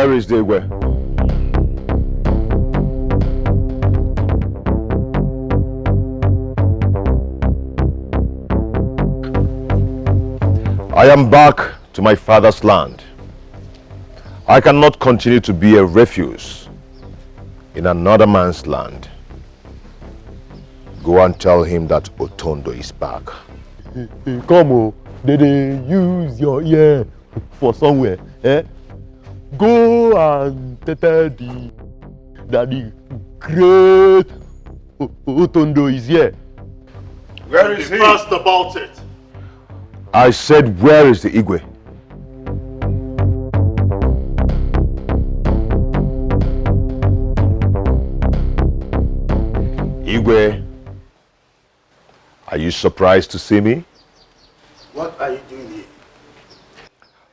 Where is the Igwe? I am back to my father's land. I cannot continue to be a refuse in another man's land. Go and tell him that Otondo is back. Come on, they use your ear for somewhere. Eh? Go and tell that the great Otondo is here. Where is he? Fast about it. I said, where is the Igwe? Igwe, are you surprised to see me? What are you doing here?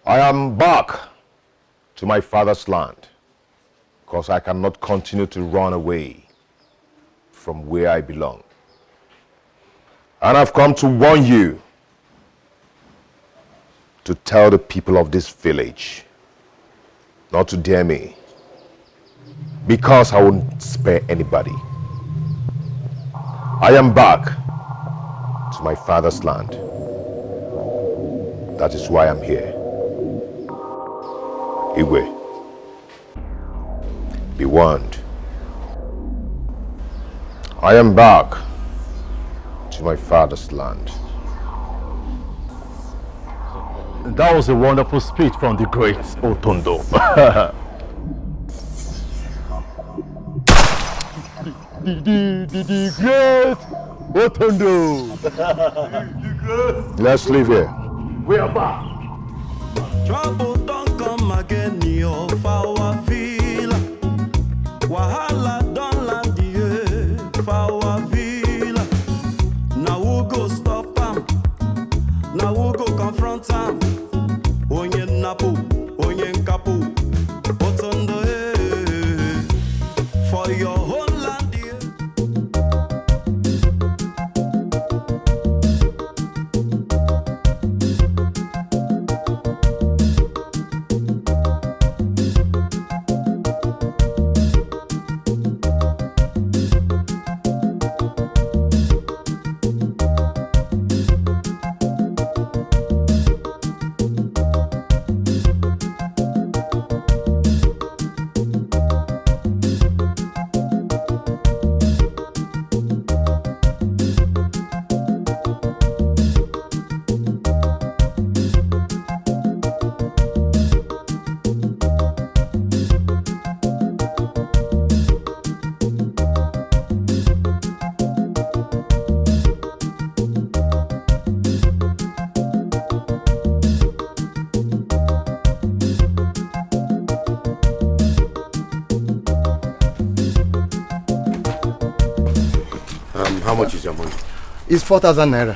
I am back to my father's land because I cannot continue to run away from where I belong. And I've come to warn you to tell the people of this village not to dare me, because I won't spare anybody. I am back to my father's land. That is why I'm here. Igwe, be warned. I am back to my father's land. That was a wonderful speech from the great Otondo. the great Otondo. Let's leave here. We are back. Trouble don't come again, your power feel. Wahala don't land here, power feel. Now we go stop him. Now we go confront him. Onye napu, onye nkapu, Otondo for your whole land here. How much is your money? It's 4,000 naira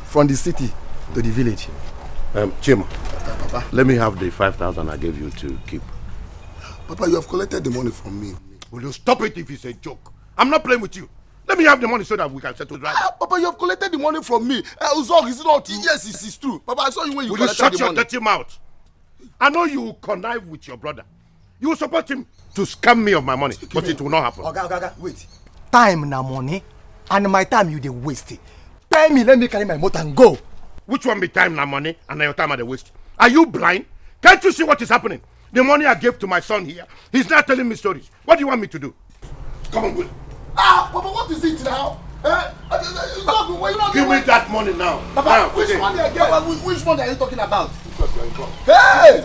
from the city to the village. Chima, Papa, let me have the 5,000 I gave you to keep. Papa, you have collected the money from me. Will you stop it if it's a joke? I'm not playing with you. Let me have the money so that we can settle the driver. Papa, you have collected the money from me. Uzog, is it not true? Yes, it's true. Papa, I saw you when you collected the money. Will you shut your dirty mouth? I know you will connive with your brother. You will support him to scam me of my money, but it will not happen. Okay, wait. Time na money, and my time you dey waste. Pay me, let me carry my motor and go. Which one be time na money and your time at the waste? Are you blind? Can't you see what is happening? The money I gave to my son here, he's not telling me stories. What do you want me to do? Come on, Will. Papa, what is it now? Give me that money now. Papa, now, which money again? Papa, which money are you talking about? Hey!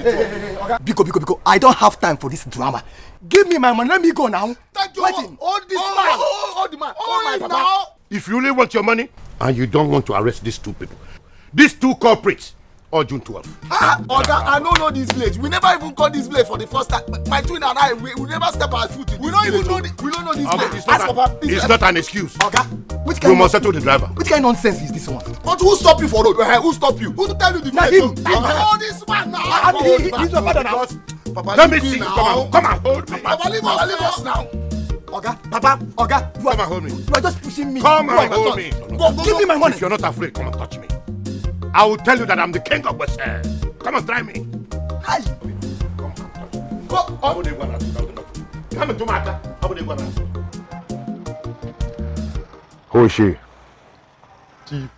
Biko, I don't have time for this drama. Give me my money, let me go now. Thank you. Waiting. Hold this man. Hold the man. Hold my papa. Now. If you really want your money and you don't want to arrest these two people, these two culprits, or June 12th. Oga, I don't know this village. We never even call this village for the first time. My twin and I, we never step our foot in this village. We don't know this village. It's not an excuse. Oga, which kind we must settle the driver. Which kind of nonsense is this one? But who stop you for road? Who stop you? Who to tell you the village? Oh, this man now. He's your father now. Papa, let me see. Come on, hold me. Papa, leave us now. Oga, come and hold me. You are just pushing me. Come and hold me. Give me my money. If you're not afraid, come and touch me. I will tell you that I'm the king of West End. Come and try me. Hi. Come touch me. Go How would they go and come into my car? How would they go and Who is she? Chief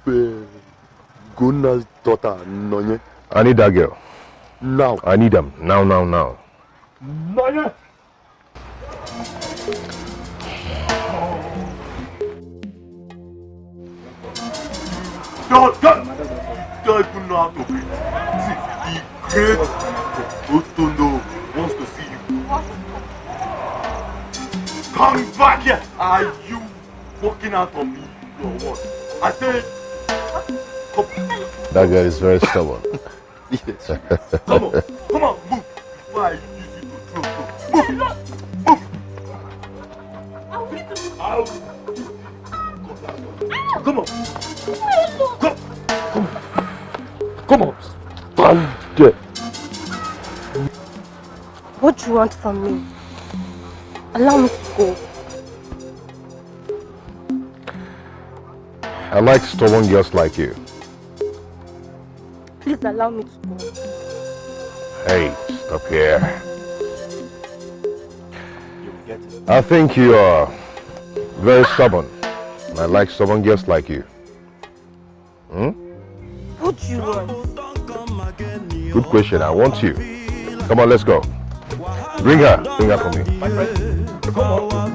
Guna's daughter, Nonye. I need that girl. Now. I need them. Now. Nonye! Don't even know how to breathe. See, the great Otondo wants to see you. Come back here! Are you walking out on me or what? I said, come. That girl is very stubborn. Yes. Come on, move. Why are you using to throw? Move. Out. Come on. Come on. Stand there. What do you want from me? Allow me to go. I like stubborn girls like you. Please allow me to go. Hey, stop here. I think you are very stubborn. And I like stubborn girls like you. What do you want? Good question. I want you. Come on, let's go. Bring her for me. My friend, come on.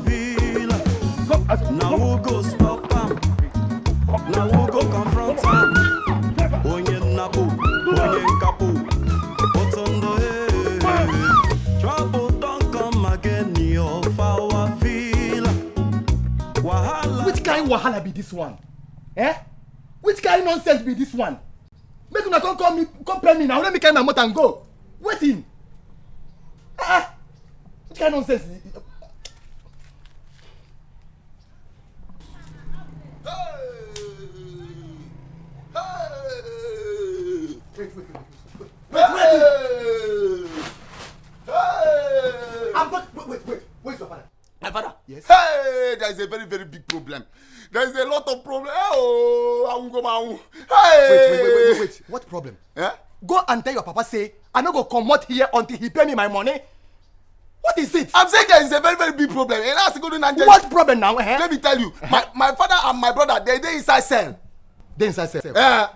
Now we'll go stop him. Now we'll go confront him. Onye nabu, onye kapu. What's on the head? Trouble don't come again. Your power feel. Wahala. Which kind wahala be this one? Eh? Which kind nonsense be this one? Make una come call me, come pay me now. Let me carry my motor and go. Waiting. Which kind nonsense? Where's your father? My father? Yes. Hey, there is a very, very big problem. There is a lot of problem. Oh, I won't go my. Hey. Wait. What problem? Yeah? Go and tell your papa say, I no go come out here until he pay me my money. What is it? I'm saying there is a very, very big problem. And that's go to Nigeria. What problem now? Eh? Let me tell you. My father and my brother, they inside cell. They inside cell. Yeah.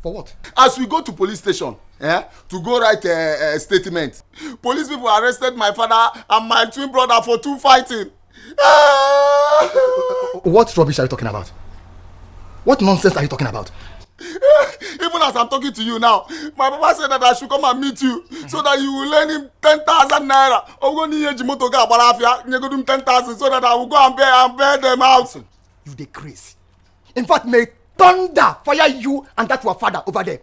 For what? As we go to police station, to go write a statement, police people arrested my father and my twin brother for two fighting. What rubbish are you talking about? What nonsense are you talking about? Even as I'm talking to you now, my papa said that I should come and meet you so that you will lend him 10,000 naira. I'm going to need you to go to 10,000 so that I will go and bear them out. You dey crazy. In fact, may thunder fire you and that your father over there.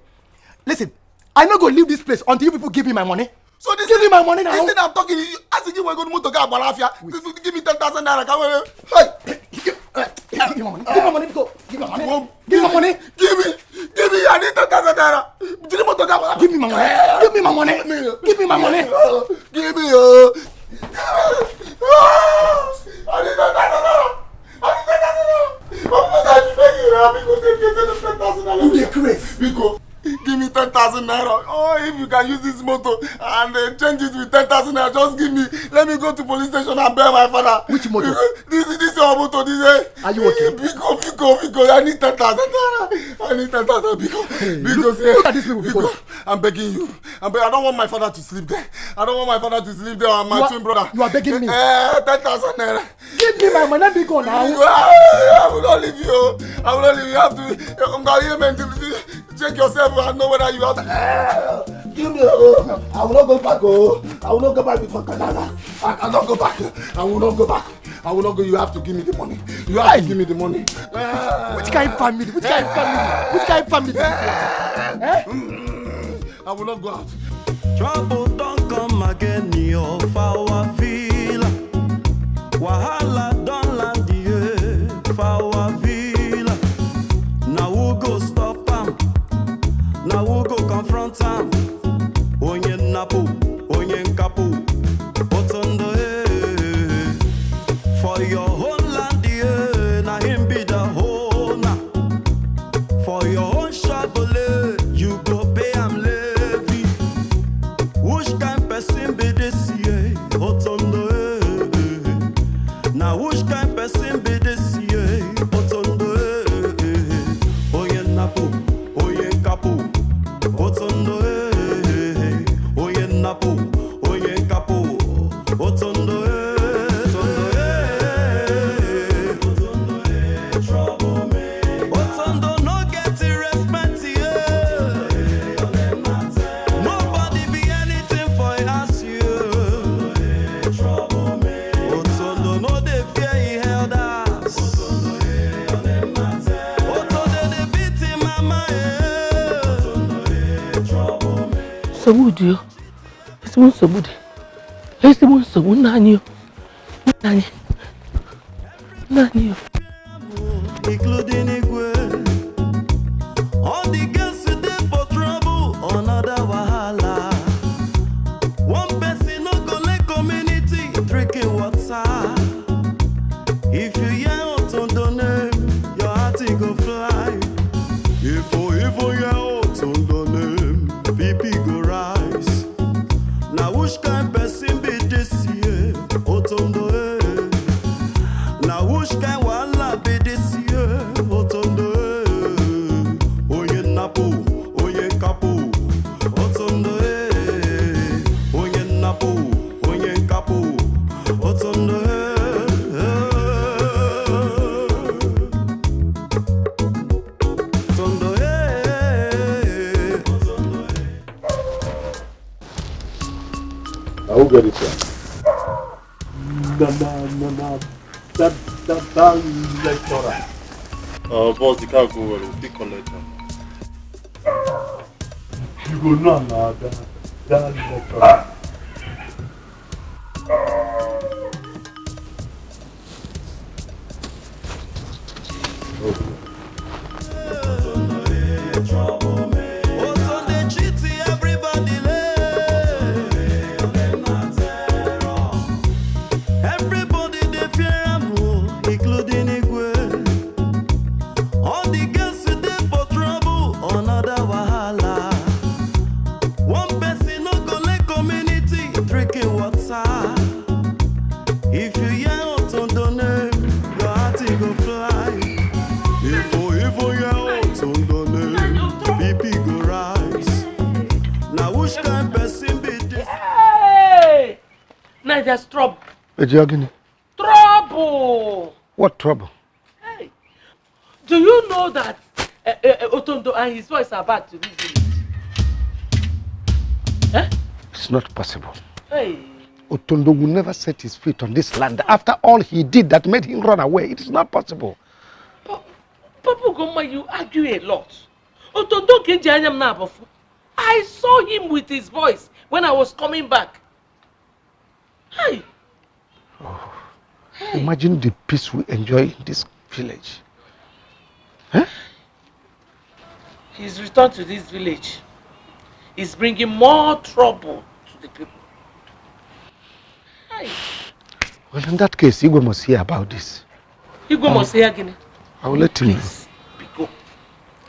Listen, I no go leave this place until you people give me my money. So this give me my money now. This thing I'm talking to you, as you go to Balafia, give me 10,000 naira. Hey, give me my money. Give me my money. Give me my money. Give me my money. Give me. I need 10,000 naira. Give me my money. Give me my money. Give me my money. Give me. I need 10,000 naira. You dey crazy. Because give me 10,000 naira. Oh, if you can use this motor and change it with 10,000 naira, just give me. Let me go to police station and bear my father. Which motor? This is your motor. Are you okay? Because I need 10,000 naira. I need 10,000 because look at these people. Because I'm begging you. I don't want my father to sleep there. I don't want my father to sleep there and my twin brother. You are begging me. 10,000 naira. Give me my money. Let me go now. I will not leave you. I will not leave you. You have to check yourself and know whether you have to. Give me. I will not go back. I will not go back before Canada. I cannot go back. I will not go back. I will not go. You have to give me the money. You have to give me the money. Which kind of family? Which kind of family? Which kind of family? I will not go out. Trouble don't come again. Your power feel. Wahala don't land here. Power feel. Now we'll go stop him. Now we'll go confront him. Onye napu, onye kapu. What's on the head? For your whole land, yeah, na him be the owner. For your own Chevrolet, you go pay am levy. Which kind person be this year? Samudio. It's one Samudi. It's the one Samu Nanyo. Nanyo. Including Igwe. All the girls today for trouble, another wahala. One person no go let community drinking water. If you hear out on the name, your heart go fly. If you hear out on the name, BP go rise. Now which kind person be this year? Out on the name. Now which kind wahala be this year? Out on the name. Oye napo, oye kapo. Out on the name. Oye napo, oye kapo. Out on the name. I will get it done. That lecturer. Boss, the car go well. We'll pick on later. You go now, that lecturer. There's trouble. Trouble! What trouble? Hey, do you know that Otondo and his boys are back to this village? Eh? It's not possible. Hey. Otondo will never set his feet on this land after all he did that made him run away. It is not possible. Papa Goma, you argue a lot. Otondo Kenjanyam Nabofu. I saw him with his boys when I was coming back. Hey. Oh. Hey. Imagine the peace we enjoy in this village. Huh? His return to this village is bringing more trouble to the people. Hey. Well, in that case, Igwe must hear about this. Igwe must hear again. I will let him know. Please, Biko.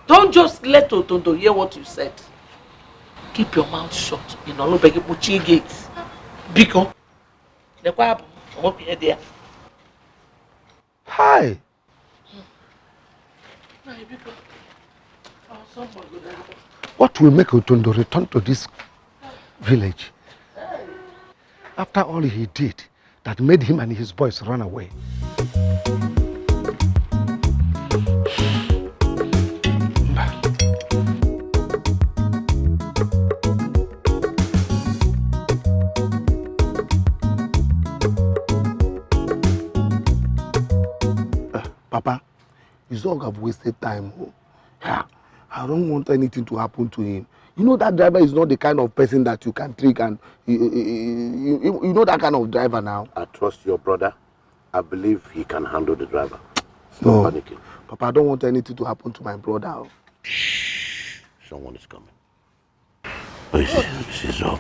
Don't just let Otondo hear what you said. Keep your mouth shut in Olubegi Puchi Gates. Biko. Hi. What will make Otondo return to this village after all he did that made him and his boys run away? Papa, it's all have wasted time. Yeah, I don't want anything to happen to him. You know that driver is not the kind of person that you can trick, and you know that kind of driver now. I trust your brother. I believe he can handle the driver. Stop panicking. Papa, I don't want anything to happen to my brother. Shh. Someone is coming. This is up.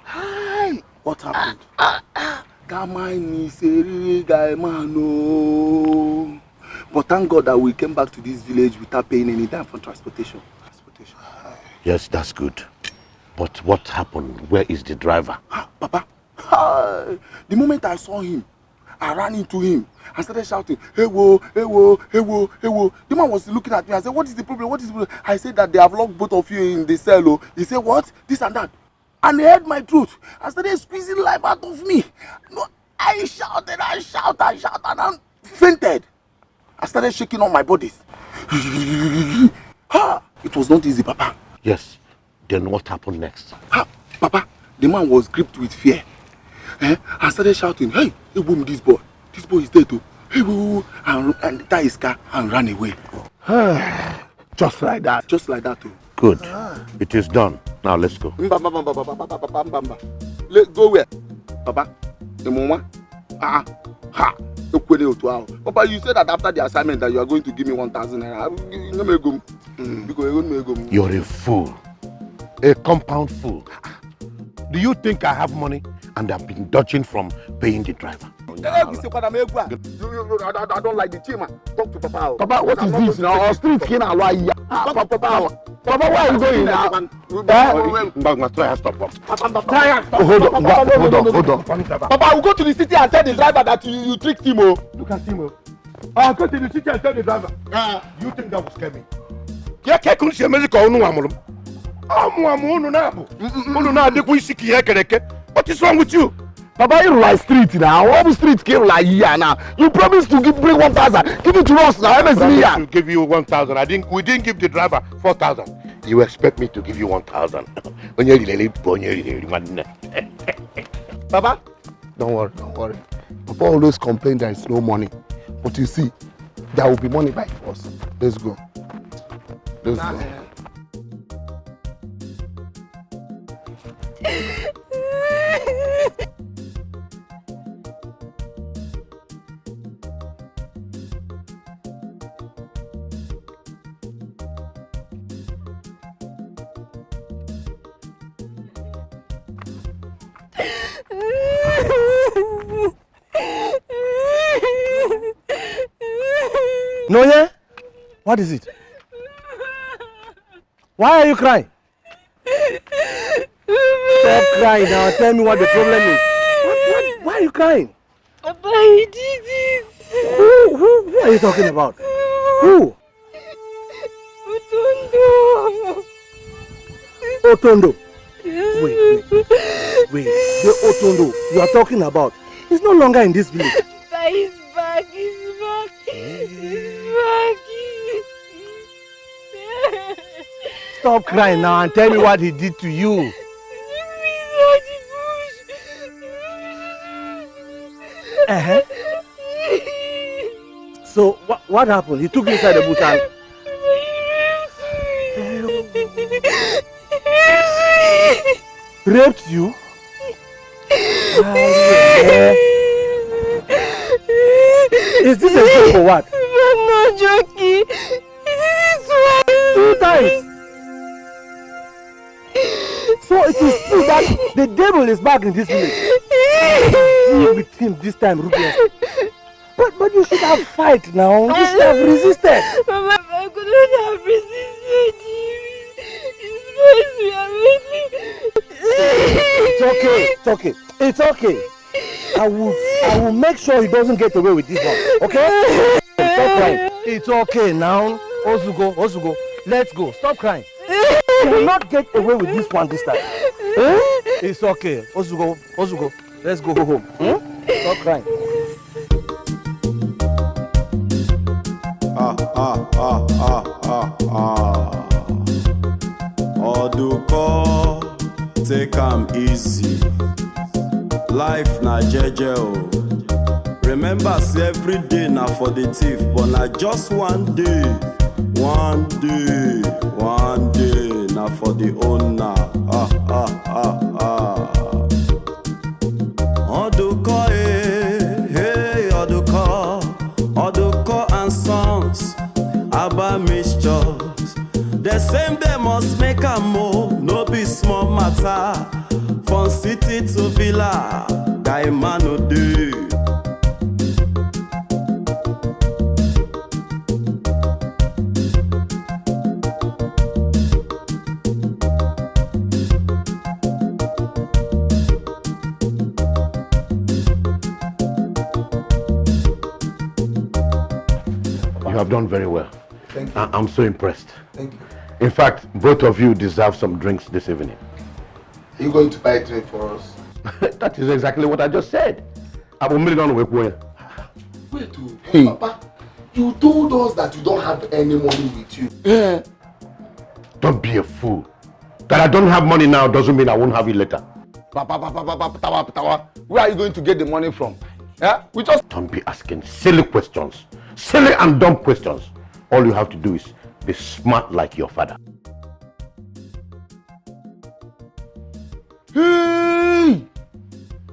Hi. What happened? That man is a real guy, man. No. But thank God that we came back to this village without paying any dime for transportation. Yes, that's good. But what happened? Where is the driver? Papa, the moment I saw him, I ran into him and started shouting, hey whoa, hey whoa, hey whoa, hey whoa. The man was looking at me. I said, what is the problem? What is the problem? I said that they have locked both of you in the cell. Oh. He said, what? This and that. And he heard my truth. I started squeezing life out of me. No, I shouted, and I fainted. I started shaking all my bodies. It was not easy, Papa. Yes. Then what happened next? Papa, the man was gripped with fear. I started shouting, hey, boom, this boy is dead too. Hey, woo, and tied his car and ran away. Just like that. Just like that too. Good. It is done. Now let's go. Let's go where? Papa? Papa, you said that after the assignment that you are going to give me 1,000 naira. You're a fool. A compound fool. Do you think I have money and I've been dodging from paying the driver? I don't like the team. Talk to Papa. Papa, what is this now? Our street king Papa, where are you going now? Stop. Hold on. Papa, I will go to the city and tell the driver that you tricked him. Look at him. I'll go to the city and tell the driver. You think that will scare me? What is wrong with you? Papa, you like street now. All street came like here now. You promised to bring 1,000. Give it to us now. I promised to give you 1,000. We didn't give the driver 4,000. You expect me to give you 1,000? Papa? Don't worry. Papa always complain there is no money. But you see, there will be money by force. Let's go. Noye, what is it? Why are you crying? Stop crying now. Tell me what the problem is. Why are you crying? Papa, he did it. Who are you talking about? Who? Otondo. Wait. The Otondo you are talking about is no longer in this village. But he's back. Stop crying now and tell me what he did to you. So what happened? He took you inside the bush and... raped you? Is this a joke or what? I'm not joking. This is why. 2 times. So it is true that the devil is back in this village. Deal with him this time, Rubius. But you should have fight now. You should have resisted. Mama, I couldn't have resisted him. It's okay. I will make sure he doesn't get away with this one. Okay? Stop crying. It's okay now. Ozugo. Let's go. Stop crying. You will not get away with this one this time. It's okay. Ozugo. Let's go home. Stop crying. Oduko, take am easy. Life na jeje o. Remember, say every day na for the thief, but na just one day. One day na for the owner. Oduko, hey, Oduko and Sons, Abba Mixtures. The same day must make a move, no be small matter. From city to villa, guy man no do. You have done very well. Thank you. I'm so impressed. Thank you. In fact, both of you deserve some drinks this evening. Are you going to buy a drink for us? That is exactly what I just said. I will meet on Wait, hey. Papa, you told us that you don't have any money with you. Don't be a fool. That I don't have money now doesn't mean I won't have it later. Papa, where are you going to get the money from? Yeah? We just... Don't be asking silly questions. Silly and dumb questions. All you have to do is be smart like your father.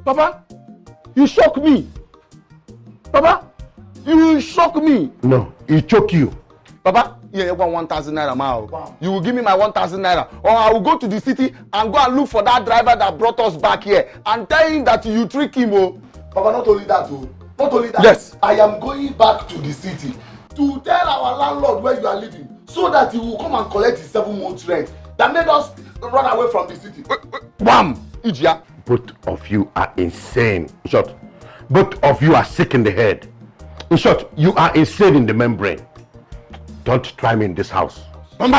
Papa, you shock me. Papa, you shock me. No, he choke you. Papa, you want 1,000 naira now. Wow. You will give me my 1,000 naira, or I will go to the city and go and look for that driver that brought us back here and tell him that you trick him. Oh. Papa, not only that, oh. Not only that. Yes. I am going back to the city to tell our landlord where you are living, so that he will come and collect his 7 months rent that made us run away from the city. Bam! Ijia. Both of you are insane. In short, both of you are sick in the head. In short, you are insane in the membrane. Don't try me in this house. He run the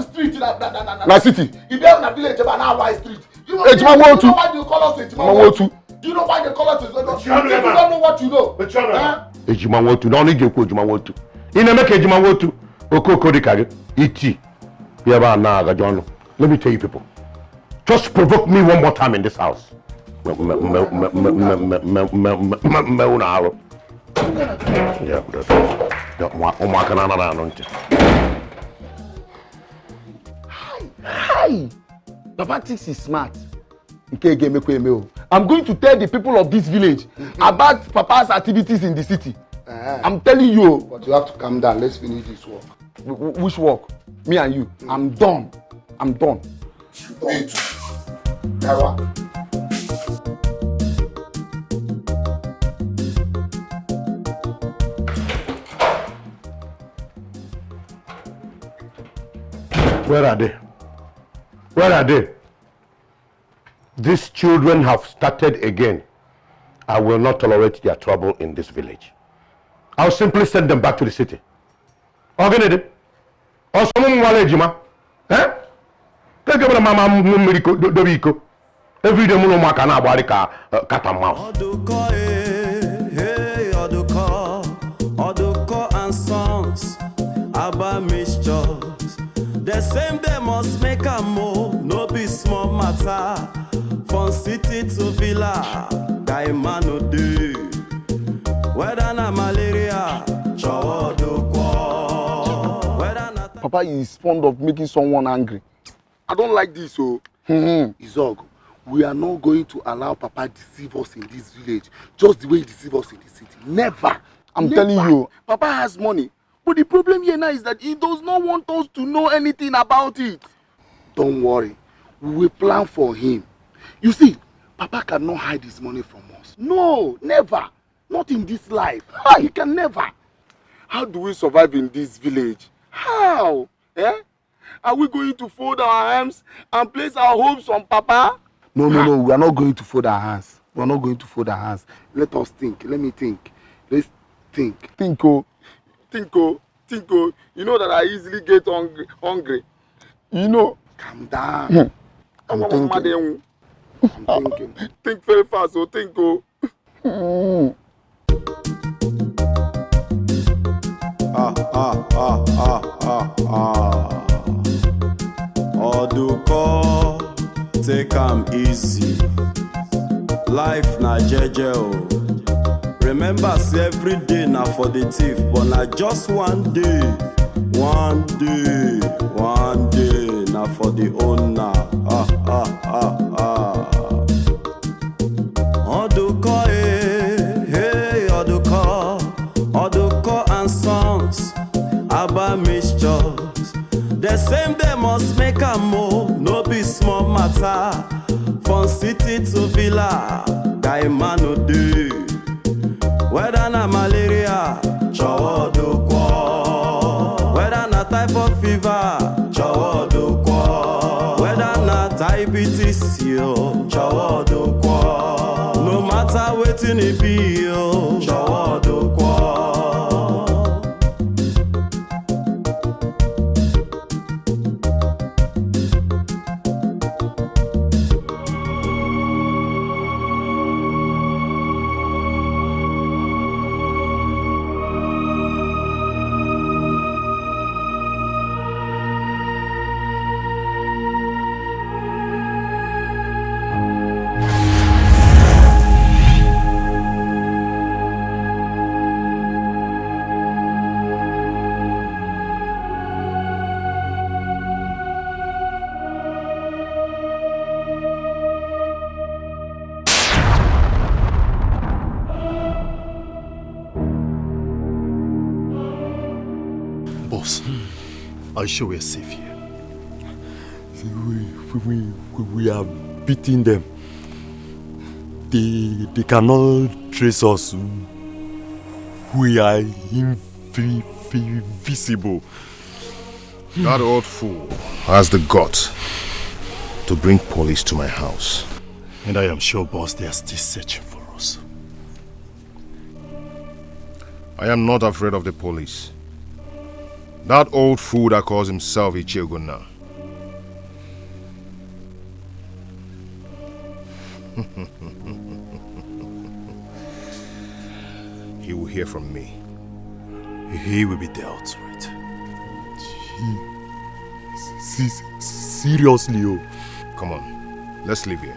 street na city. He be on a village about now why street. You know why you call us Ejimawotu? Do you know why they call us Ejimawotu? You don't know what you know. Ejimawotu, no need you call Ejimawotu. In a make Ejimawotu, Okoko Dikeh, Iti. Let me tell you people. Just provoke me one more time in this house. Hi! Papa thinks he's smart. I'm going to tell the people of this village about Papa's activities in the city. I'm telling you. But you have to calm down. Let's finish this work. Which work? Me and you. I'm done. I'm done. Me too. Ewa. Where are they? Where are they? These children have started again. I will not tolerate their trouble in this village. I'll simply send them back to the city. Organize or someone walejima. Eh? Take over mama mumiriko dobiko. Every day muno makana barika cat and mouse. Oduko and sons about mixtures. The same they must make a move, no be small matter. From city to villa, guy man no do. Whether na malaria, Papa is fond of making someone angry. I don't like this, so. Izog, we are not going to allow Papa deceive us in this village, just the way he deceive us in the city. Never. I'm telling you, Papa has money. But the problem here now is that he does not want us to know anything about it. Don't worry. We will plan for him. You see, Papa cannot hide his money from us. No, never. Not in this life. He can never. How do we survive in this village? How? Eh? Are we going to fold our hands and place our hopes on Papa? No. We are not going to fold our hands. We are not going to fold our hands. Let us think. Let me think. Let's think. Think. You know that I easily get hungry. You know. Calm down. I'm thinking. Think very fast, so think. Oduko, take 'em easy. Life na jeje o. Remember, say every day now for the thief, but not just one day. One day now for the owner. Oduko, hey, Oduko and sons about mixtures. The same they must make a move, no be small matter. From city to villa, guy man no do. Whether na malaria, whether na typhoid fever, whether na diabetes, no matter wetin it be, Are you sure we're safe here? We have beaten them. They cannot trace us. We are invisible. That old fool has the guts to bring police to my house. And I am sure, boss, they are still searching for us. I am not afraid of the police. That old fool that calls himself Ichegona. He will hear from me. He will be dealt with. Seriously, oh. Come on, let's leave here.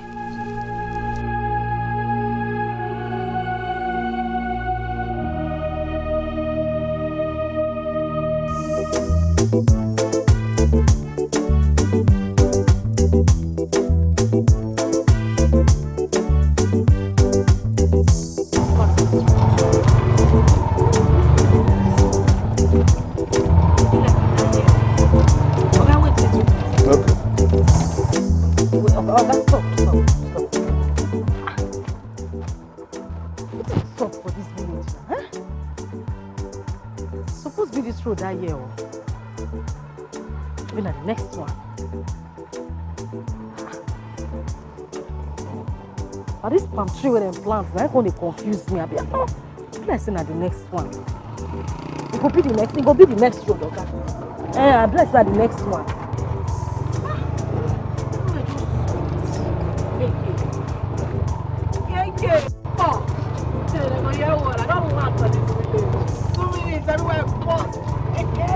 Plants, they're going to confuse me. I'll be like, oh, blessing at the next one. It could be the next, it could be the next road, okay? Bless at the next one. Oh, I don't want for this video. 2 minutes, everywhere pause. Okay,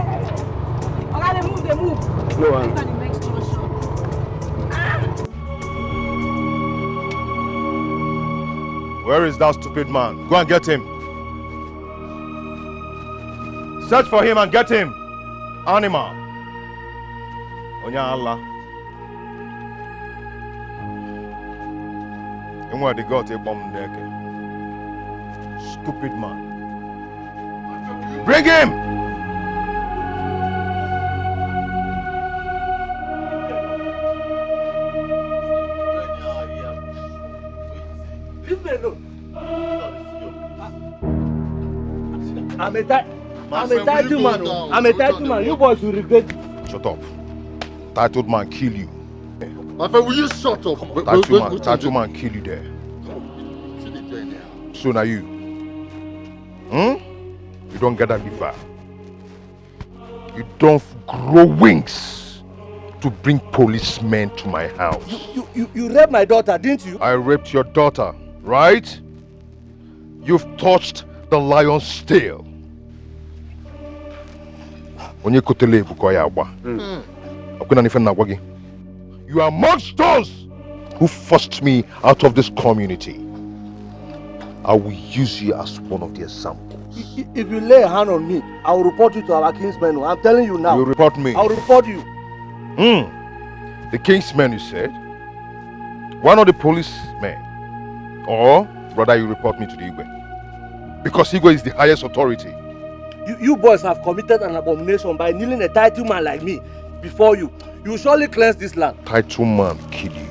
they move. No, at the next junction. Where is that stupid man? Go and get him. Search for him and get him. Animal. Onya Allah. And where they got a bomb there. Stupid man. Bring him! I'm a title man. I'm a title man. You boys will regret it. Shut up. Titled man kill you. My friend, will you shut up? Title man kill you there. So now you. You don't get a liver. You don't grow wings to bring policemen to my house. You raped my daughter, didn't you? I raped your daughter, right? You've touched the lion's tail. You are monsters who forced me out of this community. I will use you as one of the examples. If you lay a hand on me, I will report you to our kingsmen. I'm telling you now. You report me? I will report you. The kingsmen, you said? Why not the policemen? Or rather you report me to the Igwe? Because Igwe is the highest authority. You boys have committed an abomination by kneeling a title man like me before you. You will surely cleanse this land. Title man kill you.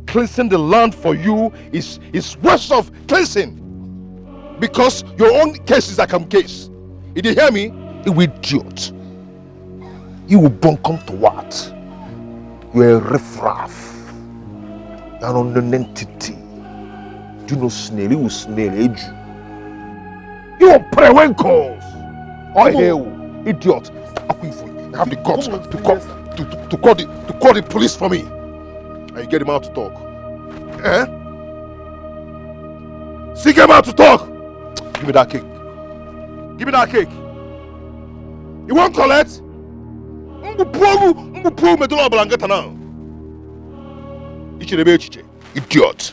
Cleansing the land for you is worse of cleansing. Because your own case is like a case. Did you hear me? You idiot. You will come to what? You're a riffraff. You're an entity. Do you know snail? You will snail age you. You are prewenkles. Oh hell, idiot. You have the guts to call the police for me. And you get him out to talk. Eh? See, get him out to talk. Give me that cake. Give me that cake. You won't collect? Idiot.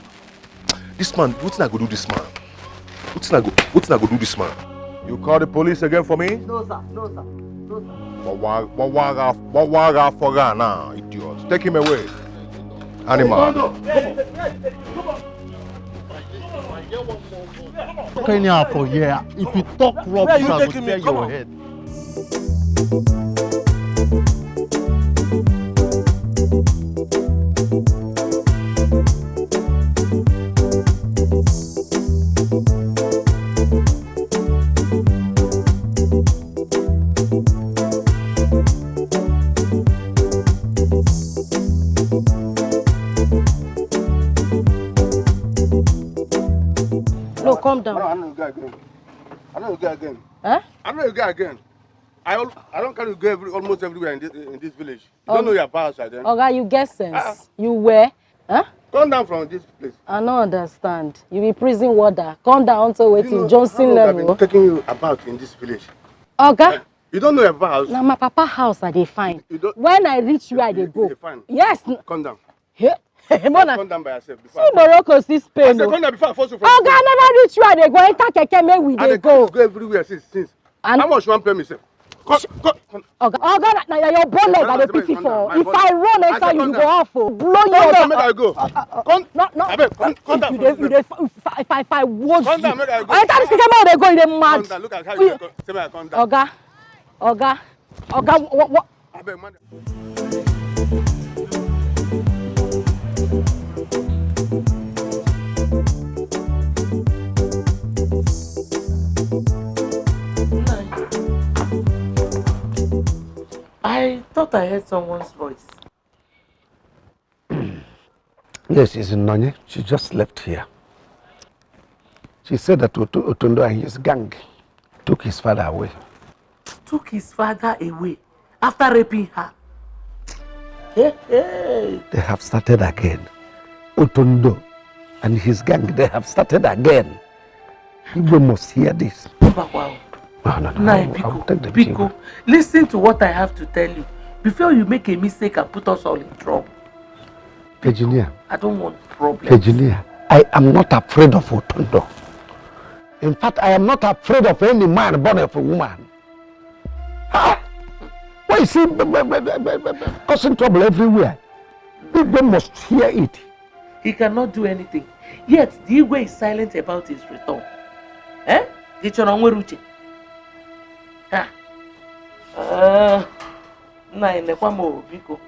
This man, what's not going to do this man? What's not going to do this man? You call the police again for me? No, sir. No, sir. No, sir. What for now, idiot? Take him away. Animal. If you talk rubbish, I will tear your head. No, calm down. I know you go again. I know you go again. Huh? I know you go again. I don't carry you go almost everywhere in this village. You don't know your power side then. Oga, you get sense. You where? Huh? Come down from this place. I don't understand. You be prison warder. Come down to waiting You know Johnson how long I've level. been taking you about in this village. Oga, You don't know your power house. now my papa house I dey find. You don't- When I reach where I dey go. You're fine. Yes. Come down. Hey, Mona. Come down by yourself. Before See Morocco, see I Spain. said, come down before I force you from Oga, I never reach where I dey go. Enter keke make we I dey dey go. go everywhere since. And- How much you want pay me, sir? Come. Oga, na your bone leg I dey pity for. If I run enter said, you, come you go down. off. Blow Come your down, make I go. Come. No. Abeg, come down. If I watch Come you. down, make I go. Enter this keke make I dey go, you dey Come mad. down. Look at how you go. Say me I come down. Oga, what? Abeg, man. I thought I heard someone's voice. Yes, she's in Nonye. She just left here. She said that Otondo and his gang took his father away. Took his father away after raping her. Hey. They have started again. Otondo and his gang, they have started again. You must hear this. Wow. No. Nah, I will take the Biko, listen to what I have to tell you before you make a mistake and put us all in trouble. Virginia. I don't want problems. Virginia, I am not afraid of Otondo. In fact, I am not afraid of any man born of a woman. Ah! Why is he causing trouble everywhere? People must hear it. He cannot do anything. Yet, the Igwe is silent about his return. Eh? Biko.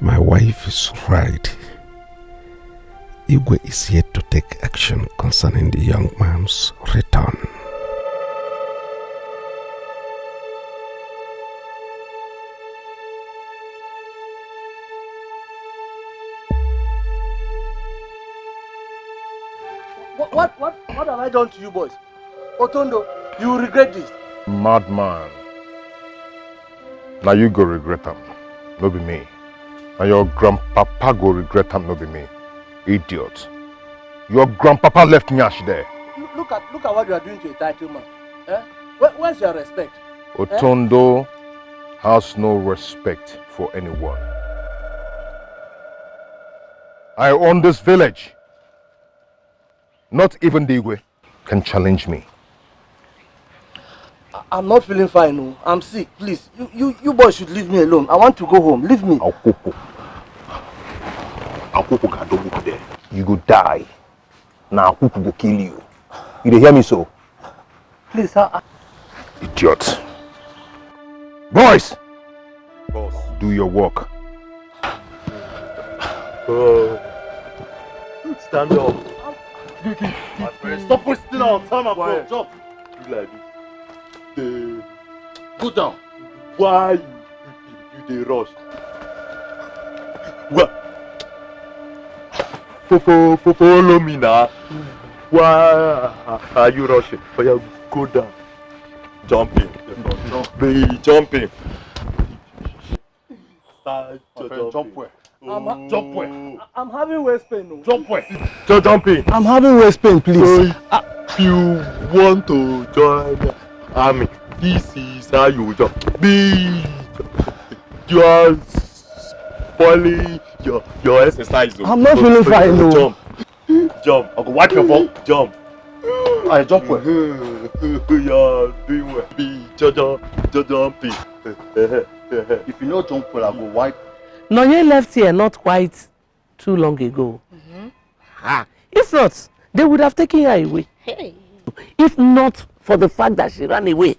My wife is right. Igwe is yet to take action concerning the young man's return. What have I done to you boys? Otondo, you will regret this. Madman. Now you go regret them, no be me. Now your grandpapa go regret them, no be me. Idiot. Your grandpapa left Nyash there. Look at what you are doing to a title man. Eh? Where's your respect? Otondo has no respect for anyone. I own this village. Not even the Igwe can challenge me. I'm not feeling fine, no. I'm sick. Please, you boys should leave me alone. I want to go home. Leave me. Akupo there. You go die. Now Akupo go kill you. You dey hear me so? Please, Idiot. Boys! Boss. Do your work. Stand up. My friend, stop wasting our time, my bro. Jump. Do like this. go down. Why you dey rush? What? Follow me now. Why are you rushing? Oh, yeah, go down. Jumping. Jumping. Start jump where? Jump where? I'm having waist pain, no. Jump where? Jumping. I'm having waist pain, please. So if you want to join the army, this is how you jump. You are spoiling your exercise. I'm not feeling fine, no. Jump. I go wipe your butt. Jump. I jump where? Yeah, doing well. Jumping. If you know jump well, I go wipe. Nonye left here not quite too long ago. If not, they would have taken her away. Hey. If not for the fact that she ran away.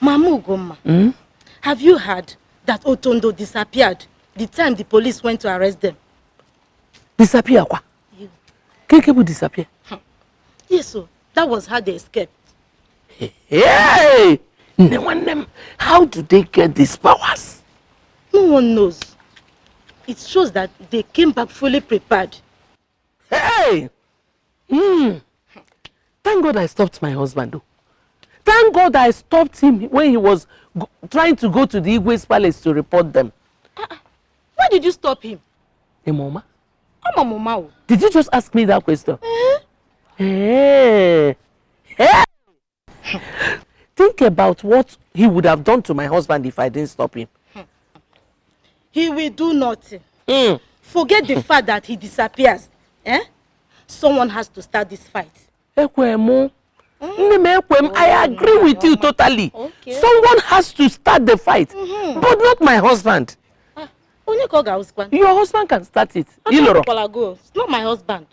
Mama Ugoma, have you heard that Otondo disappeared the time the police went to arrest them? Disappear kwa? Kekebu disappear? Yes, so that was how they escaped. Hey! No one them. How do they get these powers? No one knows. It shows that they came back fully prepared. Hey! Thank God I stopped my husband though. Thank God I stopped him when he was trying to go to the Igwe's palace to report them. Why did you stop him? Hey, Mama. I'm a mama. Did you just ask me that question? Hey! Hey! Think about what he would have done to my husband if I didn't stop him. He will do nothing. Forget the fact that he disappears. Someone has to start this fight. I agree with you totally. Okay. Someone has to start the fight, but not my husband. Your husband can start it. It's not my husband.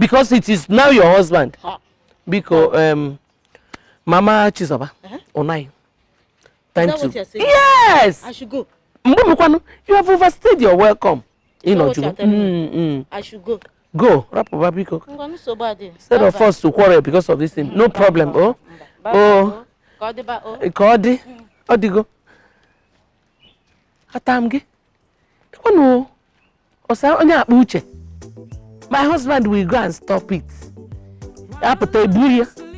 Because it is now your husband. Because Mama Chizoba, Onai. Time to. Yes! I should go. You have overstayed your welcome. I should go. Go. Instead of us to quarrel because of this thing. No problem. Kodi. Odigo. Atamge. My husband will go and stop it.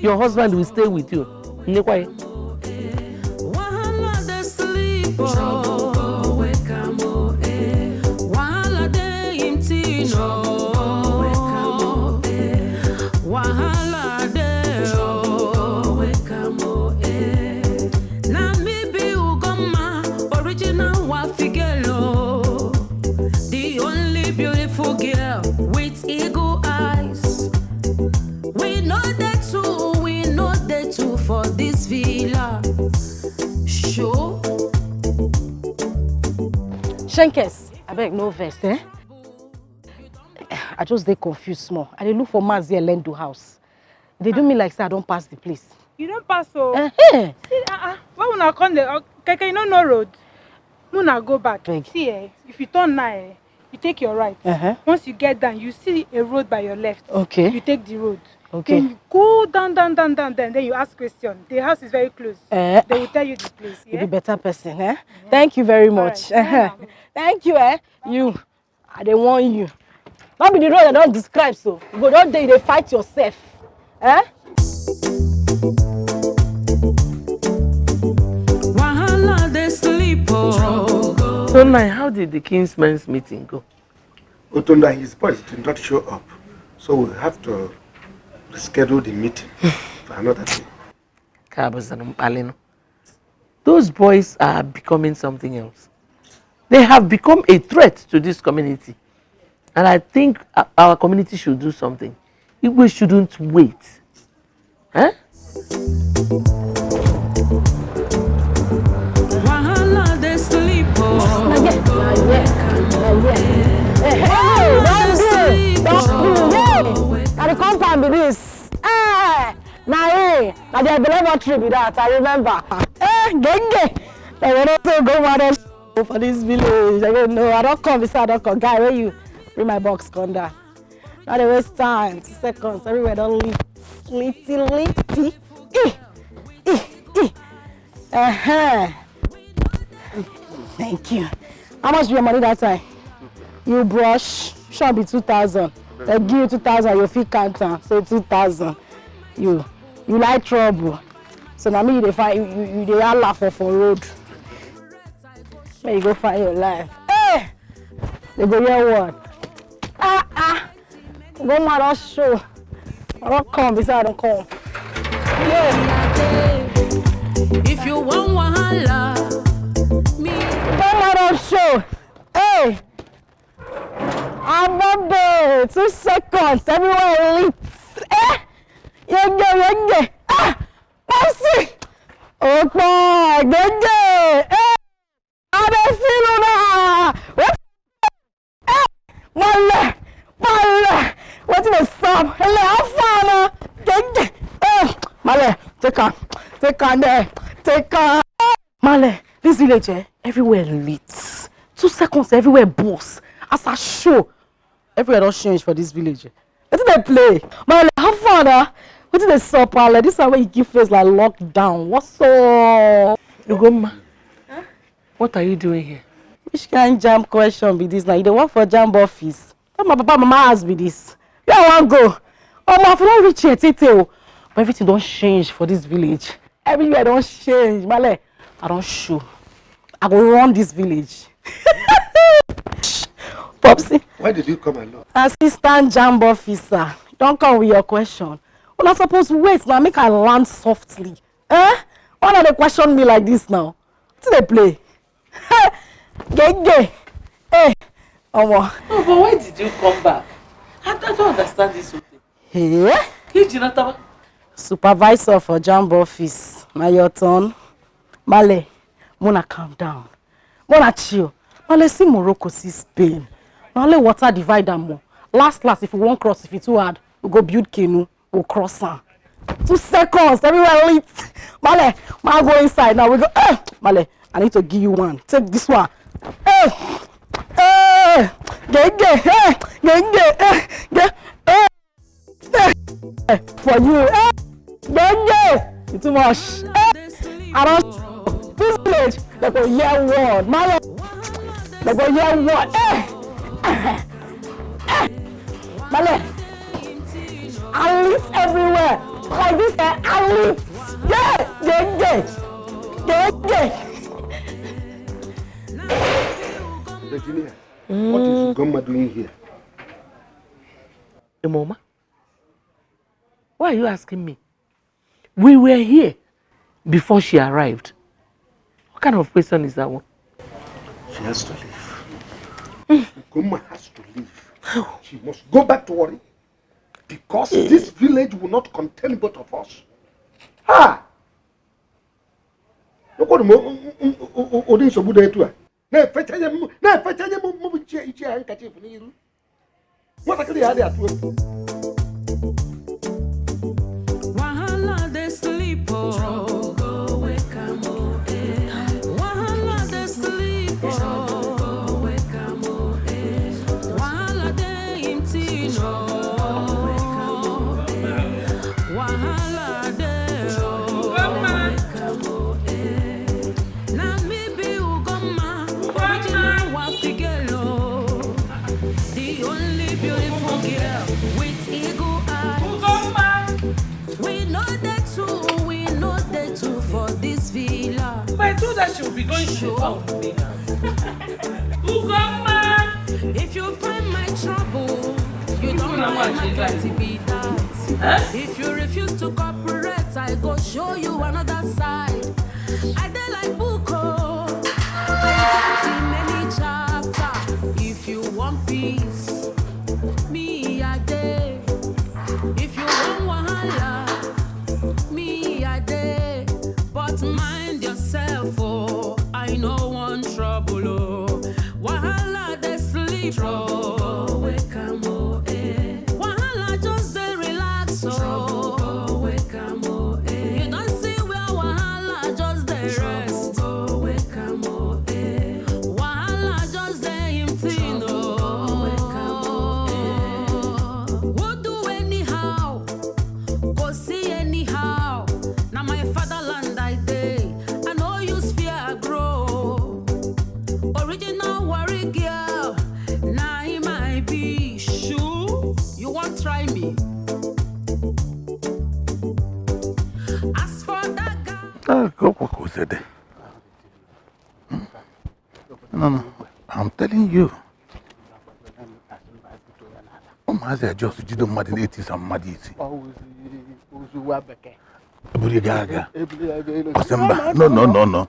Your husband will stay with you. For this villa show. Shenkes, I beg no verse, I just dey confused small. I dey look for Mazi Elendo house. They do me like say I don't pass the place. You don't pass so. See, why when I come there, Keke, you know no road. No, go back. Beg. See, if you turn now, you take your right. Once you get down, you see a road by your left. Okay. You take the road. Okay. Then you go down, then you ask question. The house is very close. They will tell you the place. Yeah? You'll be better person, Thank you very much. Right. Thank you, You. I don't want you. Not be the road I don't describe so. But don't they fight yourself. So now, how did the Kingsmen's meeting go? Otondo and his boys did not show up. So we'll have to reschedule the meeting for another day. Those boys are becoming something else. They have become a threat to this community. And I think our community should do something. We shouldn't wait. Now the compound be this. Now the laboratory be that. I remember. Genge. I want to go mad for this village. I don't know. I don't come beside. I don't come. Guy, where you bring my box? Come down. Now they waste time. 2 seconds. Everywhere don't leave. Litty. Thank you. How much be your money that time? You brush. Should be 2,000. They give you 2,000. Your fee counter. So 2,000. You like trouble. So now me they find you they all laugh for road. May you go find your life. Hey! They go hear what? Go mad show. I don't come beside I don't come. Yeah. If you want wahala, me go mad show. Hey! I'm not there. 2 seconds. Everywhere lit. Yenge. Mercy! Opa! Genge! I don't feel now! What? Mala! What did I Come, have fun. Male, take on there. Take on. Male, this village, everywhere lit. 2 seconds, everywhere boss. As a show, everywhere don't change for this village. What did they play? Male, have fun. What did they sup, Male? This is where you give face like lockdown. What's up? Ugoma, what are you doing here? Which kind jam question be this now? You don't work for jam office. Tell my papa, mama ask me this. Yeah, I want go. Oh, my don't reach here, Tito. But everything don't change for this village. Everywhere don't change. Male, I don't show. I go run this village. Popsy. Why did you come alone? Assistant jam officer. Don't come with your question. We're not supposed to wait now. Make I land softly. Eh? Why not they question me like this now? What do they play? Gay. Hey. No, but why did you come back? I don't understand this whole thing. Hey? Supervisor for jam office. Now your turn. Male, Mona calm down. Mona chill. Male see Morocco, see Spain. Male water divide them more. Last, if you won't cross, if it's too hard, we go build canoe, we'll cross her. 2 seconds, everywhere lit. Male, go inside now. We go. Male, I need to give you one. Take this one. Gay. For you. Gay. It's too much. I don't. This village, they go hear word. Male, they go hear word. Male, I lit everywhere. Like this, I lit. Gay. Virginia, what is Ugoma doing here? Mama, why are you asking me? We were here before she arrived. What kind of question is that one? She has to leave. Ugoma has to leave. She must go back to Wari. Because this village will not contain both of us. Look what Odin Sobuda to her. No, fetch a handkerchief. What I can do at work. Wahala they sleep, trouble go wake 'em up. Wahala they sleep, trouble go wake 'em up. Wahala they empty, no wake 'em up. Wahala they wake 'em up. Na me be Ugoma, original Wafigelo, the only beautiful girl with eagle eyes. We know that too for this villa. But I told her she will be going to the town today. If you find my trouble, you don't know my got to be that. If you refuse to cooperate, I go show you another side. I dey like Buko. I got in many chapters. If you want peace, me I dey. If you want wahala, me I dey. But mind yourself, oh, I know one trouble, oh. Wahala dey sleep, trouble wake 'em up, Wahala just dey relax, oh. Trouble wake 'em up, You don't see where wahala just dey rest, trouble wake 'em up, Wahala just dey empty, no. Who do anyhow? Go see anyhow. Now my fatherland I dey. I no use fear grow. Original worry girl. Now he might be shoe. You won't try me. As for that guy. Go said that. No. I'm telling you. I just did mad in 80s and mad easy. Osemba. No. No.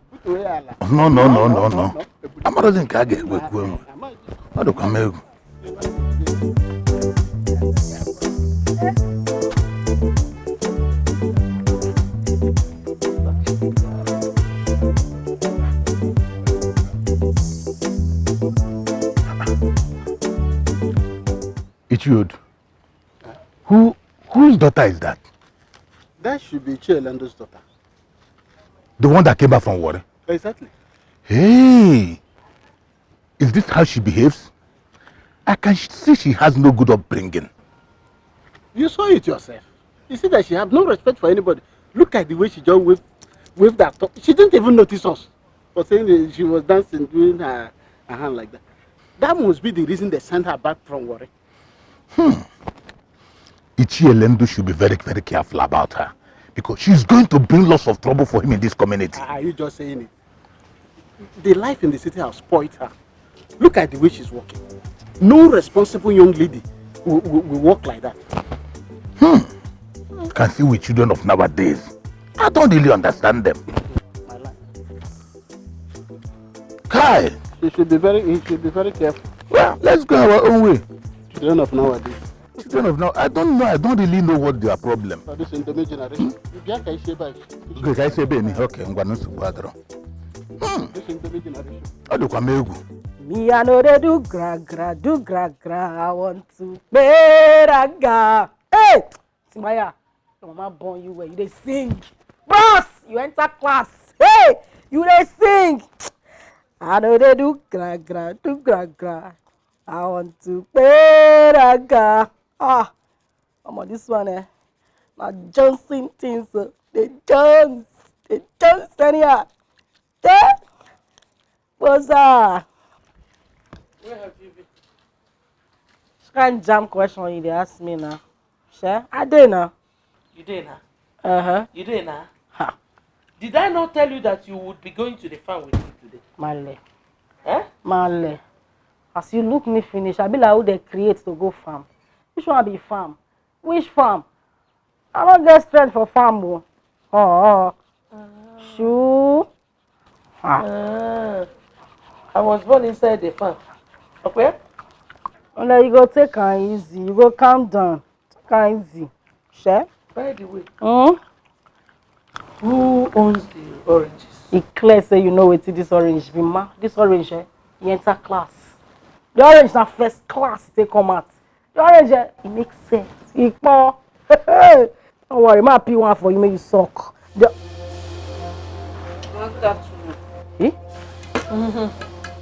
I'm not in Kage. I don't come. Ichud, Whose daughter is that? That should be Chielendo's daughter. The one that came back from Warri? Exactly. Hey! Is this how she behaves? I can see she has no good upbringing. You saw it yourself. You see that she has no respect for anybody. Look at the way she just waved that top. She didn't even notice us for saying that she was dancing, doing her hand like that. That must be the reason they sent her back from Warri. Ichielendo should be very, very careful about her, because she's going to bring lots of trouble for him in this community. Are you just saying it? The life in the city has spoiled her. Look at the way she's walking. No responsible young lady will walk like that. You can see with children of nowadays. I don't really understand them. Kai! He should be very careful. Well, let's go our own way. Children of nowadays. Children of now, I don't really know what their problem. For this in the generation. Okay, can I say baby? Okay, I'm going to go. This in the generation. I do come Me I know they do gra gra. I want to beraga. Hey, Timaya, your mama born you where you they sing. Boss, you enter class. Hey, you they sing. I know they do gra gra. I want to beraga. Ah, I'm on this one. Now Johnson things. They dance anyhow. That was Where have you been? This kind of jam question you ask me now. Sure? I did now. You did now? You did now? Ha. Did I not tell you that you would be going to the farm with me today? Male. Eh? Male. As you look me finish, I be like who they create to go farm. Which one be farm? Which farm? I don't get strength for farm. Shoo. I was born inside the farm. Okay? And then you go take her easy. You go calm down. Take her easy. Sure? By the way, who owns the oranges? It clear say you know what this orange be, ma. This orange, you enter class. The orange na first class they come out. The orange, it makes sense. It more. Don't worry, ma pick one for you, make you suck. Not that true.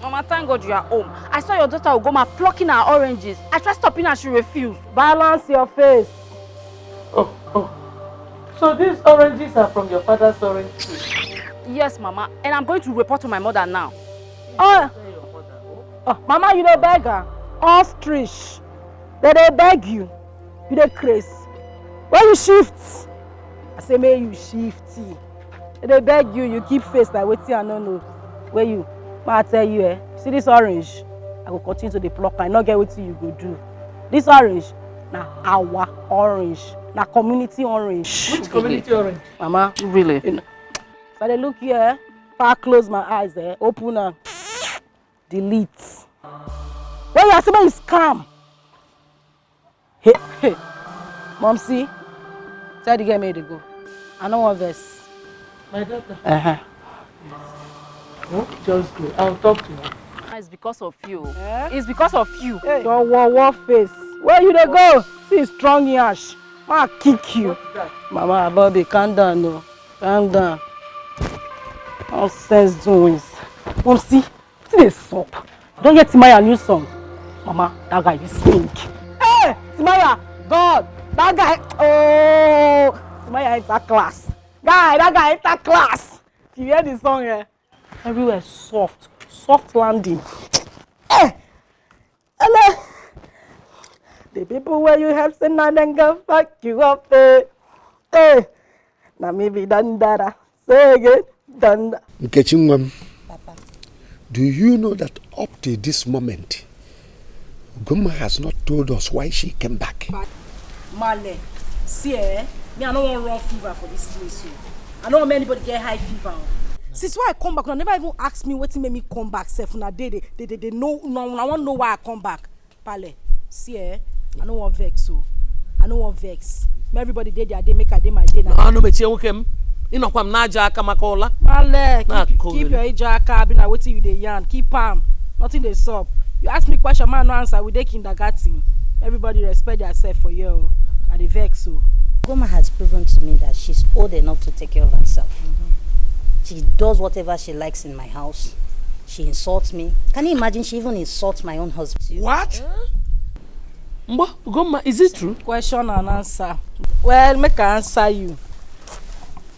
Mama, thank God you are home. I saw your daughter Ugoma plucking her oranges. I tried stopping her, she refused. Balance your face. So these oranges are from your father's orange tree? Yes, Mama. And I'm going to report to my mother now. Mama, you don't beg her. Ostrich. They beg you. You dey craze. When you shift, I say, may you shifty. They beg you, you keep face like waiting and no know. Where you? I tell you, see this orange? I will continue to the pluck. I not get what you go do. This orange, na our orange. Na community orange. Which community orange? Mama. Really? You know, so they look here, if I close my eyes there, open and delete. When you see me, it's calm. Hey. Mom, see? Tell the girl me to go. I know one verse. My daughter? Oh, just go. I'll talk to her. It's because of you. It's because of you. Hey. Your war face. Where you dey go? See strong yash. I'll kick you. Mama, Bobby, calm down, no. Calm down. Nonsense doings. Mom, see this soap. Don't get Timaya new song. Mama, that guy is sing. Hey, Timaya, God, that guy. Oh, Timaya enter class. That guy enter class. You hear the song, everywhere soft landing. Hey, hello. The people where you have seen now then go fuck you up. Hey, now maybe done that. Say again, done that. Nkechingwam, do you know that up to this moment, Guma has not told us why she came back? Male, see, me I don't want run fever for this place. I don't want anybody get high fever. Since why I come back, they never even ask me what made me come back. Self, na they know. No, I want to know why I come back. Pale, see, I don't want vex. So I don't want vex. Everybody did their day, make a day my day. No, no, but you okay? You know, I'm not Jaka Makola. Male, keep your Jaka. Be like waiting you the yarn. Keep palm. Nothing they sup. You ask me question, man, no answer. We dey kindergarten. Everybody respect themselves for you. I dey vex so. Goma has proven to me that she's old enough to take care of herself. She does whatever she likes in my house. She insults me. Can you imagine she even insults my own husband? What? Goma, is it true? Question and answer. Well, make I answer you.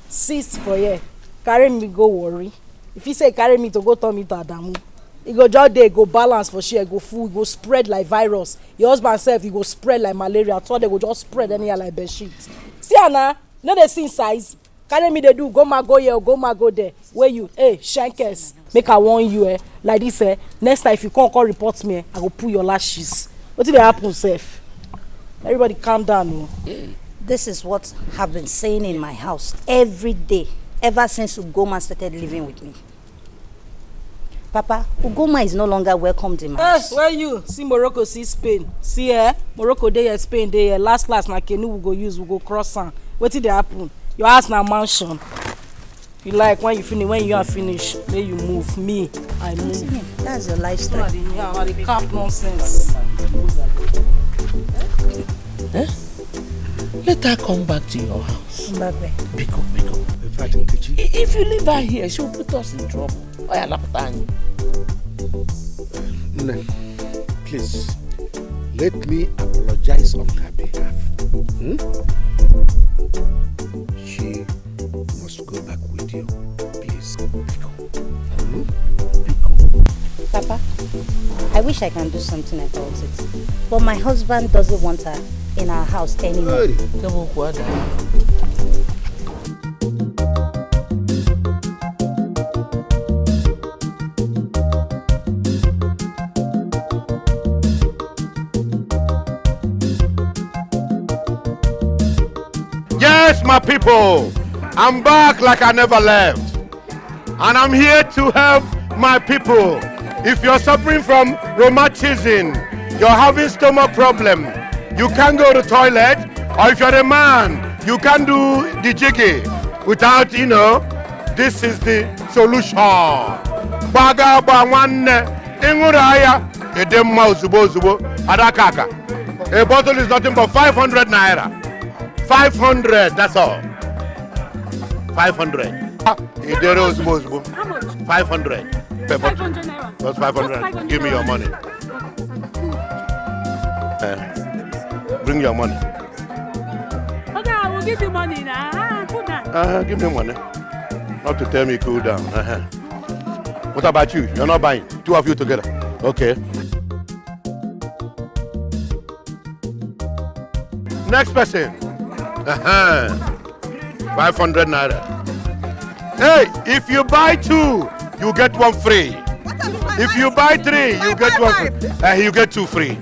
Sis for here. Carry me go worry. If you say carry me to go turn me to Adamu, he go just there, go balance for sure, go full, go spread like virus. Your husband self, he go spread like malaria. So they go just spread anyhow like bed sheet. See Anna, no they see size. Carry me they do, go ma go here, go ma go there. Where you, hey, shankers, make I warn you, like this, next time if you can't call report me, I go pull your lashes. What did happen, Seth? Everybody calm down. This is what I've been saying in my house every day, ever since Ugoma started living with me. Papa, Ugoma is no longer welcomed in my house. Where you? See Morocco, see Spain. See Morocco there, Spain there. Last na canoe we go use, we go cross on. What did happen? Your house na mansion. You like when you finish, when you are finished, then you move. Me, I move. That's your lifestyle. Yeah, the cap nonsense. Let her come back to your house. Mbagwe. Biko. If you leave her here, she'll put us in trouble. Please, let me apologize on her behalf. She must go back with you. Please, Papa, I wish I can do something about it. But my husband doesn't want her in our house anymore. Yes, my people, I'm back like I never left. And I'm here to help my people. If you're suffering from rheumatism, you're having stomach problem, you can't go to the toilet, or if you're a man, you can't do the jiggy without, this is the solution. Baga bangwane, inguraya, edemma uzubo, adakaka. A bottle is nothing but 500 naira. 500, that's all. 500. 500. Per bottle. That's 500. Give me your money. Bring your money. Okay, I will give you money now. Put that. Give me money. Not to tell me cool down. What about you? You're not buying. Two of you together. Okay. Next person. 500 naira. Hey, if you buy two, you get one free. If you buy three, you get one free. You get two free.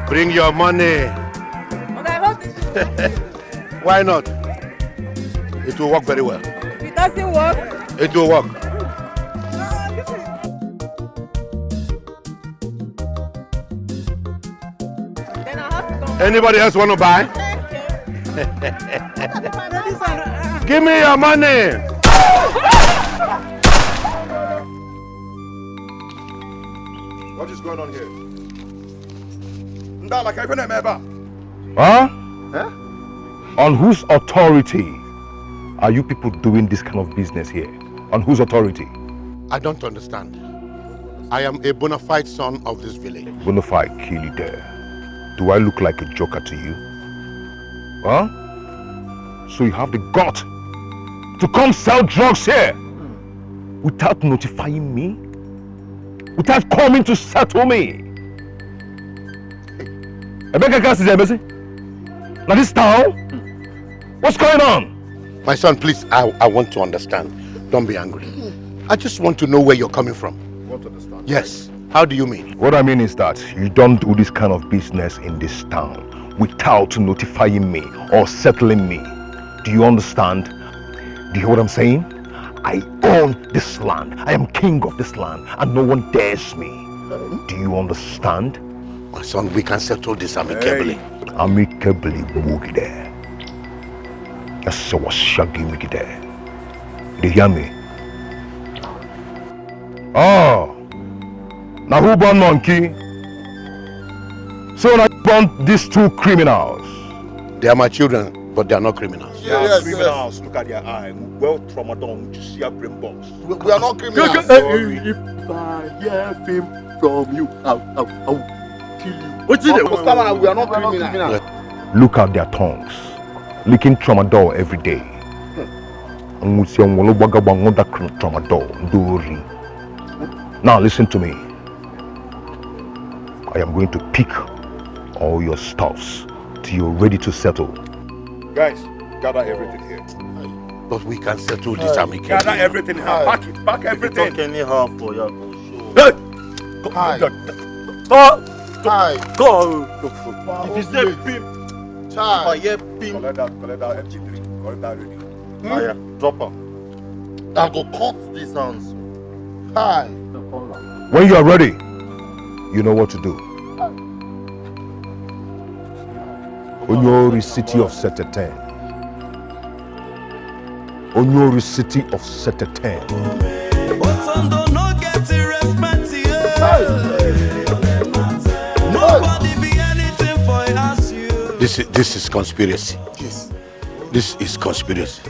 Bring your money. Why not? It will work very well. It doesn't work. It will work. Anybody else want to buy? Give me your money. What is going on here? Huh? On whose authority are you people doing this kind of business here? On whose authority? I don't understand. I am a bona fide son of this village. Bona fide Kili there. Do I look like a joker to you? Huh? So you have the gut to come sell drugs here without notifying me? Without coming to settle me? Now this town? What's going on? My son, please, I want to understand. Don't be angry. I just want to know where you're coming from. You want to understand? Yes. How do you mean? What I mean is that you don't do this kind of business in this town without notifying me or settling me. Do you understand? Do you hear what I'm saying? I own this land. I am king of this land and no one dares me. Do you understand? My son, we can settle this amicably. Hey. Amicably, Moogie there. That's what shaggy Moogie there. Do you hear me? Oh. Now who born monkey? So now you want these two criminals? They are my children, but they are not criminals. They are criminals. Look at their eye. Well, Tramadol, you see a brain box. We are not criminals. If I hear fame from you, I'll kill you. What's it? We are not criminals. Look at their tongues, licking tramadol every day. Now listen to me. I am going to pick all your stuffs till you're ready to settle. Guys, gather everything here. But we can settle this amicably. Gather everything here. Pack everything. Talk anyhow for your Hey! Hi. Go. If you say pimp, if I hear pimp, collect that MG3. Collect that ready. yeah, drop her. I go cut these hands. Hi. When you are ready, you know what to do. Onyori City of Seteten. Onyori City of Seteten. This is conspiracy. Yes. This is conspiracy.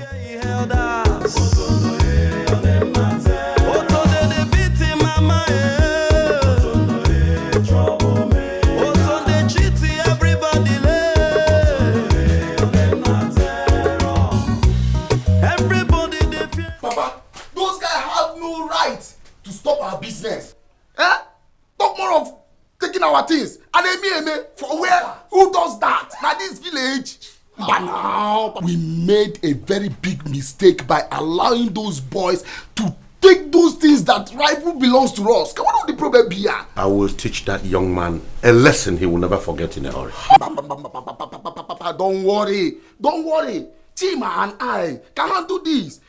Papa, those guys have no right to stop our business. Talk more of taking our things. And for where? Who does that? Now this village. But now we made a very big mistake by allowing those boys to take those things that rightfully belongs to us. What would the problem be here? I will teach that young man a lesson he will never forget in a hurry. Don't worry. Chima and I can handle this.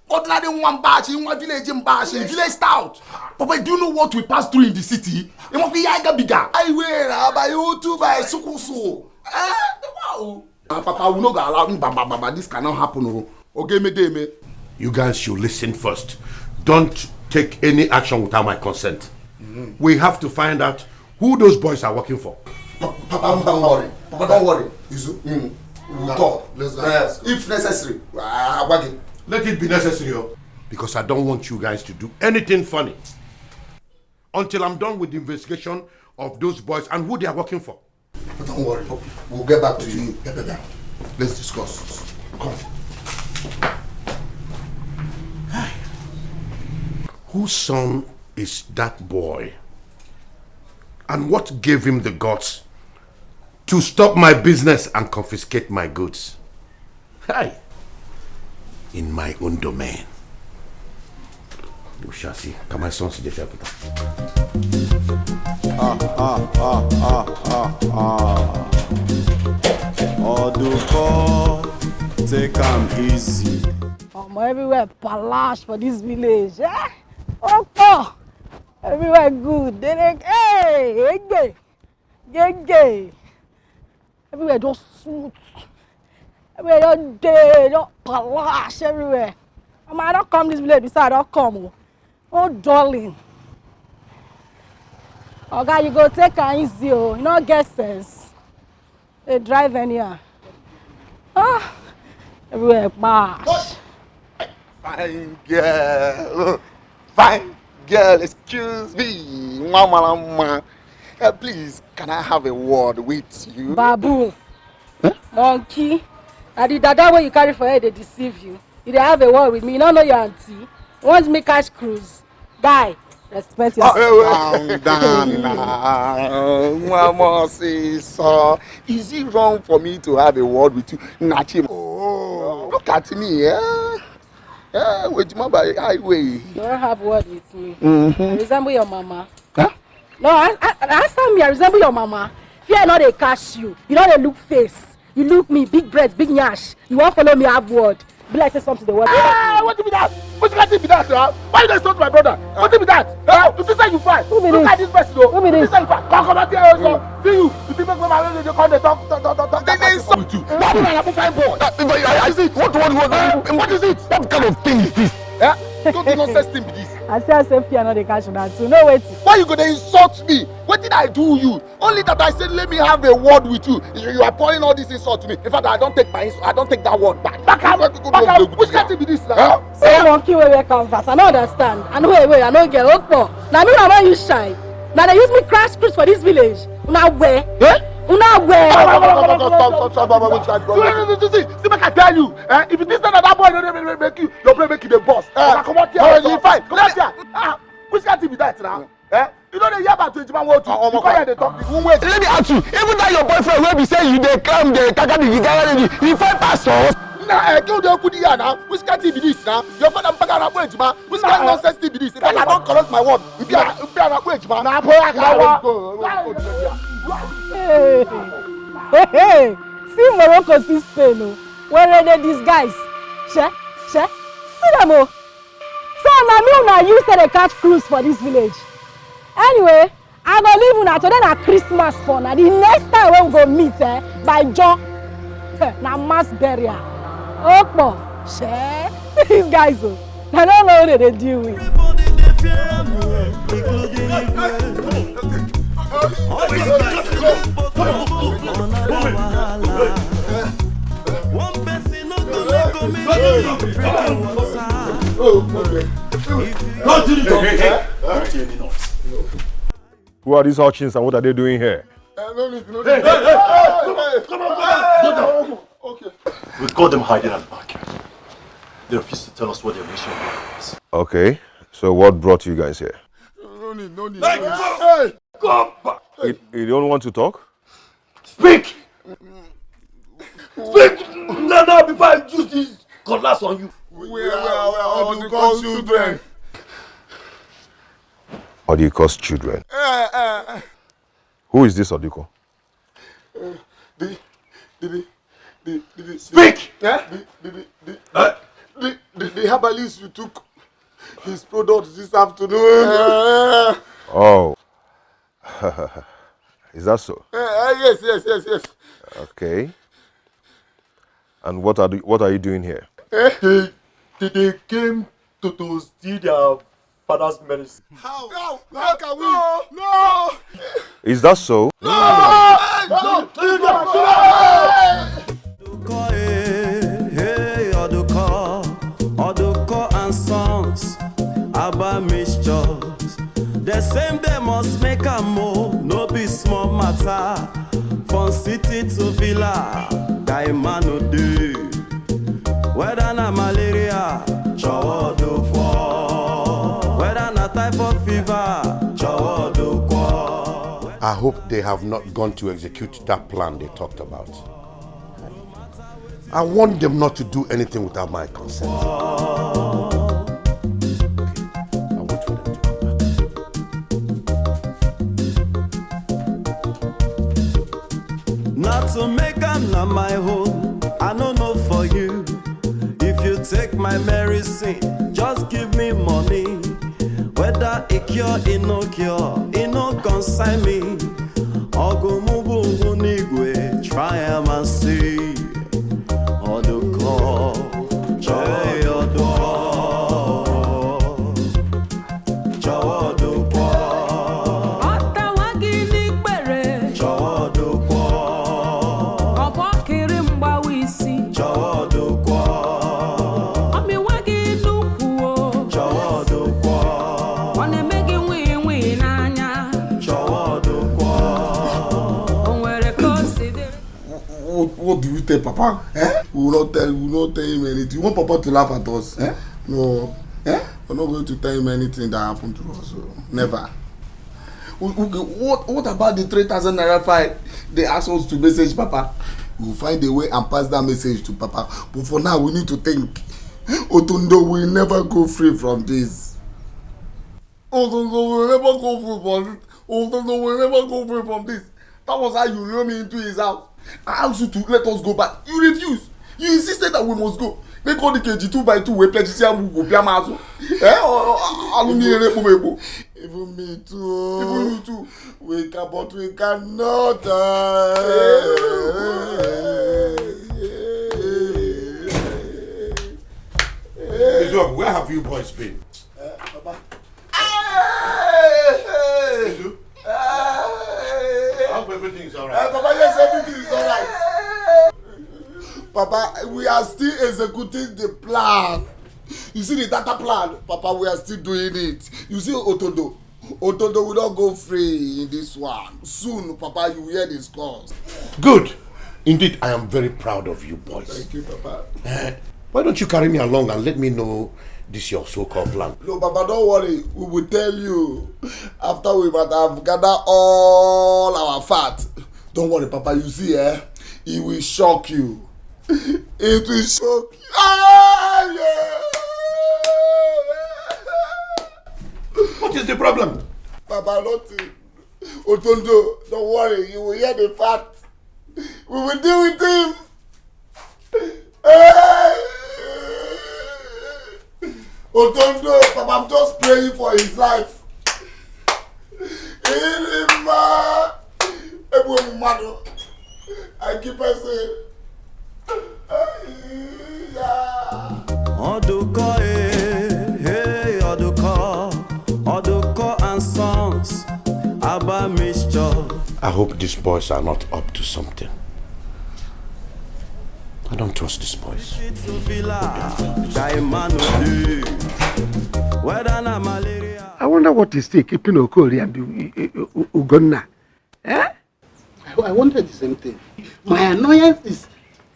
Ordinary one batch in one village in bash, village stout. Papa, do you know what we pass through in the city? It must be bigger. I will by you too by Sukusu. Wow. Papa, we no go allow me. This cannot happen. Okay, me. You guys should listen first. Don't take any action without my consent. We have to find out who those boys are working for. Papa, don't worry. Don't worry. We'll talk. Let's go. If necessary. Let it be necessary, because I don't want you guys to do anything funny until I'm done with the investigation of those boys and who they are working for. But don't worry, we'll get back to you. Let's discuss. Come. Whose son is that boy? And what gave him the guts to stop my business and confiscate my goods? Hey! In my own domain. You shall see. Come my son, see Oduko, take am easy. Everywhere palash for this village. Oh, everywhere good. They like, hey, gay. Everywhere just smooth. Everywhere just day, just palash everywhere. I don't come this village beside, I don't come. Oh, darling. Oh, God, you go take her easy, you don't get sense. They drive anyhow. Everywhere bash. Fine girl, excuse me. Mama. Please, can I have a word with you? Babu. Monkey. And the dada way you carry for her, they deceive you. If they have a word with me, you don't know your auntie. You want me cash cruise. Guy, respect yourself. Calm down. Mama says, so is it wrong for me to have a word with you? Nachim. Oh, look at me, wait, by highway. You don't have word with me. I resemble your mama. Huh? No, answer me, I resemble your mama. Fear not they catch you. You know they look face. You look me, big breasts, big nyash. You won't follow me, have word. Be like say something the word. What be that? What can be that? Why you insult my brother? What be that? You think that you fight? Look at this person though. Who be this? Come out here also. See you. You think make my they come they talk. They insult with you. What is it? What is it? What kind of thing is this? Don't do nonsense thing with this. I say fear no dey catch una too. No wait. Why you gonna insult me? What did I do you? Only that I said let me have a word with you. You are pouring all this insult to me. In fact, I don't take that word back. Back up. Which can't be this now? Say monkey wey canvas. I don't understand. I know wait. I don't get okpo. Now me I wan use shine. Now they use me crash cruise for this village. Una where? Una where? Stop. See, make I tell you. If it is not that boy, don't make you. Your brain make you the boss. Come out here. You fine. Come out here. Which can't be that now? You know they hear about 21 words. You come here, they talk. Let me ask you. Even that your boyfriend will be saying you they come, they kaka you find pastors. Nah, kill the kudi now. Which can't be this now? Your father Mpagara wage man. Which can't nonsense be this? If I don't correct my word, you be a wage man. Nah, boy, I Hey, see Morocco, see Spain. Where are they disguise? See them. So now me una use the catch cruise for this village. Anyway, I go leave una today na Christmas for now. The next time we go meet by John, na mass burial. Okpo, these guys, I don't know what they deal with. Who are these urchins and what are they doing here? We caught them hiding at the backyard. They refused to tell us what their mission was. Okay, so what brought you guys here? No need. Hey, come back. You don't want to talk? Speak! Speak now before I use this cutlass on you. We are all the children. Odiko's children. Who is this Odiko? The Speak! The herbalist you took his products this afternoon. Oh. Is that so? Yes. Okay. And what are you doing here? They came to steal their father's medicine. How can we? No! Is that so? Oduko and sons, Abba mixtures. The same day must make a move, no be small matter. From city to villa, Daimano do. Whether na malaria, Chawoduko. Whether na typhoid fever, Chawoduko. I hope they have not gone to execute that plan they talked about. I want them not to do anything without my consent. I'll wait for them to come back. Not to make them not my home, I don't know for you. If you take my medicine, just give me money. Whether it cure, it no cure, it no consign me. Ogumubu nigwe, try em and see. Oduko, joy oduko, joduko. Otawagi nikbere, Joduko, obokiri mbawisi, joduko, omiwagi nukuo, joduko, onemegi nwi n'anya, joduko. onwere consider. What do you tell Papa? We will not tell him anything. You want Papa to laugh at us? No. We're not going to tell him anything that happened to us. So never. Okay, what about the 3,000 naira fine they asked us to message Papa? We'll find a way and pass that message to Papa. But for now, we need to think. Otundo will never go free from this. Otundo will never go free from this. Otundo will never go free from this. That was how you lure me into his house. I asked you to let us go back. You refused. You insisted that we must go. Make all the KG 2x2 we pledge to go Piamazo. Even me too. Even you too. We can, but we cannot. Uju, where have you boys been? Papa. Uju? I hope everything is alright. Papa, yes, everything is alright. Papa, we are still executing the plan. You see the data plan? Papa, we are still doing it. You see Otondo? Otondo will not go free in this one. Soon, Papa, you will hear the scores. Good. Indeed, I am very proud of you boys. Thank you, Papa. Why don't you carry me along and let me know this your so-called plan? No, Papa, don't worry. We will tell you after we might have gathered all our fat. Don't worry, Papa. You see, it will shock you. It will shock you. Ah, yeah. What is the problem? Papa, nothing. Otondo, don't worry. You will hear the fact. We will deal with him. Otondo, Papa, I'm just praying for his life. I keep on saying. Oduko, Oduko and Sons, Abba Mixture. I hope these boys are not up to something. I don't trust these boys. I wonder what is still keeping Okoli and Ugonna. Eh? I wanted the same thing. My annoyance is,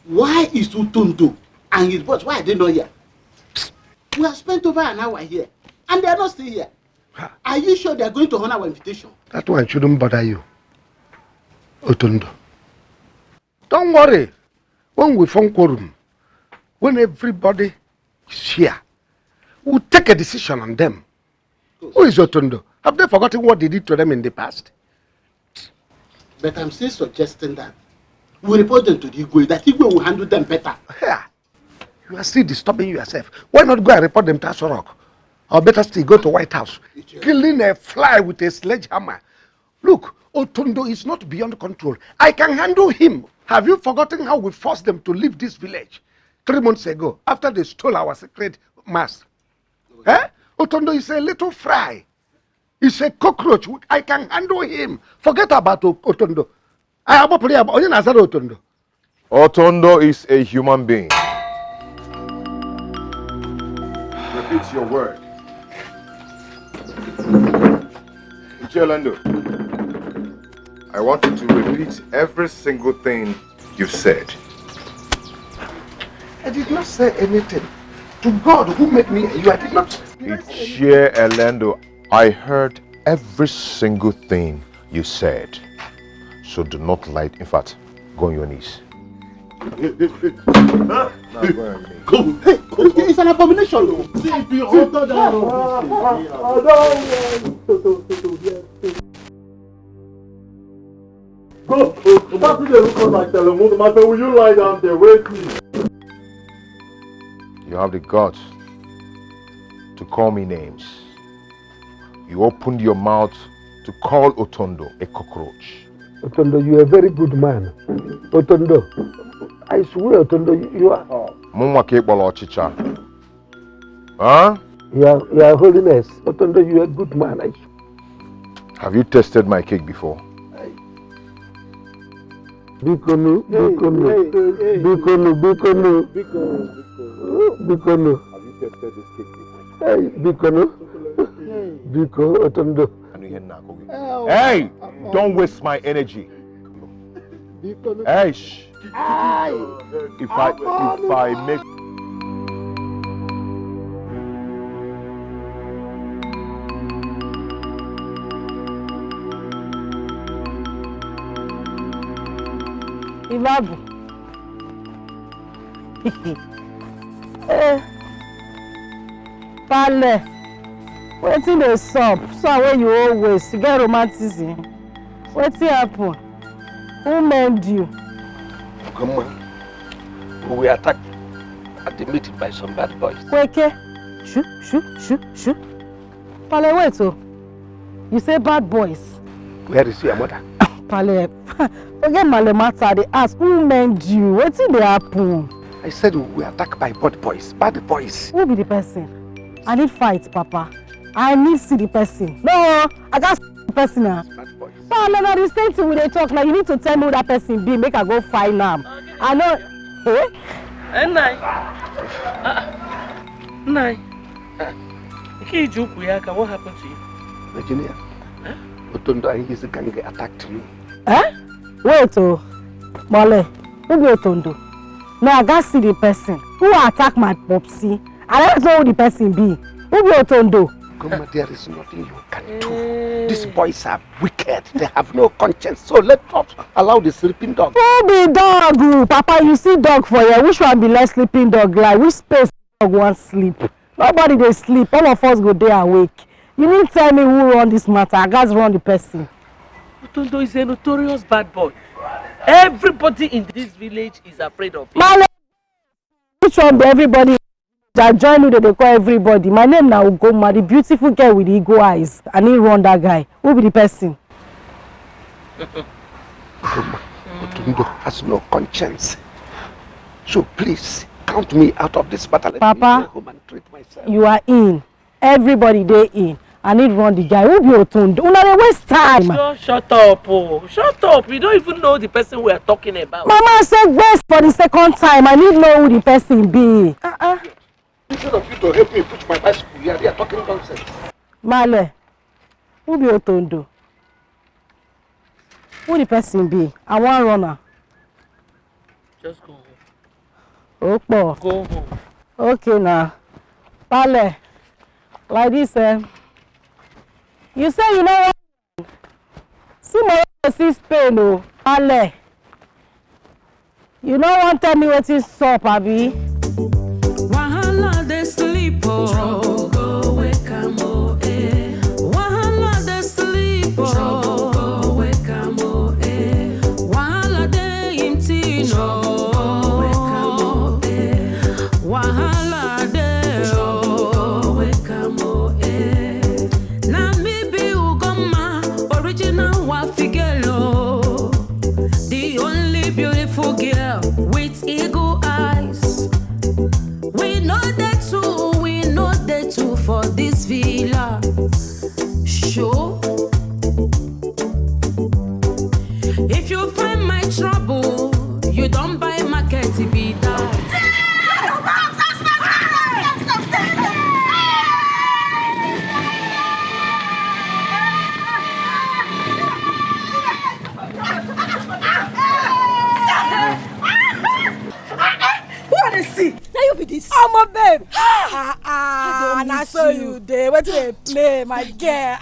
why is Utondo and his boss, why are they not here? We have spent over an hour here, and they are not still here. Are you sure they are going to honor our invitation? That one shouldn't bother you, Otondo. Don't worry. When we form quorum, when everybody is here, we'll take a decision on them. Who is Otondo? Have they forgotten what they did to them in the past? But I'm still suggesting that we report them to the Igwe, that Igwe will handle them better. Yeah. You are still disturbing yourself. Why not go and report them to Asorok? Or better still, go to White House. Killing a fly with a sledgehammer. Look, Otondo is not beyond control. I can handle him. Have you forgotten how we forced them to leave this village 3 months ago after they stole our sacred mass? Eh? Otondo is a little fry. He's a cockroach. I can handle him. Forget about Otondo. Otondo is a human being. Repeat your word. Uju, I want you to repeat every single thing you've said. I did not say anything. To God who made me you, I did not. Ichie Elendo, I heard every single thing you said. So do not lie. In fact, go on your knees. It's an abomination. Will you lie down there? Wait, please. You have the guts to call me names. You opened your mouth to call Otondo a cockroach. Otondo, you are a very good man. Otondo, I swear, Otondo, you are. Huh? Your Holiness, Otondo, you are a good man. Have you tasted my cake before? Bikono. Have you tasted this cake before? Hey, Bikono. Otondo. Hey, don't waste my energy. Hey, shh. If I make Ibabu. Pale. Wetin dey sup? So when you always get romanticism. Wetin happen? Who made you? Come on. We were attacked at the meeting by some bad boys. Kweke. Shoo. Pale, wait, oh. You say bad boys. Where is your mother? Pale, forget my matter. They ask who made you. Wetin dey happen? I said we were attacked by bad boys. Bad boys. Who be the person? I need fight, Papa. I need see the person. No, I got see the person now. No, the same thing with the talk. Now you need to tell me who that person be. Make I go find them. I know. Eh? Nai. Nai. What happened to you? Virginia, Otondo and his gang attacked me. Eh? Wait, oh. Mole, who be Otondo? No, I got see the person. Who attack my popsy? I don't know who the person be. Who be Otondo? Grandma, there is nothing you can do. These boys are wicked. They have no conscience. So let us allow the sleeping dog. Who be dog? Papa, you see dog for you. Which one be less sleeping dog? Like which space dog wants sleep? Nobody they sleep. All of us go there awake. You need to tell me who run this matter. I guys run the person. Otondo is a notorious bad boy. Everybody in this village is afraid of him. Male, which one be everybody? That join me, they call everybody. My name now Ugoma, the beautiful girl with the eagle eyes. I need run that guy. Who be the person? Otondo has no conscience. So please count me out of this battle. Papa, home and treat myself. You are in. Everybody they in. I need run the guy. Who be Otondo? Una they waste time. Shut up, oh. Shut up. You don't even know the person we are talking about. Mama said waste for the second time. I need know who the person be. Instead of you to help me push my bicycle, you are there talking nonsense. Male, who be Otondo? Who the person be? I want runner. Just go home. Opo. Go home. Okay now. Male, like this, you say you know what? See my see Spain, oh. Male. You don't want to tell me what is up, Abi? Wahala they sleep, oh. Go wake 'em, oh, eh. Wahala they sleep, oh. Go wake 'em, oh, eh. Wahala they in tino. Go wake 'em, oh, eh. Wahala they, oh. Go wake 'em, oh, eh. Na me be Ugoma, original Wafigelo. The only beautiful girl with eagle eyes. We know they too for this villa. Sure. If you find my trouble, you don't buy market to be that. What is it? Now you be this. Oh my babe. And I saw you there. Where do they play, my girl?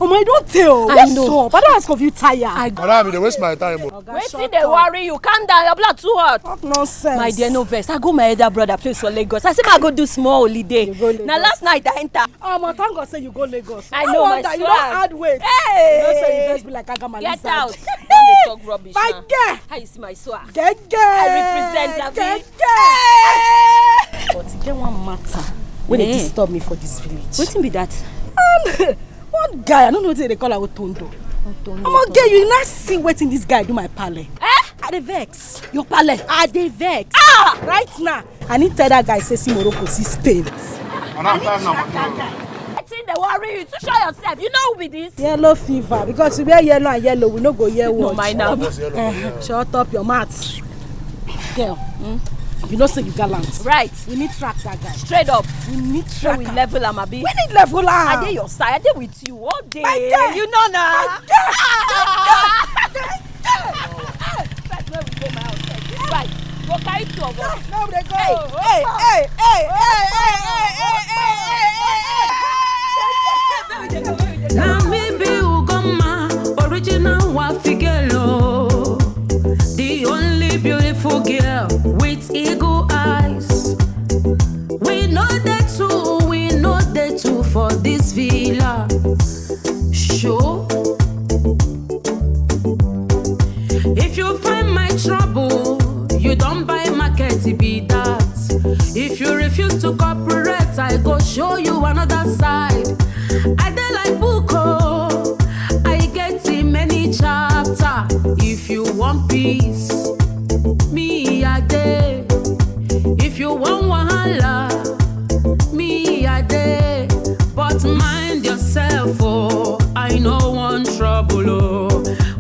Oh my, don't tell. What's up? I don't ask of you tired. Madam, they waste my time. Wait till they worry you. Calm down. Your blood too hot. What nonsense. My dear, no vex. I go my elder brother place for Lagos. I say I go do small holiday. Now last night I enter. Oh my, thank God say you go Lagos. I know my you don't add weight. Hey. You don't say you first be like Agama. Get out. Don't they talk rubbish. My girl. How you see my swag? Get. I represent Abi. But get one matter when they disturb me for this village. Wetin be that? One guy, I don't know what they call her Otondo. I'm gonna get you not see waiting this guy do my pale. I dey vex. Your pale. I dey vex. Right now. I need to tell that guy say see Morocco, see Spain. I think they worry you. To show yourself. You know who be this? Yellow fever. Because we wear yellow and yellow, we no go hear what. No mind now. Shut up your mouth. Girl. You know say you gallant. Right. We need track that guy. Straight up. We need track. We level am abi. We need level am. I dey your side. I dey with you all day. My girl. You know na. My girl. First when we go my house. Right. Go carry two of us. No, they go. Hey. Now me be Ugoma, original Wafigelo. The only beautiful girl with eagle eyes. We know they too for this villa. Sure. If you find my trouble, you don't buy market to be that. If you refuse to cooperate, I go show you another side. I dey like Buko, I get in many chapter. If you want peace, me I dey. wahala, me a day, but mind yourself, oh, I no want trouble, oh.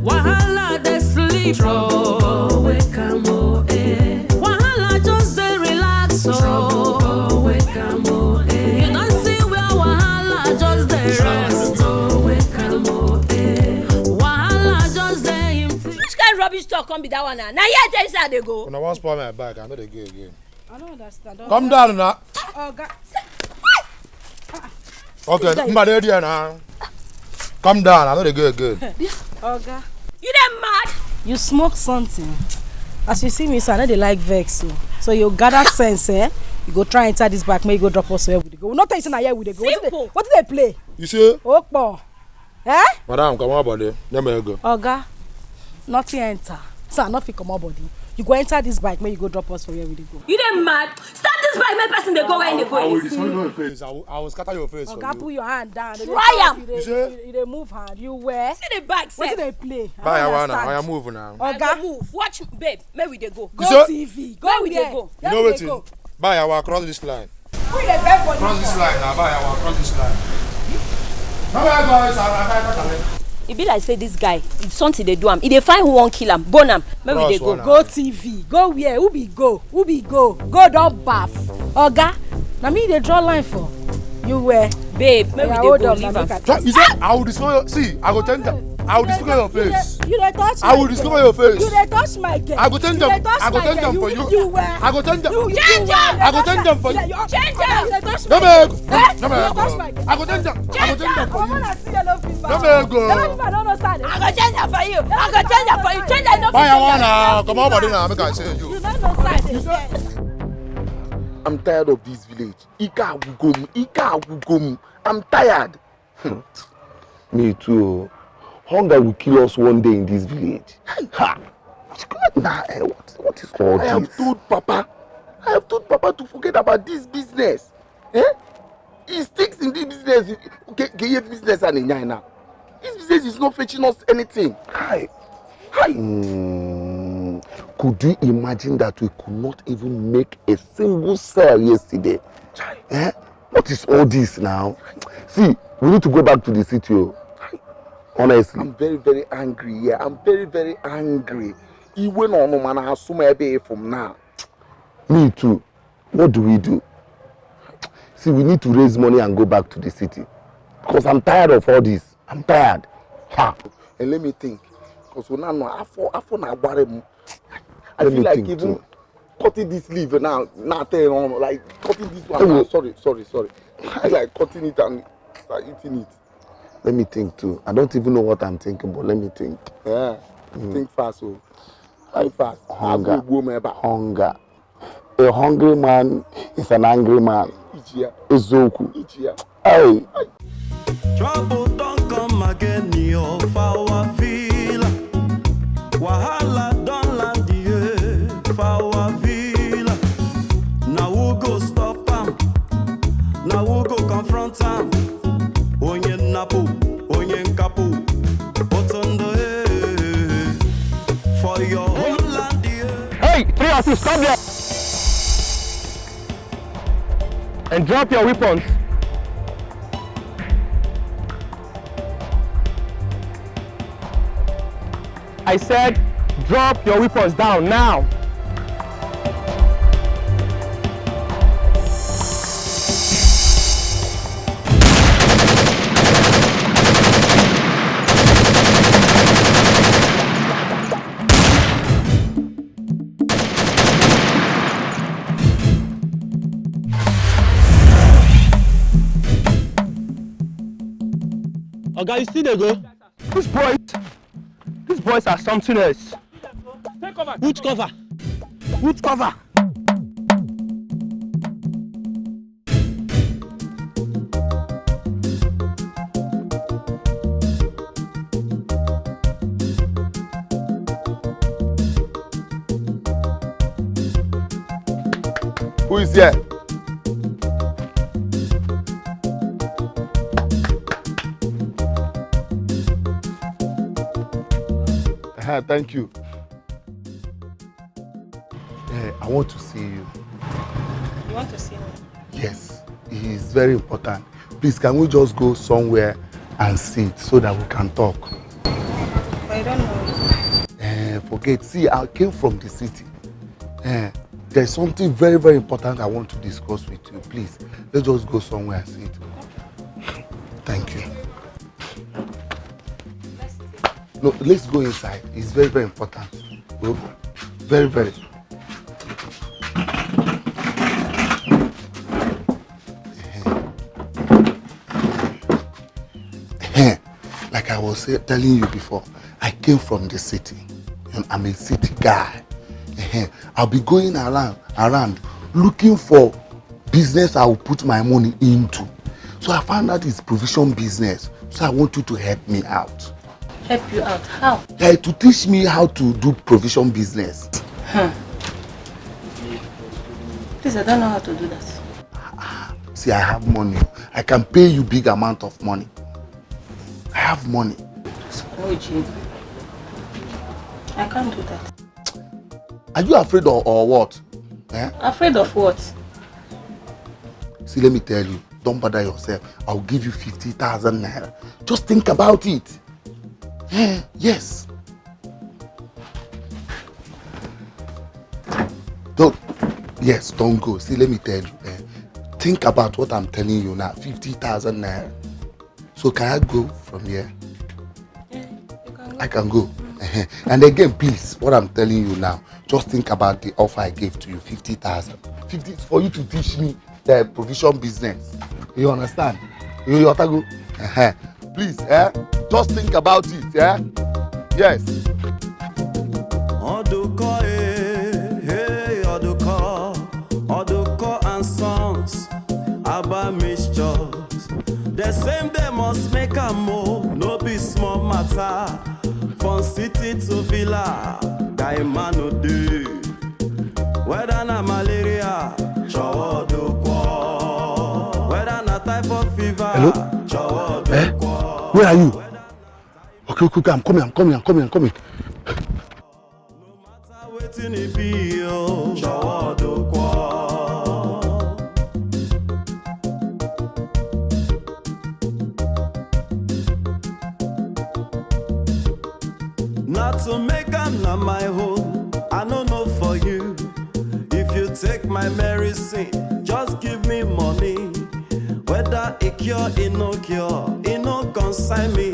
Wahala they sleep, trouble, wake am, oh, eh. Wahala just they relax, oh, wake am, oh, eh. You don't see where wahala just they rest, oh, wake am, oh, eh. Wahala just they empty. Which kind of rubbish talk come be that one now? Now here tell you say they go. When I want spoil my bag, I know they go again. I don't understand. Come down now. Oh, God. Okay, somebody there now. Come down, I know they go again. Oh, God. You them mad? You smoke something. As you see me, so I know they like vex. So you gather sense, eh? You go try enter this back, may you go drop us where we go. We're not telling you here we go. Simple. What do they play? You see? Okpo. Eh? Madam, come on, buddy. Let me go. Oga, nothing enter. So I not fit come on body. You go enter this bike, may you go drop us for where we go. You them mad? Start this bike, make person they go where they go. I will destroy your face. I will scatter your face. Oga, put your hand down. Try am. You dey move hand. You wear. See the bike, What sef. do they play? Bye, I am moving now. Oga, move. Watch, babe. May we they go. Go TV. Where we they go? You know what? Bye, I will cross this line. Who dey beg for Cross this line now. Bye, I will cross this line. It be like say this guy, it's something they do him. If they find who won't kill him, burn him. Maybe they go. Go TV. Go where? Who be go? Who be go? Go don't baff. Oga, now me they draw line for. You where? Babe, maybe they go leave him. You say I will destroy your. See, I will tell them. I will destroy your face. You dey touch my I will destroy your face. You dey touch my girl. I go tell them. I go tell them for you. You where? I go tell them. Change I go tell them for you. Change them. You dey touch No my me. girl. No me. You dey touch my girl. I go tell them. I go tell them for I you. wanna see yellow fever. No me go. I don't understand. I go change that for you. I go change that for you. Change that no. Buy one now. Come on, buddy now. Make I say you. You don't understand. I'm tired of this village. Ika Wugomu. I'm tired. Me too. Hunger will kill us one day in this village. Ha! What is all I this? have told Papa to forget about this business. Eh? He sticks in this business. Okay, business and now. This business is not fetching us anything. Hi. Could you imagine that we could not even make a single sale yesterday? Eh? What is all this now? See, we need to go back to the city. Honestly. I'm very, very angry. Yeah, I'm very, very angry. Even on no man, I assume I be from now. Me too. What do we do? See, we need to raise money and go back to the city. Because I'm tired of all this. I'm tired. Ha. And let me think. Because when I know, I feel like even cutting this leaf now telling on, like cutting this one. Oh. Sorry. I feel like cutting it and start eating it. Let me think too. I don't even know what I'm thinking, but let me think. Yeah. Think fast, so. Think fast. Hunger. Hunger. A hungry man is an angry man. Ezoku. Hey. Trouble don't come again, your power feel. Wahala don't land the power feel. Now we go stop him. Now we go confront him. Onye napu, onye nkapu. Otondo for your whole land. Hey, 3 of you, stop there! And drop your weapons. I said, drop your weapons down now. Oga, you still dey go? These boys are something else. Take cover. Which cover? Which cover? Who is here? Thank you. I want to see you. You want to see me? Yes, it is very important. Please, can we just go somewhere and sit so that we can talk? I don't know. Forget. See, I came from the city. There's something very, very important I want to discuss with you. Please, let's just go somewhere and sit. Thank you. No, let's go inside. It's very, very important. Go. Very, very. Like I was telling you before, I came from the city. And I'm a city guy. I'll be going around looking for business I will put my money into. So I found out it's provision business. So I want you to help me out. Help you out? How? To teach me how to do provision business. Please, I don't know how to do that. See, I have money. I can pay you big amount of money. I have money. Oh, Jim. I can't do that. Are you afraid or what? Afraid of what? See, let me tell you. Don't bother yourself. I'll give you 50,000 naira. Just think about it. Yes. Don't go. See, let me tell you. Think about what I'm telling you now. 50,000 naira. So can I go from here? Yeah, you can go. I can go. And again, please, what I'm telling you now, just think about the offer I gave to you, 50,000. 50 for you to teach me the provision business. You understand? You want to go? Please, just think about it, Yes. Oduko and sons, Abba mixtures. The same day must make a move, no be small matter. From city to villa, Daima no do. Whether na malaria, Chawoduko. Whether na typhoid fever, Hello? Chawoduko. Where are you? Okay, I'm coming. Waiting it be yo, Chawoduko. Not to make am na my home, I don't know for you. If you take my medicine, just give me money. Whether it cure, it no cure, it no consign me.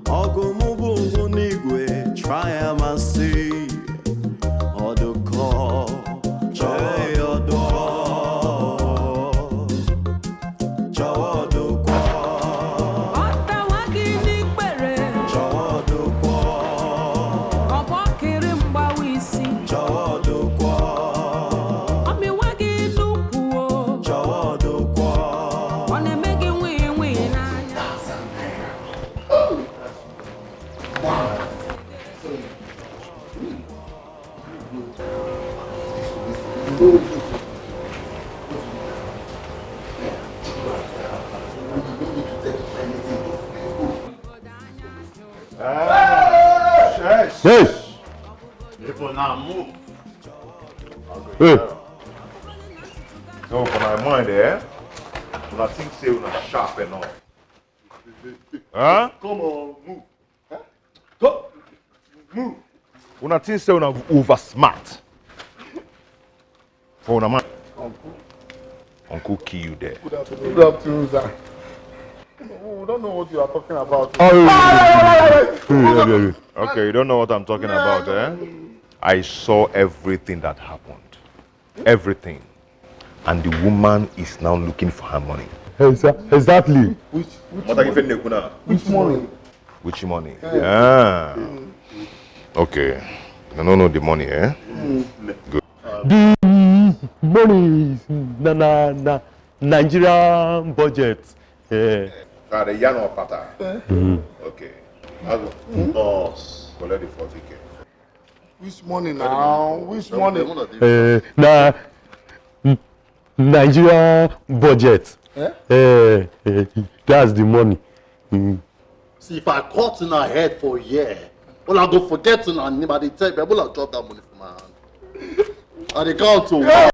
Ogumubu nigwe, try am and see. Oduko, hey Oduko, Chawoduko. Yes. People now move. Hey. So for my mind, when I think say when I sharp enough. Huh? Come on, move. Go. Move. When I think say when I over smart. For my mind. Uncle kill you there. Good afternoon, sir. We don't know what you are talking about. Okay, you don't know what I'm talking about, I saw everything that happened. Everything. And the woman is now looking for her money. Exactly. Which Which money? Which money? Yeah. Okay. No, the money, Good. The money is Nigerian budget. The Yano Pata. Okay. Boss. Collect the 40K. Which money now? Which money? Nigerian budget. That's the money. See, if I cut in her head for a year, well, I go forget in her name. I tell people I drop that money from my hand. And they count to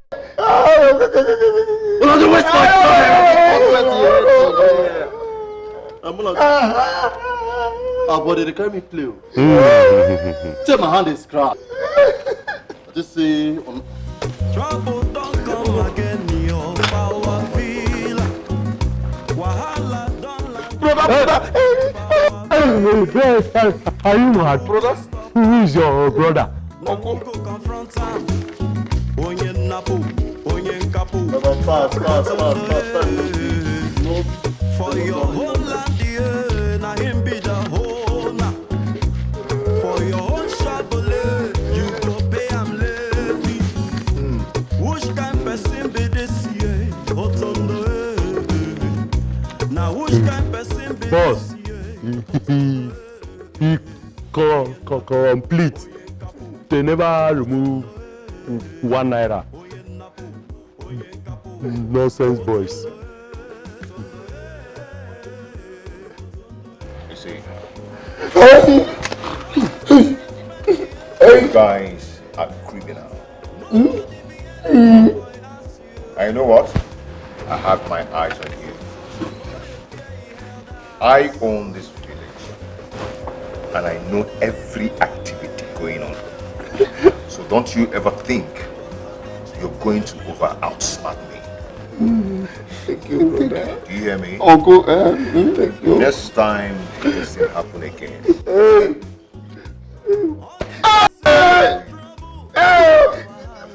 Don't waste my time. I'm not. Our body they carry me play. Take my hand is scratch. Just say. Trouble don't come again. Your power feel. Wahala don't Are you mad? Brothers? Who is your brother? Uncle. Go confront him. Onye napu, onye nkapu. Fast. For your whole land, yeah, na him be the whole na. For your own shabole, you go pay am levy. Which kind person be this year? Otondo, now which kind person be Boss, he complete. They never remove 1 naira. Nonsense boys. You see, you guys are criminal. And you know what? I have my eyes on you. I own this village, and I know every activity going on. So don't you ever think you're going to outsmart me. Thank you, brother. Do you hear me? Uncle, thank you. Next time this will happen again. I'm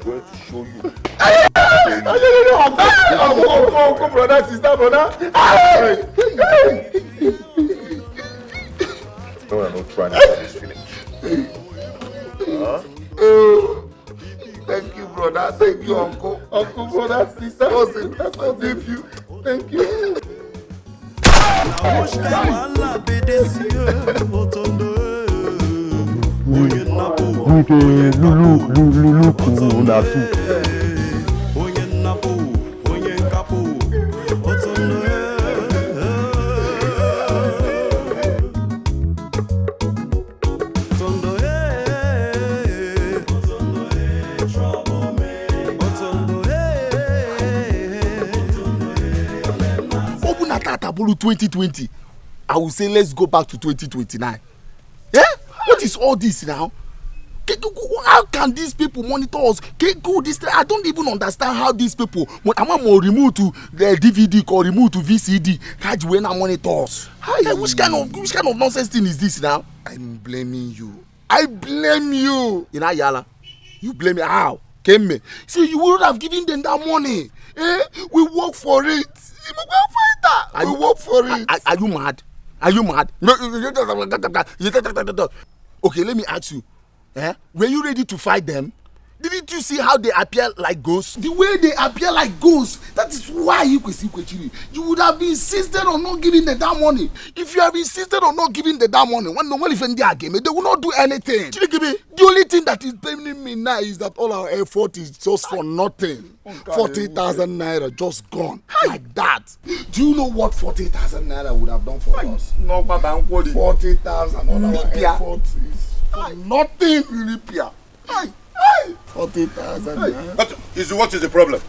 going to show you. Uncle, brother, sister, brother. No, I'm not trying to get this village. Huh? Thank you, brother. Thank you, uncle. Uncle, brother, sister, cousin, nephew. Thank you. Tabulu 2020, I will say let's go back to 2029. Yeah? What is all this now? How can these people monitor us? I don't even understand how these people, when I want more remove to the DVD or remove to VCD, how do we now monitor us? Which kind of nonsense thing is this now? I'm blaming you. I blame you. You know, Yala, you blame me. How? Came me. See, you would have given them that money. We work for it. We work for it. Are you mad? Are you mad? No. Okay, let me ask you. Were you ready to fight them? Didn't you see how they appear like ghosts? The way they appear like ghosts, that is why you would have insisted on not giving them that money. If you have insisted on not giving them that money, when no one even there again, they will not do anything. The only thing that is paining me now is that all our effort is just for nothing. 40,000 naira just gone like that. Do you know what 40,000 naira would have done for us? No, but 40,000 all our effort is for nothing, Olympian. 40,000. What is the problem?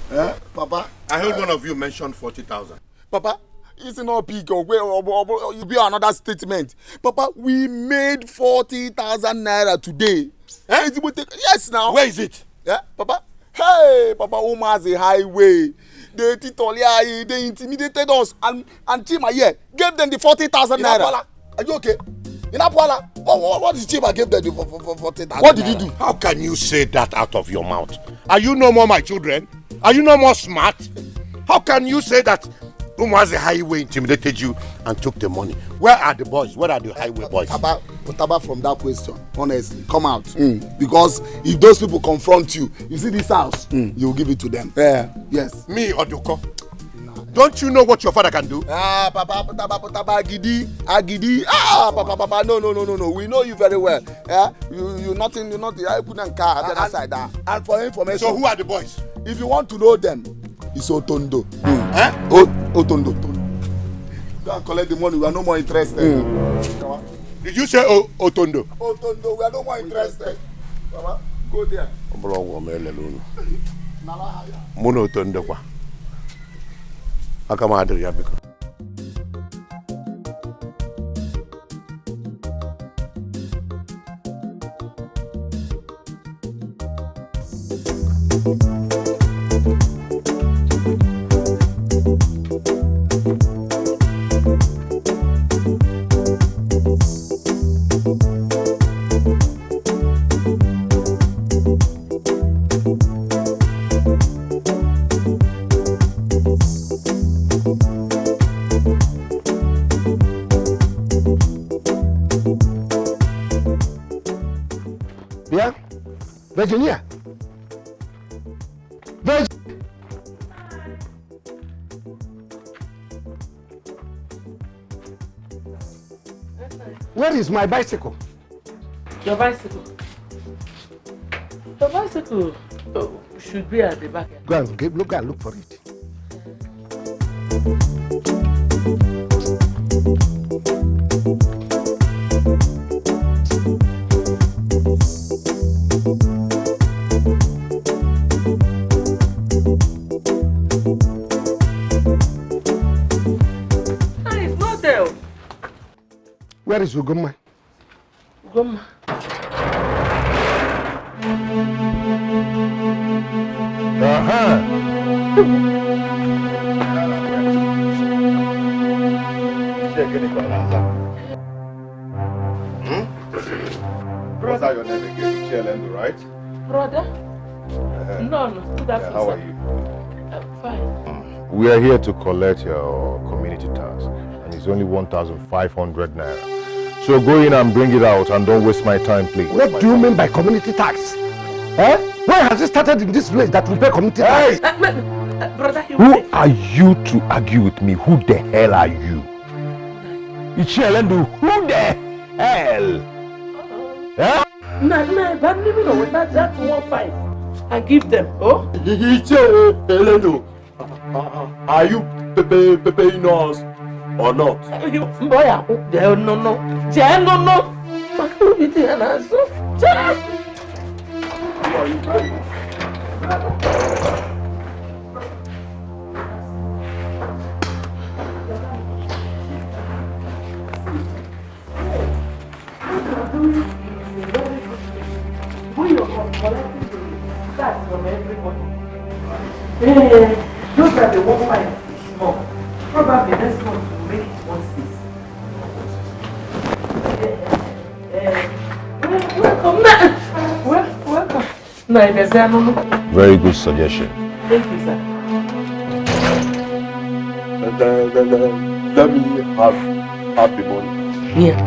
Papa? I heard one of you mention 40,000. Papa, it's not big. You be another statement. Papa, we made 40,000 naira today. Yes, now. Where is it? Yeah, Papa. Hey, Papa, Omar's a highway. They intimidated us and Chima here gave them the 40,000 naira. Are you okay? In Apwala, what did Chima give them for 40,000? What did he do? How can you say that out of your mouth? Are you no more my children? Are you no more smart? How can you say that Uma's highway intimidated you and took the money? Where are the boys? Where are the highway boys? Whatever from that question, honestly, come out. Because if those people confront you, you see this house, you will give it to them. Yeah. Yes. Me, Oduko? Don't you know what your father can do? Papa, Agidi. Papa, no. We know you very well. You nothing, I put on car on the other side. And for information. So who are the boys? If you want to know them, it's Otondo. Otondo. Go and collect the money, we are no more interested. Did you say Otondo? Otondo, we are no more interested. Papa, go there. Mono Tondokwa. Akamadu Yabiko. Virginia. Where is my bicycle? Your bicycle? Your bicycle should be at the back. Go and look for it. Where is Ugoma? Ugoma. Brother, your name again? Chelendo, right? Brother? No. How are you? I'm fine. We are here to collect your community tax, and it's only 1,500 naira. So go in and bring it out, and don't waste my time, please. What do you mean by community tax? Eh? Where has it started in this place that we pay community tax? Brother, who are you to argue with me? Who the hell are you? Ichelendo, who the hell? Huh? No, but leave it with that 1.5 and give them. Oh? Ichelendo, are you paying us or not? No. From everybody. Those are the 1.5 small. Probably next month we'll make it 1.6. Welcome. No, very good suggestion. Thank you, sir. Let me have the money. Here.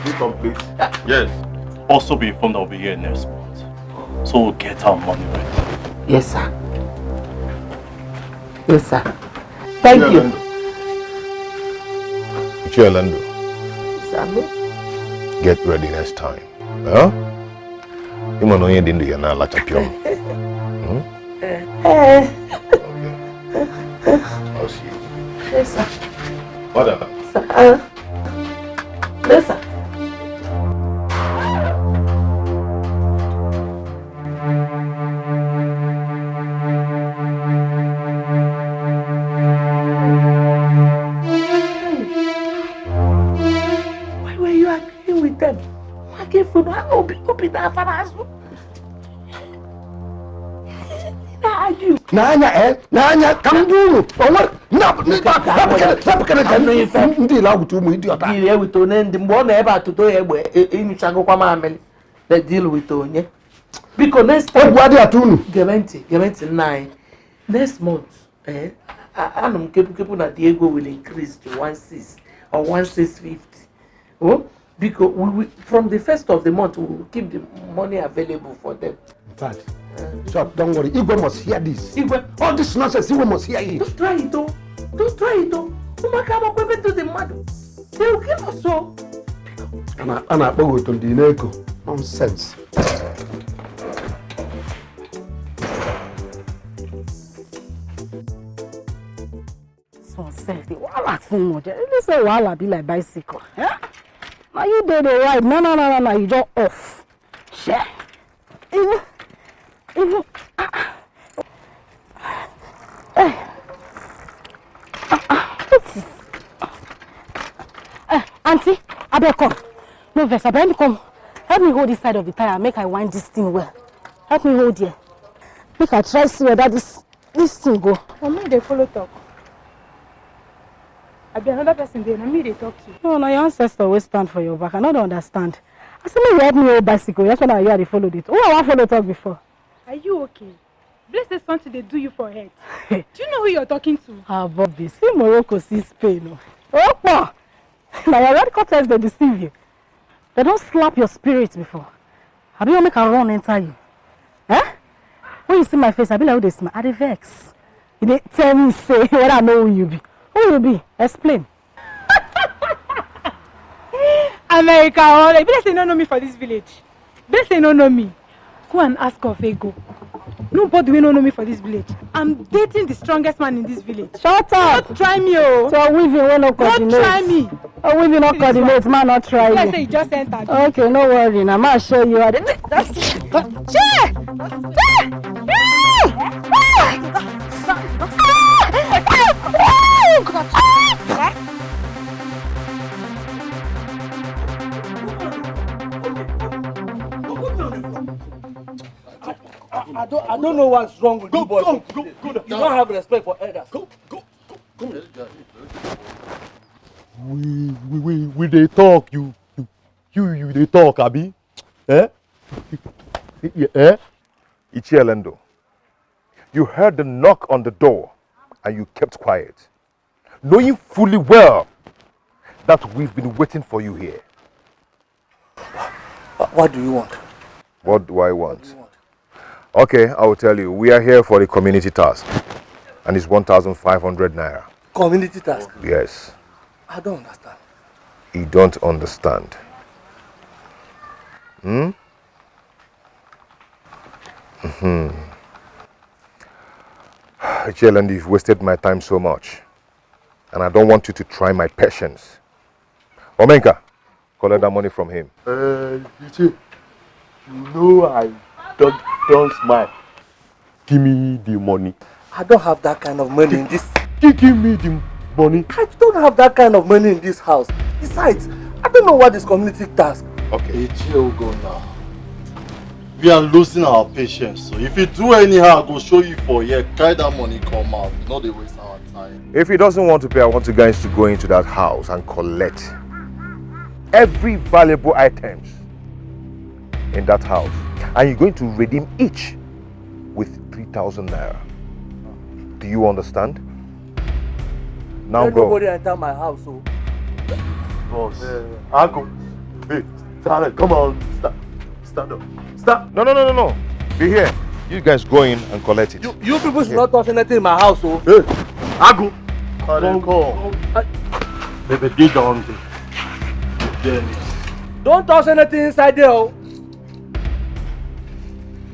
You complete? Yes. Also be informed I'll be here next month. So we'll get our money ready. Yes, sir. Thank you. Chelendo. Get ready next time. Huh? You know you didn't do your na like champion. I'll see you. Yes, sir. What up? Yes, sir. Why were you arguing with them? I gave food. I open that for us. Nanya, come do. Oh, no, ndi la wutu mu idiot. Deal with Onen, the one ever to do in Chago the deal with Onye. Because next time, what are you doing? Gaventi 9. Next month, I'm keeping that Diego will increase to 1.6 or 1.650. Oh, because we from the first of the month we will keep the money available for them. In fact, so don't worry, Igwe must hear this. All this nonsense, Igwe must hear it. Don't try it, though. Umakaba to the mother. They will kill us so. Ana go to the Neko. Nonsense. So say the wala phone. They say wala be like bicycle. Now you did it right. No. You just off. Shit. Even. Auntie, I better come. No vex, I better come. Help me hold this side of the tire. Make I wind this thing well. Help me hold here. Make I try see whether this thing go. Me they follow talk. I be another person there. Me they talk to. No, your ancestor always stand for your back. I don't understand. I said, you help me hold bicycle. That's when I hear they followed it. Oh, I want follow talk before. Are you okay? Bless is something they do you for head. Do you know who you're talking to? Bobby, see Morocco, see Spain. Oh, now your red curtains they deceive you. They don't slap your spirit before. I be make a run enter you. Eh? When you see my face, I be like, oh, they smile. I dey vex. You dey tell me, say, what I know who you be. Who you be? Explain. America, all right. Bless they don't know me for this village. Bless they don't know me. Go and ask of Ego. Nobody will know me for this village. I'm dating the strongest man in this village. Shut up! Don't try me, oh. So weaving will not coordinate. Don't try me. Oh, weaving not coordinate, man, not try you. Let's say you just entered. Okay, no worry. Now, I'll show you. That's I don't know what's wrong with you, boys. Go. You don't have respect for elders. Go. We they talk, you they talk, Abi. Eh? Eh? Ichielendo, you heard the knock on the door and you kept quiet, knowing fully well that we've been waiting for you here. What do you want? What do I want? Okay, I will tell you. We are here for the community task, and it's 1,500 naira. Community task? Yes. I don't understand. You don't understand. Jalen, you've wasted my time so much, and I don't want you to try my patience. Omenka, collect that money from him. You know I don't smile. Give me the money. I don't have that kind of money in this. Give me the money. I don't have that kind of money in this house. Besides, I don't know what is community task. Okay. It's your go now. We are losing our patience. So if you do anyhow, I go show you for here. Carry that money, come out. Not they waste our time. If he doesn't want to pay, I want you guys to go into that house and collect every valuable items in that house, and you're going to redeem each with 3,000 naira. Do you understand? Now go. Nobody enter my house, so. Boss, I go. Hey, Starlet, come on, stand up. Stop. No. Be here. You guys go in and collect it. You people should not touch anything in my house, so. Hey, I go. Go. Baby, dig down there. Don't touch anything inside there, oh.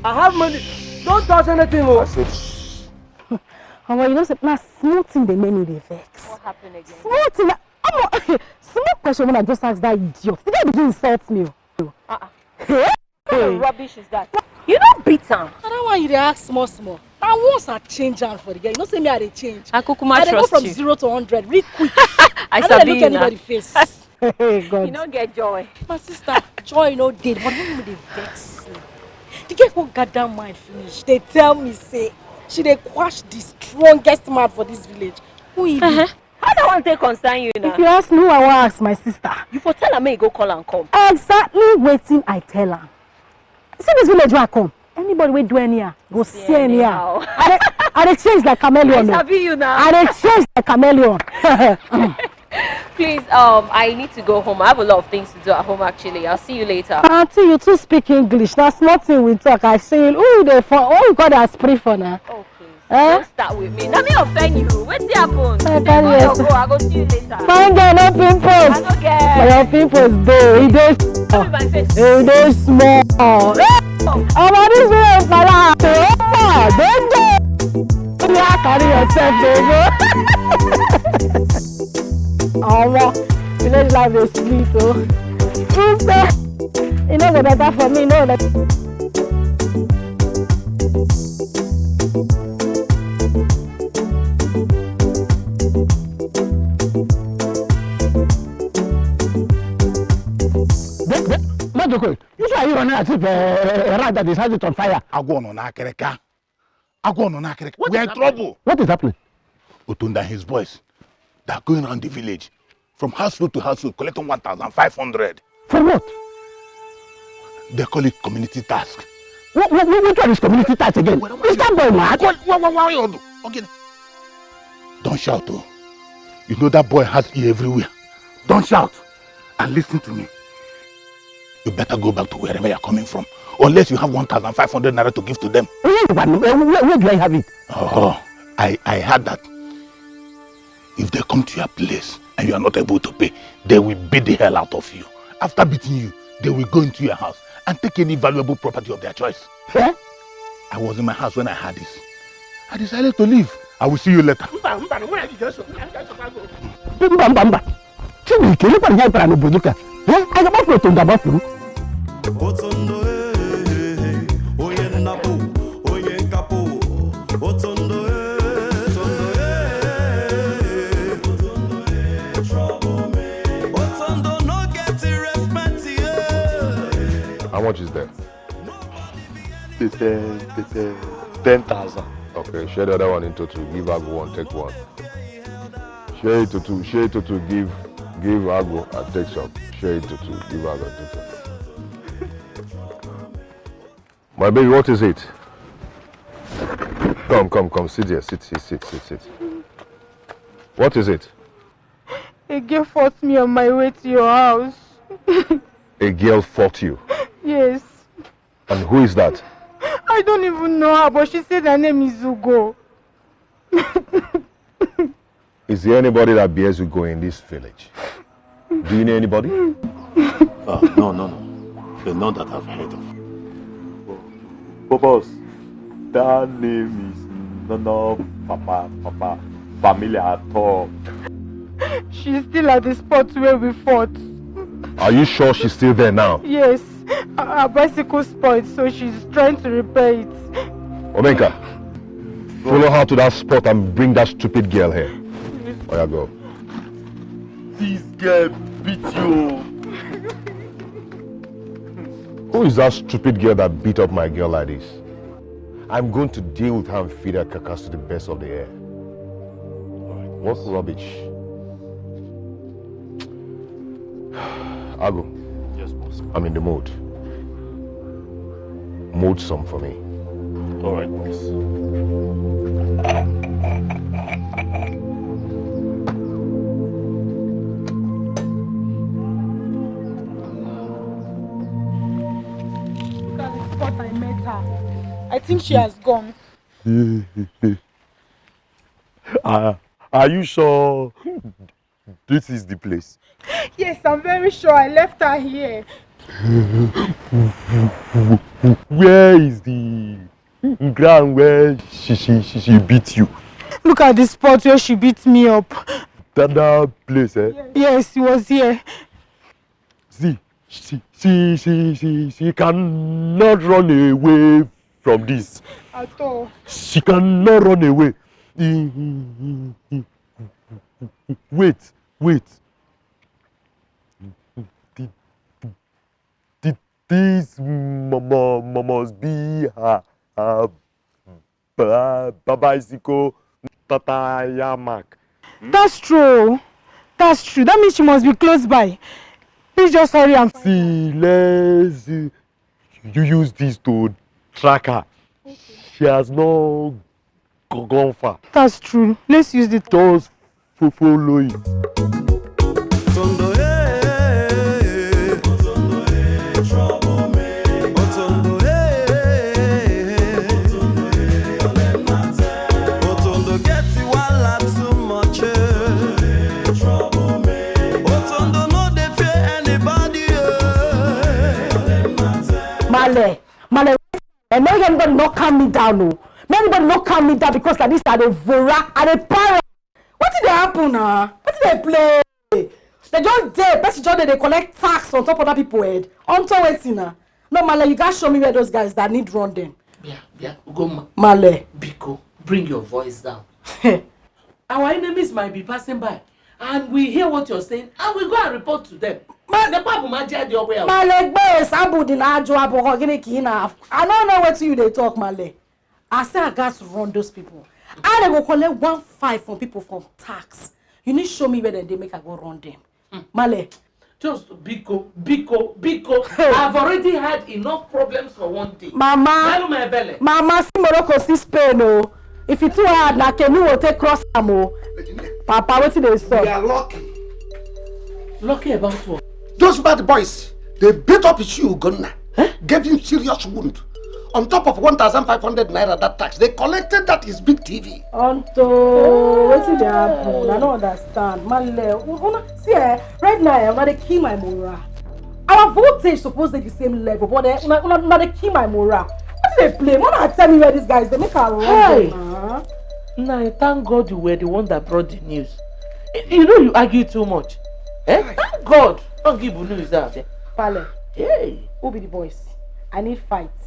I have money. Don't touch anything, oh. I said, oh, well, you know, now small thing they made me the vex. What happened again? Small thing. Small question when I just asked that idiot. Did they begin insult me? What kind of rubbish is that? You don't beat him. I don't want you to ask small. Now once I change hand for the girl, you don't say me I dey change. I go from 0 to 100 real quick. I don't look anybody face. Hey, God. You don't get joy. My sister, joy no dead, but when they vex me. The girl who got that mind finish, they tell me say she dey quash the strongest man for this village. Who he be? How do I want to concern you now? If you ask me who I want to ask my sister. You for tell her me go call and come. Exactly waiting I tell her. See this village where I come. Anybody will do anyhow. Go see anyhow. I dey change like chameleon. I sabi you now. I dey change like chameleon. Please, I need to go home. I have a lot of things to do at home actually. I'll see you later. Auntie, you too speak English. That's nothing we talk. I say, who they for? Oh, you got that spray for now. Okay. Don't start with me. Let me offend you. What's happen? I go see you later. Fine girl, no pimples. I don't care. But your pimples there. He dey small. Oh, this video for that. Don't go. You are carry yourself, baby. Oh, village life is sweet, oh. You know the better for me, no. You are you running as if a rat that is set it on fire. We are in trouble. What is happening? Otunda and his boys, they are going around the village from household to household collecting 1,500. For what? They call it community task. Which one is community task again? Is that boy mad? Okay. Don't shout, oh. You know that boy has ear everywhere. Don't shout. And listen to me. You better go back to wherever you're coming from. Unless you have 1,500 naira to give to them. Where do I have it? Oh, I heard that. If they come to your place and you are not able to pay, they will beat the hell out of you. After beating you, they will go into your house and take any valuable property of their choice. Yeah? I was in my house when I heard this. I decided to leave. I will see you later. How much is there? 10,000. Okay, share the other one into two. Give Agu one, take one. Share it to two. Share it to two. Give Agu and take some. Share it to two. Give Agu and take some. My baby, what is it? Come. Sit here. Sit. What is it? A girl fought me on my way to your house. A girl fought you? Yes. And who is that? I don't even know her, but she said her name is Ugo. Is there anybody that bears Ugo in this village? Do you know anybody? No. The none that I've heard of. But boss, that name is not Papa family at all. She's still at the spot where we fought. Are you sure she's still there now? Yes. Her bicycle spoiled, so she's trying to repair it. Omenka, follow her to that spot and bring that stupid girl here. Oh yeah, go. This girl beat you. Who is that stupid girl that beat up my girl like this? I'm going to deal with her and feed her carcass to the best of the air. What rubbish. Agu. Yes, boss. I'm in the mood. Mold some for me. All right, boss. Look at the spot I met her. I think she has gone. Are you sure this is the place? Yes, I'm very sure I left her here. Where is the ground where she beat you? Look at the spot where she beat me up. That place, eh? Yes, it was here. See, she cannot run away from this. At all. She cannot run away. Wait. This must be her bicycle Tata mark. That's true. That means she must be close by. Please just hurry and see. Let's you use this to track her. Okay. She has not gone far. That's true. Let's use it. Just follow it. Male, and now anybody not calm me down, no. Anybody not calm me down because like this are the Vora and the para. What did they happen now? What did they play? They don't dare. Best job they collect tax on top of other people head. Unto waiting now. No, Male, you guys show me where those guys that need run them. Yeah, Ugoma. Male. Biko, bring your voice down. Our enemies might be passing by, and we hear what you're saying, and we go and report to them. I don't know what you they talk, Male. I say I got to run those people. I go collect 1.5 from people from tax. You need to show me where they make I go run them. Male. Just Biko. I've already had enough problems for one day. Mama, see Morocco, see Spain, oh. If it's too hard, now can you take cross ammo? Papa, what did they say? We are lucky. Lucky about what? Those bad boys, they beat up his shoe, Gunna. Gave him serious wound. On top of 1,500 naira that tax, they collected that his big TV. Onto, what did they happen? I don't understand. Male, see, right now, I'm going to kill my morale. Our voltage supposed to be the same level, but I'm going to kill my morale. What do they play? Why not tell me where these guys, they make a run? Nah, thank God you were the one that brought the news. You know you argue too much. Thank God. Don't give news out there. Pale. Hey. Who be the boys? I need fights.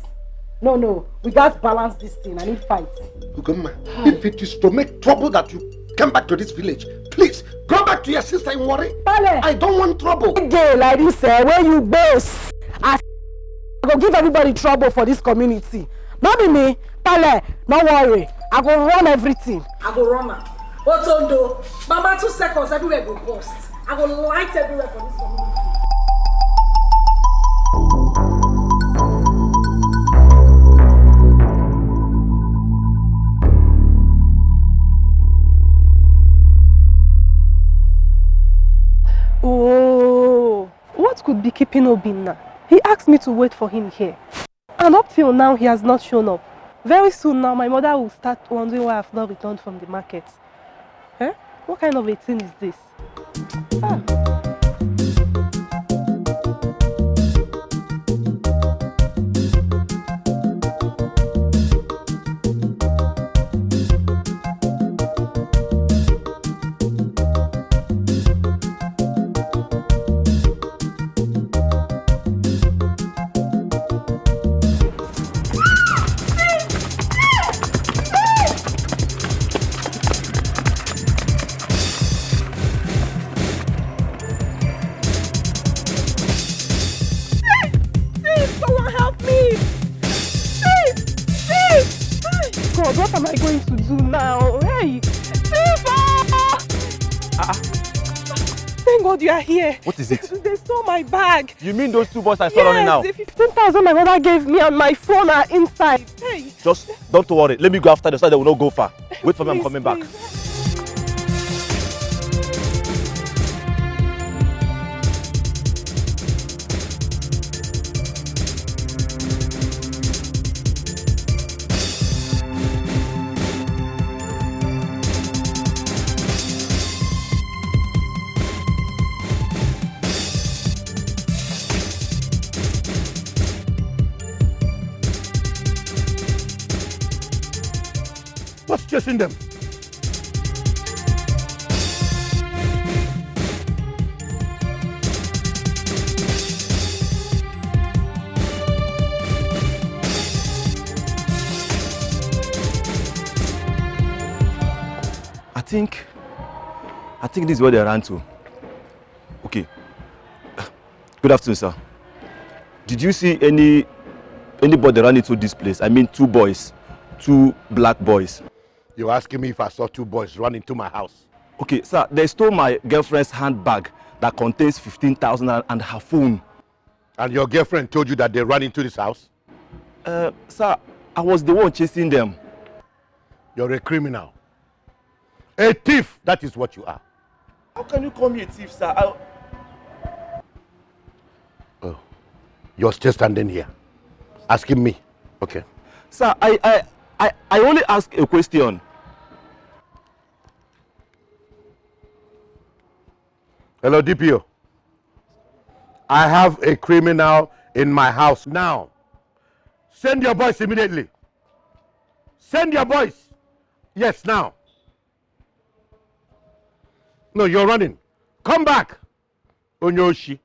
No. We got to balance this thing. I need fights. Ugoma, if it is to make trouble that you come back to this village, please go back to your sister and worry. Pale. I don't want trouble. Gay like this, where you base? I go give everybody trouble for this community. Not be me. Pale, don't worry. I go run everything. I go run now. Otondo, Mama 2 seconds, everywhere go bust. I go light everywhere for this community. Oh, what could be keeping Obinna? He asked me to wait for him here. And up till now, he has not shown up. Very soon now, my mother will start wondering why I have not returned from the market. Eh? What kind of a thing is this? What am I going to do now? Hey! Thank God you are here. What is it? They stole my bag. You mean those 2 boys I saw running now? Yes, the 15,000 my mother gave me and my phone are inside. Hey! Just don't worry. Let me go after them so they will not go far. Wait for me, I'm coming back. What's chasing them? I think this is where they ran to. Okay. Good afternoon, sir. Did you see anybody run into this place? I mean 2 boys, 2 black boys. You're asking me if I saw 2 boys run into my house? Okay, sir, they stole my girlfriend's handbag that contains 15,000 and her phone. And your girlfriend told you that they ran into this house? Sir, I was the one chasing them. You're a criminal. A thief, that is what you are. How can you call me a thief, sir? Oh, you're still standing here, asking me. Okay. Sir, I only ask a question. Hello, DPO. I have a criminal in my house now. Send your boys immediately. Send your boys. Yes, now. No, you're running. Come back. Onyoshi.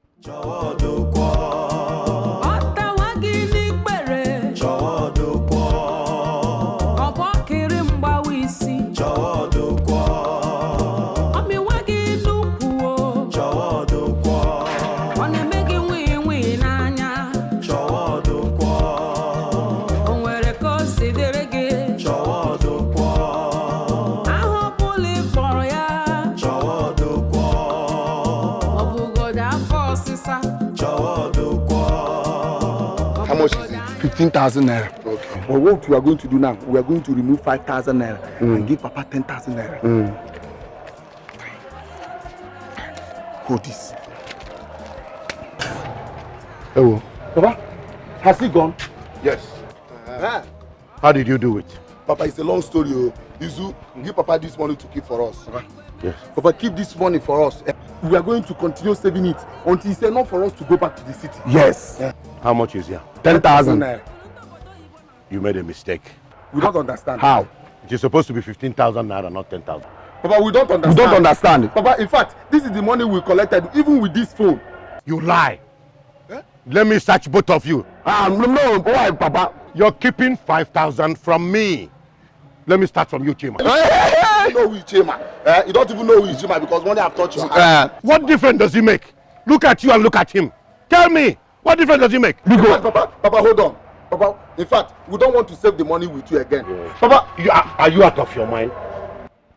How much is it? 15,000 naira. Okay. Well, what we are going to do now, we are going to remove 5,000 naira and give Papa 10,000 naira. Hold this. Hello. Papa, has he gone? Yes. How did you do it? Papa, it's a long story. Izu, give Papa this money to keep for us. Yes. Papa, keep this money for us. We are going to continue saving it until it's enough for us to go back to the city. Yes. How much is here? 10,000 naira. You made a mistake. We don't understand. How? It is supposed to be 15,000 naira, not 10,000. Papa, we don't understand. We don't understand. Papa, in fact, this is the money we collected even with this phone. You lie. Let me search both of you. No, why, Papa? You're keeping 5,000 from me. Let me start from you, Chima. You know who is Chima. You don't even know who is Chima because money have touched your hand. What difference does he make? Look at you and look at him. Tell me, what difference does he make? Papa, hold on. Papa, in fact, we don't want to save the money with you again. Papa, are you out of your mind?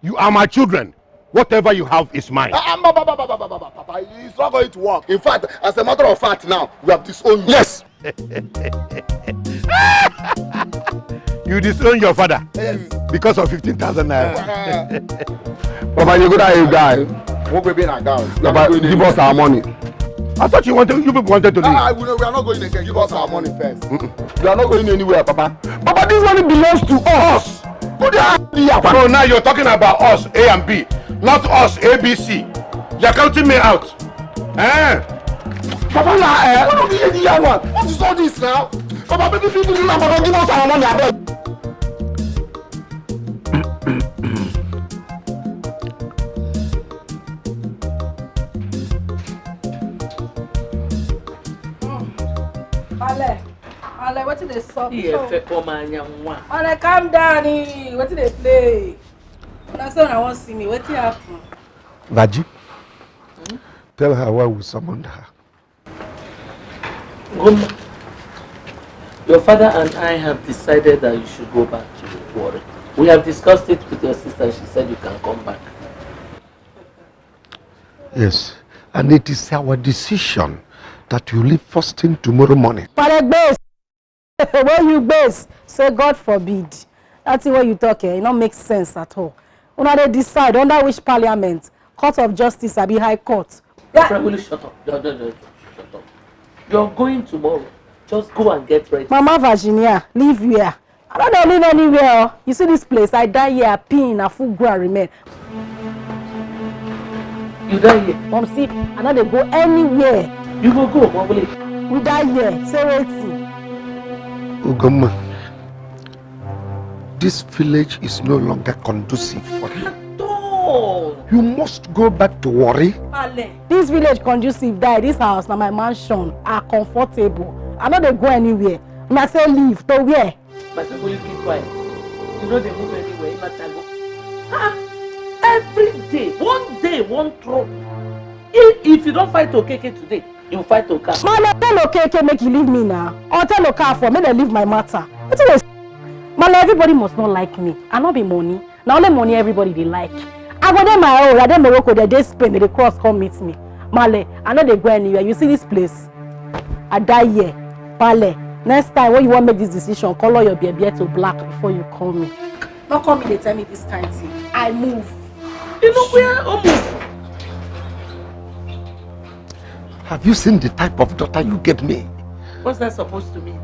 You are my children. Whatever you have is mine. Papa, it's not going to work. In fact, as a matter of fact now, we have disowned you. Yes. You disown your father. Yes. Because of 15,000 naira. Papa, you guy. What we be now? Papa, give us our money. I thought you people wanted to leave. We are not going again. Give us our money first. We are not going anywhere, Papa. Papa, this money belongs to us. So now you're talking about us, A and B, not us, A, B, C. You're counting me out. Papa, what is all this now? Papa, baby, give us our money. Ale, what did they stop? Ale, calm down. What did they play? That's all I want to see me. What did happen? Vaji, tell her why we summoned her. Goma, your father and I have decided that you should go back to Warri. We have discussed it with your sister. She said you can come back. Yes, and it is our decision that you leave first thing tomorrow morning. Base. Where you base? Say God forbid. That's what you talk here. It don't make sense at all. When they decide under which parliament, Court of Justice, or be High Court. Yeah. Will you shut up? Shut up. You're going tomorrow. Just go and get ready. Mama Virginia, live here. I don't live anywhere. You see this place? I die here, pin a full ground remain. You die here? Mom, see, I know they go anywhere. You go, Mom. We die here. Say wait. Ugoma, this village is no longer conducive for you. You must go back to Warri. This village conducive die. This house now my mansion are comfortable. I know they go anywhere. I say leave to where? My people, you keep quiet. You know they move anywhere. You matter go. Every day, one trouble. If you don't fight Okeke today, you fight Oka. Man, tell Okeke make you leave me now. Or tell Oka for me to leave my matter. Man, everybody must not like me. I not be money. Now only money everybody they like. I go there my own. I dey Morocco. They Spain. They cross come meet me. Male, I know they go anywhere. You see this place? I die here. Male, next time when you want to make this decision, color your baby to black before you call me. Don't call me. They tell me this kind of thing. I move. You know where I move. Have you seen the type of daughter you get me? What's that supposed to mean?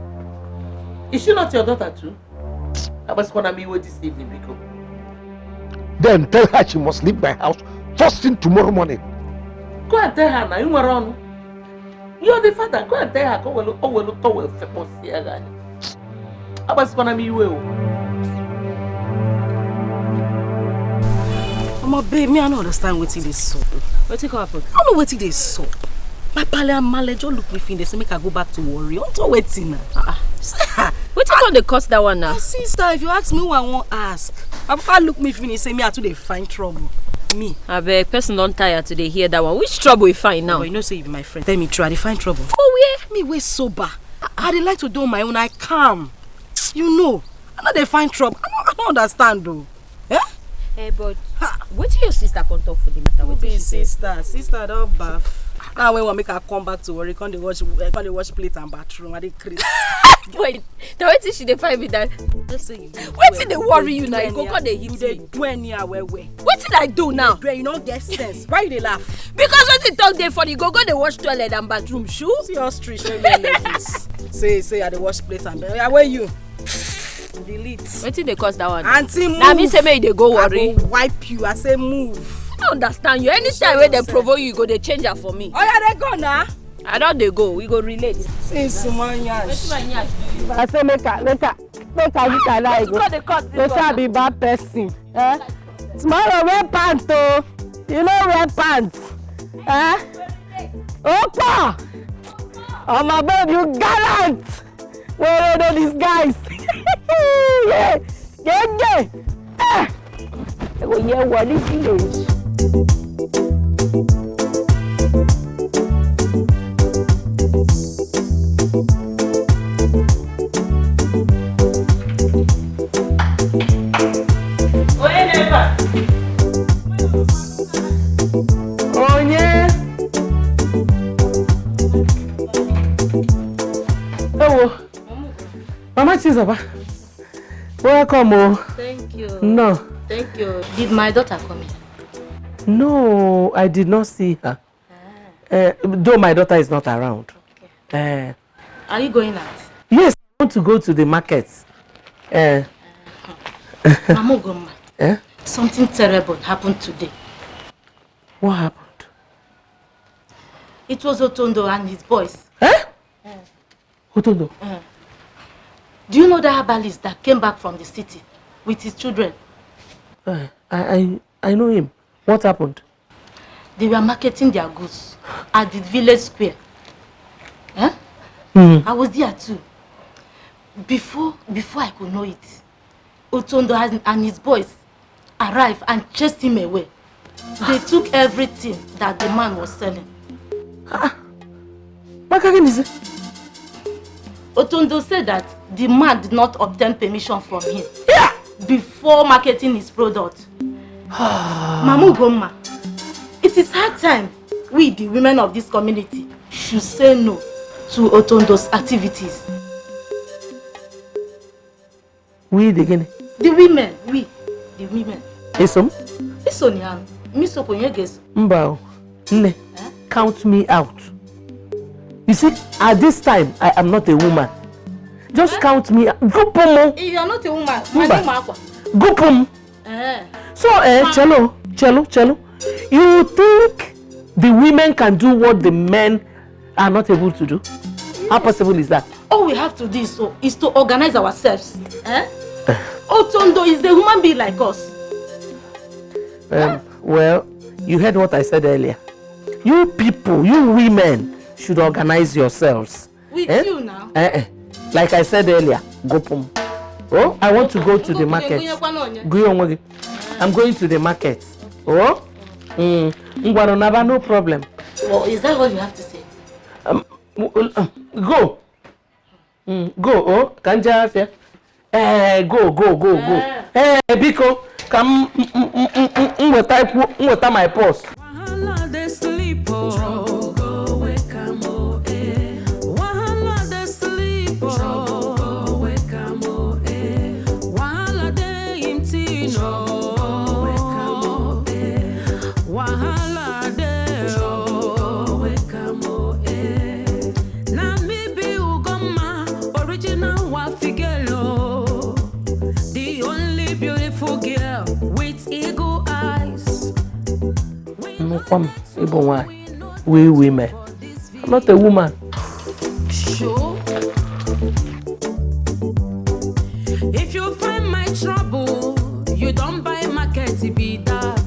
Is she not your daughter too? I was gonna meet with this evening, Biko. Then tell her she must leave my house first thing tomorrow morning. Go and tell her now. You were wrong. You're the father. Go and tell her. Go look. I was gonna meet you. Mama, babe, me I don't understand what it is so. What it happen? I don't know what it is so. My pale and malejo look me fin, they say make I go back to worry. On to waiting now. What you call the cost that one now? Sister, if you ask me who I won't ask. My papa look me fin, he say me I too they find trouble. Me. I beg, person don't tire today hear that one. Which trouble you find now? But you know say you be my friend. Tell me true, I dey find trouble. Oh yeah? Me way sober. I dey like to do my own, I calm. You know. I know they find trouble. I don't understand though. Eh? Hey, but wait till your sister come talk for the matter. What be sister? Sister don't bath. Now when we make her come back to work, come they watch plate and bathroom. I dey crazy. Wait, now wait till she dey find me that. Just say you. Wait till they worry you now. You go call they hit me. You dey do anyhow where? What did I do now? You don't get sense. Why you dey laugh? Because when they talk they funny, go they wash toilet and bathroom. Shoe? See your street show me this. Say I dey wash plate and where you? Delete. What did they cost that one? Auntie move. Now me say me they go worry. I go wipe you. I say move. I understand you. Anytime when they provoke you, go they change her for me. Oh yeah, they go now. I don't they go. We go relate. Say small yash. I say make I look at like go shall be bad person. Eh? Tomorrow wear pants oh. You know wear pants. Eh? Opa! Oh my baby, you gallant! Where are these guys? Yeah. Eh! I go hear what this village. Mama Chisaba, welcome. Oh. Thank you. No. Thank you. Did my daughter come here? No, I did not see her. Though my daughter is not around. Okay. Are you going out? Yes, I want to go to the market. Mama Goma, something terrible happened today. What happened? It was Otondo and his boys. Otondo? Do you know the herbalist that came back from the city with his children? I know him. What happened? They were marketing their goods at the village square. I was there too. Before I could know it, Otondo and his boys arrived and chased him away. They took everything that the man was selling. What is it? Otondo said that the man did not obtain permission from him before marketing his product. Mamu Goma, it is hard time we, the women of this community, should say no to Otondo's activities. We the women, the women. Esom? Esonian, Miso Ponyeges. Mbao, Nne, count me out. You see, at this time, I am not a woman. Just count me out. Gupumo. You are not a woman. My name is Gupum. So, Cello, you think the women can do what the men are not able to do? How possible is that? All we have to do is to organize ourselves. Otondo is the human being like us. Well, you heard what I said earlier. You people, you women, should organize yourselves. With you now? Like I said earlier, Gopum. Oh, I want to go to the market. I'm going to the market. Oh? No problem. Well, is that what you have to say? Go. Go. Oh, Kanja. Go. Hey, Biko, come. What my purse? We women. I'm not a woman. Sure. If you find my trouble, you don't buy market, it be that.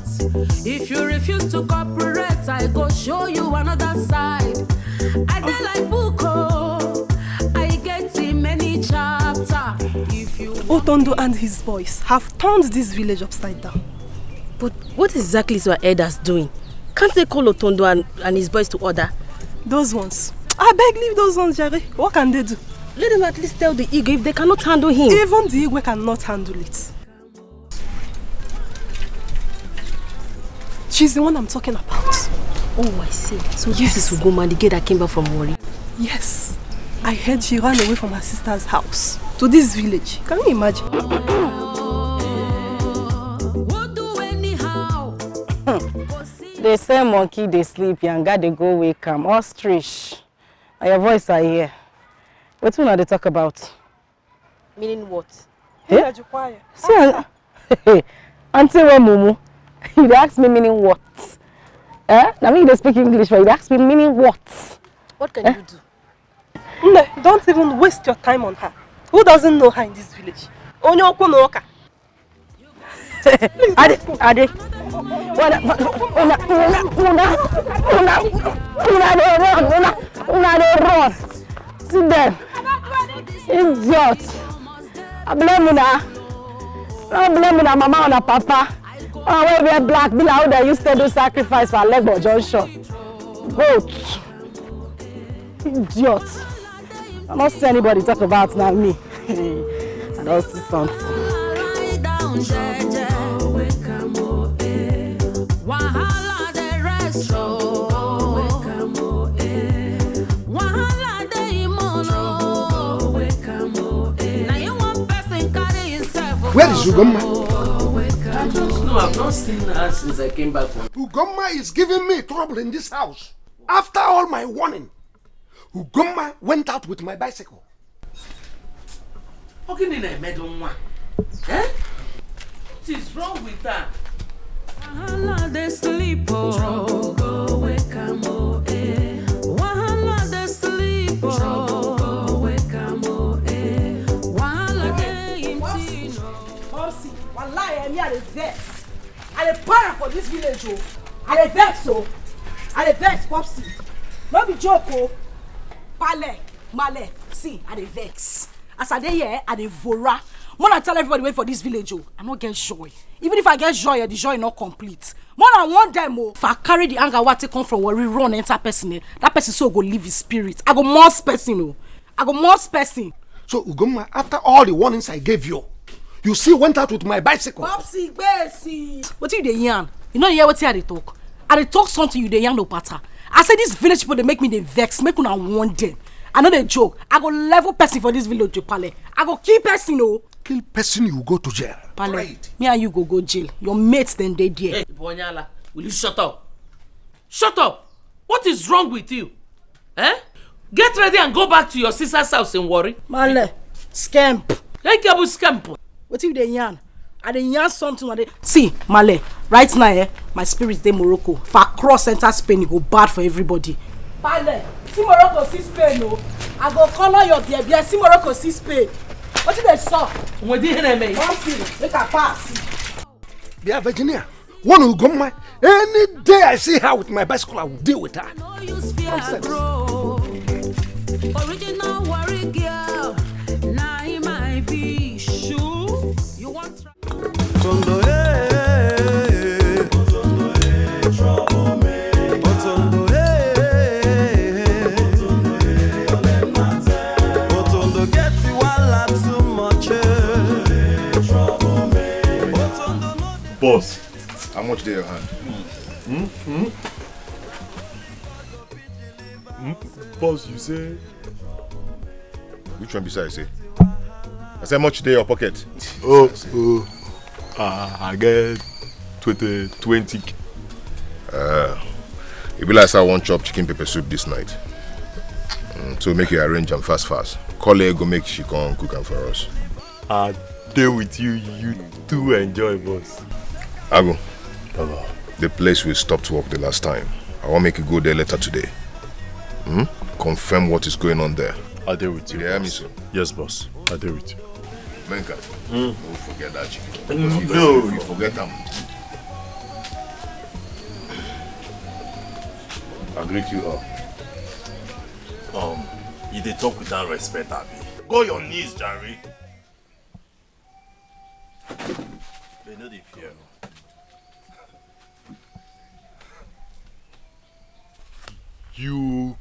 If you refuse to cooperate, I go show you another side. I dey like book, oh. I get in many chapter. If you Otondo and his boys have turned this village upside down. But what exactly is your elders doing? Can't they call Otondo and his boys to order? Those ones. I beg, leave those ones, Jerry. What can they do? Let them at least tell the Igwe if they cannot handle him. Even the Igwe cannot handle it. She's the one I'm talking about. Oh, I see. So yes. This is Ugoma, the girl that came back from Wari. Yes. I heard she ran away from her sister's house to this village. Can you imagine? They say monkey, they sleep, yanga, they go wake am. Ostrich. And your voice are here. What will they talk about? Meaning what? Yeah? See, Auntie Mumu, you ask me meaning what? I mean, they speak English, but you ask me meaning what? What can you do? No, don't even waste your time on her. Who doesn't know her in this village? Onyoko no oka. Ade. Una run. See them. Idiot. I blame una. I blame una mama and papa. Oh, we wear black. Be like how they used to do sacrifice for Lego Junction. Goat. Idiot. I don't see anybody talk about now me. I don't see something. Where is Ugoma? I don't know. I've not seen her since I came back from. Ugoma is giving me trouble in this house. After all my warning, Ugoma went out with my bicycle. How can I make one? Eh? What is wrong with her? Wahala dey sleep, oh. Go wake am, oh, eh. Wahala dey sleep, oh. Wake am, oh, eh. Wahala dey in Tino. Mercy, wallahi, me I dey vex. I dey para for this village, oh. I dey vex, oh. I dey vex, Popsy. No be joke, oh. Pale, male, see, I dey vex. As I dey here, I dey vora. More than tell everybody wait for this village, oh. I no get joy. Even if I get joy, the joy not complete. More than one time, oh. If I carry the anger what come from where we run enter person, that person so go leave his spirit. I go most person, oh. I go most person. So Ugoma, after all the warnings I gave you, you still went out with my bicycle. Popsy, Bessie. What you dey yarn? You know hear what I dey talk? I dey talk something you dey yarn no patter. I say this village people they make me dey vex, make una want them. I know they joke. I go level person for this village, Pale. I go kill person, oh. Kill person, you go to jail. Pale, me and you go jail. Your mates then they there. Hey, Bonyala, will you shut up? Shut up! What is wrong with you? Eh? Get ready and go back to your sister's house and worry. Male, scamp. Like a scamp. What you dey yarn? I dey yarn something. See, Male, right now, my spirit dey Morocco. If I cross enter Spain, it go bad for everybody. Pale, see Morocco, see Spain, no. I go color your baby. See Morocco, see Spain. What did they saw? What did they make? One thing, make a pass. Yeah, Virginia. One Ugoma. Any day I see her with my bicycle, I will deal with her. Original worry girl. Now he might be shoe. You want Tondo, eh. Tondo, eh. Trouble me. Tondo, eh. Tondo, eh. Tondo, get you all too much, eh. Trouble me. Boss, how much do you have? Boss, you say? Which one besides say? I said, how much do your pocket? I get 20. It be like I want chop chicken pepper soup this night. So make you arrange them fast. Call her, go make she come cook them for us. I deal with you, you do enjoy, boss. Ago, the place we stopped work the last time. I want to make you go there later today. Confirm what is going on there. I'll deal with you. You hear me, sir? Yes, boss. I'll deal with you. Menka, don't forget that chicken. No. If you forget them, I'll greet you all. You dey talk without respect, Abi. Go your knees, Jerry. They know the fear. You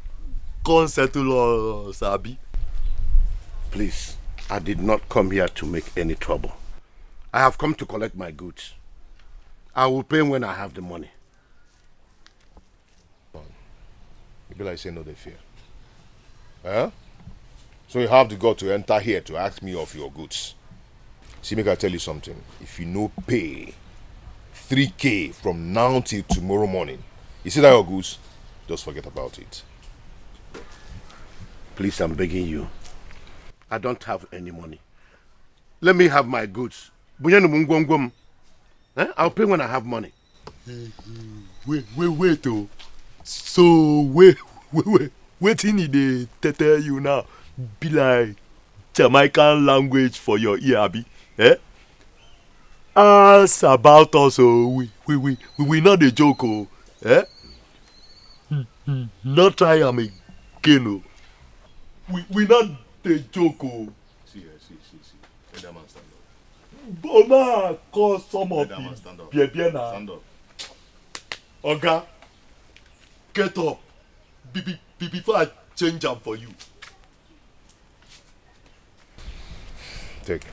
can't settle us, Abi. Please, I did not come here to make any trouble. I have come to collect my goods. I will pay when I have the money. Maybe like say no they fear. Huh? So you have the God to enter here to ask me of your goods. See, make I tell you something. If you no pay 3K from now till tomorrow morning, you see that your goods, just forget about it. Please, I'm begging you. I don't have any money. Let me have my goods. I'll pay when I have money. Wait, oh. So, waiting in the tell you now be like Jamaican language for your ear, Abi. Eh? Ask about us, oh. We not a joke, oh. Eh? Not try am again, oh. We not a joke, oh. See. Let that man stand up. Boma cause some of Let that man stand up. Stand up. Oga, get up. Before I change them for you. Take.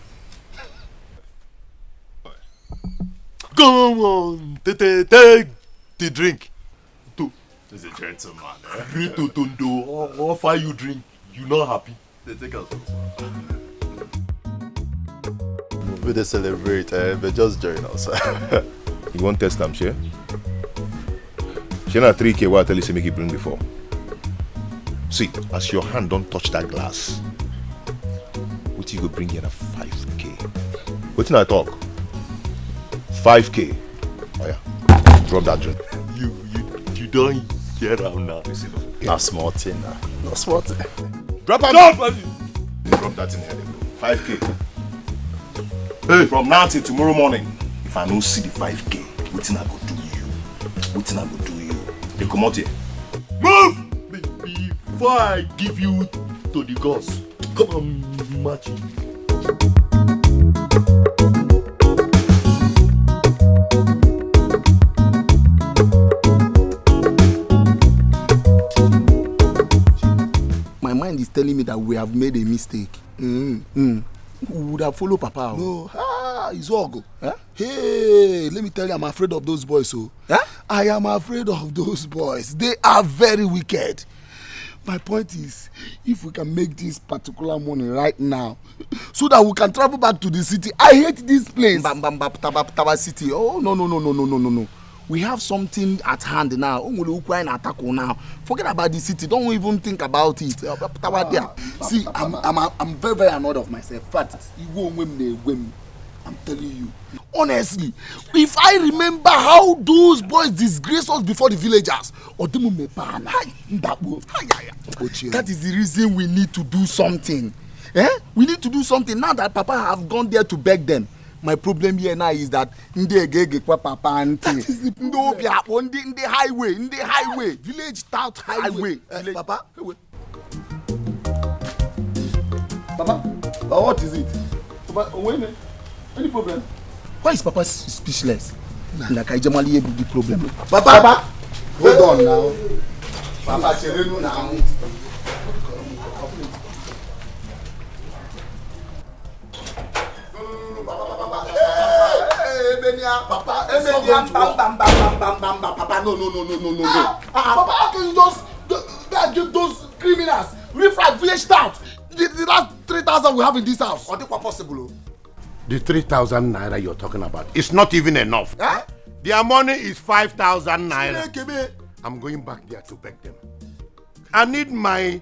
Come on, take the drink. He's a gentleman, eh? Agree to Tondo, offer you drink. You not happy? They take us. We they celebrate, but just join us. You want test them, share? Share na 3K what I tell you say make you bring before. See, as your hand don't touch that glass, what you go bring in a 5K? What I talk? 5K. Oh yeah. Drop that drink. You don't hear am now. Not small thing now. Not small thing. Drop that in here, bro. 5K. Hey, from now till tomorrow morning, if I don't see the 5K, what I go do you? What I go do you? They come out here. Move! Before I give you to the gods, come on, match it. My mind is telling me that we have made a mistake. We would have followed Papa. No, it's all good. Huh? Hey, let me tell you, I'm afraid of those boys. Huh? I am afraid of those boys. They are very wicked. My point is, if we can make this particular money right now, so that we can travel back to the city. I hate this place. Taba City. Oh, no. We have something at hand now. Forget about the city. Don't even think about it. See, I'm very, very annoyed of myself. Fact, I'm telling you. Honestly, if I remember how those boys disgraced us before the villagers, that is the reason we need to do something. We need to do something now that Papa have gone there to beg them. My problem here now is that in the highway, village tout highway. Papa, what is it? Papa, any problem? Why is Papa speechless? Like I generally have the problem. Papa, hold on now. Papa, Cherenu now. Papa, no. Papa, how can you just those criminals refract village tout? The last 3,000 we have in this house. Or they were possible. The 3,000 naira you're talking about, it's not even enough. Huh? Their money is 5,000 naira. I'm going back there to beg them. I need my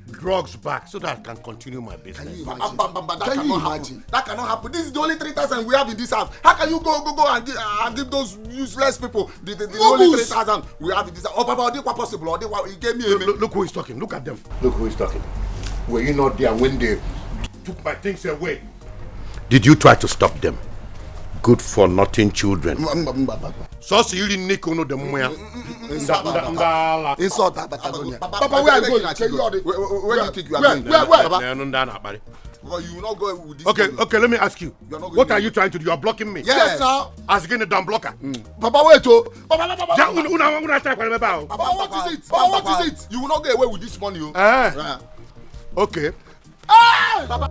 drugs back so that I can continue my business. Can you imagine? That cannot happen. This is the only 3,000 we have in this house. How can you go and give those useless people the only 3,000 we have in this house? Oh, Papa, they were possible. He gave me look who is talking. Look at them. Look who is talking. Were you not there when they took my things away? Did you try to stop them? good for nothing children. So you really nick on the moya. Insult that, Papa, where are you going? Where do you think you are going? Where? Well, you will not go with this. Okay, let me ask you. What are you trying to do? You are blocking me. Yes, now. As again a damn blocker. Papa, wait, oh. Papa, what is it? Papa, what is it? You will not get away with this money, oh. Okay. Papa.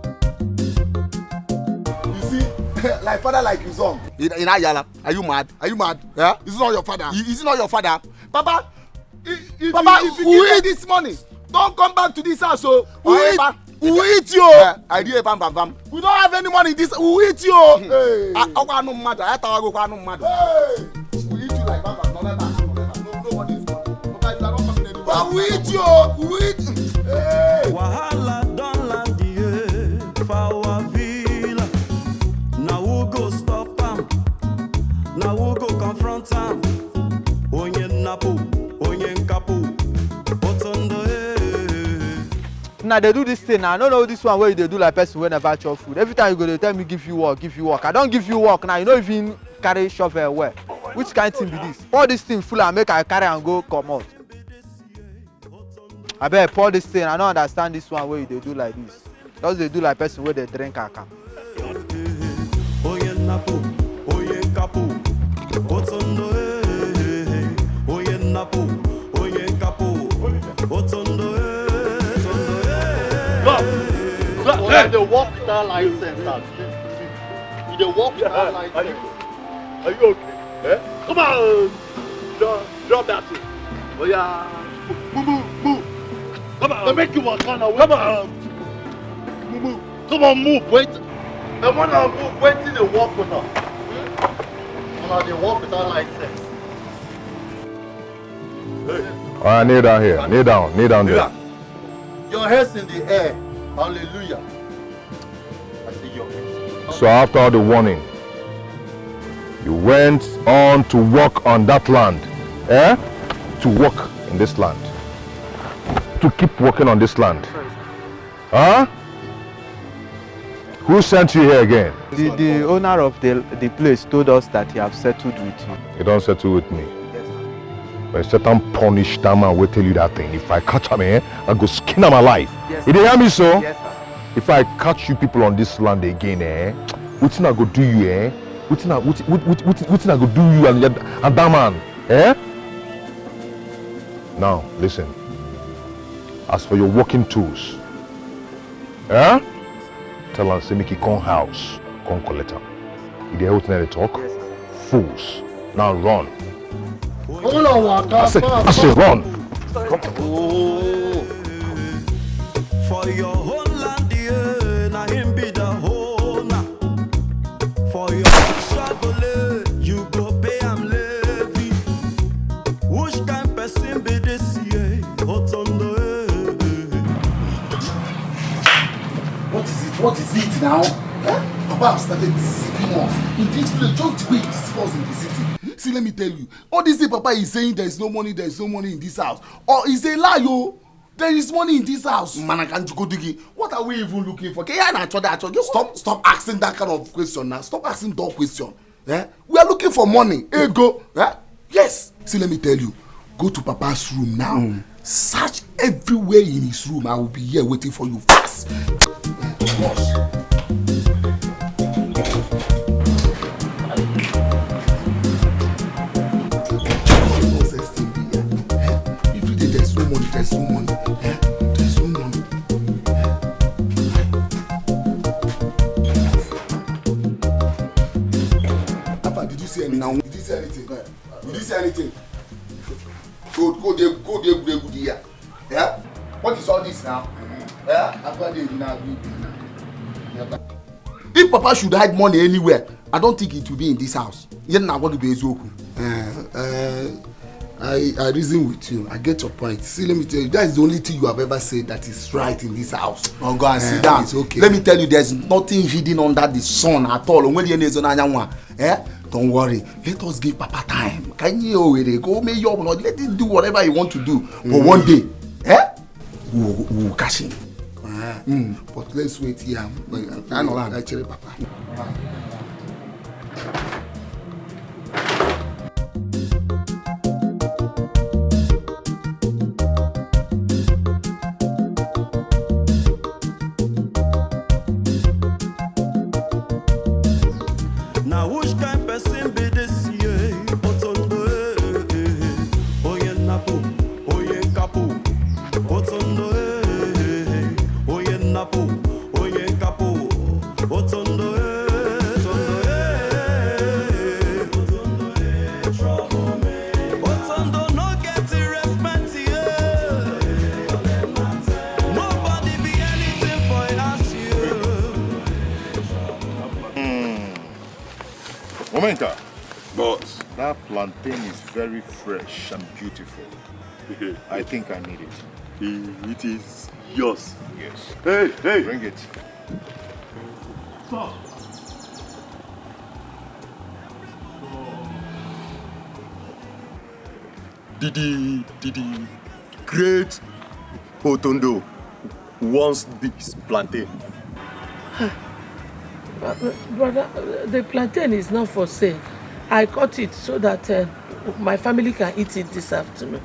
You see, like father, like his son. In Ayala, are you mad? Are you mad? Yeah? Is it not your father? Is it not your father? Papa, if you give this money, don't come back to this house, oh. We will eat you. I do a bam. We don't have any money in this. We will eat you. Hey. I no matter. I thought I go no matter. Hey. We eat you like bam. Nobody is coming. But we eat you. We eat. Hey. Wahala don land the for our villa. Now we go stop him. Now we go confront him. Onye napo, onye nkapo. Now they do this thing. I don't know this one where they do like person when never chop food. Every time you go, they tell me give you work. I don't give you work now. You don't even carry shovel where. Which kind of thing be this? Pour this thing full and make I carry and go come out. I better pour this thing. I don't understand this one where they do like this. Just they do like person where they drink aka. They walk without license. They walk without license. Are you okay? Eh? Come on! Drop that thing. Oh yeah. Move. Come on. They make you walk on. Come on. Move. Come on, move. Wait. The one that move, wait till they walk with us. Now they walk without license. All right, kneel down here. Kneel down there. Your head's in the air. Hallelujah. I see your head. So after all the warning, you went on to walk on that land. To walk in this land. To keep walking on this land. Huh? Who sent you here again? The owner of the place told us that he have settled with you. You don't settle with me. When Satan punish that man, will tell you that thing. If I catch him, I go skin him alive. Yes, you hear me, so? Yes, sir. If I catch you people on this land again, what I go do you, What I go do you and that man, Now, listen. As for your working tools, tell them say make it come house, come collect them. You hear what they talk? Yes, fools. Now run. Hold on, I say run. Come. Oh. For your whole land, na him be the whole na. For your trouble, you go pay am levy. Which kind person be this year? Hot on the What is it now? Papa have started deceiving us in this place, just the way he deceives us in the city. See, let me tell you, all this day Papa is saying there is no money in this house. Or is a lie, yo. There is money in this house. Man, I can't go digging. What are we even looking for? Stop asking that kind of question now. Stop asking that question. We are looking for money. Hey, go. Yes. See, let me tell you. Go to Papa's room now. Search everywhere in his room. I will be here waiting for you fast. Every day there's no money. There's no money. Papa, did you see anything? Now, did you see anything? Did you see anything? Go there, here. Yeah? What is all this now? If Papa should hide money anywhere, I don't think it will be in this house. I reason with you. I get your point. See, let me tell you, that is the only thing you have ever said that is right in this house. Oh, go and sit down. It's okay. Let me tell you, there's nothing hidden under the sun at all. Don't worry. Let us give Papa time. Can you go? Let him do whatever he want to do. But one day, we'll catch him. But let's wait here. I know actually, Papa. Otondo no get respect here. Nobody be anything for us here. Momenta. Boss. That plantain is very fresh and beautiful. I think I need it. It is yours. Yes. Hey, hey. Bring it. Stop. Didi, great Otondo wants this plantain. Brother, the plantain is not for sale. I cut it so that my family can eat it this afternoon.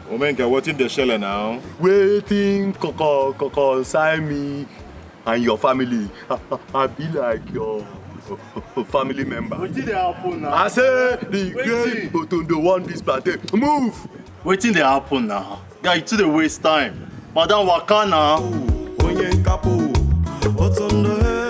Omenka, what's in the shell now? Waiting, consign me and your family. I be like your family member. What did they happen now? I say the great Otondo want this plantain. Move! What did they happen now? Guy, to the waste time. Madam Wakana. Onye kapu, Otondo.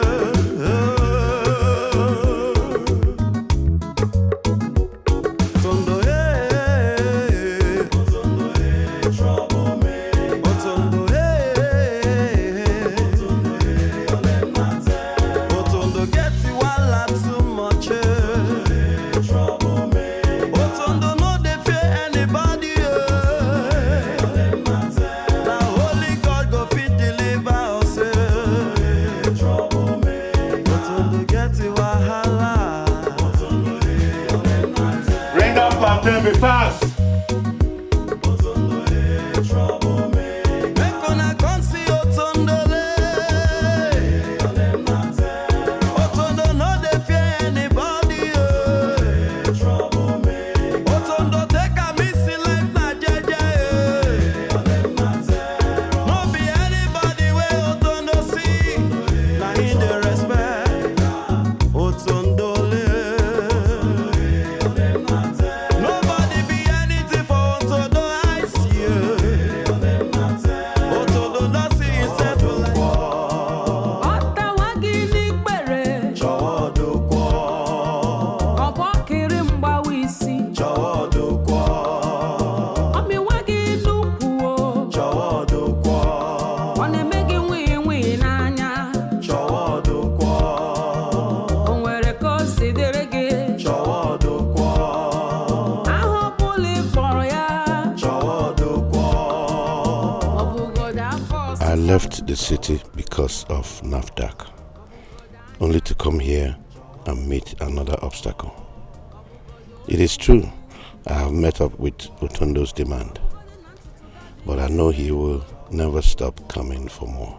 Be fast. I left the city because of NAFDAC, only to come here and meet another obstacle. It is true, I have met up with Otondo's demand, but I know he will never stop coming for more.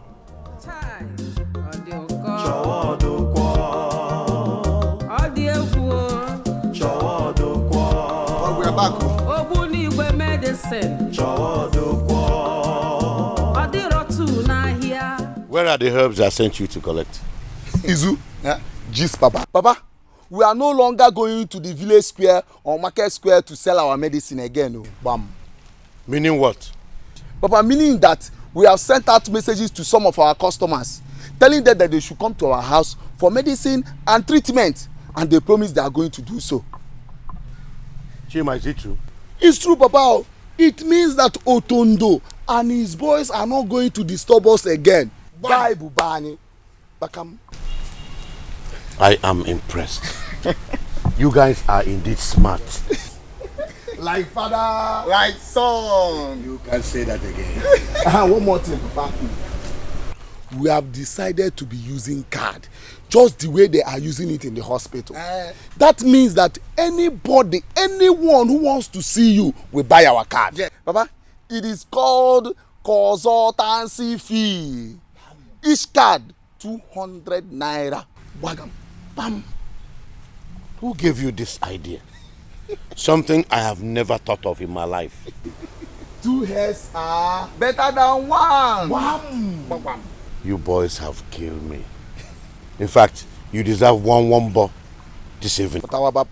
Oh, we are back. Where are the herbs I sent you to collect? Izu, Gist, Papa. Papa, we are no longer going to the village square or market square to sell our medicine again. Oh. Bam. Meaning what? Papa, meaning that we have sent out messages to some of our customers, telling them that they should come to our house for medicine and treatment, and they promise they are going to do so. Chima, is it true? It's true, Papa. It means that Otondo and his boys are not going to disturb us again. Bye, Bubani. Bakam. I am impressed. You guys are indeed smart. Like father, like son. You can say that again. One more thing, Papa. We have decided to be using card just the way they are using it in the hospital. That means that anybody, anyone who wants to see you will buy our card. Yeah. Papa, it is called consultancy fee. Each card 200 naira. Wagam. Bam. Who gave you this idea? Something I have never thought of in my life. 2 hairs are better than one. Bam. You boys have killed me. In fact, you deserve one wombo this evening. Papa,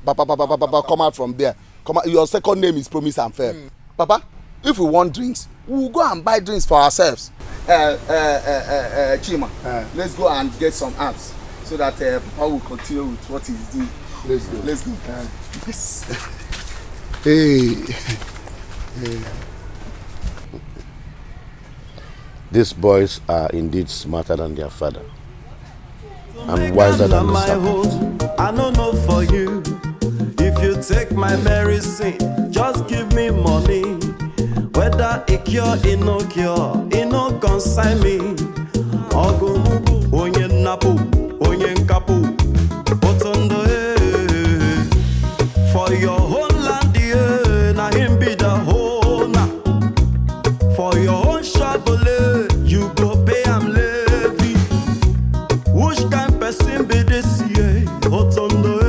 come out from there. Come out. Your second name is Promise and Fair. Papa, if we want drinks, we will go and buy drinks for ourselves. Chima, let's go and get some apps so that Papa will continue with what he's doing. Let's go. Let's go. Yes. Hey. These boys are indeed smarter than their father and wiser than the serpent. I don't know for you. If you take my medicine, just give me money. Whether it cure, it no cure, it no consign me. Ogo mugu, onye napu, onye nkapu, otondo for your whole land, na him be the whole na. For your own shagole, you go pay am levy. Which kind person be this year? Otondo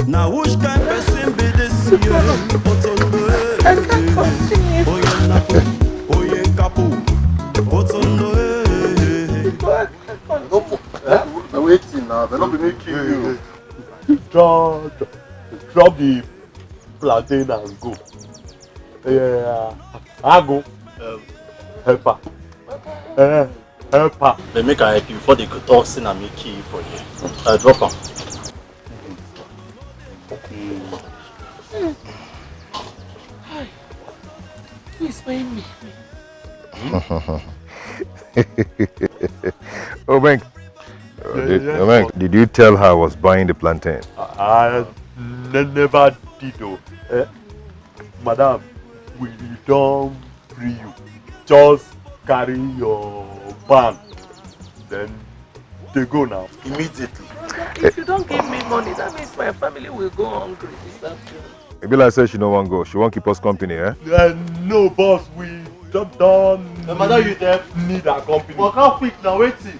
now which kind person be this year? Otondo oye napu, oye kapu, otondo They're waiting now. They're not be making you. Drop the plantain and go. I go. Help her. Help her. They make her help you before they go talk sin and make key for you. Drop her. Please find me. Obeng, did you tell her I was buying the plantain? I never did though. Madam, we don't free you. Just carry your van. Then they go now. Immediately. If you don't give me money, that means my family will go hungry this afternoon. Maybe like said she don't want to go. She won't keep us company, eh? No, boss. We don't madam, you there? need our company. Walk out quick now, wait see.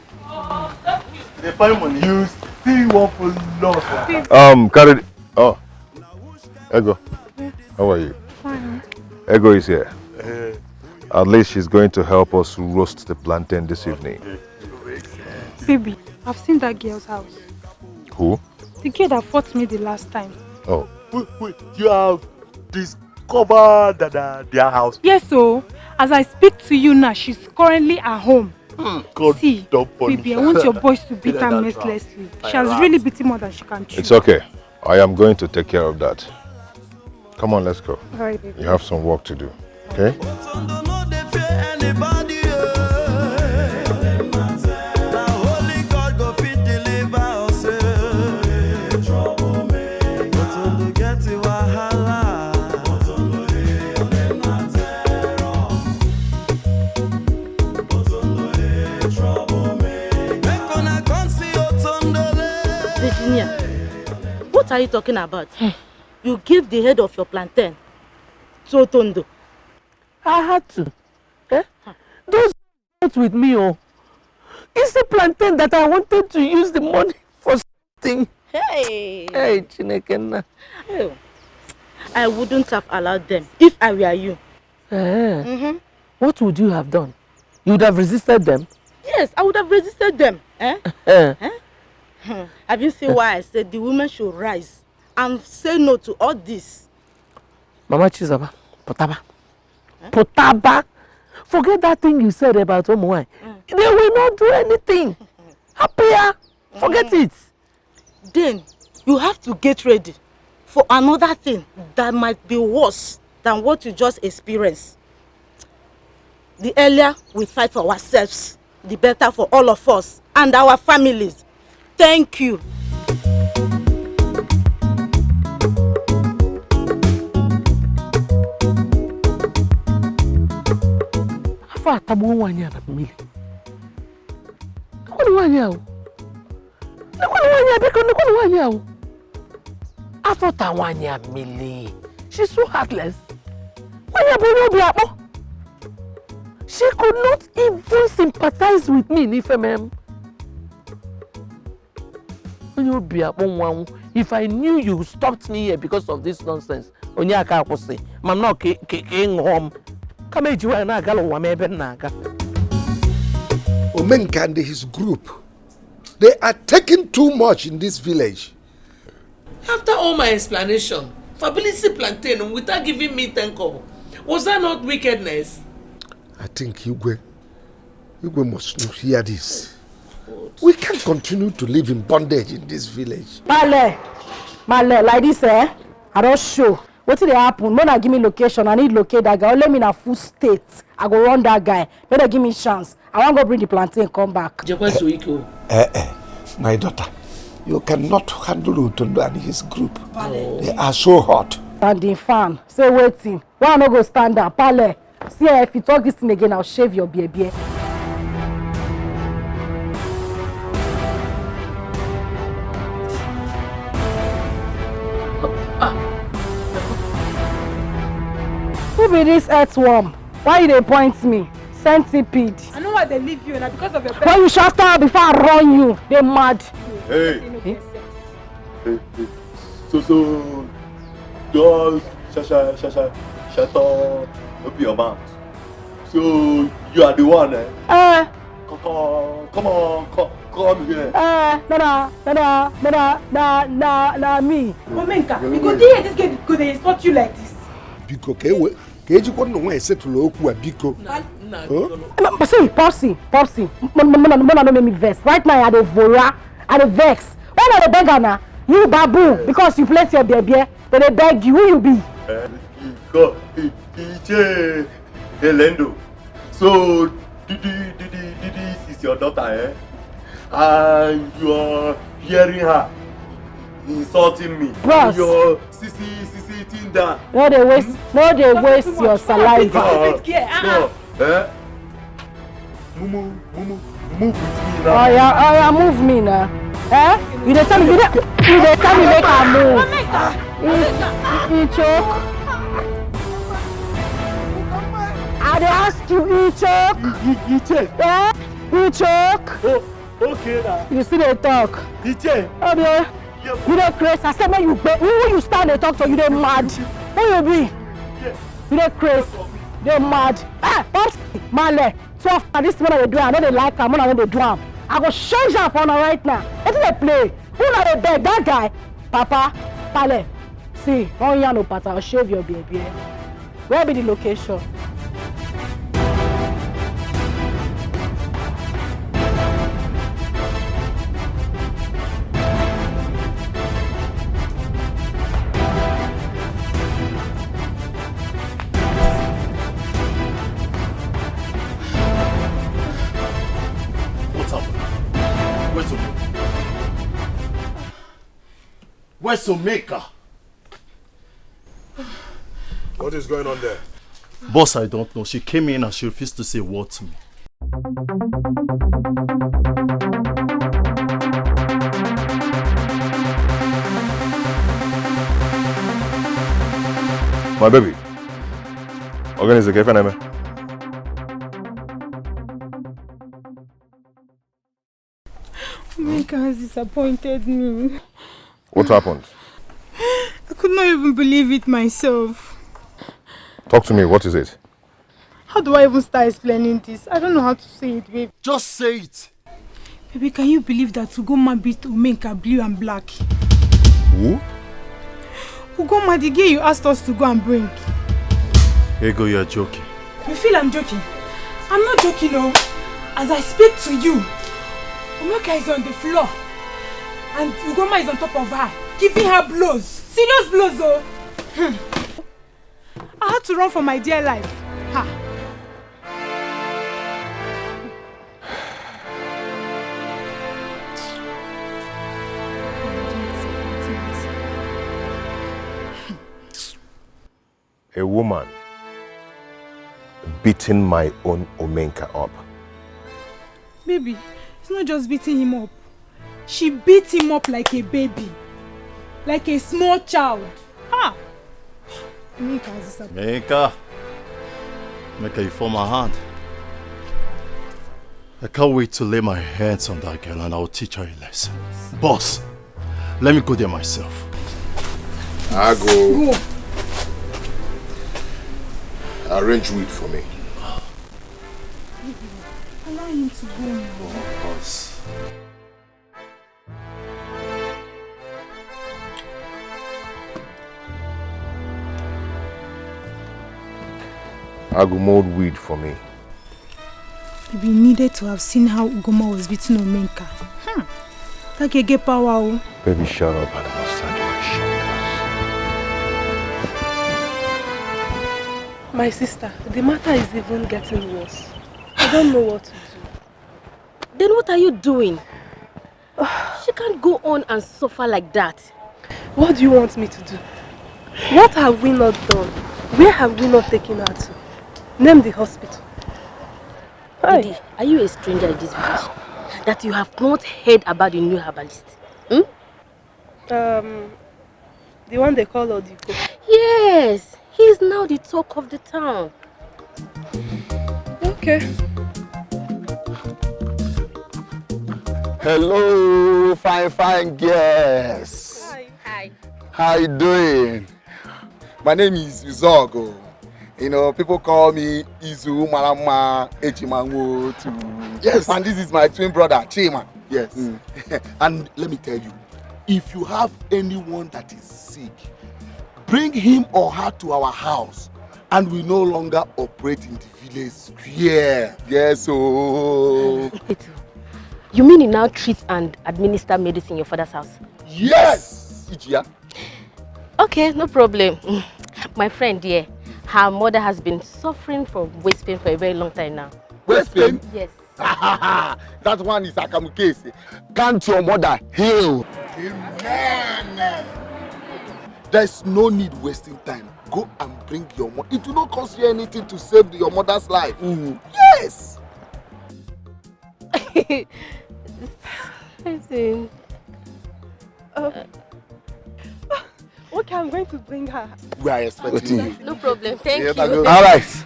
They find money. You still want for loss. Carry. Oh, Ego. How are you? Fine. Ego is here. At least she's going to help us roast the plantain this evening. Baby, I've seen that girl's house. Who? The girl that fought me the last time. Oh. Wait, you have discovered their house? Yes, so as I speak to you now, she's currently at home. God, see, baby, I want your boys to beat her mercilessly. She has really beaten more than she can chew. It's okay. I am going to take care of that. Come on, let's go. All right, baby. You have some work to do, okay? What are you talking about? You give the head of your plantain to Otondo. I had to. Eh? Those not with me, oh. It's the plantain that I wanted to use the money for something. Hey! Hey, Chinekena. Oh. I wouldn't have allowed them if I were you. What would you have done? You would have resisted them? Yes, I would have resisted them. Have you seen why I said the women should rise and say no to all this? Mama Chizaba, Potaba. Potaba. Forget that thing you said about Omuai. They will not do anything. Happier. Forget it. Then you have to get ready for another thing that might be worse than what you just experienced. The earlier we fight for ourselves, the better for all of us and our families. Thank you. Afa tabu wanya na mili. Kwani wanya o? Kwani wanya biko kwani wanya o? Afa ta wanya mili. She's so heartless. Wanya bo bi apo. She could not even sympathize with me in Ifemem. If I knew you stopped me here because of this nonsense, I'm not home. Omenka and his group, they are taking too much in this village. After all my explanation, Fabilisi plantain without giving me 10 kobo, was that not wickedness? I think Igwe must not hear this. We can't continue to live in bondage in this village. Male, like this, I don't show. What did happen? When I give me location, I need locate that guy. Let me in a full state. I go run that guy. Better give me chance. I want to go bring the plantain and come back. My daughter, you cannot handle Utondo and his group. They are so hot. Standing fan. Say waiting. Why I not go stand up? Pale. See, if you talk this thing again, I'll shave your baby. Who be this earthworm? Why you dey point me? Centipede. I know why they leave you, and because of your bed. When you shut up before I run you, they mad. Hey. So, don't shut up, open your mouth. So, you are the one, eh? Come on, come here. Nah, me. Omenka, you go there, this guy go dey insult you like this. Biko, keji kwa no one settle oku biko. Popsy. Mona no make me vex. Right now I dey vora, I dey vex. Why not the beggar now? You babu, because you place your baby, they beg you. Who you be? Helendo. So, this is your daughter, eh? And you are hearing her insulting me. Bros. Your sissy thing down. No, they waste your saliva. Move with me now. Oh yeah, move me now. Eh? You dey tell me make her move. You choke. I dey ask you, you choke. You choke. Yeah? You choke. Oh, okay now. You see they talk. You choke. Oh yeah. You dey crazy. I said when you stand and talk to you, they mad. Who you be? You dey crazy. They mad. Pops, Male. 12 and this one they do. I know they like am. I know they do am. I go change am for now right now. What do they play? Who na they beg? That guy, Papa, Pale. See, one year no pattern. I'll shave your baby. Where be the location? Where's Omeka? What is going on there? Boss, I don't know. She came in and she refused to say a word to me. My baby. Organize the cafe, Name. Omeka has disappointed me. What happened? I could not even believe it myself. Talk to me, what is it? How do I even start explaining this? I don't know how to say it, babe. Just say it. Baby, can you believe that Ugoma beat Omeka blue and black? Who? Ugoma, the girl you asked us to go and bring. Ego, you're joking. You feel I'm joking? I'm not joking, no. As I speak to you, Omeka is on the floor. And Ugoma is on top of her, giving her blows. Serious blows, though. I had to run for my dear life. Ha. A woman beating my own Omenka up. Baby, it's not just beating him up. She beat him up like a baby. Like a small child. Ha! Omeka has disappointed. Meka, you form my hand. I can't wait to lay my hands on that girl and I'll teach her a lesson. Boss, let me go there myself. I go. Go. Arrange weed for me. Allow him to go. Boss. I go mold weed for me. We needed to have seen how Ugoma was beating Omenka. That get power. Baby, shut up and massage my shoulders. My sister, the matter is even getting worse. I don't know what to do. Then what are you doing? She can't go on and suffer like that. What do you want me to do? What have we not done? Where have we not taken her to? Name the hospital. Didi, are you a stranger in this village? That you have not heard about the new herbalist? The one they call Odiko. Yes, he is now the talk of the town. Okay. Hello, fine girls. Hi. How you doing? My name is Uzogo. You know, people call me Izu Malama Ejimanwo too. Yes. And this is my twin brother, Chima. Yes. And let me tell you, if you have anyone that is sick, bring him or her to our house and we no longer operate in the village square. Yes, so... You mean you now treat and administer medicine in your father's house? Yes! Ijia. Okay, no problem. My friend here, her mother has been suffering from waist pain for a very long time now. Waist pain? Yes. That one is Akamukese. Can't your mother heal? Amen. There's no need wasting time. Go and bring your mother. It will not cost you anything to save your mother's life. Yes. Okay, I'm going to bring her. We are expecting you. No problem, thank you. All right.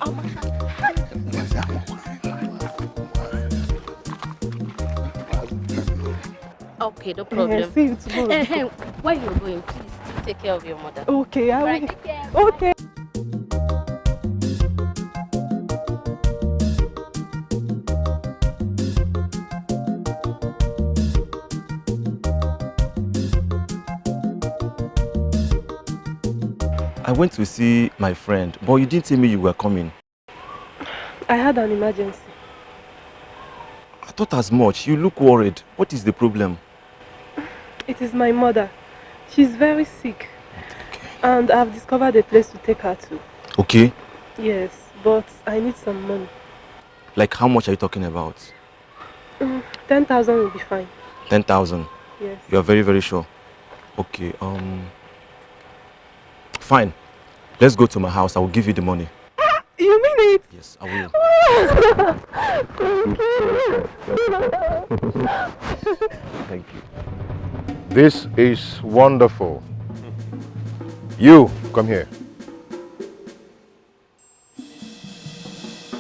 Okay, no problem. See you tomorrow. While you're going, please take care of your mother. Okay, I will. Right, take care. Okay. I went to see my friend, but you didn't tell me you were coming. I had an emergency. I thought as much. You look worried. What is the problem? It is my mother. She's very sick. Okay. And I've discovered a place to take her to. Okay. Yes, but I need some money. Like how much are you talking about? 10,000 will be fine. 10,000? Yes. You are very, very sure? Okay, fine. Let's go to my house. I will give you the money. You mean it? Yes, I will. Thank you. This is wonderful. You, come here.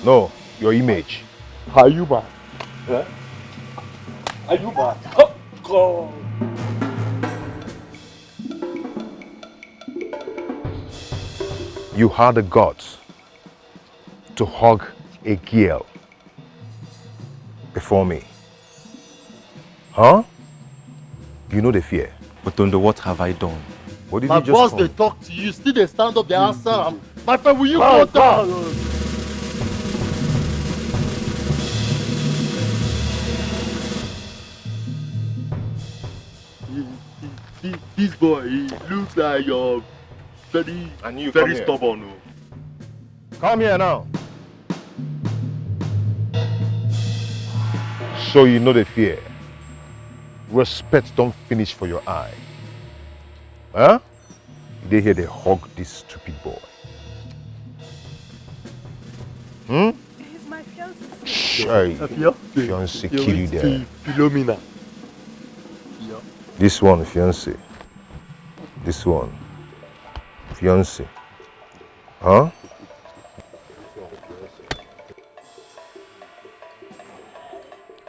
No, your image. Ayuba. Huh? Ayuba. Oh, God. You had the guts to hug a girl before me. Huh? You know the fear. But Tondo, what have I done? What did My you just boss, call? they talk to you, still they stand up, they answer. My friend, will you go down? This boy, he looks like you're very stubborn. Come here now. So you know the fear. Respect don't finish for your eye. Huh? They hear they hug this stupid boy. He's my fiancé. Shy. Fiancé kill you there. Philomena. This one, fiancé. This one, fiancé. Huh?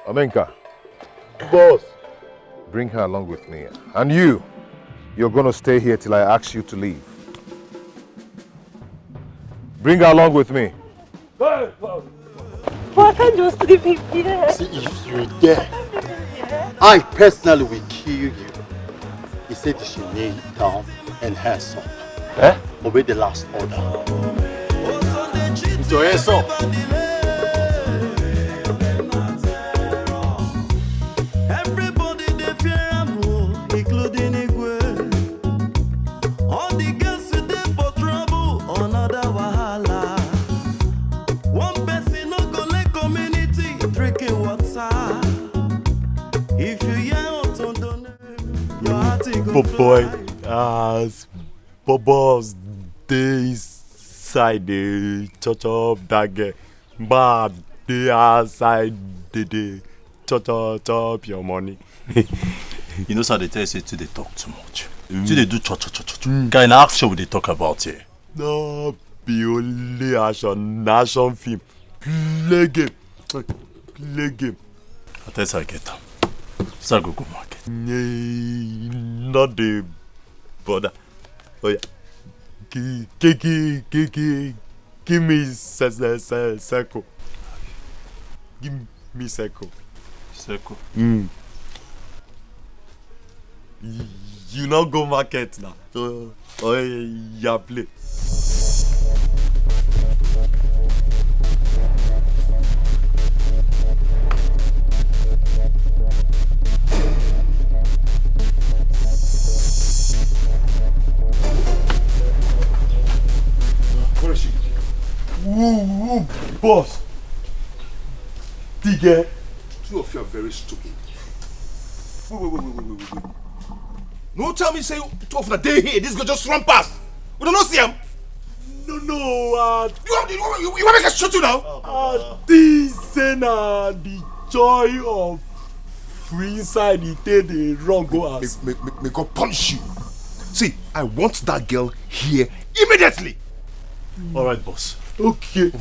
Amenka. Boss. Bring her along with me. And you're gonna stay here till I ask you to leave. Bring her along with me. Why can't you just leave him here? See, if you're there, I personally will kill you. He said you should kneel down and hands up. Obey the last order. Put your hands up. boy as Bobos days side the church of Dikeh. But they outside the church up your money. You know, sir, they tell you say they talk too much. Do they do cho. Kind of action they talk about here? No, be only action film. Play game. I tell you, I get them. So go market. Not the border. Oh yeah. Give me circle. Give me circle. Circle. You not go market now. Oh yeah, play. Where is she? Woo, boss. Dikeh. Two of you are very stupid. Wait. No tell me say two of the day here, this girl just run past. We don't know see him. No, you want me to shoot you now? This is the joy of free inside the day they run go ass. May God punish you. See, I want that girl here immediately. Alright, boss. Okay.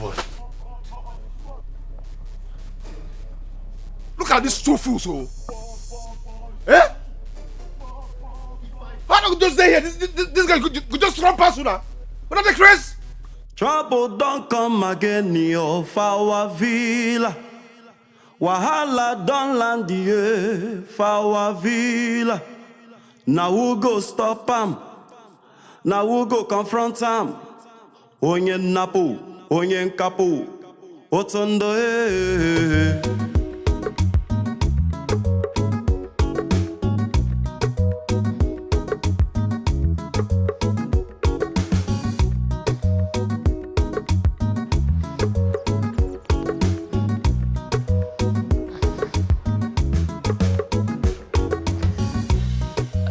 Look at these two fools, Eh? Why don't you just stay here? This guy could just run past you now. What are the craze? Trouble don't come again near our villa. Wahala don't land here for our villa. Now who go stop him? Now who go confront him? Onye napu, onye nkapu, otondo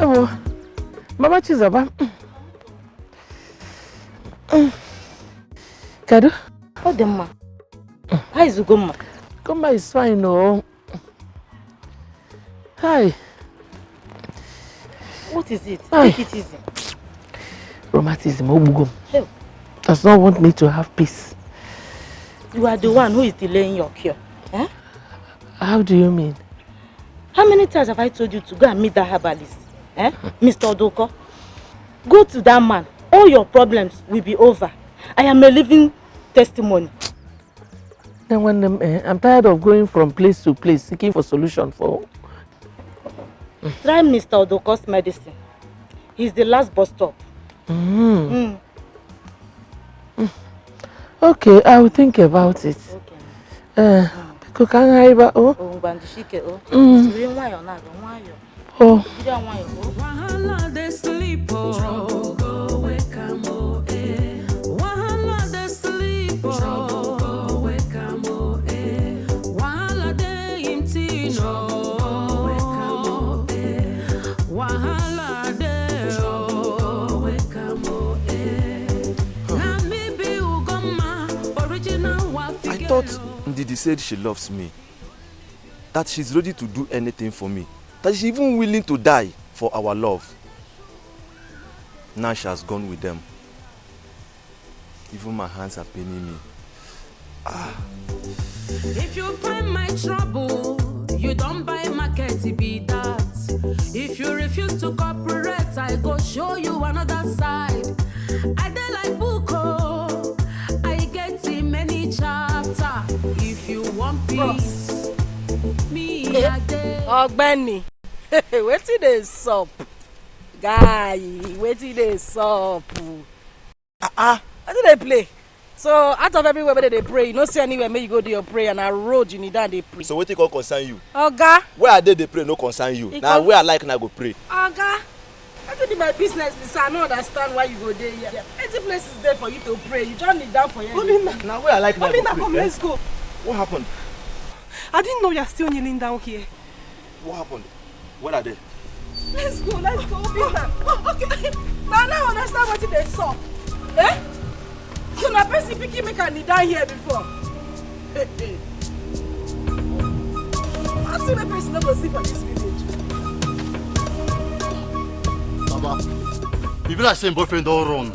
Oh, Mama Chizaba. Kado? How the ma? How is Ugoma? Ugoma is fine, no. Hi. What is it? Hi. Take it easy. Rheumatism, Obugom. Hey. Does not want me to have peace. You are the one who is delaying your cure. Eh? How do you mean? How many times have I told you to go and meet that herbalist? Eh? Mr. Odoko? Go to that man. All your problems will be over. I am a living testimony. Then when I'm tired of going from place to place seeking for solution for. Try Mr. Odoko's medicine. He's the last bus stop. Okay, I will think about it. Okay. Wahala they sleep, go wake 'em, Wahala they sleep, go wake 'em, Wahala they empty, no wake 'em, Wahala they wake 'em, na me be Ugoma, original I thought Ndidi said she loves me, that she's ready to do anything for me, that she's even willing to die for our love. Now she has gone with them. Even my hands are paining me. If you find my trouble, you don't buy market, it be that. If you refuse to cooperate, I go show you another side. I dey like Buko, I get in many chapter. If you want peace, me I dey. Ogbeni, wetin dey sup? Guy, wetin dey sup? Wetin dey play? So out of everywhere where they pray, you no see anywhere where you go do your prayer, and a road you need that they pray. So what all concern you? Oga. Where are they pray no concern you? Now where I like and I go pray. Oga, that's be my business, sir. I don't understand why you go there here. Any place is there for you to pray. You just need down for you. Now where I like and I go pray. Come, let's go. What happened? I didn't know you're still kneeling down here. What happened? Where are they? Let's go. Open now. Okay. Now I understand what they saw. Eh? So na person picking me can down here before. I've seen a person never see for this village. Baba, you feel like saying boyfriend don't run.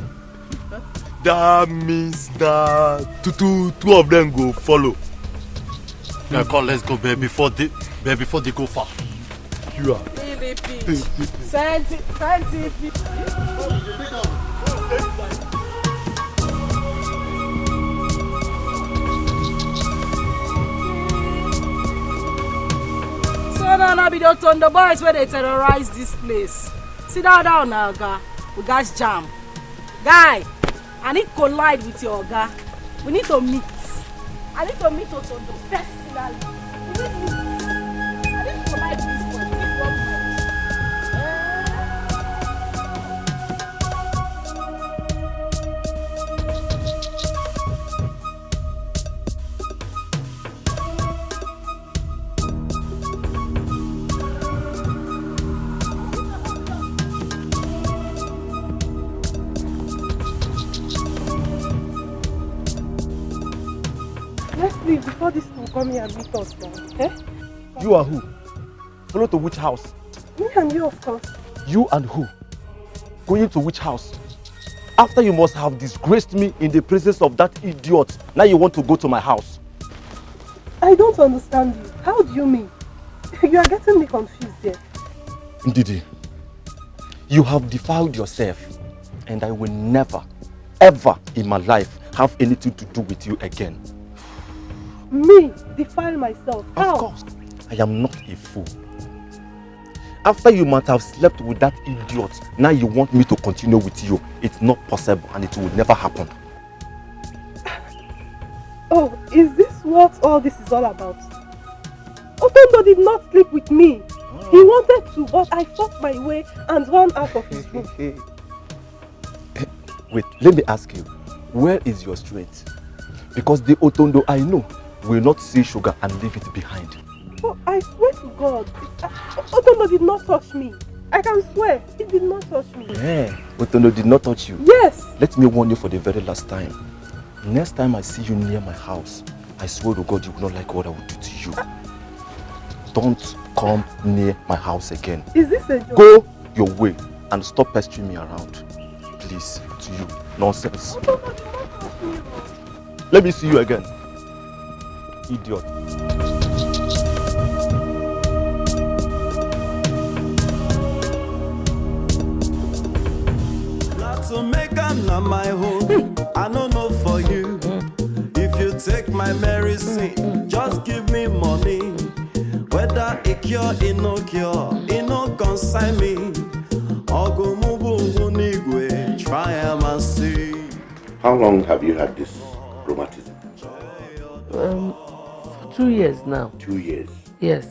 That means that two of them go follow. Now come, let's go, babe, before they go far. You are. Really, Pete. Send it. So now be the Thunder boys where they terrorize this place. Sit down now, Oga. We got jam. Guy, I need to collide with your Oga. We need to meet. I need to meet Otondo personally. We need to meet. I need to collide with this boy. We need one match. Let's leave before this will come here and meet us now. Eh? You and who? Follow to which house? Me and you, of course. You and who? Going to which house? After you must have disgraced me in the presence of that idiot, now you want to go to my house. I don't understand you. How do you mean? You are getting me confused here. Ndidi, you have defiled yourself, and I will never, ever in my life have anything to do with you again. Me? Defile myself? How? Of course. I am not a fool. After you might have slept with that idiot, now you want me to continue with you. It's not possible and it will never happen. Oh, is this what all this is all about? Otondo did not sleep with me. He wanted to, but I fought my way and ran out of his room. Wait, let me ask you, where is your strength? Because the Otondo I know will not see sugar and leave it behind. Oh, I swear to God, Otondo did not touch me. I can swear, he did not touch me. Yeah, Otondo did not touch you? Yes. Let me warn you for the very last time. Next time I see you near my house, I swear to God you will not like what I will do to you. Don't come near my house again. Is this a joke? Go your way and stop pestering me around. Please, to you. Nonsense. Let me see you again. Idiot. To make na my home, I don't know for you. If you take my medicine, just give me money. Whether it cure, it no cure, it no consign me. Ogo mubu unigwe, try and see. How long have you had this rheumatism? For 2 years now. 2 years? Yes.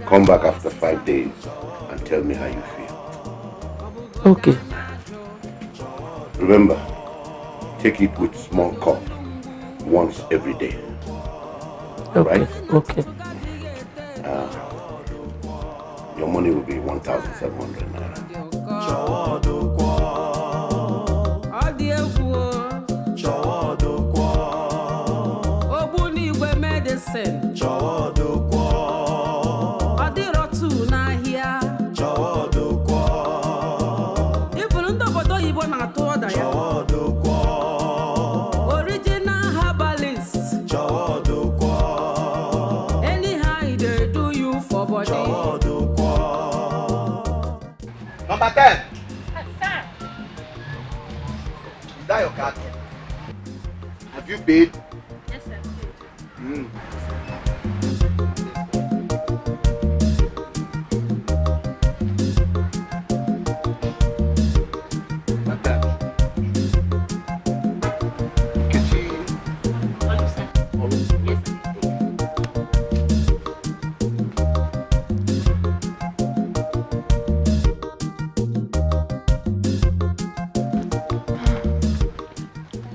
Come back after 5 days and tell me how you feel. Okay. Remember, take it with small cup once every day. Okay. Right? Okay. Your money will be 1,700 naira. Number 10. Is that your card? Have you paid? Yes, sir.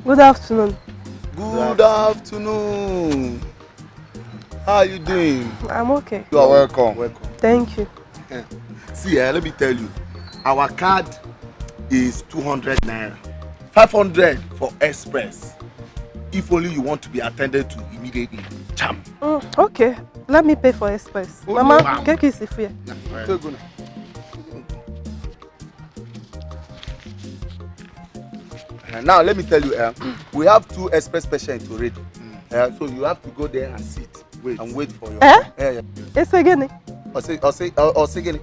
Good afternoon. Good afternoon. How are you doing? I'm okay. You are welcome. Welcome. Thank you. See, let me tell you. Our card is 200 naira. 500 for express. If only you want to be attended to immediately. Cham. Okay. Let me pay for express. Oh, Mama, no. cake is free. Now let me tell you, we have 2 express patients already. So you have to go there and sit and wait for your. It's again. Or say again.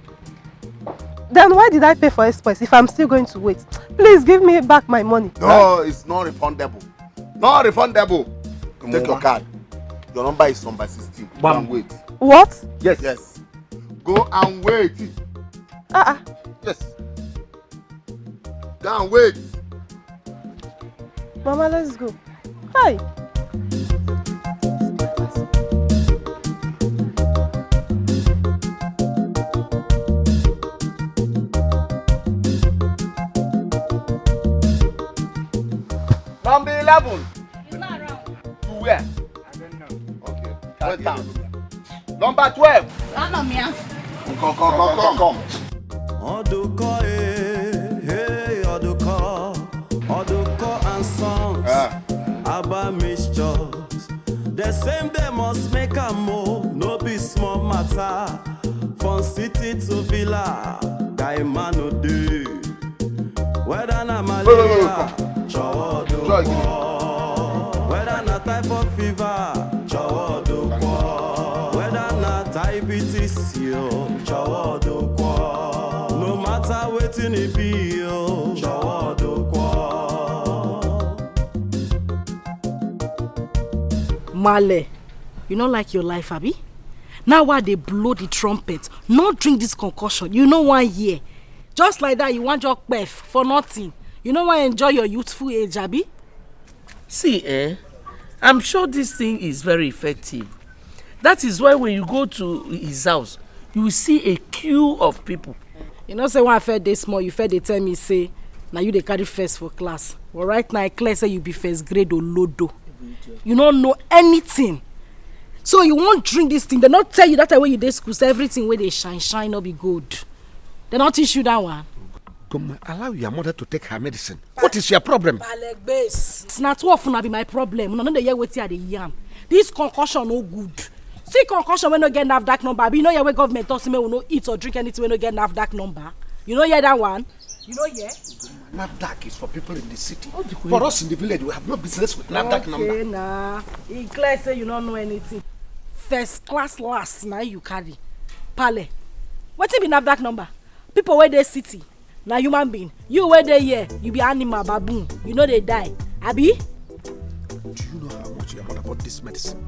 Then why did I pay for express if I'm still going to wait? Please give me back my money. No, it's not refundable. Not refundable. Take your card. Your number is number 16. Go and wait. What? Yes. Yes. Go and wait. Yes. Go and wait. Mama, let's go. Hi. Number 11. He's not around. To where? I don't know. Okay. Wait down. Number 12. Come. Oduko, Oduko and songs, Abba mixtures. The same they must make a move, no be small matter. From city to villa, guy man no do. Whether na malaria, Oduko. Whether na typhoid fever, Oduko. Whether na diabetes, Oduko. No matter wetin it be, Male, you not like your life, Abi? Now while they blow the trumpet, not drink this concussion, you know 1 year. Just like that, you want your pef for nothing. You know why enjoy your youthful age, Abi? See, I'm sure this thing is very effective. That is why when you go to his house, you will see a queue of people. You know, say when I fed this small, you fed they tell me, say, now you they carry first for class. Well, right now, I clear say you be first grade or lodo. You don't know anything. So you won't drink this thing. They not tell you that way you dey school, so everything where they shine not be good. They not teach you that one. Come allow your mother to take her medicine. What is your problem? It's not too often be my problem. No, they hear what you yarn. This concussion no good. See concussion when no get NAFDAC number. But you know where government talks me will no eat or drink anything when no get NAFDAC number. You know hear that one? You know yeah? NAFDAC is for people in the city. For us in the village, we have no business with NAFDAC number. Okay, nah. He clear say you don't know anything. First class last now you carry. Pale. What's it be NAFDAC number? People where they city. Now human being. You where they here, you be animal baboon. You know they die. Abi? Do you know how much your mother bought this medicine?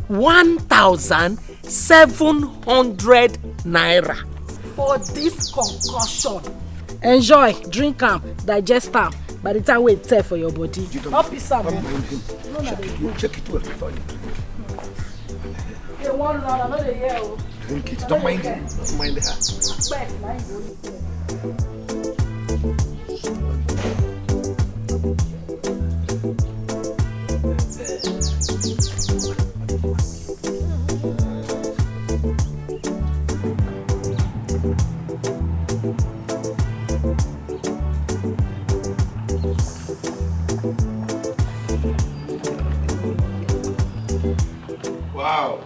1,700 naira. For this concussion. Enjoy, drink am, digest am. By the time we tell for your body. Not piece am. Check it well before you drink. You want to know the year. Drink it. Don't mind him. Don't mind her. Wow.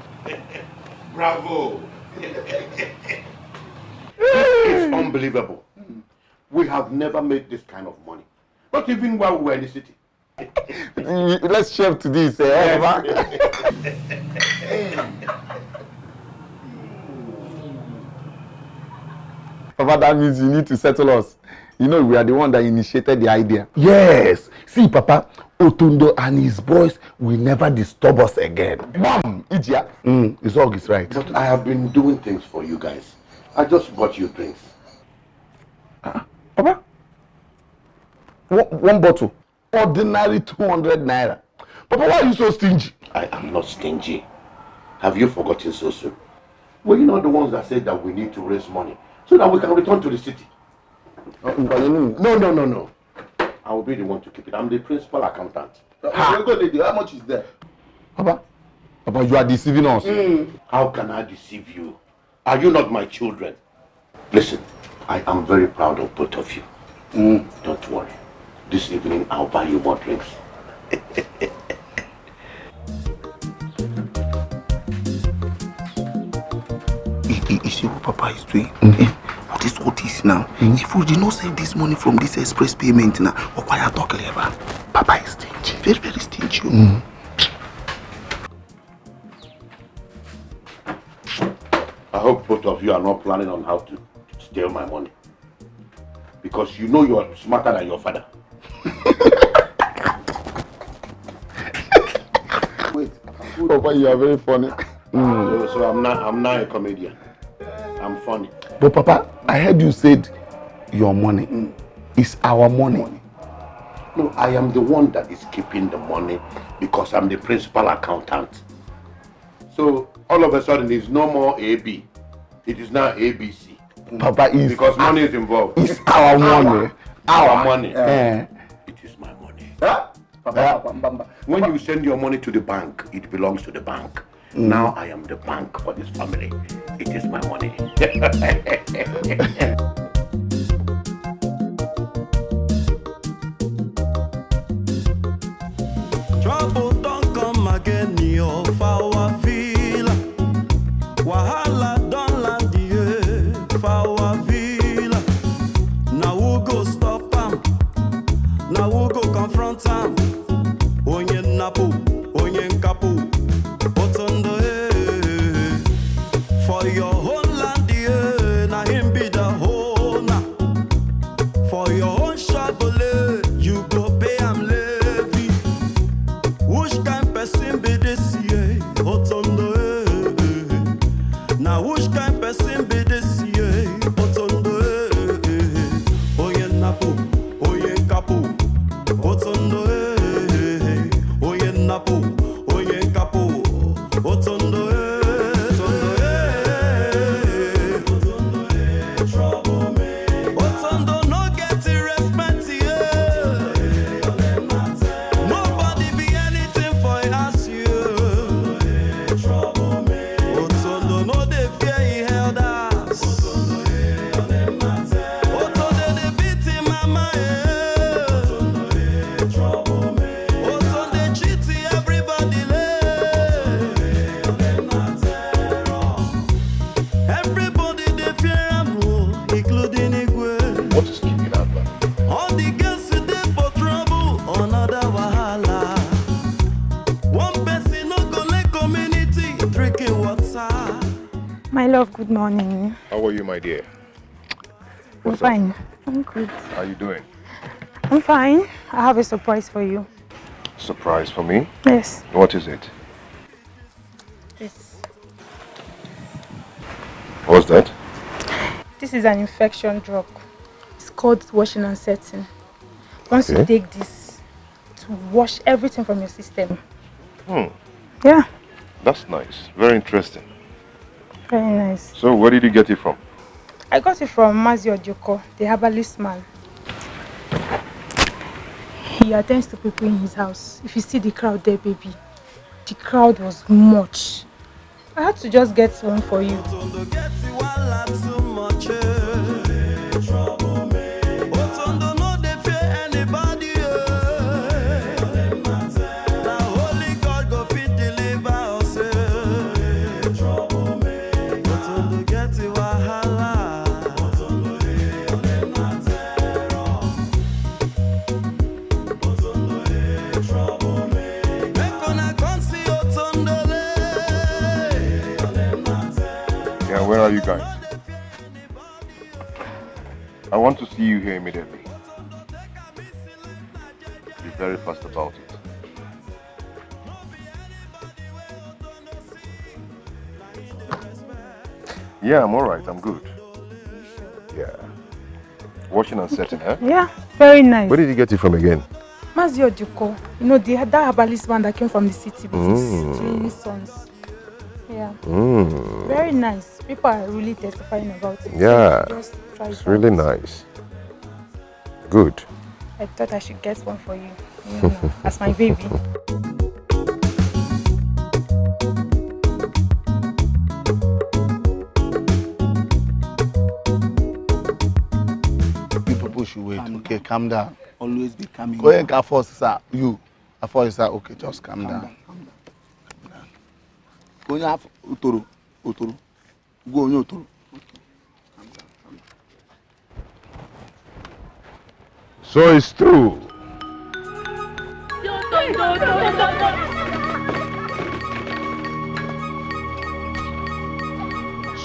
Bravo. It's unbelievable. We have never made this kind of money. Not even while we were in the city. Let's share to this. Papa, that means you need to settle us. You know, we are the one that initiated the idea. Yes. See, Papa, Otundo and his boys will never disturb us again. Bam! Ijia. His dog is right. But I have been doing things for you guys. I just bought you drinks. Papa? One bottle. Ordinary 200 naira. Papa, why are you so stingy? I am not stingy. Have you forgotten so soon? Were you not the ones that said that we need to raise money so that we can return to the city? No. I will be the one to keep it. I'm the principal accountant. How much is there? Papa, you are deceiving us. How can I deceive you? Are you not my children? Listen, I am very proud of both of you. Don't worry. This evening I'll buy you more drinks. You see what Papa is doing? What is all this now? If we did not save this money from this express payment now, what are you talking about? Papa is stingy, very, very stingy. I hope both of you are not planning on how to steal my money. Because you know you are smarter than your father. Wait, Papa, you are very funny. So I'm not a comedian. I'm funny. But Papa, I heard you said your money is our money. No, I am the one that is keeping the money because I'm the principal accountant. So all of a sudden it's no more AB. It is now ABC. Papa is because money is involved. It's our money. Our money. It is my money. When you send your money to the bank, it belongs to the bank. Now I am the bank for this family. It is my money. Trouble don't come again, your power feel. Wahala don't land the power feel. Now who go stop him? Now who go confront him? Onye napu, onye nkapu. For your whole land, na him be the owner. For your own shabole, you go pay am levy. Which kind person be this year? Otondo, now which kind person be this year? Otondo, oye napu, oye kapu. Otondo, oye napu, oye kapu. Otondo. My love, good morning. How are you, my dear? I'm fine. I'm good. How are you doing? I'm fine. I have a surprise for you. Surprise for me? Yes. What is it? This. What's that? This is an infection drug. It's called washing and setting. Once you take this to wash everything from your system. Yeah. That's nice. Very interesting. Very nice. So where did you get it from? I got it from Mazi Ojoko, the herbalist man. He attends to people in his house. If you see the crowd there, baby, the crowd was much. I had to just get one for you. Where are you guys? I want to see you here immediately. Be very fast about it. Yeah, I'm alright. I'm good. Yeah. Washing and setting, huh? Yeah, very nice. Where did you get it from again? Mazi Ojoko. You know, that herbalist man that came from the city with his two sons. Yeah. Very nice. People are really testifying about it. Yeah. So just try it's it really out. nice. Good. I thought I should get one for you. You know, as my baby. You people should wait. Okay, calm down. Always be calm. Go ahead and first, sir. You. First, sir. Okay, just calm down. Go on, Utoro. Utoro. Go on, Utoro. So it's true.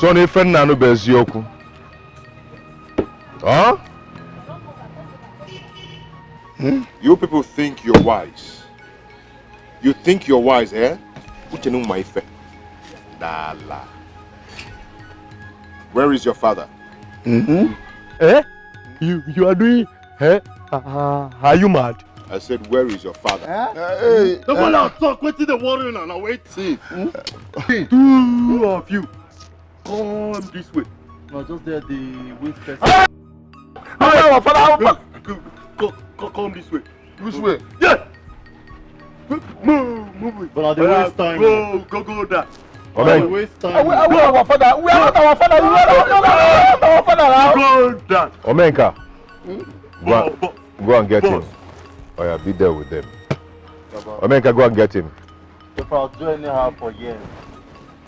So ni friend na no bezioku. Huh? You people think you're wise. You think you're wise, eh? Uchenu maife. Dala. Where is your father? Eh? You are doing? Eh? Are you mad? I said, where is your father? Hey, come on now, talk. Wait till the warrior now. Wait. See. Two of you. Come this way. No, just there the waist person. Come this way. Which way? Yeah. Move. But at the waist time. Go that. Okay. Waste time. We are not our father. We are not our father. You are not our father. Go that. Omenka. Go and get him. Oh yeah, be there with them. Omenka, go and get him. If I'll do anyhow for years,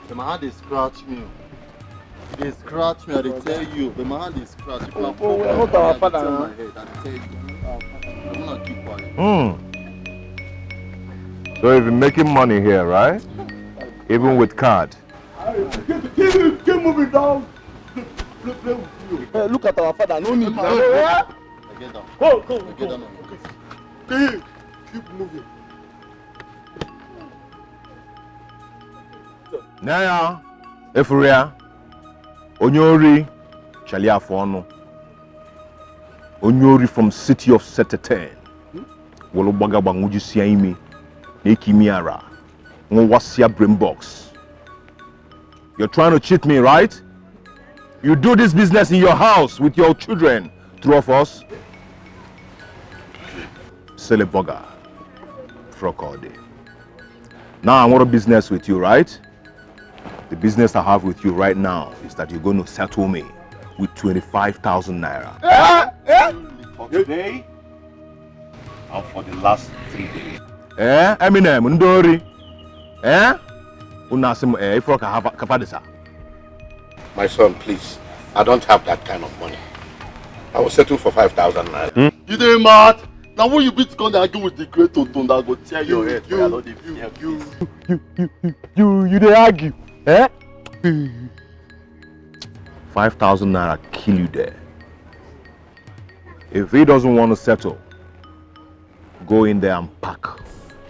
the man they scratch me. They scratch me, I tell you. The man they scratch. We are not our father. I tell you. I'm not keep quiet. So you've been making money here, right? Even with card. Keep moving down. Play with you. Hey, look at our father. No need. Get down. Go. Get down. Okay. Keep moving. Naya, Efuria, Onyori, Chalia Fono, Onyori from city of Seteten, Wolobaga Banguji Siaimi, Nekimiara, Nwasia Brimbox. You're trying to cheat me, right? You do this business in your house with your children, two of us. Sell a burger, frog all day. Now I want a business with you, right? The business I have with you right now is that you're going to settle me with 25,000 naira. For today and for the last 3 days. Eminem, Ndori. Unasim, Ifroka Kafadisa. My son, please. I don't have that kind of money. I will settle for 5,000 naira. You dey mad? Now when you beat the gun, argue with the great tonto that go tear your head. You dey argue. 5,000 naira kill you there. If he doesn't want to settle, go in there and pack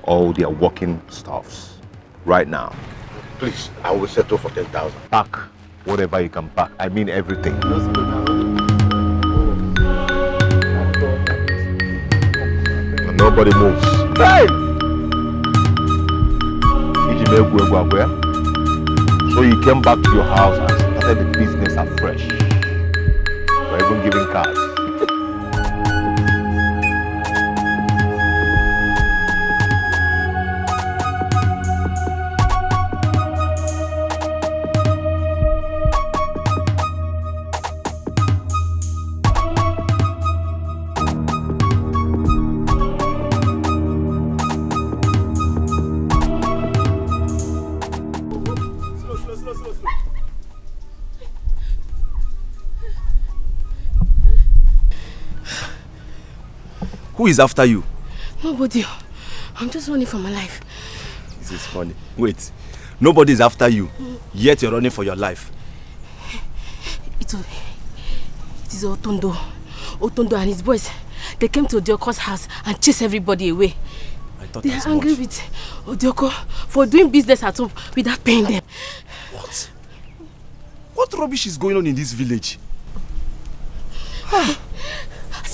all their working stuffs right now. Please, I will settle for 10,000. Pack whatever you can pack. I mean everything. And nobody moves. Hey! So you came back to your house and started the business afresh. You're even giving cards. Who is after you? Nobody. I'm just running for my life. This is funny. Wait. Nobody is after you, yet you're running for your life. It is Otondo. Otondo and his boys. They came to Odioko's house and chased everybody away. I thought they are angry with Odioko for doing business at home without paying them. What? What rubbish is going on in this village? As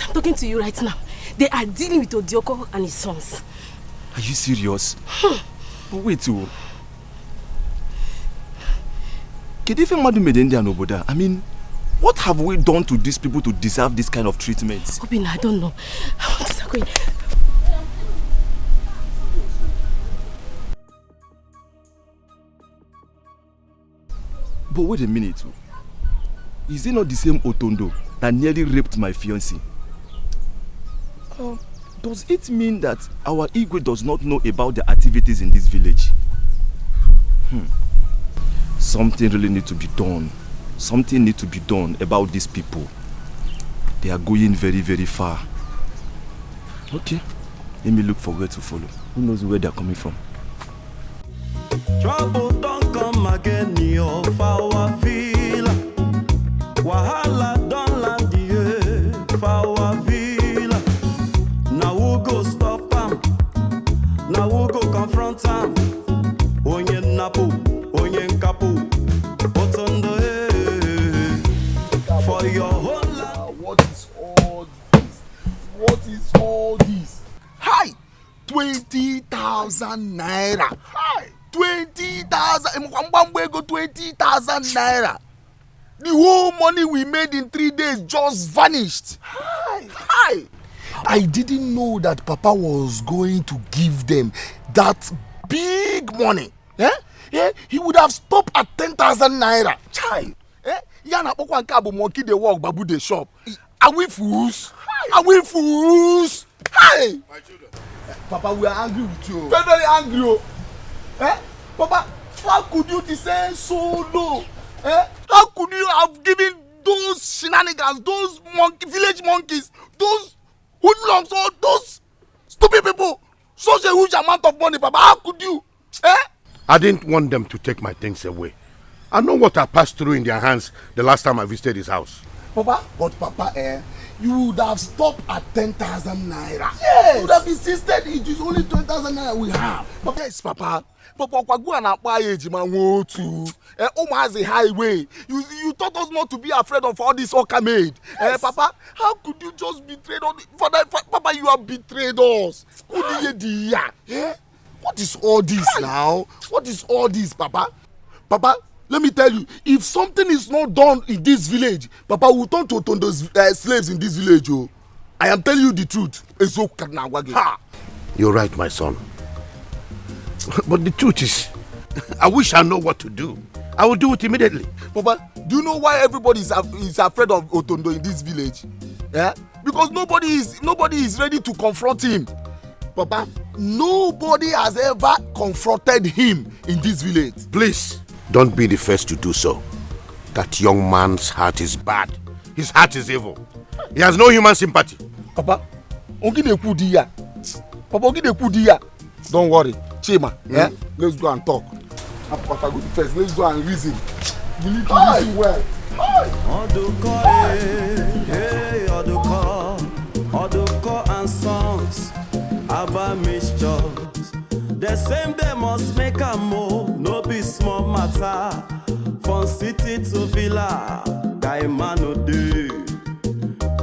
I'm talking to you right now, they are dealing with Odioko and his sons. Are you serious? But wait, Kedife Madu Medende and Oboda, I mean, what have we done to these people to deserve this kind of treatment? Obina, I don't know. I want to quick. But wait a minute. Is it not the same Otondo that nearly raped my fiancée? Does it mean that our Igwe does not know about the activities in this village? Something really needs to be done. Something needs to be done about these people. They are going very, very far. Okay, let me look for where to follow. Who knows where they are coming from? Trouble don't come again, your power feel. Wahala don't land the power feel. Now we go stop him. Now we go confront him. Onye napu, onye nkapu. Otondo for your whole life. What is all this? What is all this? Hi! 20,000 naira. Hi! 20,000. Mwambwe go 20,000 naira. The whole money we made in 3 days just vanished. Hi! Hi! I didn't know that Papa was going to give them that big money. He would have stopped at 10,000 naira. Chai! Yana pokwa nkabo monkey dey walk, babu dey shop. Are we fools? Are we fools? Hi! My children. Papa, we are angry with you. Very, very angry. Papa, how could you descend so low? How could you have given those shenanigans, those village monkeys, those hoodlums, or those stupid people such a huge amount of money, Papa? How could you? I didn't want them to take my things away. I know what I passed through in their hands the last time I visited his house. Papa, but Papa, you would have stopped at 10,000 naira. Yes! You would have insisted it is only 20,000 naira we have. Papa, yes, Papa. Papa, go and apply Ejima to has a highway. You taught us not to be afraid of all this Oka made. Yes. Papa, how could you just betray all this? Papa, you have betrayed us. What is all this now? What is all this, Papa? Papa, let me tell you, if something is not done in this village, Papa will turn to those slaves in this village. Oh. I am telling you the truth. You're right, my son. But the truth is, I wish I know what to do. I will do it immediately. Papa, do you know why everybody is afraid of Otondo in this village? Yeah? Because nobody is ready to confront him. Papa, nobody has ever confronted him in this village. Please, don't be the first to do so. That young man's heart is bad. His heart is evil. He has no human sympathy. Papa, don't worry. Chima, let's go and talk. Papa, go first. Let's go and reason. We need to reason well. Oduko and sons, Abba mixtures. The same they must make a move, no be small matter. From city to villa, guy man no do.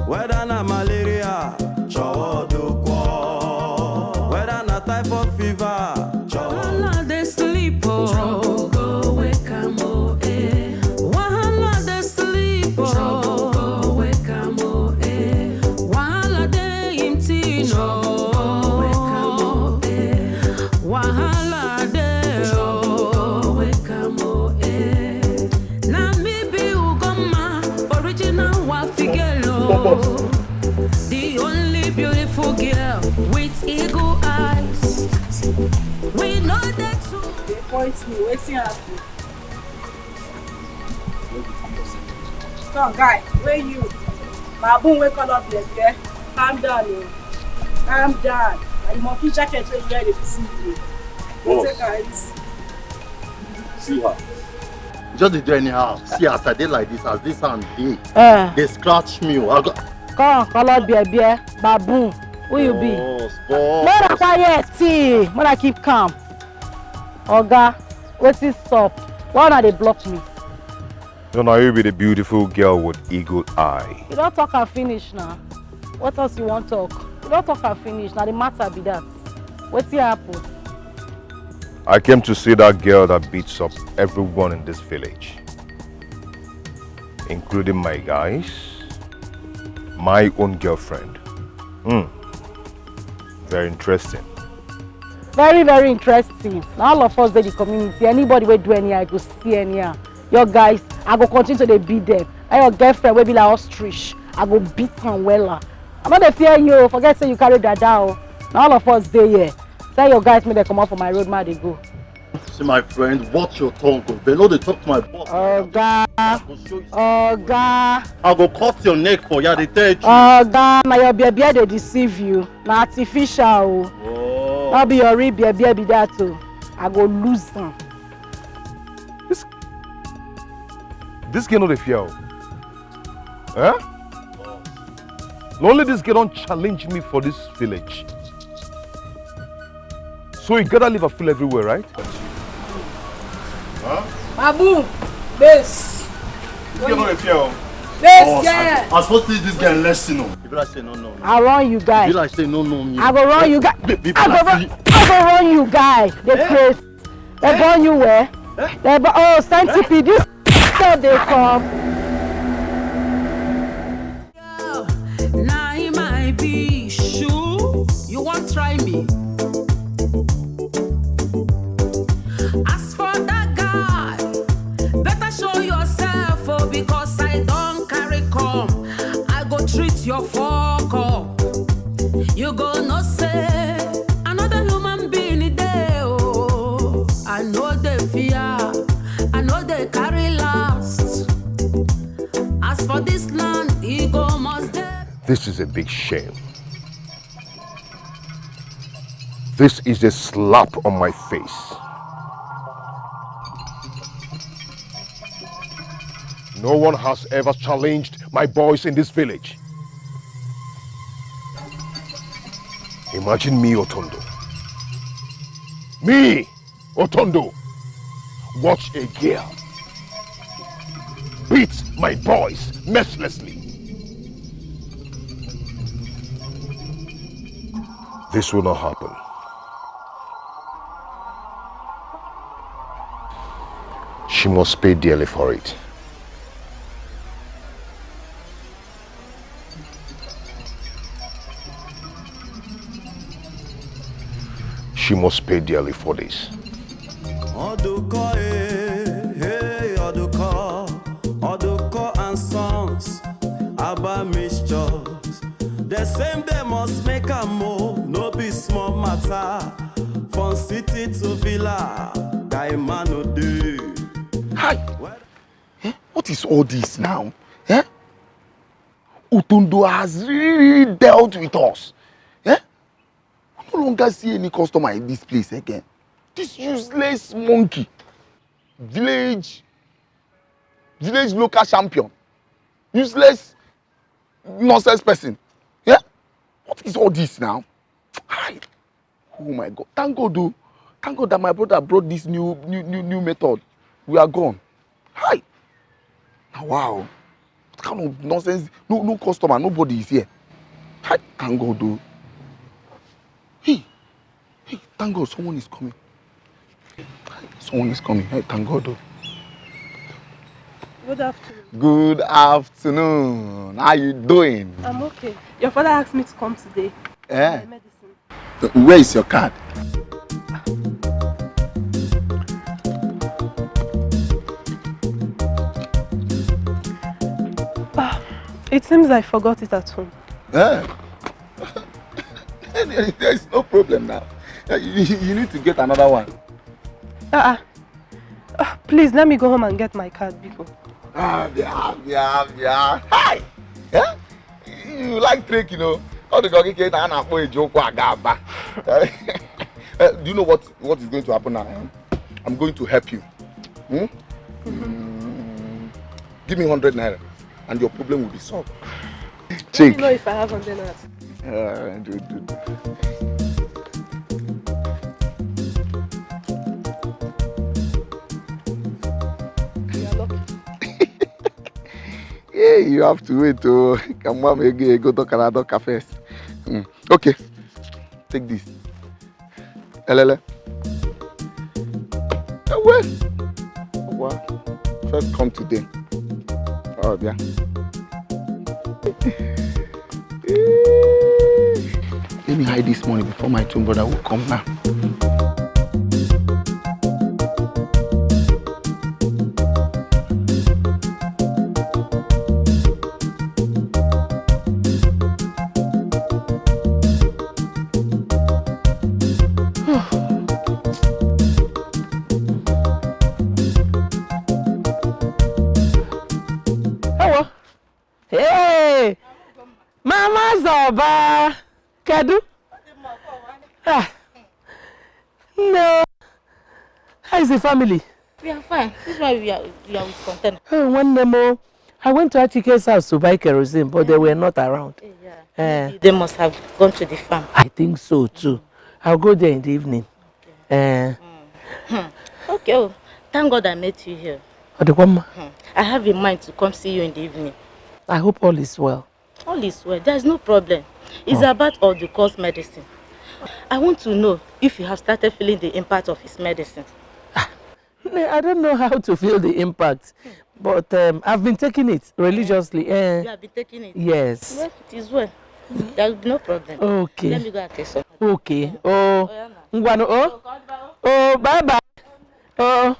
Whether na malaria, chow oduko. Whether na typhoid fever, Wahala dey sleep trouble go wake am Wahala dey sleep trouble go wake am Wahala dey him teen wake am Wahala dey go wake am Na me be Ugoma, original Wafigelo, the only beautiful girl with eagle eyes. We know that too. They point me, waiting happen. Come, guy, where you? Baboon, wake up, there. Calm down, calm down. And the monkey jacket where you wear the see you. Take her easy. See her. Just dey do anyhow. See as I dey like this, as this hand dey. They scratch me. Come, color beer, baboon. Who you be? Mother quiet, see. Mother keep calm. Oga, what's this stop? Why not they block me? So now you be the beautiful girl with eagle eye. You don't talk and finish now. What else you want to talk? You don't talk and finish. Now the matter be that. What's the apple? I came to see that girl that beats up everyone in this village, including my guys, my own girlfriend. Very interesting. Very, very interesting. Now all of us in the community, anybody will do any, I go see any. Your guys, I go continue to beat them. And your girlfriend will be like ostrich. I go beat them well. I'm not fear you. Forget say you carry that down. Now all of us there here. Tell your guys me they come out for my road, man, they go. See my friend, watch your tongue. They know they talk to my boss. Oga. Oga. I go cut your neck for you, they tell you. Oga, now your baby they deceive you. Now artificial. Oh. Not be your real baby be that too. I go lose them. This girl not a fear. Huh? Only this girl don't challenge me for this village. So you gotta leave a fool everywhere, right? Huh? Babu, this. This girl not a fear. This, yeah. I'm supposed to teach this girl lesson. If I say no. I run you guys. If I say no, me. I go run you guys. I go run you guys. They place. They burn you where? Oh, centipede. This so they come. Now it might be shoe. You won't try me. As for that guy, better show yourself, oh, because I don't carry come. I go treat your fuck up. You go no say another human being there. Oh, I know they fear. I know they carry last. As for this land, ego must die. This is a big shame. This is a slap on my face. No one has ever challenged my boys in this village. Imagine me, Otondo. Me, Otondo. Watch a girl beat my boys mercilessly. This will not happen. She must pay dearly for it. She must pay dearly for this. Oduko, hey, Oduko and sons, Abba mixtures. The same they must make a move, no be small matter. From city to villa, guy man no do. Hi. What is all this now? Eh? Otondo has really dealt with us. I no longer see any customer in this place again. This useless monkey, village local champion, useless nonsense person. Yeah? What is all this now? Hi. Oh my God! Thank God, though. Thank God that my brother brought this new method. We are gone. Hi. Now, wow. What kind of nonsense? No customer. Nobody is here. Hi. Thank God, though. Hey, thank God someone is coming. Someone is coming. Hey, thank God. Good afternoon. Good afternoon. How you doing? I'm okay. Your father asked me to come today. Yeah. For my medicine. Where is your card? It seems I forgot it at home. Yeah. There is no problem now. You need to get another one. Please let me go home and get my card, Biko. Yeah. Hi. Yeah? You like trick, you know. All the doggy kids are a joke. Do you know what is going to happen now? I'm going to help you. Give me 100 naira and your problem will be solved. Let me know if I have 100 naira. Yeah, you have to wait to come on, go to Canada cafes. Okay, take this. Elele. Well, first come today. Oh, yeah. me hide this money before my twin brother will come now. Hey, Mama Zoba, Kadu. Ah, no. How is the family? We are fine. This is why we are with content. Oh, one more. I went to Atike's house to buy kerosene, but they were not around. They must have gone to the farm. I think so too. I'll go there in the evening. Okay, oh, thank God I met you here. I have in mind to come see you in the evening. I hope all is well. All is well. There's no problem. It's about all the course medicine. I want to know if you have started feeling the impact of his medicine. I don't know how to feel the impact, but I've been taking it religiously. You have been taking it? Yes. Well, it is well. There will be no problem. Okay. Let me go and take some. Okay. Oh, bye bye. Oh.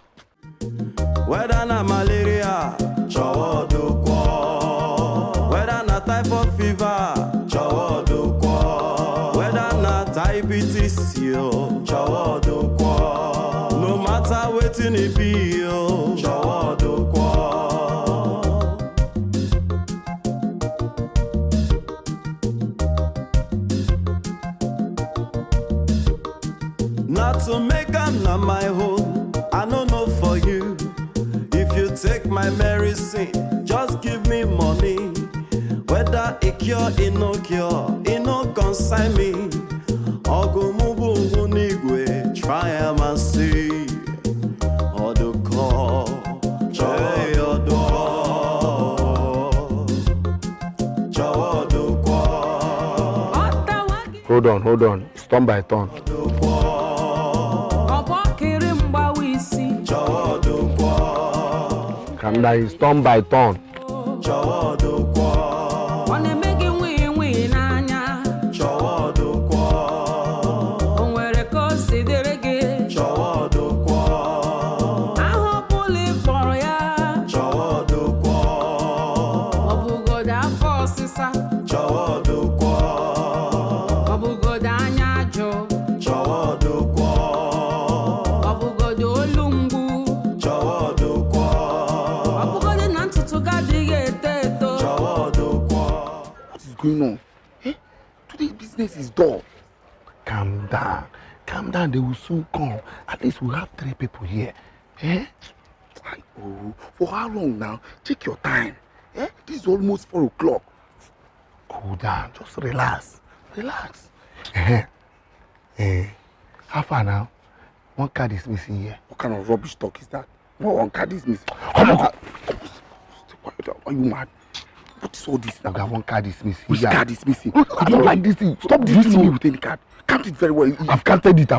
Whether na malaria, chowo do kwa. Whether na typhoid fever, chowo do kwa. Whether na diabetes, yo, chowo do kwa. No matter wetin it be, yo, chowo do kwa. Not to make am na my home, I no know for you. If you take my medicine, just give me money. Whether it cure, it no cure, it no consign me. Ogo mubu unigwe, try am and see. Odo call, hey odo, odo call. Hold on, turn by turn. Calm down, it's turn by turn. Going on? Eh? Today business is dull. Calm down, they will soon come. At least we'll have 3 people here. Eh? Oh, for how long now? Take your time. Eh? This is almost 4 o'clock. Cool down, just relax. How far now? One card is missing here. What kind of rubbish talk is that? What one card is missing? Are you mad? What is all this now? One card is missing. Which card is missing? I don't like this thing. Stop deceiving me with any card. Count it very well. I've counted it.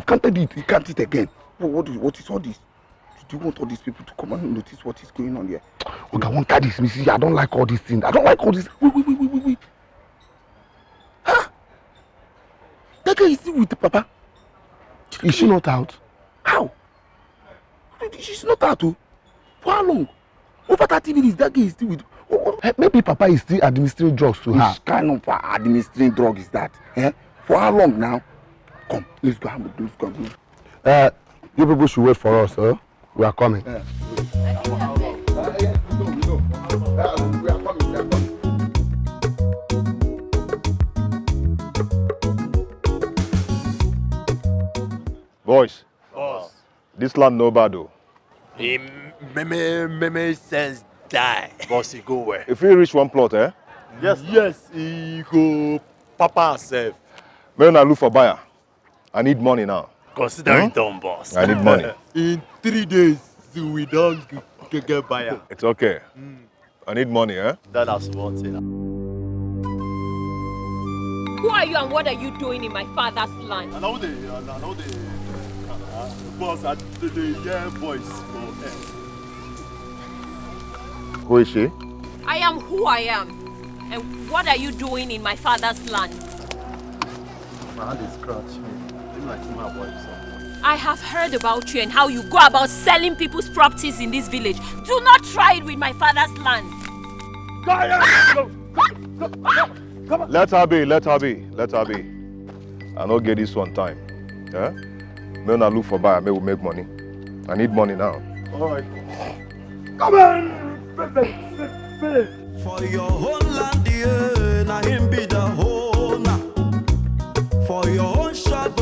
You count it again. What is all this? Do you want all these people to come and notice what is going on here? Okay, one card is missing. I don't like all these things. Wait. Huh? That guy is still with the papa. Is she not out? How? She's not out. Oh. For how long? Over 30 minutes, that guy is still with... Maybe Papa is still administering drugs to her. Which kind of administering drug is that? Eh? For how long now? Come, let's go. You people should wait for us, huh? We are coming. We are coming. Boys, this land no bad though. Meme sense die. Boss, he go where? If you reach one plot, eh? Yes, he go Papa self. May I look for buyer. I need money now. Consider it done, boss. I need money. In 3 days, we don't get buyer. It's okay. I need money, eh? That's one thing. Who are you and what are you doing in my father's land? I know the boss at the voice for Who is she? I am who I am. And what are you doing in my father's land? My hand is scratched. Like my wife, I have heard about you and how you go about selling people's properties in this village. Do not try it with my father's land. Let her be, let her be, let her be. I don't get this one time. Yeah? May not look for buyer, may we make money. I need money now. Alright. Come on! For your whole land, yeah, na him be the owner. For your own shop,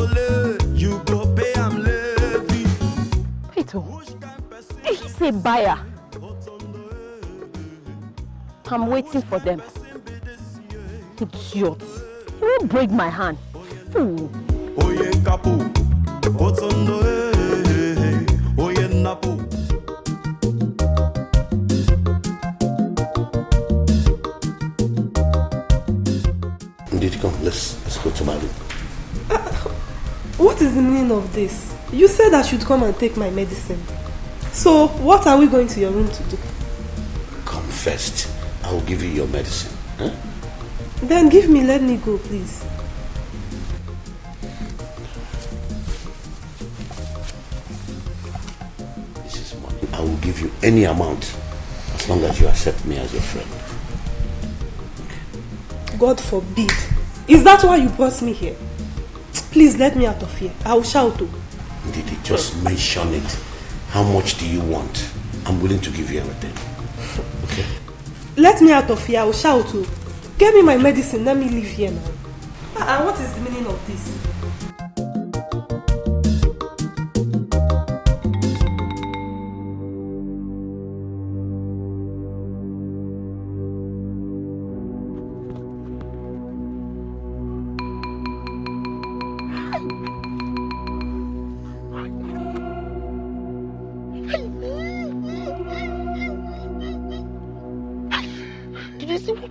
you go pay am levy. Wait, he's a buyer. I'm waiting for them. Idiot. He won't break my hand. Fool. Oye kapu, otondo oye napu. Indeed, come, let's go to my room. What is the meaning of this? You said I should come and take my medicine. So, what are we going to your room to do? Come first. I will give you your medicine. Huh? Then let me go, please. This is money. I will give you any amount as long as you accept me as your friend. God forbid. Is that why you brought me here? Please let me out of here. I will shout. Did you just mention it? How much do you want? I'm willing to give you everything. Okay? Let me out of here. I will shout. Get me my medicine. Let me leave here now. What is the meaning of this?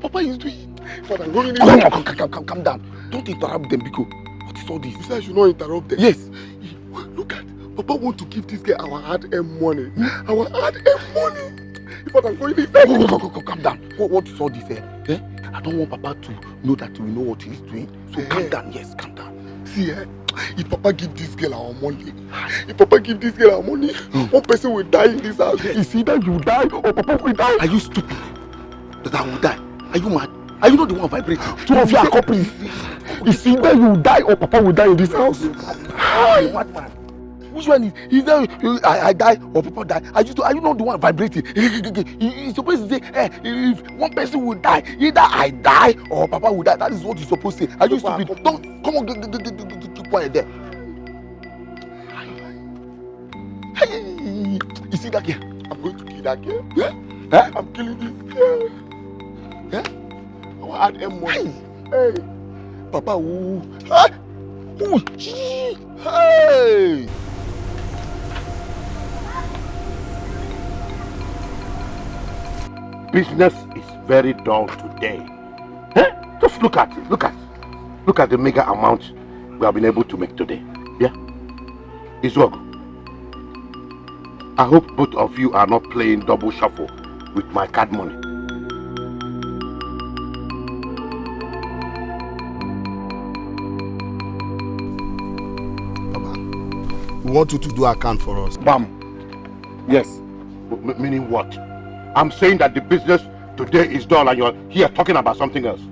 Papa is doing. Father, calm down. Don't interrupt them, Biko. What is all this? You said I should not interrupt them. Yes. Look at Papa want to give this girl our hard-earned money. Our hard-earned money. Father, calm down. What is all this? Eh? I don't want Papa to know that we know what he's doing. So calm down. Yes, calm down. See, if Papa give this girl our money, one person will die in this house. It's either you die or Papa will die. Are you stupid? That I will die? Are you mad? Are you not the one vibrating? Two of your accomplices. It's either you die or Papa will die in this house. What man? Which one is either I die or Papa die? Are you not the one vibrating? You're supposed to say, if one person will die, either I die or Papa will die. That is what you're supposed to say. Are you stupid? Don't come on, keep quiet there. You see that girl? I'm going to kill that girl. I'm killing this girl. Yeah? I will add money. Hey, Papa, ooh. Hey. Business is very dull today. Just look at it. Look at the mega amount we have been able to make today. Yeah? It's work. I hope both of you are not playing double shuffle with my card money. We want you to do account for us. Bam. Yes. Meaning what? I'm saying that the business today is dull and you're here talking about something else.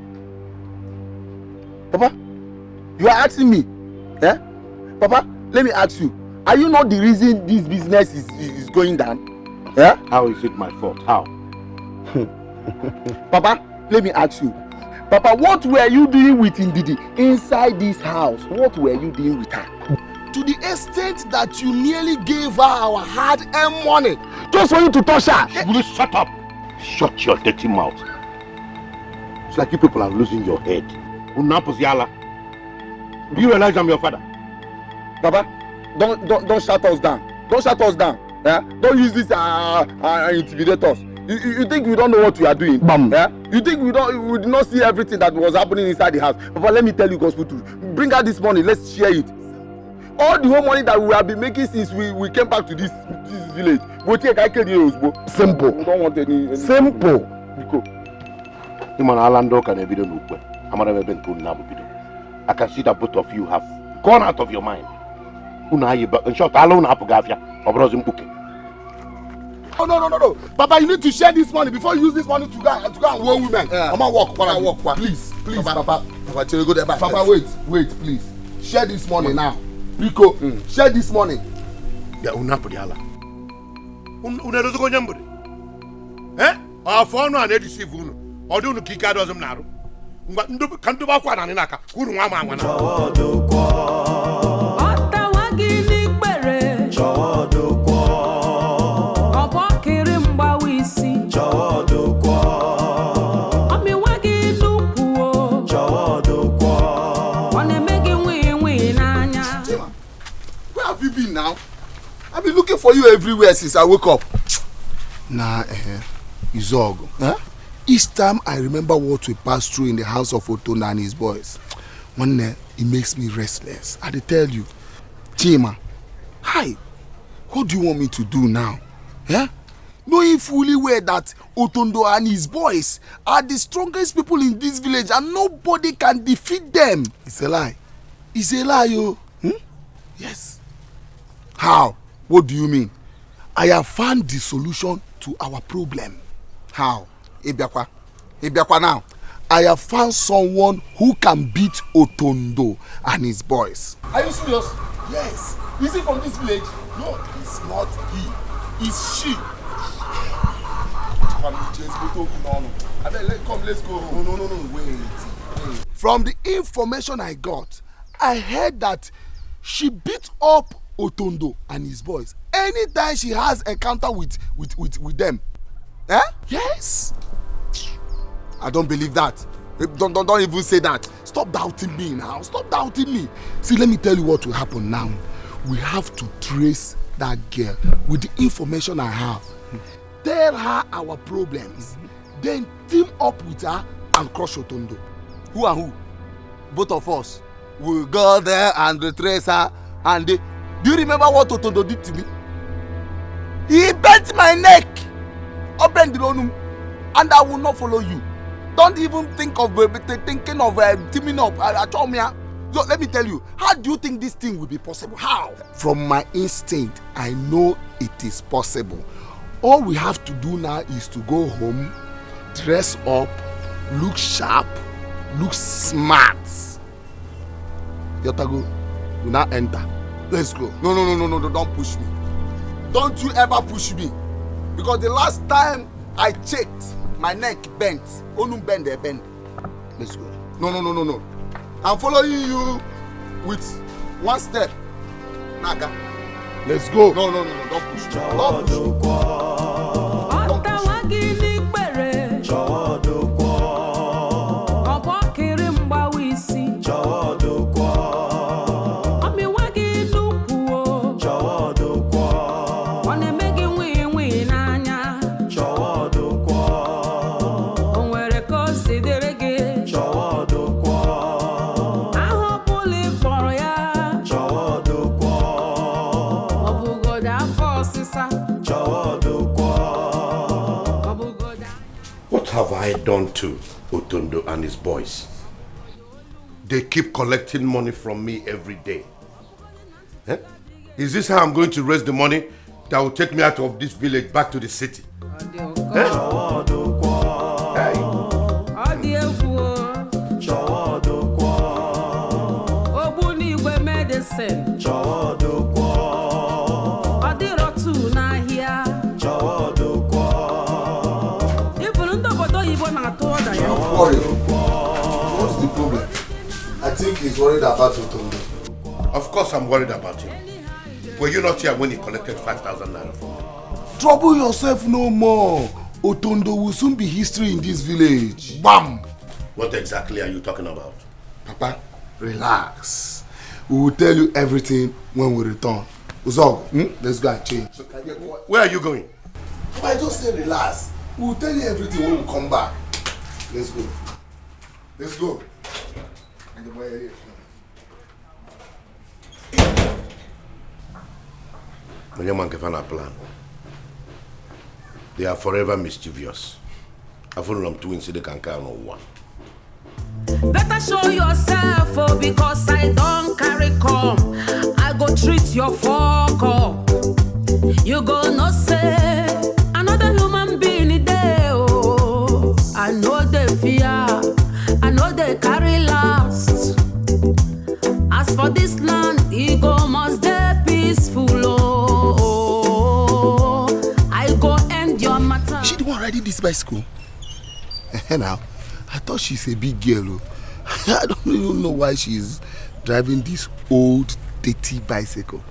Papa, you are asking me? Eh? Papa, let me ask you. Are you not the reason this business is going down? Yeah? How is it my fault? How? Papa, let me ask you. Papa, what were you doing with Ndidi inside this house? What were you doing with her? To the extent that you nearly gave her our hard-earned money just for you to touch her. Will you shut up? Shut your dirty mouth. It's like you people are losing your head. Do you realize I'm your father? Papa, don't shut us down. Don't shut us down. Yeah? Don't use this intimidate us. You think we don't know what we are doing? Yeah? You think we did not see everything that was happening inside the house? Papa, let me tell you gospel truth. Bring out this money, let's share it. All the whole money that we have been making since we came back to this village. Simple. We don't want any simple. I can see that both of you have gone out of your mind. In short, alone Oh, no. Papa, you need to share this money before you use this money to go and warn women. I'm gonna walk. Please, Papa, go there. Papa, wait, please. Share this money now. Rico, share this money. Yeah, unapodiala. Unadozo nyambure. Afọ no na deceive unu. Odu unu kika dozum naru. Ngwa ndu kandu ba kwa na naka. Uru nwa ma nwa na. Ota wagili pere. Chawadokwa. Obo kiri mgba wisi. Chawadokwa. Omi wagilu kuo. Chawadokwa. Wane megi wi nanya. Where have you been now? I've been looking for you everywhere since I woke up. Nah, Izogo. Huh? Each time I remember what we passed through in the house of Otondo and his boys, one day it makes me restless. I tell you, Chima, hi, what do you want me to do now? Yeah? Knowing fully well that Otondo and his boys are the strongest people in this village and nobody can defeat them. It's a lie. It's a lie, yo. Yes. How? What do you mean? I have found the solution to our problem. How? Ibiakwa now. I have found someone who can beat Otondo and his boys. Are you serious? Yes. Is he from this village? No, it's not he. It's she. Let's go. No. Wait. From the information I got, I heard that she beat up Otondo and his boys anytime she has encounter with them. Eh? Yes. I don't believe that. Don't even say that. Stop doubting me now. Stop doubting me. See, let me tell you what will happen now. We have to trace that girl with the information I have. Tell her our problems. Then team up with her and crush Otondo. Who and who? Both of us. We'll go there and retrace her. And do you remember what Otondo did to me? He bent my neck. Open the room, and I will not follow you. Don't even think of teaming up. So let me tell you, how do you think this thing will be possible? How? From my instinct, I know it is possible. All we have to do now is to go home, dress up, look sharp, look smart. Yotago, will now enter. Let's go. No, don't push me. Don't you ever push me. Because the last time I checked, my neck bent. Only bend. Let's go. No. I'm following you with one step. Naga. Let's go. No. Don't push me. Don't push me. What have I done to Otondo and his boys? They keep collecting money from me every day. Eh? Is this how I'm going to raise the money that will take me out of this village back to the city? Worry. What's the problem? I think he's worried about Otondo. Of course I'm worried about him. Were you not here when he collected 5,000 naira from me? Trouble yourself no more. Otondo will soon be history in this village. Bam! What exactly are you talking about? Papa, relax. We will tell you everything when we return. Uzog, let's go and change. Where are you going? Papa, I just say relax. We will tell you everything when we come back. Let's go. Let's go. And the boy here. Plan. They are forever mischievous. I follow them two in the canker no one. Better show yourself, oh, because I don't carry come. I go treat your fuck up. You go no say another human being there, oh. I know they fear, I know they carry last. As for this land, ego must be peaceful, oh. I go end your matter. Is she the one riding this bicycle? Now, I thought she's a big girl, oh. I don't even know why she's driving this old, dirty bicycle.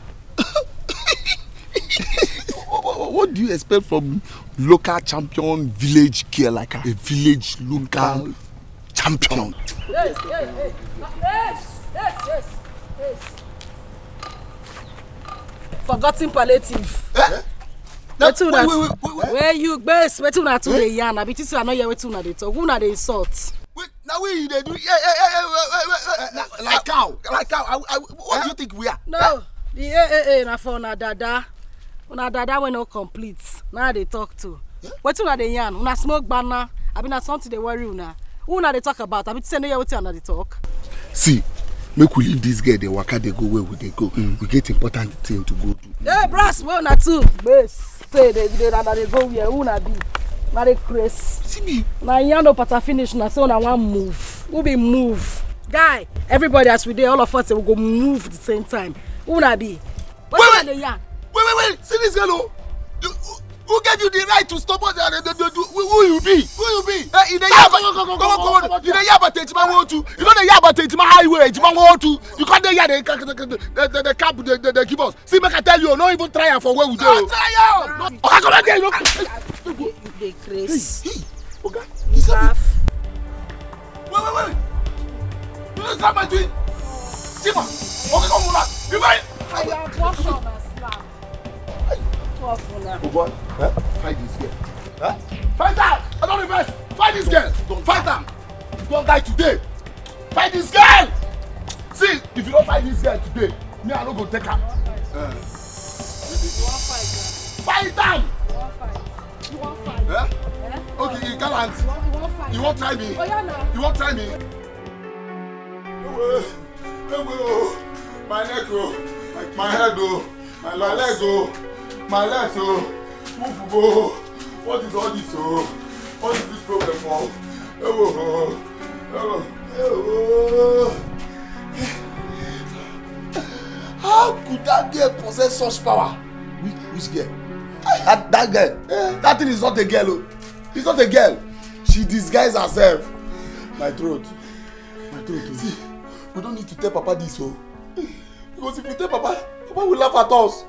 What do you expect from local champion village girl like her? A village local champion. Yes. Forgotten palliative. Wait. Where you best? Wait till to the yarn. I be teaching. I know you wait till they talk. Who na they insult? Wait, now we they do. Like cow. What do you think we are? No. Na for na dada. Una dada when not complete. Now they talk to. Wait till they yarn. Una smoke banner. I be na something they worry una. Who na they talk about? I be saying you wait till they talk. See, make we leave this girl. They waka. They go where would they go? We get important thing to go do. Hey, brass, well, na too. Base. Say they go where who na be. Na they craze. See me. Na yarn up at a finish. Na so na one move. Who be move? Guy, everybody as we dey, all of us will go move at the same time. Who na be? Wait. See this girl, oh. Who gave you the right to stop us? Who you be? In the Yaba, in the Yaba, Tejima want to. You know the Yaba Tejima highway, Tejima want to. You can't hear the cab, the give us. See, make I tell you, not even try for where we go. Try out. I come again. You dey craze. Okay. He's half. Wait. You don't stop my twin. Sima. Okay, come on. You buy. I am watching on a slap. Oh boy, fight this girl. Fight her! I don't invest. Fight this girl. Fight her. You don't die today. Fight this girl. See, if you don't fight this girl today, me I don't go take her. Fight her. You want fight? Okay, you gallant. You won't try me. You won't try me. My neck, my head, my leg, my legs, move, go. What is all this, What is this problem for? How could that girl possess such power? Which girl? That girl. That thing is not a girl. It's not a girl. She disguised herself. My throat. See, we don't need to tell Papa this, because if we tell Papa will laugh at us.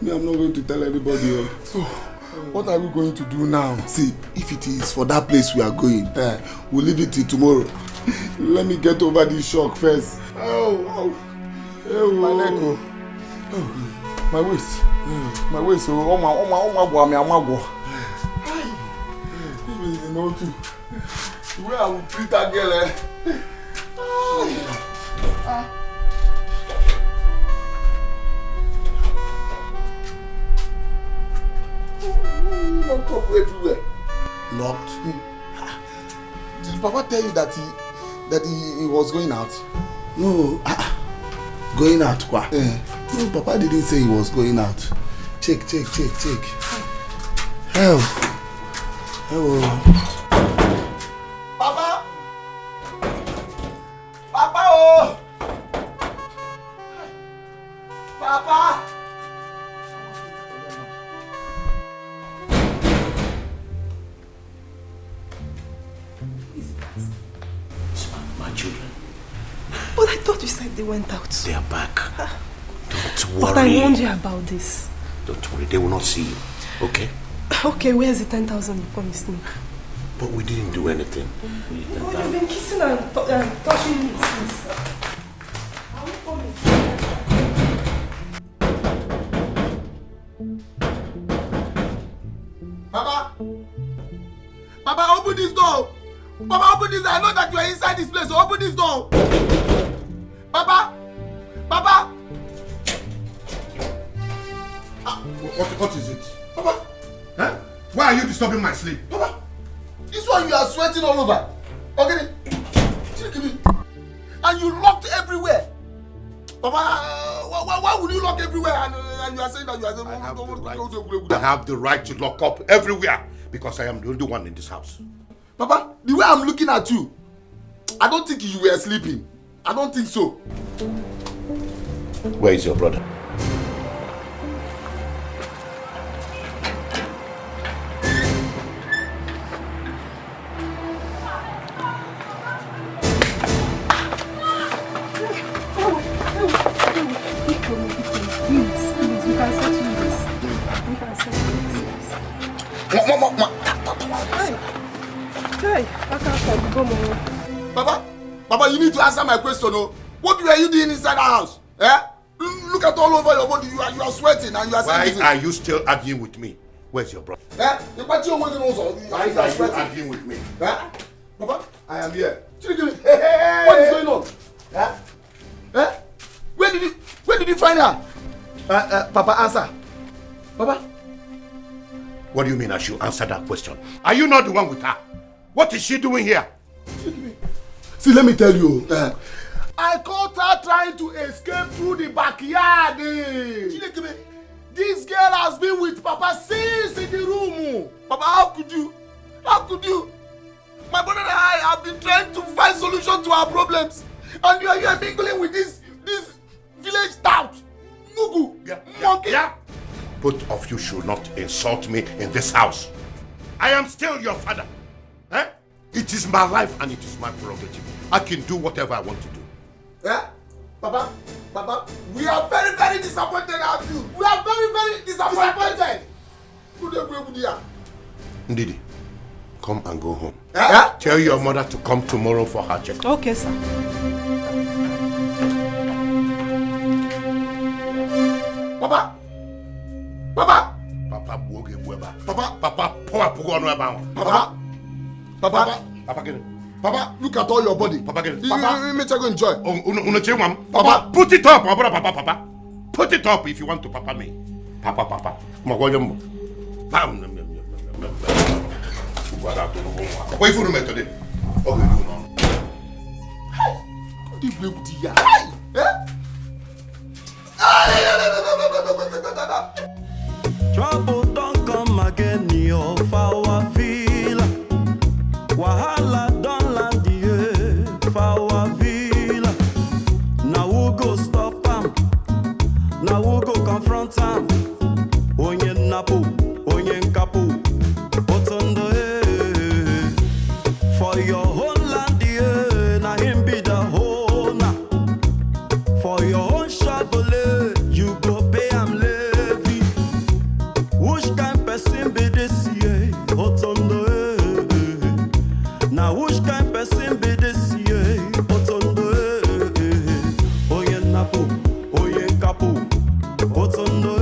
Me, I'm not going to tell anybody. So, what are we going to do now? See, if it is for that place we are going, we'll leave it till tomorrow. Let me get over this shock first. My neck, my waist, my waist. Oh my. You know too. The way I will treat that girl, Locked up everywhere. Locked? Did Papa tell you that he was going out? No. Going out, quoi? No, Papa didn't say he was going out. Check. Hello. Papa, oh! Papa! My children. But I thought you said they went out. They are back. Don't worry. But I warned you about this. Don't worry, they will not see you. Okay? Okay, where's the 10,000 you promised me? But we didn't do anything. Oh, you've been kissing and touching me since. Papa, open this door. Papa, open this door. I know that you are inside this place, so open this door. Papa. What is it? Papa. Huh? Why are you disturbing my sleep? Papa, this one you are sweating all over. Okay, give me. and you locked everywhere. Papa, why would you lock everywhere and you are saying that you are saying I have the right to lock up everywhere because I am the only one in this house. Papa, the way I'm looking at you, I don't think you were sleeping. I don't think so. Where is your brother? Papa, you need to answer my question. Oh. What were you doing inside the house? Eh? Look at all over your body. You are sweating and you are saying. Why are you still arguing with me? Where's your brother? Eh? Why are you arguing with me? Eh? Papa, I am here. What is going on? Eh? Eh? Where did you find her? Papa, answer. Papa? What do you mean I should answer that question? Are you not the one with her? What is she doing here? See, let me tell you. I caught her trying to escape through the backyard. This girl has been with Papa since in the room. Papa, how could you? How could you? My brother and I have been trying to find solution to our problems. And you are here mingling with this village tout. Mugu. Monkey. Yeah. Both of you should not insult me in this house. I am still your father. Eh? It is my life and it is my prerogative. I can do whatever I want to do. Yeah? Papa, we are very, very disappointed at you. We are very, very disappointed. Ndidi, come and go home. Yeah? Tell your mother to come tomorrow for her checkup. Okay, sir. Papa, look at all your body. Papa, get it. Papa, let me enjoy. Papa, put it up, Papa. Put it up if you want to papa me. Papa. Wait for me today. Trouble don't come again, your flower feel. Wahala don't land the flower feel. Now who go stop him? Now who go confront him? Onye napu, onye nkapu, otondo for your whole land, na him be the whole na. For your own shagole, you go pay am levy. Which kind person be this year? Otondo now which kind person be this year? Otondo oye napu, oye kapu, otondo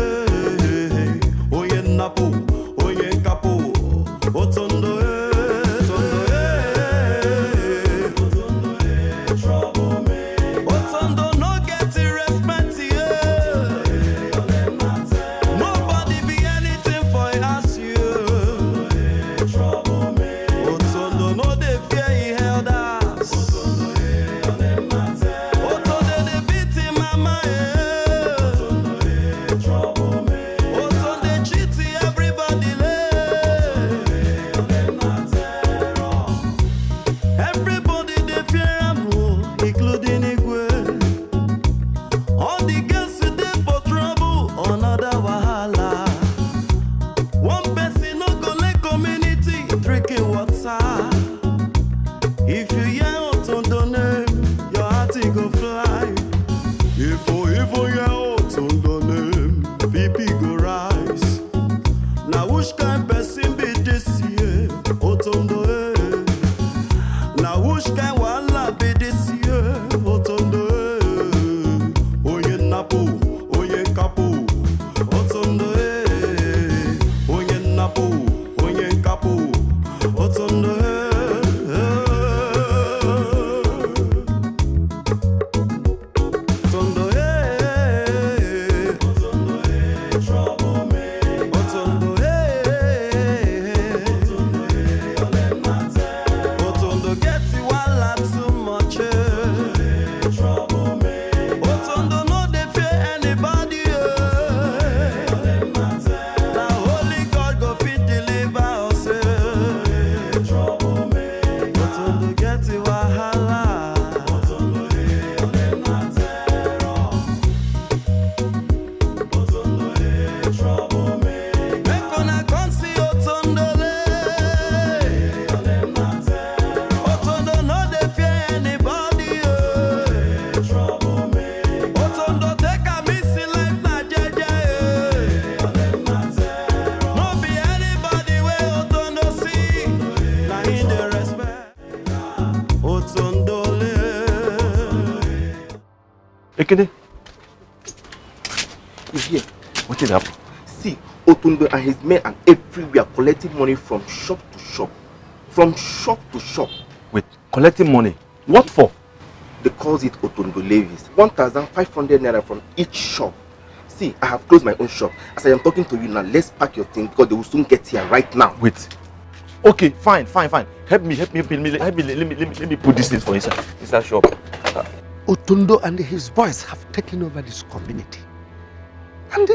Ekene. He's here. What did happen? See, Otondo and his men are everywhere collecting money from shop to shop. From shop to shop. Wait, collecting money? What for? They calls it Otondo levies. 1,500 naira from each shop. See, I have closed my own shop. As I am talking to you now, let's pack your thing because they will soon get here right now. Wait. Okay, fine. Help me. Let me put this thing for inside shop. Otondo and his boys have taken over this community. And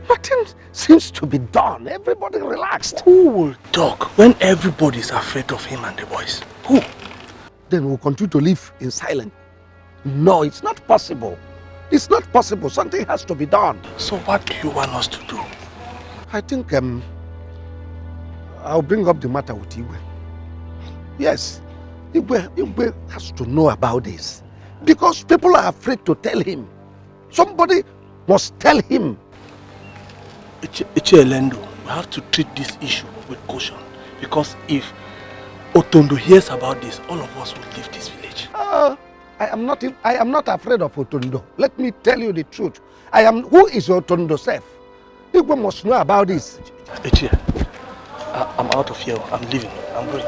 nothing seems to be done. Everybody relaxed. Who will talk when everybody's afraid of him and the boys? Who? Then we'll continue to live in silence. No, it's not possible. It's not possible. Something has to be done. So what do you want us to do? I think I'll bring up the matter with Igwe. Yes, Igwe has to know about this. Because people are afraid to tell him. Somebody must tell him. Elendo, we have to treat this issue with caution. Because if Otondo hears about this, all of us will leave this village. I am not afraid of Otondo. Let me tell you the truth. Who is Otondo self? People must know about this. Echie, I'm out of here. I'm leaving. I'm going.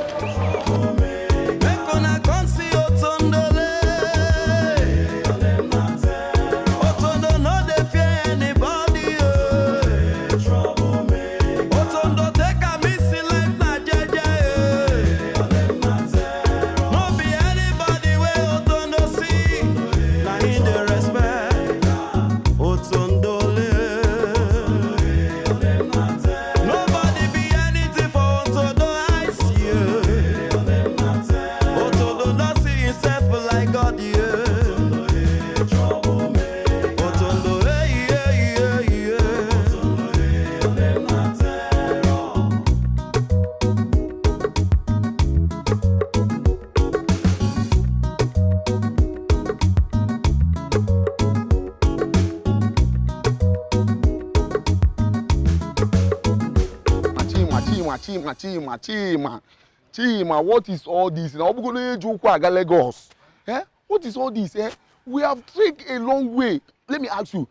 Chima, what is all this? Now we're going to Lagos. Eh? What is all this? Eh? We have taken a long way. Let me ask you,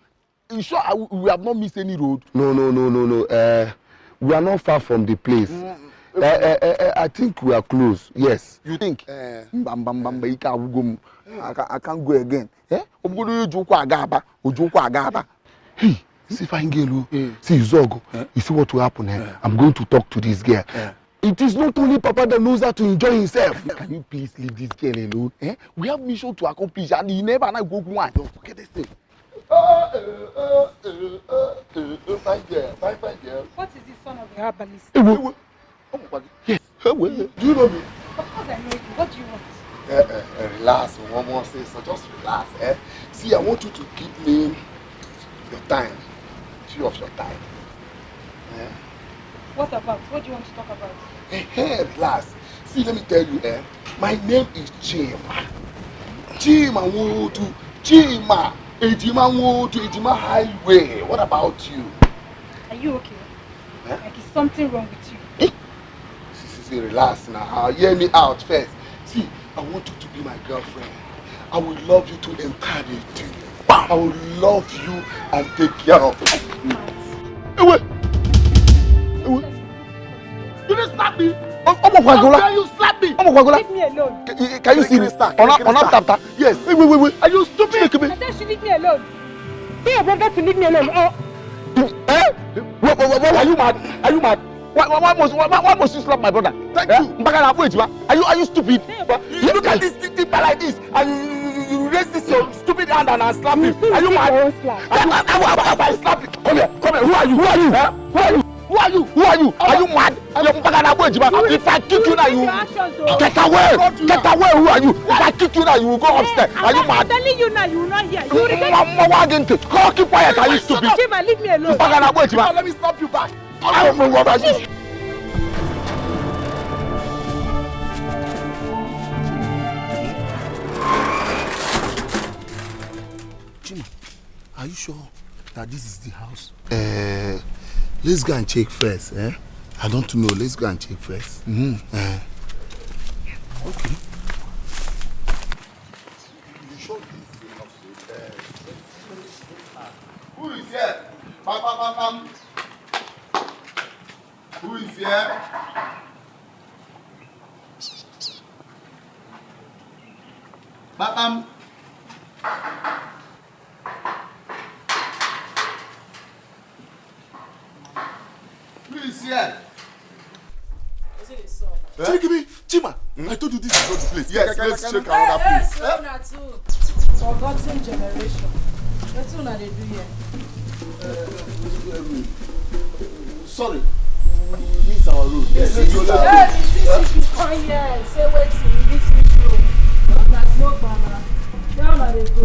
you sure we have not missed any road? No. We are not far from the place. I think we are close. Yes. You think? I can't go again. Eh? I'm going to Agaba. Hey, see fine girl. See Zogo. You see what will happen? I'm going to talk to this girl. It is not only Papa that knows how to enjoy himself. Can you please leave this girl alone? Eh? We have mission to accomplish and you never go one. Don't forget this thing. Fine girl. What is the son of the herbalist? Yes. Do you know me? Of course I know you. What do you want? Relax. One more say so. Just relax. Eh? See, I want you to give me your time. 2 of your time. Eh? What about? What do you want to talk about? Hey, relax. See, let me tell you, my name is Chima. Chima Ejima Highway. What about you? Are you okay? Like, is something wrong with you? See, relax now. Hear me out first. See, I want you to be my girlfriend. I will love you to encourage you. I will love you and take care of you. Wait. You didn't slap me. How dare you slap me? Leave me alone. Can you see this? On yes. Wait. Are you stupid? I said she leave me alone. Tell your brother to leave me alone. Are you mad? Why must you slap my brother? Thank you. Are you stupid? You look at this thing like this and you raise this your stupid hand and I slap him. Are you mad? I slap him. Come here. Who are you? Who are you? Are you mad? If I kick you now, you get away. Who are you? If I kick you now, you will go upstairs. Are you mad? I'm telling you now, you will not hear. Keep quiet. Are you stupid? Chima, leave me alone. Let me slap you back. I don't know what I do. Chima, are you sure that this is the house? Let's go and check first. I don't know. Let's go and check first. Okay. You sure this is the house? Who is here? Bam, bam, bam, bam. Who is here? Bam, bam. Who is here? Chikimi, Chima, I told you this is not the place. Yes, let's check another Hey, place. slow na too. Forgotten generation. That's what they do here. Sorry. This is our road. Yes, Hey, CCP, come here. Say waiting. This is true. Na smoke banana. Where una dey go?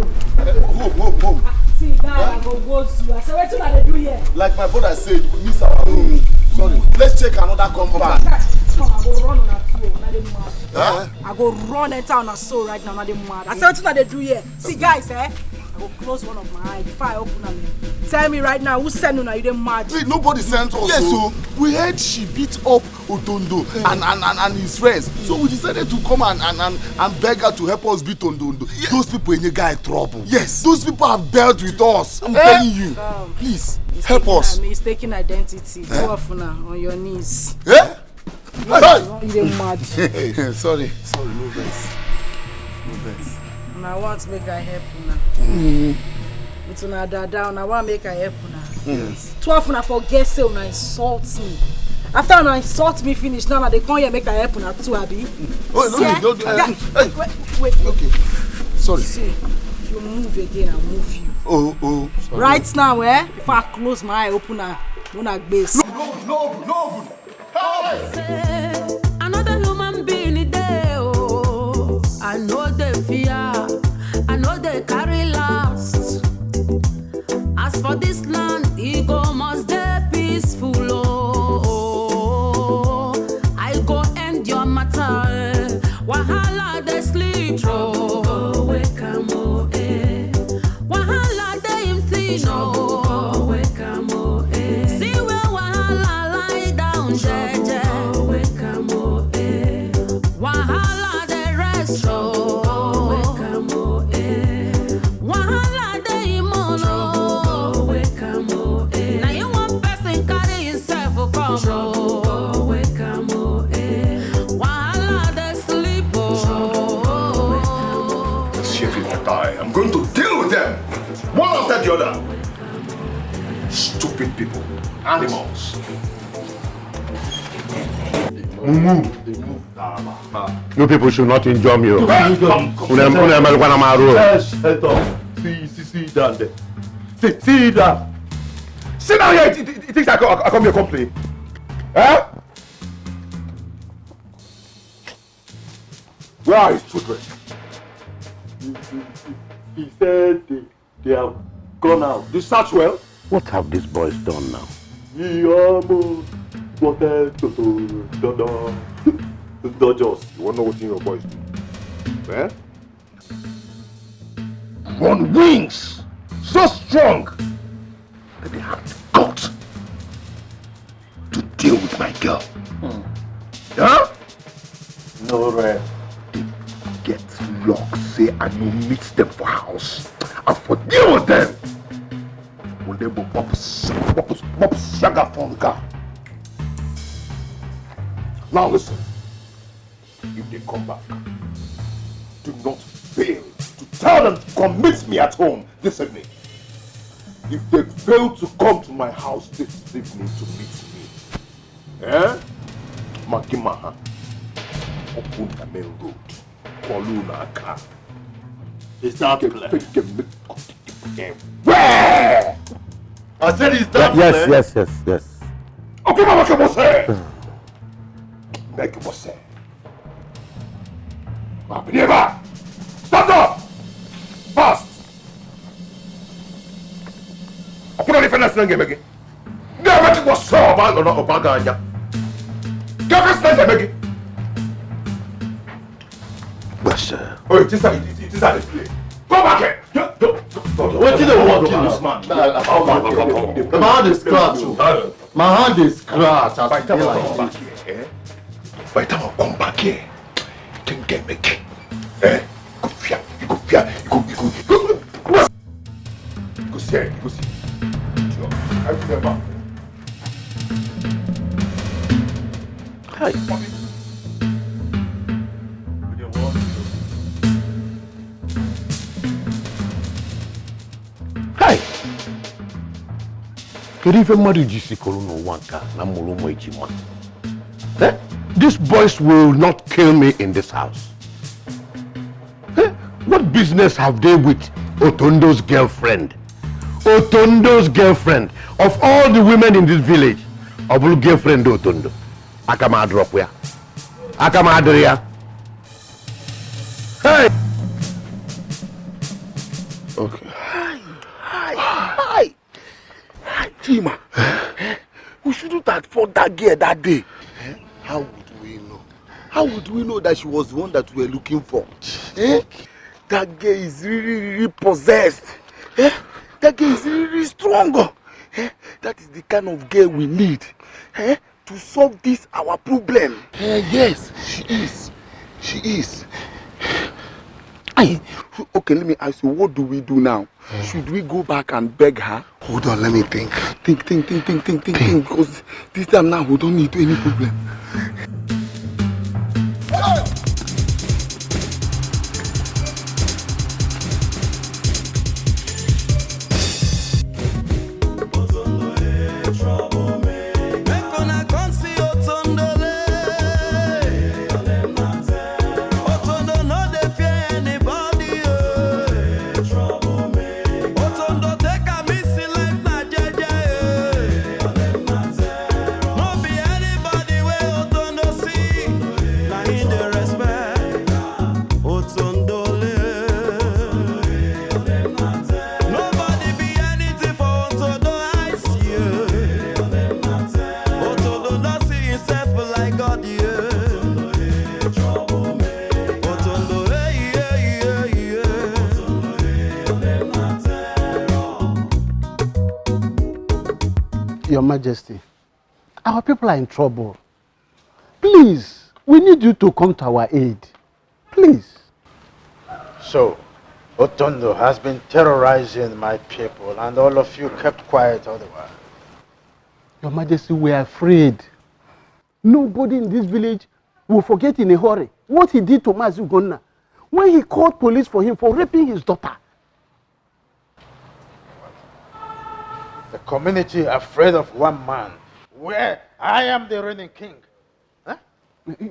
Home. See, guy, I go zoo. I say wetin una dey do here? Like my brother said, we miss our room. Sorry. Let's check another compound. Come, I go run on a soul. Na dey mad. Huh? I go run enter on a soul right now. Na dey mad. I say wetin una dey do here? See, guys, I go close one of my eyes before I open them. Tell me right now, who sent una? You dey mad? Wait, nobody sent us. Yes, so we heard she beat up Otondo and his friends. So we decided to come and beg her to help us beat Otondo. Yeah. Those people in the guy trouble. Yes. Those people have dealt with us. I'm telling you. Please help us. Mistaken identity. Two of una on your knees. Eh? You dey mad. Sorry, no vex. And I want to make I help una. With una dada, una want make I help una. Yes. 12 una forget say una insult me. After una insult me finish, now they come here make I help una too, abi? Oh, wait. Okay. Sorry. See, if you move again, I'll move you. Oh. Sorry. Right now, before I close my eye, open una base. No. Another human being there, oh. I know they fear, I know they carry last. As for this land, ego must be peaceful, oh. I go end your matter, wahala they sleep, oh. Wake am, oh, eh. Wahala they him see, no. Wake am, oh, eh. See where wahala lie down, jeje. Wake am, oh, eh. Wahala they rest, oh. Wake am, oh, eh. Wahala they him on, oh. Wake am, oh, eh. Now you one person carry himself, oh, come, oh. Wake am, oh, eh. Wahala they sleep, oh. This shit is to die. I'm going to deal with them. One after the other. Stupid people. Animals. You people should not injure me. Shut up. See down there. See down. Sit down here. It thinks I come here complain. Huh? Where are his children? He said they have gone out. You search well? What have these boys done now? He almost wanted to dodge us. You won't know what your boys do. Eh? On wings, so strong that they have the guts to deal with my girl. Huh? No rest. Get locked, say I no meet them for house. I for deal with them. When they will pop sugar from the car. Now listen. If they come back, do not fail to tell them to come meet me at home this evening. If they fail to come to my house this evening to meet me, Makimaha, open the main road, Koluna car. Is that clear? Where? I said is that clear? Yes. Okay, Mama, come on, say. Make him say. Neighbor, stand up! Fast! Open the fence and get me. Get me to so bad or not Obaganya. Get me stand there, Maggie. Oh, it is a play. Go back here. What did they want to kill this man? My hand is scratched. My hand is scratched. By the time I come back here, by the time I come back here, you can get me. You go see. Hi. Hi. Kedu ife mmadụ ji sikoro n'ụwa nka na mụrụ ụmụ ejima? These boys will not kill me in this house. What business have they with Otondo's girlfriend? Otondo's girlfriend. Of all the women in this village, Obulu girlfriend Otondo. Akama drop where? Akama Adria. Hey! Okay. Hi. Chima. We shouldn't have fought that girl that day. How would we know? How would we know that she was the one that we were looking for? That girl is really possessed. That girl is really strong. That is the kind of girl we need to solve this our problem. Yes, she is. She is. Okay, let me ask you, what do we do now? Should we go back and beg her? Hold on, let me think. Think. Because this time now we don't need any problem. Your Majesty, our people are in trouble. Please, we need you to come to our aid. Please. So, Otondo has been terrorizing my people and all of you kept quiet all the while. Your Majesty, we are afraid. Nobody in this village will forget in a hurry what he did to Mazu Gonna when he called police for him for raping his daughter. The community afraid of one man, where I am the reigning king. Huh?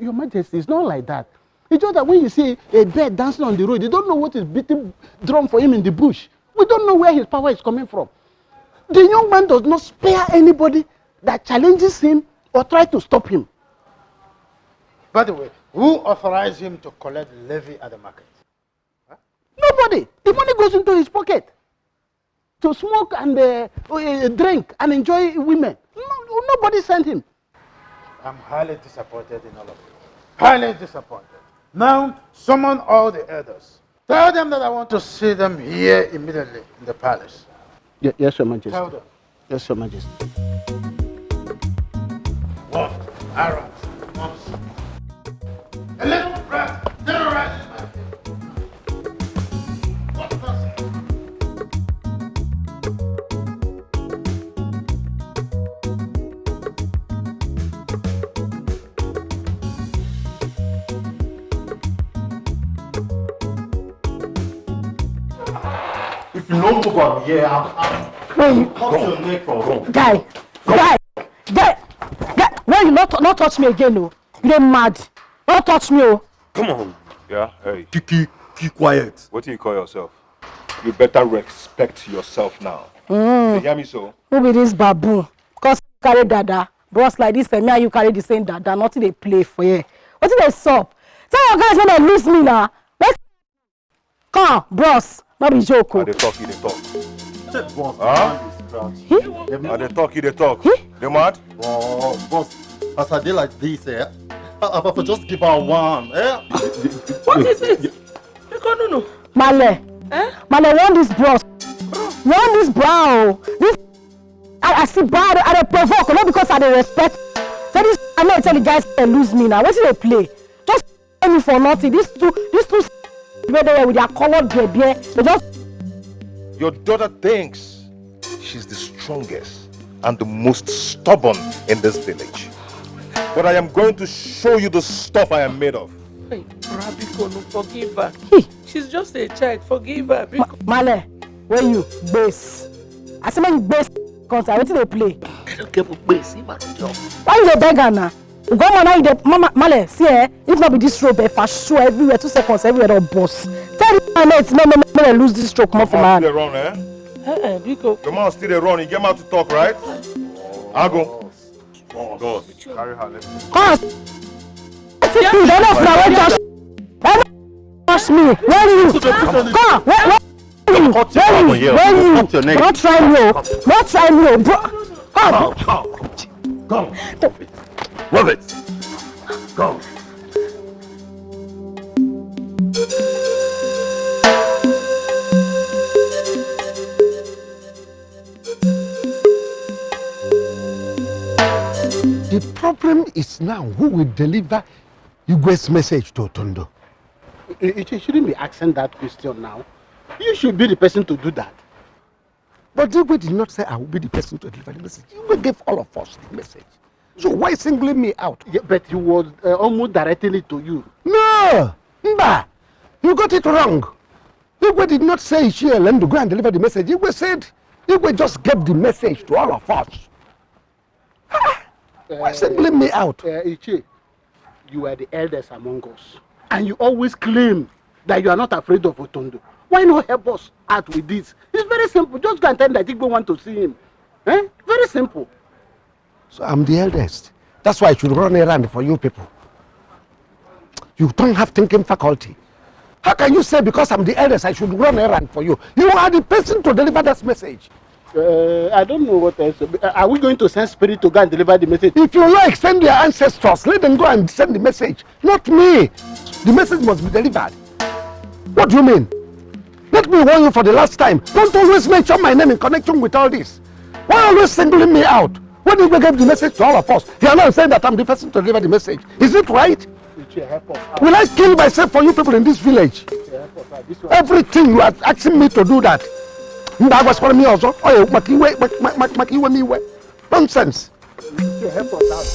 Your Majesty, it's not like that. It's just that when you see a bird dancing on the road, you don't know what is beating drum for him in the bush. We don't know where his power is coming from. The young man does not spare anybody that challenges him or tries to stop him. By the way, who authorized him to collect levy at the market? Huh? Nobody. The money goes into his pocket to smoke and drink and enjoy women. Nobody sent him. I'm highly disappointed in all of you. Highly disappointed. Now, summon all the elders. Tell them that I want to see them here immediately in the palace. Yes, Your Majesty. Tell them. Yes, Your Majesty. One, arrows, once. A little breath, terrorizing my people. What does it? If you don't move on here, I'll cut your neck for wrong. Guy, why you not touch me again, no? You're mad. Don't touch me, oh. Come on. Yeah, hey. Keep quiet. What do you call yourself? You better respect yourself now. You hear me so? Who be this baboon? Because you carry dada. Bros like this, and me and you carry the same dada. Nothing they play for you. What did they sup? Tell your guys when they lose me now. Let's come on, bros. Not be joke. They talk, they talk. Huh? They talk. They mad? Oh, boss. As I did like this, I just give her one. What is it? No. Male. Male, want this bros. Want this brow. This I see bad, I provoke, not because I respect. So this I'm not telling the guys they lose me now. What do they play? Just me for nothing. These two where they were with their colored baby, they just. Your daughter thinks she's the strongest and the most stubborn in this village. But I am going to show you the stuff I am made of. Hey, Rabiko, no, forgive her. She's just a child. Forgive her. Male, where you? Base. I say you base concert. What do they play? I don't care about base. Why you beg her now? Go on now, Mama, Male, see eh? If not be this rope, if I show everywhere, 2 seconds, everywhere, they'll boss. Tell the mates, me lose this stroke more for man. Still run, eh? Biko. The man still run. You get out to talk, right? I'll go. Go. Carry her. Let's go. Come on. Don't touch me. Where are you? Come on. Where you? Don't try me. Don't try me, bro. Go. Move it. Go. The problem is now who will deliver Igwe's message to Otondo. You shouldn't be asking that question now. You should be the person to do that. But Igwe did not say I will be the person to deliver the message. Igwe gave all of us the message. So why singling me out? Yeah, but he was almost directing it to you. No! Mba! You got it wrong. Igwe did not say she and to go and deliver the message. Igwe said, Igwe just gave the message to all of us. Why singling me out? Ichi, you are the eldest among us. And you always claim that you are not afraid of Otondo. Why not help us out with this? It's very simple. Just go and tell him that Igwe want to see him. Very simple. So I'm the eldest. That's why I should run around for you people. You don't have thinking faculty. How can you say because I'm the eldest I should run around for you? You are the person to deliver that message. I don't know what else. Are we going to send spirit to go and deliver the message? If you like, send your ancestors. Let them go and send the message. Not me. The message must be delivered. What do you mean? Let me warn you for the last time. Don't always mention my name in connection with all this. Why always singling me out? When you gave the message to all of us, you are not saying that I'm the person to deliver the message. Is it right? Will I kill myself for you people in this village? Everything you are asking me to do that. Was for me also. Nonsense. Help us out.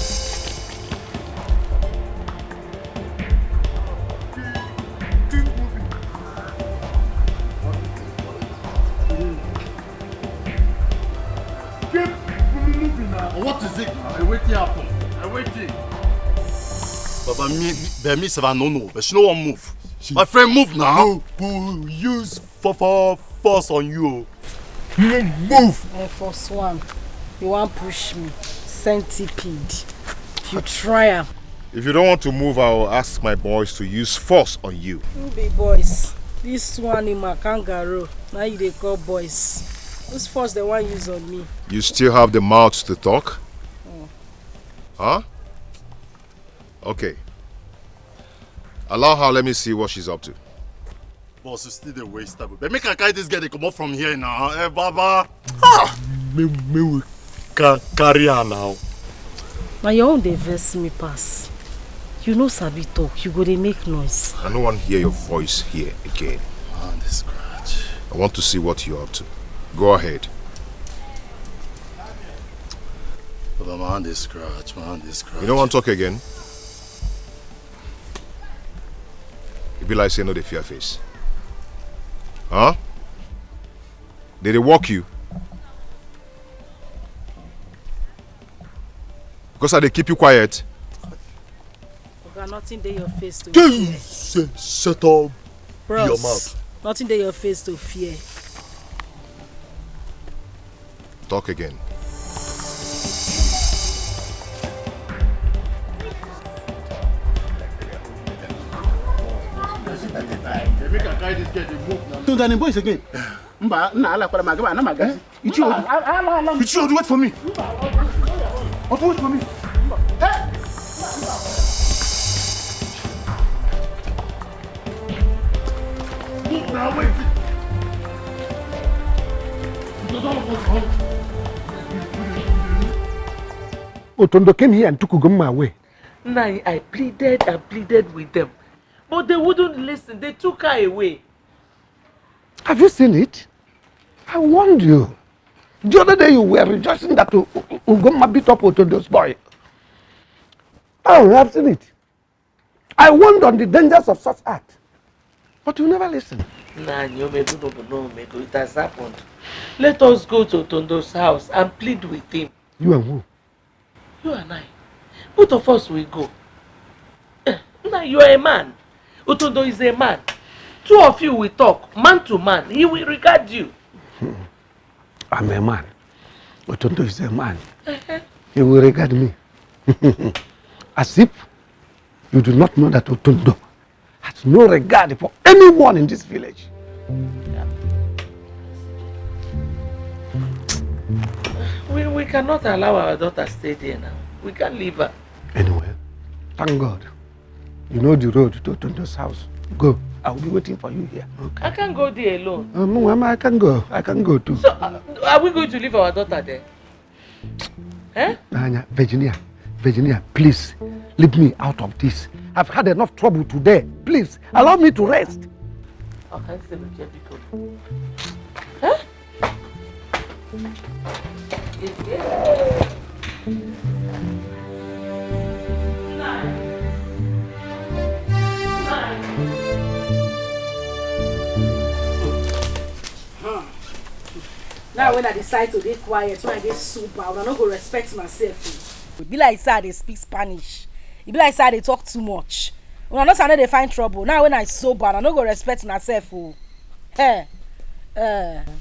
What is it? I wait here happen. I wait here. Baba, me say I no, but she no one move. My friend move now. Use force on you. Move. First one, you want push me, centipede. If you try am. If you don't want to move, I will ask my boys to use force on you. Who be boys? This one in my kangaroo. Now you they call boys. Who's force they want use on me? You still have the mouth to talk? Huh? Okay. Allow her, let me see what she's up to. Boss, you still the waste time. But make her carry this girl, they come up from here now. Hey, Baba. Me we can carry her now. Now your own they vex me pass. You know sabi talk, you go they make noise. I don't want to hear your voice here again. Man, this scratch. I want to see what you're up to. Go ahead. But man, this scratch, man, this scratch. You don't want to talk again? It be like saying no, they fear face. Huh? Did they walk you? Because they keep you quiet. Okay, nothing there your face to fear. Shut up. Bros, your mouth. Nothing there your face to fear. Talk again. To the boys again. Mba, na ala kwa magaba na magazi. Ichi Odu, wait for me. Odu, wait for me. Move now, wait. Otondo came here and took Ugomma away. Nai, I pleaded with them. But they wouldn't listen. They took her away. Have you seen it? I warned you. The other day you were rejoicing that Ugoma beat up Otondo's boy. Oh, you have seen it. I warned on the dangers of such act. But you never listen. Nah, no, it has happened. Let us go to Otondo's house and plead with him. You and who? You and I. Both of us will go. Now you are a man. Otondo is a man. Two of you will talk, man to man. He will regard you. I'm a man. Otondo is a man. He will regard me. As if you do not know that Otondo has no regard for anyone in this village. We cannot allow our daughter to stay there now. We can't leave her. Anyway, thank God. You know the road to Otondo's house. Go. I will be waiting for you here. Okay. I can't go there alone. No, I can go. I can go too. So, are we going to leave our daughter there? Eh? Virginia, please, leave me out of this. I've had enough trouble today. Please, allow me to rest. Okay, say the Jericho. Huh? Now when I decide to be quiet, when I get super, I don't go respect myself. It be like say they speak Spanish. It be like say they talk too much. When I know say they find trouble. Now when I sober, I don't go respect myself. Hey.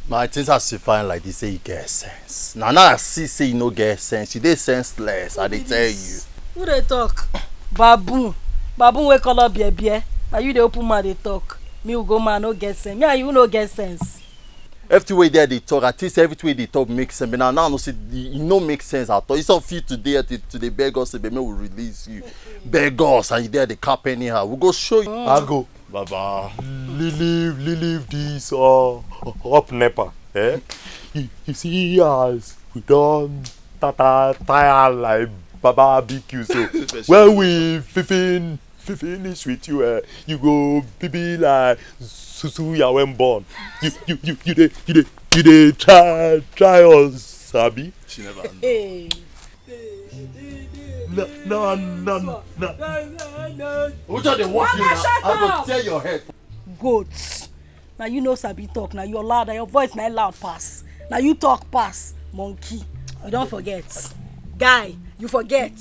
My things as you find like this, say you get sense. Now I see say you no get sense. You dey senseless. I dey tell you. Who they talk? Baboon we call up beer. Now you the open mouth they talk. Me who go man no get sense. Me and you no get sense. Every way there they talk, at least every way they talk makes sense. But now no see it no make sense at all. It's not fit today to the beg us, say, will release you. Beg us and you there the cap anyhow. We go show you. I go. Baba, leave this up Nepa. Eh? You see us, we don't tire like Baba BQ. So when we finish with you, you go be like Susu ya when born. You dey try us, Sabi. She never. No. Which are they walking now? I go tear your head. Goats. Now you know Sabi talk. Now you're loud. Now your voice now loud pass. Now you talk pass. Monkey. You don't forget. Guy, you forget.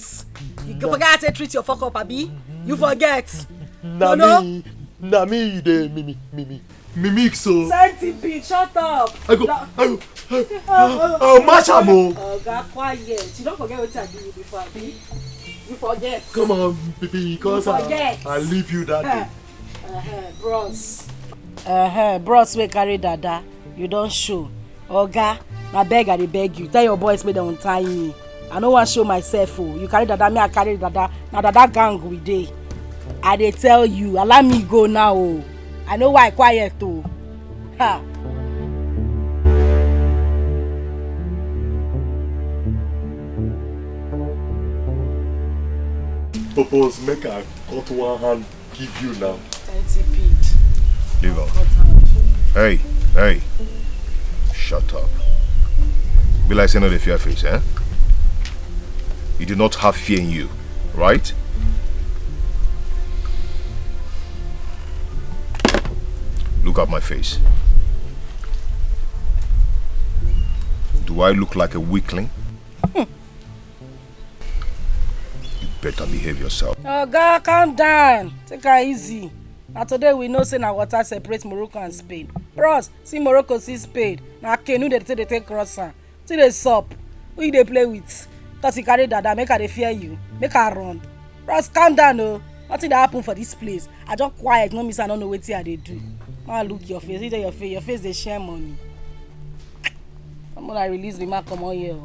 You forget how to treat your fuck up, Abi. You forget. Na me dey mimic so. Centipede, shut up. I go match am o. Oh, God, quiet. You don't forget what I did you before, Abi. You forget. Come on, baby, because I leave you that day. Bros we carry dada. You don't show. Oga, na beg I dey beg you. Tell your boys make them untie me. I no want show myself. Oh, you carry dada, me I carry dada. Now dada gang we dey. I dey tell you, allow me go now. Oh, I know why quiet too. Ha. Purpose make I cut one hand give you now. Centipede. Leave on. Hey. Shut up. Be like saying no the fear face, eh? You do not have fear in you, right? Look at my face. Do I look like a weakling? You better behave yourself. Oh God, calm down. Take her easy. Now today we know say na water separates Morocco and Spain. Bros, see Morocco, see Spain. Now canoe they take crosser. See the sup. Who you they play with? Cause you carry dada, make her they fear you. Make her run. Bros, calm down, oh. Nothing that happen for this place. I just quiet, no miss I don't know what they do. Man, look your face. Your face they share money. I'm gonna release the mark come on here.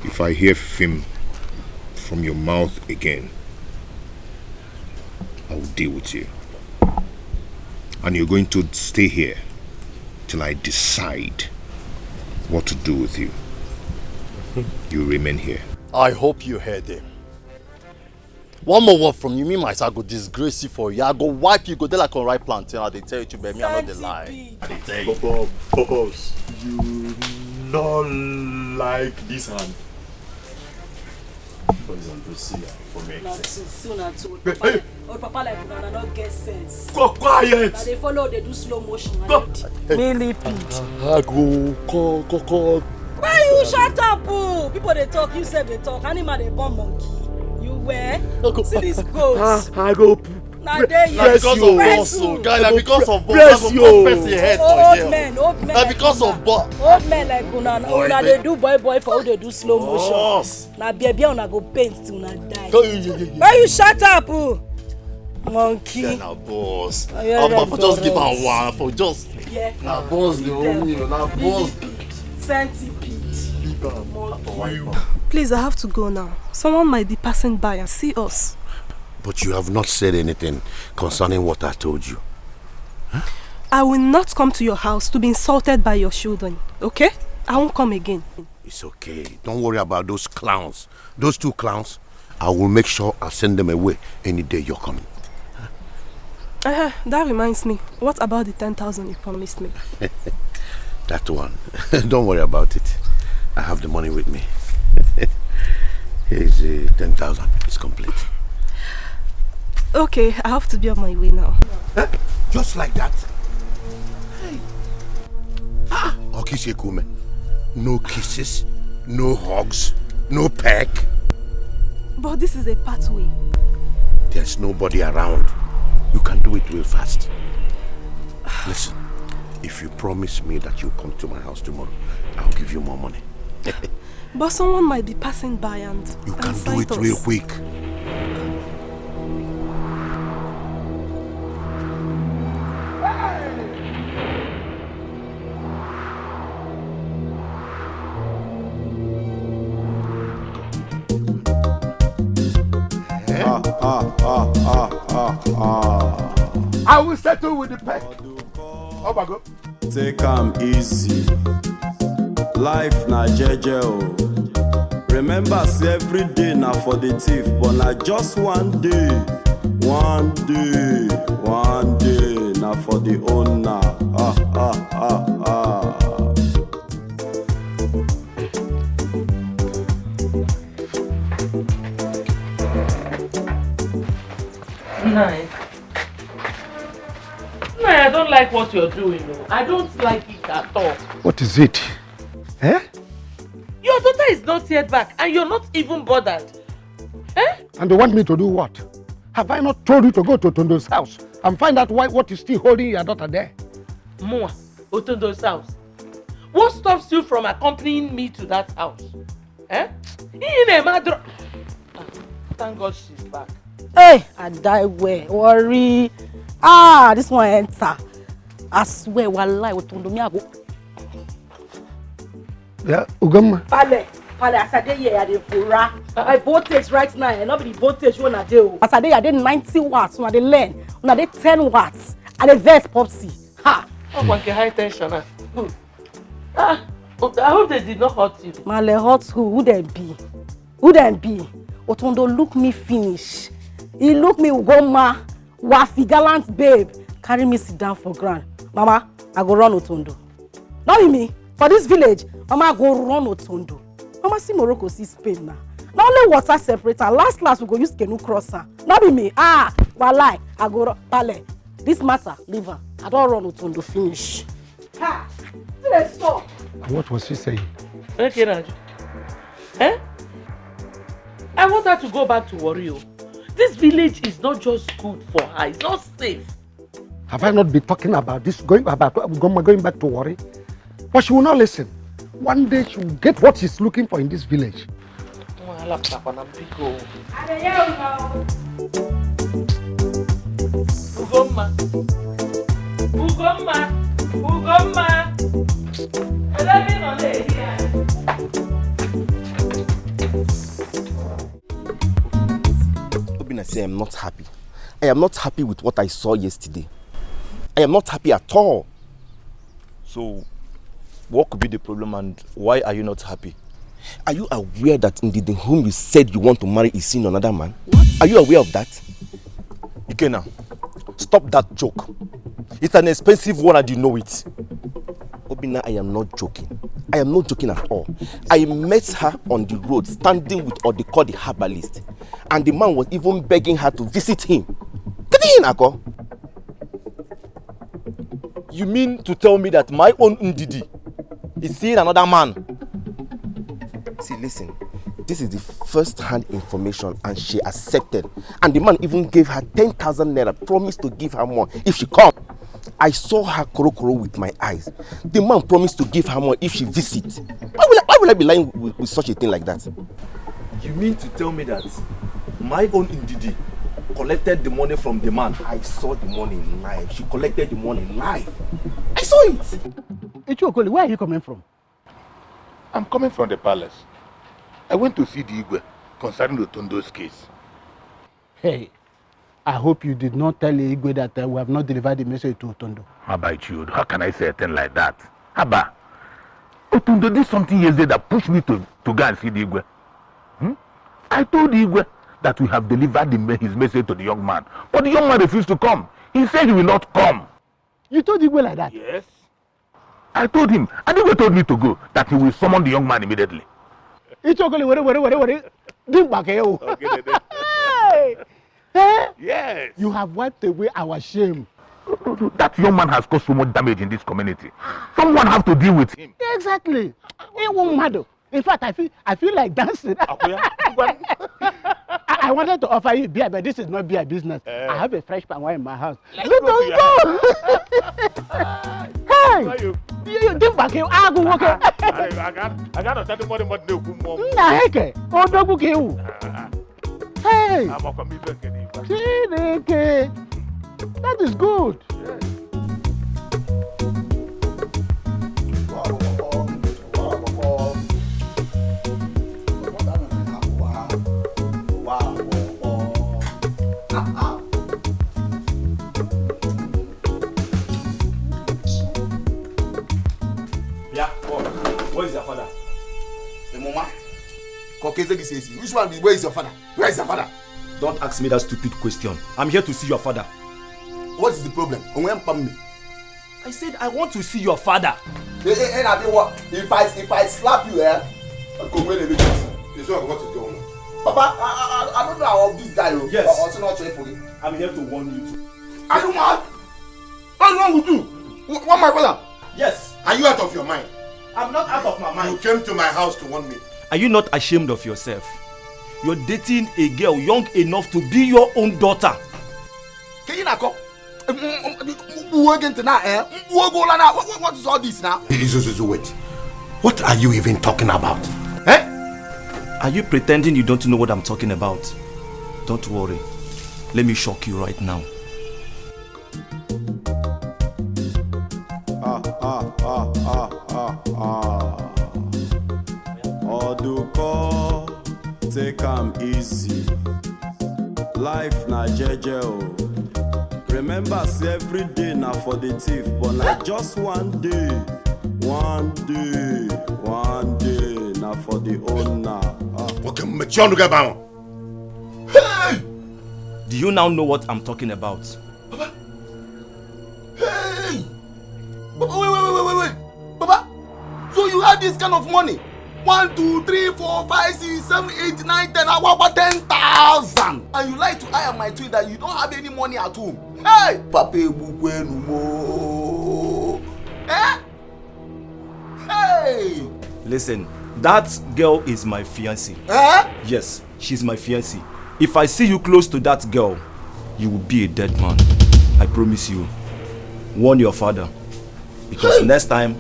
If I hear film from your mouth again, I will deal with you. And you're going to stay here till I decide what to do with you. You remain here. I hope you heard him. One more word from you, me myself, I go disgrace you for you. I go wipe you, go there like on right plantain. I they tell you to be me, I know the lie. I tell you. Boss, you not like this hand. Poison to see for me. Not soon at all. Old Papa like Nana not get sense. Go quiet. Now they follow, they do slow motion. Millipede. I go call. Why you shut up? Oh? People they talk, you say they talk. Animal they born monkey. You where? See this goats. I go. Now there you Because of boss, guys. Because of boss, I go press your head for you. Old men. Now because of boss. Old men like una they do boy for who they do slow motion. Now baby una go paint till una die. Why you shut up? Oh? Monkey. Yeah, now boss. I'm for just give her one for just. Yeah. Now boss, the only now boss. Centipede. Please, I have to go now. Someone might be passing by and see us. But you have not said anything concerning what I told you. Huh? I will not come to your house to be insulted by your children, okay? I won't come again. It's okay. Don't worry about those clowns. Those two clowns, I will make sure I send them away any day you're coming. That reminds me. What about the 10,000 you promised me? That one. Don't worry about it. I have the money with me. Here's 10,000. It's complete. Okay, I have to be on my way now. Huh? Just like that? Hey. Okisekume. No kisses, no hugs, no peck. But this is a pathway. There's nobody around. You can do it real fast. Listen, if you promise me that you'll come to my house tomorrow, I'll give you more money. But someone might be passing by and you can do it real quick. I will settle with the peck. Up I go. Take 'em easy. Life na jeje o. Remember say every day na for the thief, but na just one day. One day na for the owner. No, I don't like what you're doing. No. I don't like it at all. What is it? Eh? Your daughter is not yet back and you're not even bothered. Eh? And they want me to do what? Have I not told you to go to Otondo's house and find out what is still holding your daughter there? Mua, Otondo's house. What stops you from accompanying me to that house? Eh? Thank God she's back. Hey, I die where? Worry. This one enter. I swear, wallahi, Otondo me go. Yeah, Ugama. Pale, as I dey here, I dey fura. My voltage right now, and not be the voltage when I do. As I dey 90 watts, when I dey learn, when I dey 10 watts, I dey verse popsy. Ha! Oh, one high tension. I hope they did not hurt you. Male hurt who? Who then be? Who then be? Otondo look me finish. He look me Ugoma, wafi gallant babe. Carry me sit down for ground. Mama, I go run Otondo. Not be me. For this village, Mama go run Otondo. Mama see Morocco, see Spain now. Not only water separator. Last we go use canoe crosser. Not be me. Walai, I go run. Pale. This matter, leave her. I don't run Otondo finish. Ha! Let's stop. What was she saying? Okay, Raju. Eh? I want her to go back to Wario. This village is not just good for her. It's not safe. Have I not been talking about this? Going back to worry? But she will not listen. One day she will get what she's looking for in this village. Ugoma. Obina say I'm not happy. I am not happy with what I saw yesterday. I am not happy at all. So, what could be the problem and why are you not happy? Are you aware that indeed the whom you said you want to marry is seeing another man? What? Are you aware of that? Ikena, stop that joke. It's an expensive one and you know it. Obina, I am not joking. I am not joking at all. I met her on the road standing with what they call the herbalist. And the man was even begging her to visit him. You mean to tell me that my own Ndidi is seeing another man? See, listen. This is the first-hand information and she accepted. And the man even gave her 10,000 naira, promised to give her more if she comes. I saw her korokoro with my eyes. The man promised to give her more if she visits. Why will I be lying with such a thing like that? You mean to tell me that my own Ndidi collected the money from the man? I saw the money live. She collected the money live. I saw it. Uju Okoli, where are you coming from? I'm coming from the palace. I went to see the Igwe concerning the Tondo's case. Hey, I hope you did not tell the Igwe that we have not delivered the message to Otondo. How about you? How can I say a thing like that? Haba, Otondo did something yesterday that pushed me to go and see the Igwe. I told the Igwe that we have delivered his message to the young man. But the young man refused to come. He said he will not come. You told the Igwe like that? Yes. I told him, and Igwe told me to go, that he will summon the young man immediately. Uju Okoli, Yes. You have wiped away our shame. That young man has caused so much damage in this community. Someone have to deal with him. Exactly. It won't matter. In fact, I feel like dancing. I wanted to offer you beer, but this is not beer business. I have a fresh palm wine in my house. Let us go. Hey, you didn't back here. I go work. I got to tell the money what they do. Hey, oh, don't go kill. Hey, I'm a comedian. that is good. Yeah, where is your father? The mama. Which one? Where is your father? Where is your father? Don't ask me that stupid question. I'm here to see your father. What is the problem? I said I want to see your father. Hey, if I slap you, what is going on? Papa, I don't know of this guy. Yes. Also not trying for you. I'm here to warn you too. Are you mad? What's wrong with you? What my brother? Yes. Are you out of your mind? I'm not out of my mind. You came to my house to warn me. Are you not ashamed of yourself? You're dating a girl young enough to be your own daughter. Can you not come? What is all this now? Wait. What are you even talking about? Are you pretending you don't know what I'm talking about? Don't worry. Let me shock you right now. Oduko, take 'em easy. Life na jeje o. Remember, say every day na for the thief, but like just one day na for the owner. Hey! Do you now know what I'm talking about? Papa! Hey! Papa, wait! Papa! So you had this kind of money? 1, 2, 3, 4, 5, 6, 7, 8, 9, 10, about 10,000. And you like to hire my tweet that you don't have any money at home. Hey! Papa, eh? Hey! Listen, that girl is my fiancée. Eh? Yes, she's my fiancée. If I see you close to that girl, you will be a dead man. I promise you. Warn your father. Because next time,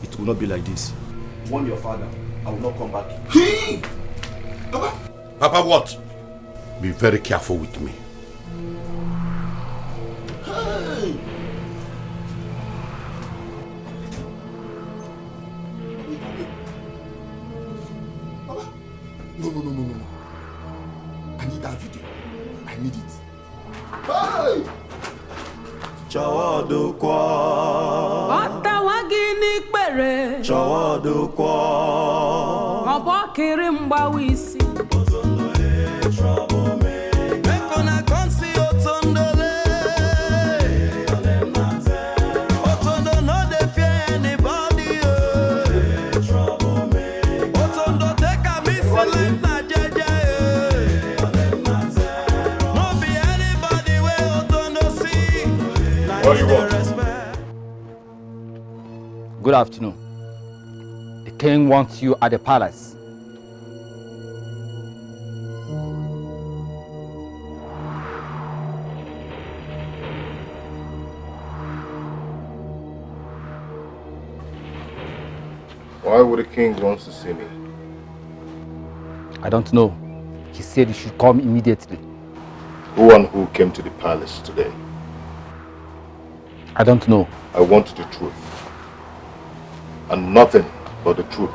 it will not be like this. Warn your father. I will not come back. Papa, what? Be very careful with me. Hey! Papa? No. I need that video. I need it. Chawadukwa. Otawagini pere. Chawadukwa. Mabokiri mbawisi. Otondo troublemaker. Mekona konsi otondole. Otondo no dey fear anybody. Troublemaker. Otondo take a miss like na jeje. No be anybody wey Otondo see. What do you want? Good afternoon. The king wants you at the palace. Why would the king want to see me? I don't know. He said you should come immediately. Who and who came to the palace today? I don't know. I want the truth. And nothing but the truth.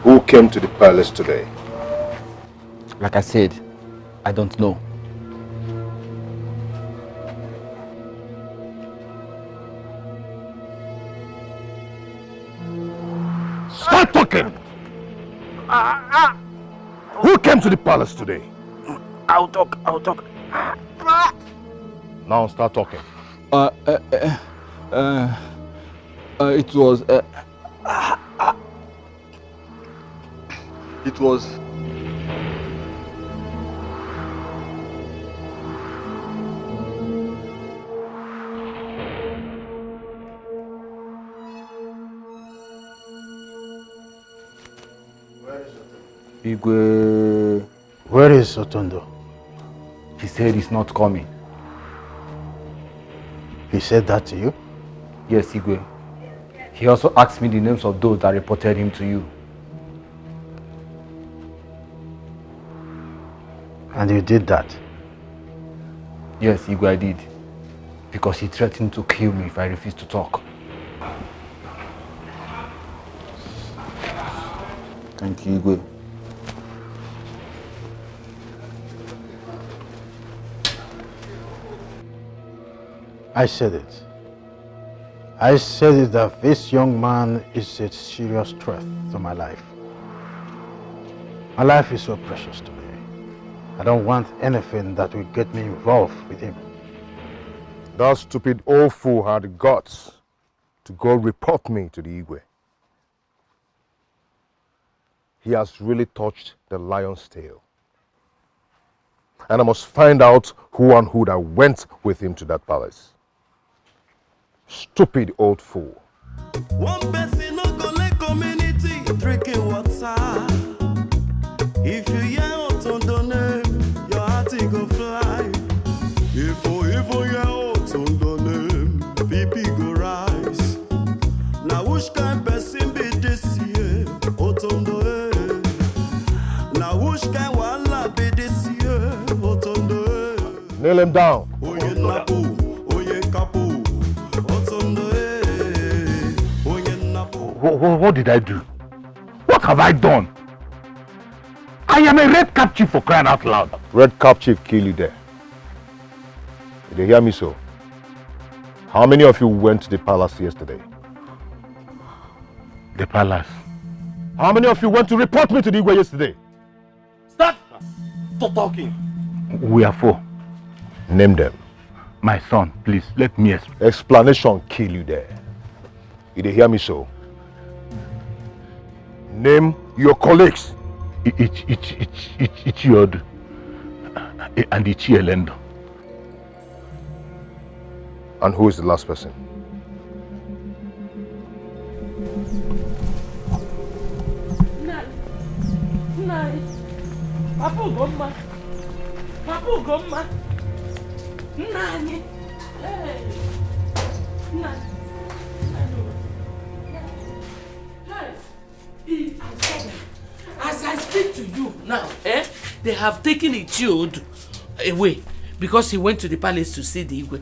Who came to the palace today? Like I said, I don't know. Start talking! Who came to the palace today? I'll talk. Now start talking. It was Igwe. Where is Otondo? He said he's not coming. He said that to you? Yes, Igwe. He also asked me the names of those that reported him to you. And you did that? Yes, Igwe, I did. Because he threatened to kill me if I refused to talk. Thank you, Igwe. I said it. I said it that this young man is a serious threat to my life. My life is so precious to me. I don't want anything that will get me involved with him. That stupid old fool had the guts to go report me to the Igwe. He has really touched the lion's tail. And I must find out who and who that went with him to that palace. Stupid old fool. One person no go let community drinking water. If you hear Otondo name, your heart go fly. If you hear Otondo name, BP go rise. Now which kind person be this year? Otondo Now which kind wala be this year? Otondo Nail him down. Oye napu, oye kapu. What did I do? What have I done? I am a red cap chief for crying out loud. Red cap chief kill you there. Did you hear me so? How many of you went to the palace yesterday? The palace. How many of you went to report me to the Igwe yesterday? Stop talking. We are 4. Name them. My son, please, let me explain. Explanation kill you there. Did you hear me so? Name your colleagues. Ichiod and Ichielendo. And who is the last person? Papa Gomma. Papa Gomma. Nani. Hey. Nani. As I speak to you now, they have taken Ichiod away because he went to the palace to see the Igwe.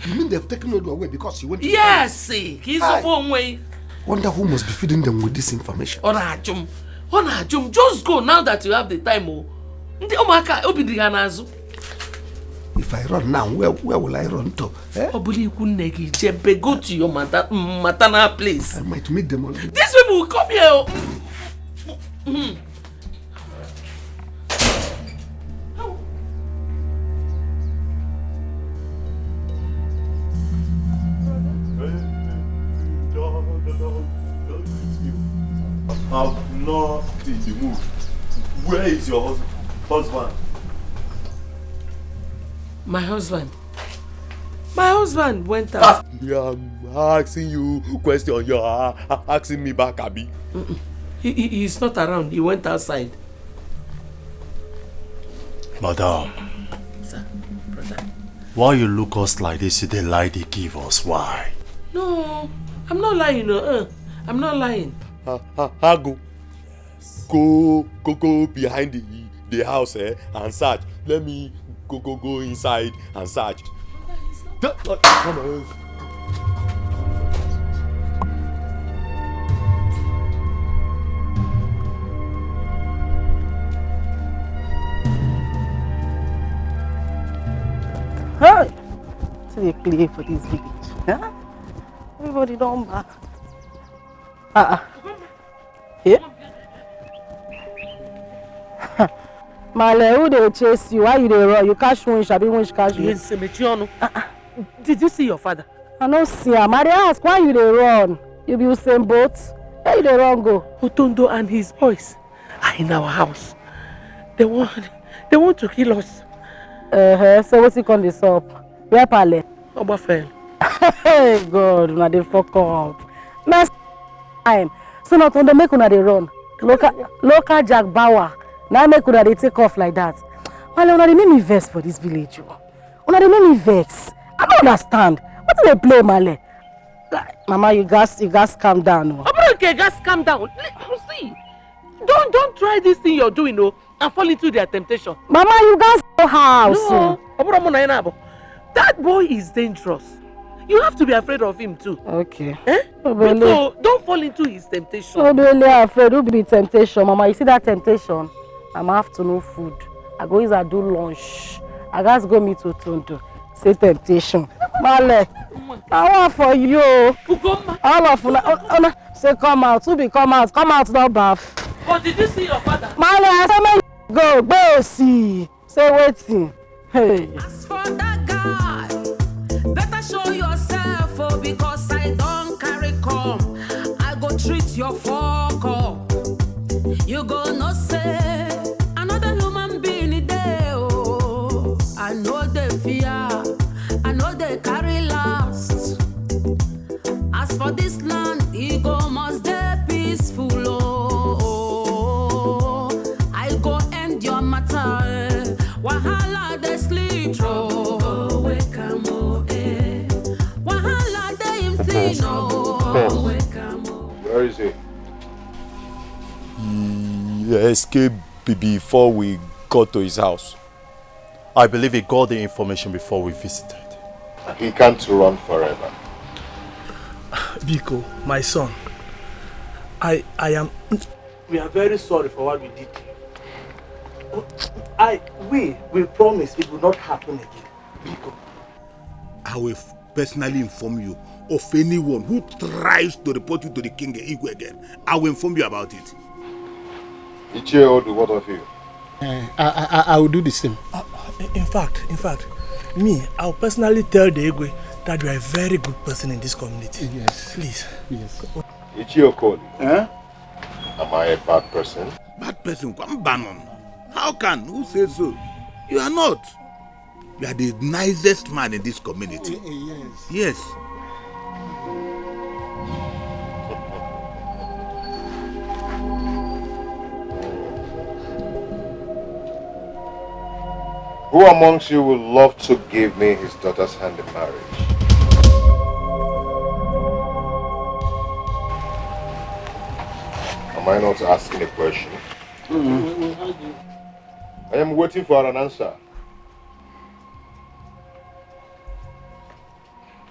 You mean they've taken Odu away because he went to the Yes, palace? he's on one way. Wonder who must be feeding them with this information. Onajum, just go now that you have the time. If I run now, where will I run to? Eh? Go to your maternal place. I might meet them already. These people will come here. I'm not in the mood. Where is your husband? My husband? My husband went out. I'm asking you question. You're asking me back, Abi. He's not around. He went outside. Madam. Sir, brother. Why you look us like this? The lie they give us. Why? No, I'm not lying. I'm not lying. Go behind the house and search. Let me go inside and search. Come on. Hey! So they play for this village. Huh? Everybody don't back. Yeah? Male, who they chase you? Why you they run? You catch one, shabi one, catch you. Yes, did you see your father? I don't see him. I ask, why you they run? You be using boats? Where you they run go? Otondo and his boys are in our house. They want to kill us. So what's it on this up? Where Pale? Obafel. Hey God, now they fuck up. Next time. So not on the make una they run. Local Jack Bauer. Now make una they take off like that. Well, una they make me vex for this village. Una they make me vex. I don't understand. What do they play, Male? Mama, you guys calm down. Okay, guys, calm down. See, don't try this thing you're doing, and fall into their temptation. Mama, you guys go house. No, that boy is dangerous. You have to be afraid of him too. Okay. So don't fall into his temptation. Don't be afraid. Who be temptation, Mama? You see that temptation? I'm afternoon food. I go inside do lunch. I guys go meet Otondo. Say temptation. Male, I want for you. All of una say come out. Who be come out? Come out, not bath. But did you see your father? Male, I say go see. Say waiting. Hey. As for that guy, better show yourself, because I don't carry come. I go treat your fuck up. You go no say another human being there. Oh, I know they fear. I know they carry last. As for this land, ego must be peaceful. Oh, I go end your matter. Wahala they sleep. Oh, wake up, eh. Wahala they him see no. Wake up. Where is he? He escaped before we got to his house. I believe he got the information before we visited. He can't run forever. Biko, my son, we are very sorry for what we did. We promise it will not happen again. Biko. I will personally inform you of anyone who tries to report you to the King Igwe again. I will inform you about it. Ichie, what of you? I will do the same. In fact, me, I'll personally tell the Igwe that you are a very good person in this community. Yes. Please. Yes. Uju Okoli. Am I a bad person? Bad person? Come Bannon. How can? Who says so? You are not. You are the nicest man in this community. Yes. Yes. Who amongst you would love to give me his daughter's hand in marriage? Am I not asking a question? I am waiting for an answer.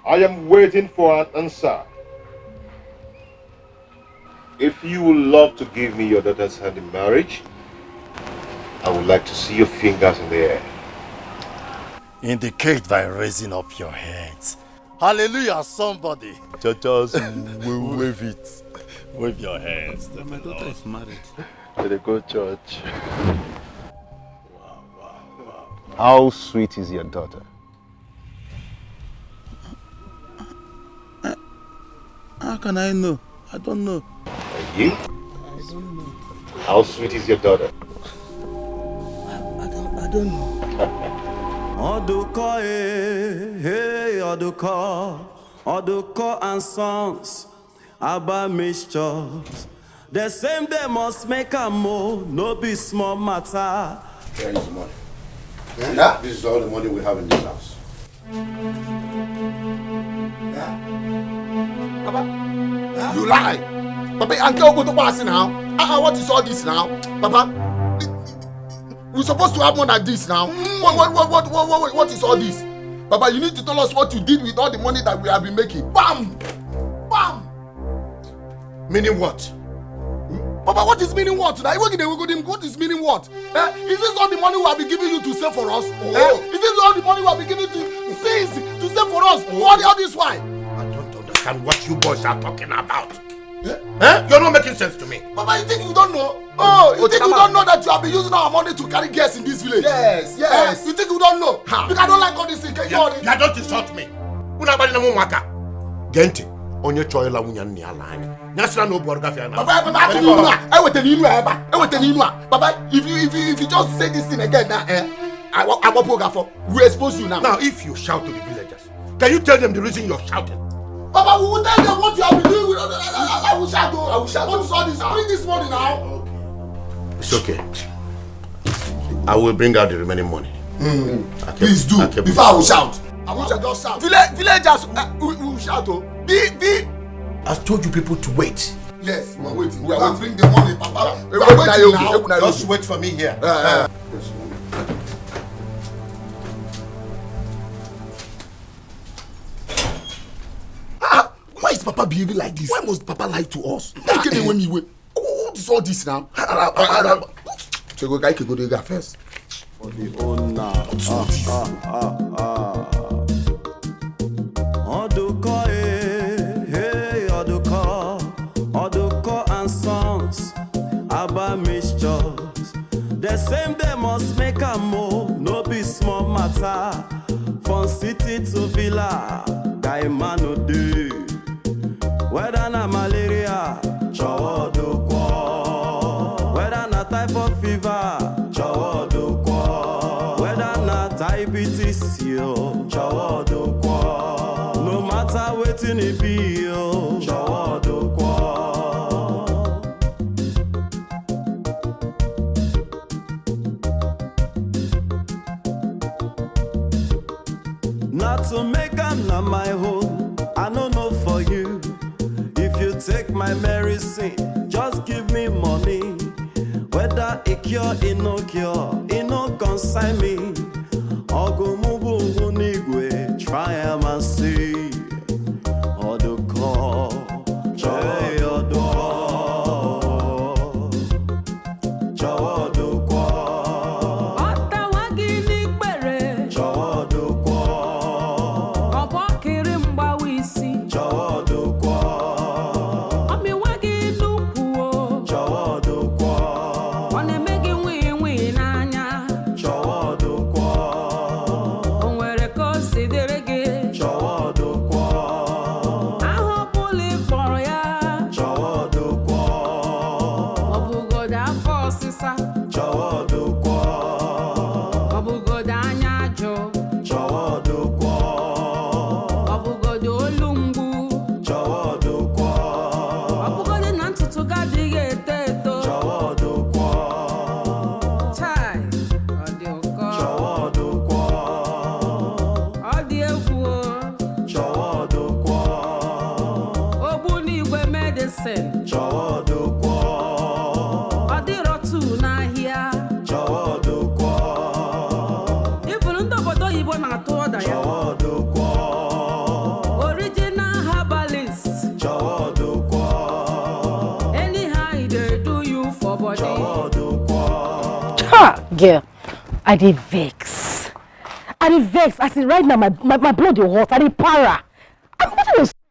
I am waiting for an answer. If you would love to give me your daughter's hand in marriage, I would like to see your fingers in the air. Indicate by raising up your hands. Hallelujah, somebody. Just wave it. Wave your hands. My daughter is married. They go church. How sweet is your daughter? How can I know? I don't know. You? I don't know. How sweet is your daughter? I don't know. Oduko, hey, Oduko and sons, Abba mixtures. The same day must make a more, no be small matter. Where is the money? Yeah? This is all the money we have in this house. Papa, you lie. Papa, I can't go to pass now. What is all this now? Papa, we're supposed to have more than this now. What is all this? Papa, you need to tell us what you did with all the money that we have been making. Bam! Bam! Meaning what? Papa, what is meaning what? What is meaning what? Is this all the money we have been giving you to save for us? Is this all the money we have been giving to save for us? All this why? I don't understand what you boys are talking about. You're not making sense to me. Papa, you think you don't know? Oh, you think you don't know that you have been using our money to carry gas in this village? Yes. You think you don't know? Because I don't like all this thing. You don't insult me. Unabali na mumaka. Gente, onye choila wunya ni alani. Nyasra no borga fi na. Papa, if you just say this thing again now, I will program for. We expose you now. Now, if you shout to the villagers, can you tell them the reason you're shouting? Papa, we will tell them what you have been doing with I will shout. What is all this? Bring this money now. It's okay. I will bring out the remaining money. Please do. Before I will shout. I will just shout. Villagers, we will shout. I've told you people to wait. Yes, we are waiting. We are waiting. Bring the money, Papa. We are waiting now. Just wait for me here. Why is Papa behaving like this? Why must Papa lie to us? What is all this now? Go to the first. For the owner. Oduko, hey, Oduko and sons, Abba mixtures. The same day must make a more, no be small matter. From city to villa, guy man no do. Whether na malaria, chowo Oduko. Whether na typhoid fever, chowo Oduko. Whether na diabetes, yo, chowo Oduko. No matter wetin it be, yo, chowo Oduko. Not to make am na my home, I no know for you. If you take my medicine, just give me money. Whether it cure, it no cure, it no consign me. Ogumubu nigwe, try am and see. Oduko, hey Oduko, chowo Oduko. Otawagi nikbere, chowo Oduko. Obo kiri mba wisi, chowo Oduko. Omiwagi nukuo, chowo Oduko. Onemegi nwi n'anya, chowo Oduko. Onwere kosidere chowo Oduko. Ahopuli kpọrọ ya, chowo Oduko. Obugodo afọ ọsịsa, chowo Oduko. Obugodo anya ajọ, chowo Oduko. Obugodo olu mgbu, chowo Oduko. Obugodo na ntutu gị adịghị eto eto, chowo Oduko. Chai, ọ dị ụkọ, chowo Oduko. Ọ dị egwu o, chowo Oduko. Ogbunigwe medicine, chowo Oduko. Ọ dịrọ tu n'ahịa, chowo Oduko. Ifuru ndị obodo oyibo na-atụ ọda ya, chowo Oduko. Original herbalist, chowo Oduko. Anyhow e dey do you for body, chowo Oduko. Girl, I dey vex. I dey vex. I see right now my blood dey hot. I dey para.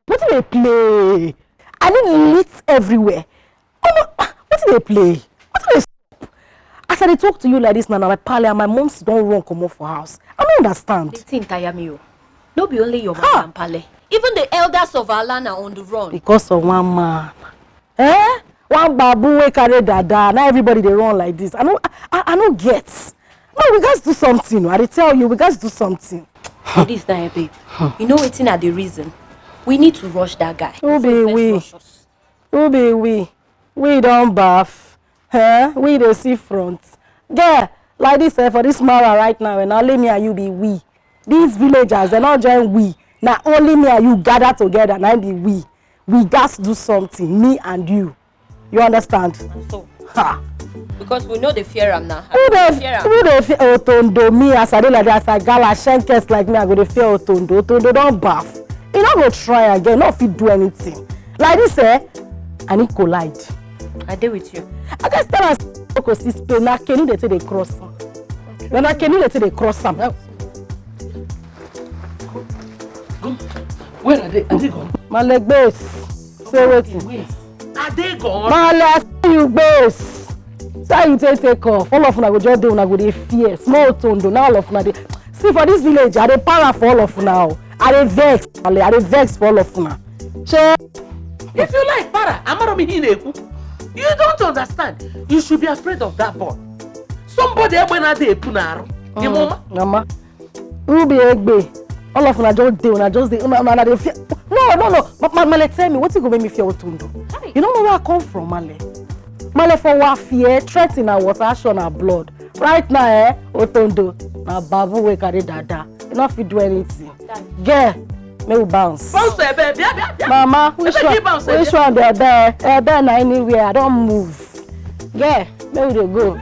What do they play? I need lit everywhere. What do they play? What do they stop? As I dey talk to you like this now, my pale and my mom's don't run come off for house. I don't understand. The thing tire me. No be only your mom and pale. Even the elders of our land are on the run. Because of one man. Eh? One babu we carry dada. Now everybody they run like this. I don't get. No, we guys do something. I dey tell you, we guys do something. This time, babe. You know what's not the reason? We need to rush that guy. Who be we? We don't bath. Huh? We dey see front. Girl, like this for this Mara right now, and only me and you be we. These villagers, they not join we. Now only me and you gather together, now be we. We got to do something, me and you. You understand? So, because we know the fear am now. Who dey fear Otondo? Me as I dey like that, as a gala shankers like me, I go dey fear Otondo. Otondo don't bath. He not go try again, not fit do anything. Like this, I need collide. I deal with you. I just tell us, okay, see Spain, now can you dey take the cross? When I can you dey take the cross? Where are they? Are they gone? My leg base. Say waiting. Are they gone? My leg, you base. Say you take off. All of una go just dey una go dey fear. Small Tondo, now all of una dey. See for this village, I dey para for all of una. I dey vex. I dey vex for all of una. Che. If you like para, you don't understand. You should be afraid of that boy. Somebody when are they punaru? Mama. Who be Egbe? All of una just dey, una dey fear. No. Male, tell me, what you go make me fear Otondo? You don't know where I come from, Male. Male for what fear, threatening our water, action our blood. Right now, Otondo, na babu we carry dada. You not fit do anything. Girl, may we bounce. Bounce, baby. Mama, which one there na anywhere. I don't move. Girl, may we dey go.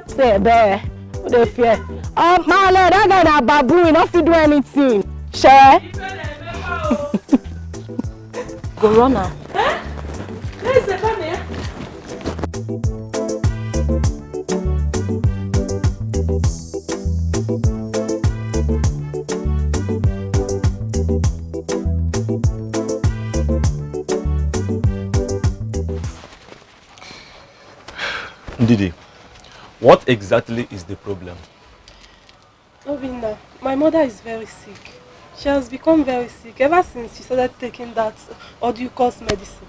Stay there. Who dey fear? Male, that guy na babu, he not fit do anything. Share. Go run now. Ndidi, what exactly is the problem? Obinna, my mother is very sick. She has become very sick ever since she started taking that course medicine.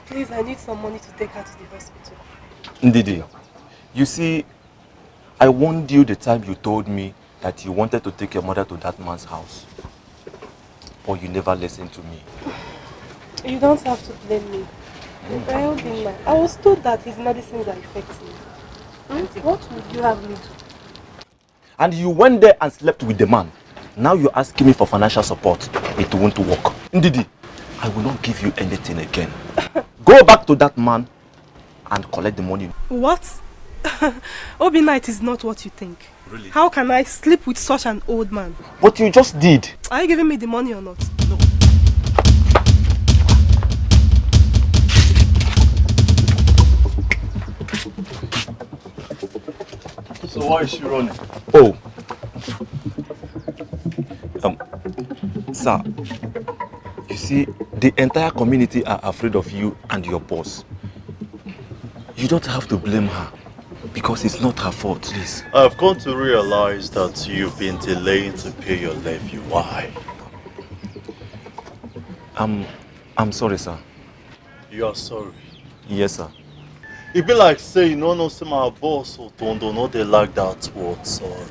Please, I need some money to take her to the hospital. Ndidi, you see, I warned you the time you told me that you wanted to take your mother to that man's house. But you never listened to me. You don't have to blame me. Obinna, I was told that his medicines are effective. What would you have me do? And you went there and slept with the man. Now you're asking me for financial support. It won't work. Ndidi, I will not give you anything again. Go back to that man and collect the money. What? Obinna, it is not what you think. Really? How can I sleep with such an old man? But you just did. Are you giving me the money or not? No. So why is she running? Oh. Sir, you see, the entire community are afraid of you and your boss. You don't have to blame her because it's not her fault, please. I've come to realize that you've been delaying to pay your levy. Why? I'm sorry, sir. You are sorry? Yes, sir. It be like say you know say my boss or Tondo no they like that word sorry.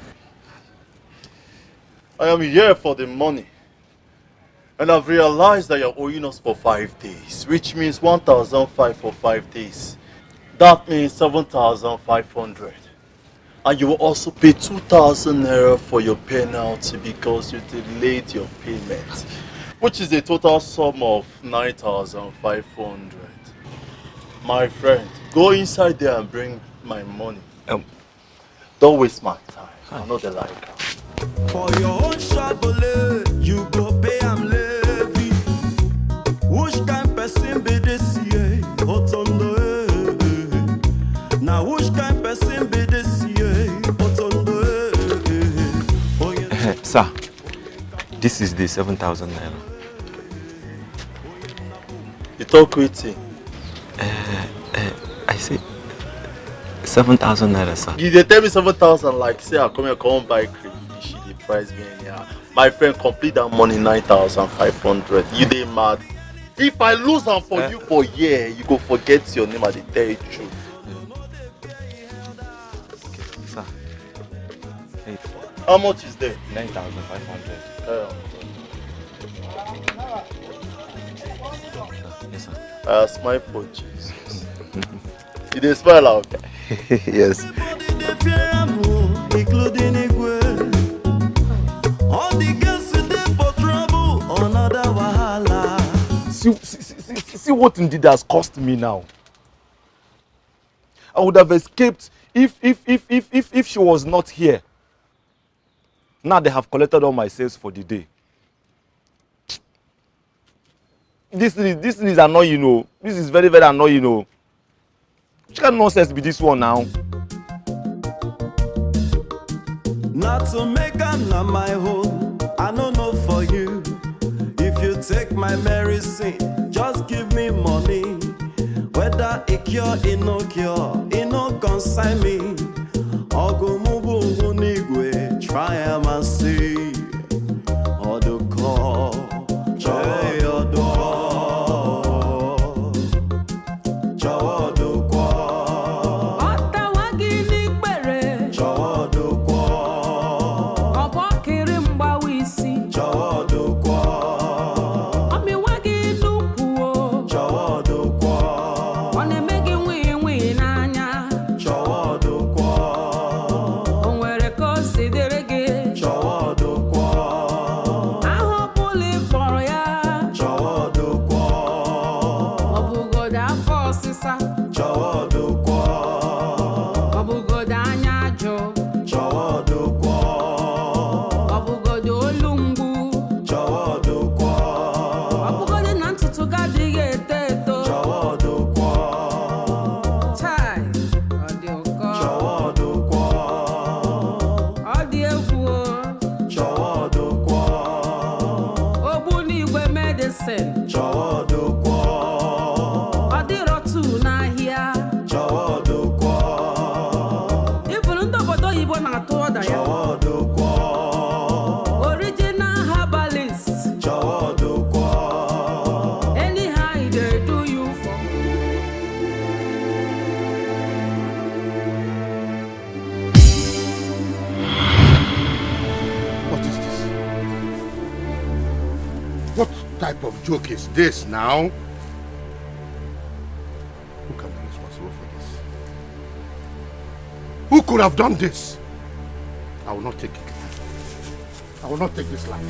I am here for the money. And I've realized that you're owing us for 5 days, which means 1,500 for 5 days. That means 7,500. And you will also pay 2,000 naira for your penalty because you delayed your payment, which is a total sum of 9,500. My friend, go inside there and bring my money. Don't waste my time. I know they like it. For your own shabole, you go pay am levy. Which kind person be this year? Otondo, Now which kind person be this year? Otondo, Sir, this is the 7,000 naira. You talk quitting. I say 7,000 naira, sir. You dey tell me 7,000 like say I come here come buy crayfish, you dey price me anyhow. My friend complete that money 9,500. You dey mad? If I lose am for you for year, you go forget your name. I dey tell you the truth. Sir. How much is there? 9,500. Yes, sir. Smile for Jesus. You dey smile out? Yes. Including Igwe. All the girls today for trouble, another wahala. See what indeed has cost me now. I would have escaped if she was not here. Now they have collected all my sales for the day. This thing is annoying, you know. This is very, very annoying, you know. Which kind of nonsense be this one now? Not to make am na my home, I don't know for you. If you take my medicine, just give me money. Whether it cure, it no cure, it no consign me. Ogumubu unigwe, try am and see. Oduko, try oduko. Joke is this now? Who can be responsible for this? Who could have done this? I will not take it. I will not take this life.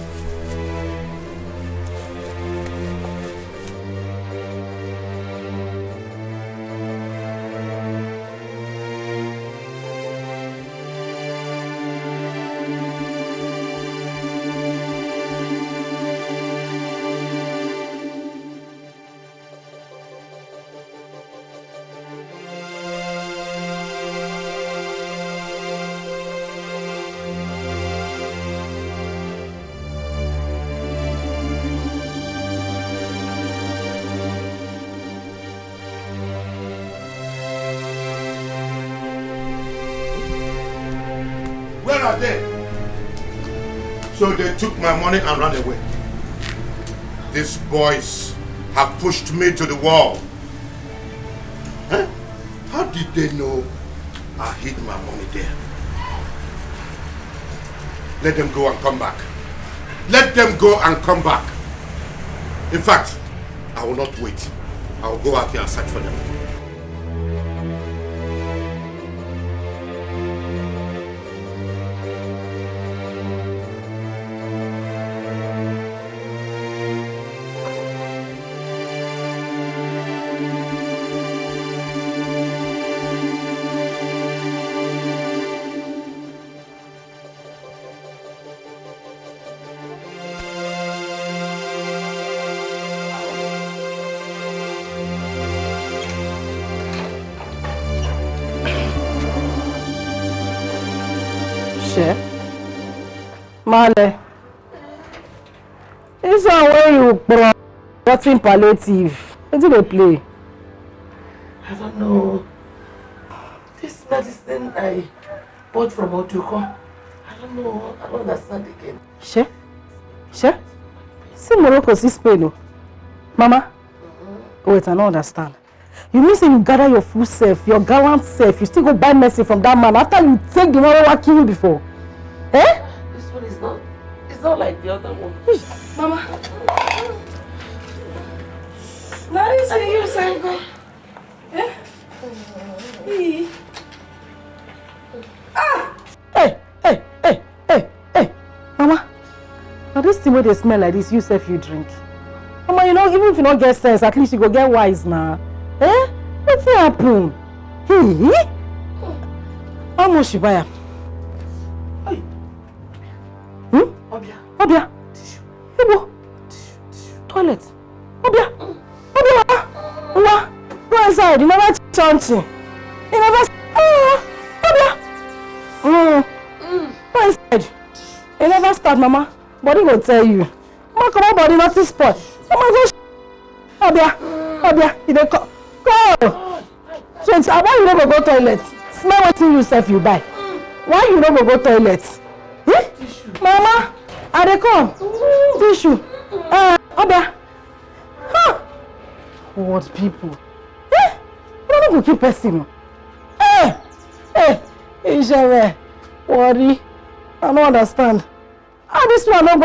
Where are they? So they took my money and ran away. These boys have pushed me to the wall. Huh? How did they know I hid my money there? Let them go and come back. Let them go and come back. In fact, I will not wait. I will go out there and search for them. Male. This one where you watching palliative. What do they play? I don't know. This medicine I bought from Ojuko. I don't know. I don't understand again. She? See Morocco, see Spain. Mama? Wait, I don't understand. You mean say you gather your full self, your gallant self, you still go buy mercy from that man after you take the one who killed you before? Eh? This one is not, it's not like the other one. Mama. Now this is you, Sango. Eh? Hey. Mama, now this thing where they smell like this, you self you drink. Mama, you know, even if you don't get sense, at least you go get wise now. Eh? What's happen? How much you buy am? Obia. Ebo. Toilet. Obia. Go inside. You never chanting. You never. Obia. Go inside. You never start, Mama. Body will tell you. Mama, come on, body not to spot. Mama, go. Obia. You don't come. Go. So it's why you never go toilet? Smell what you yourself you buy. Why you never go toilet? Eh? Mama, I dey come. Tissue. Obia. Huh? What people? Eh? You don't go keep person. Ijere. Worry. I don't understand. How this one no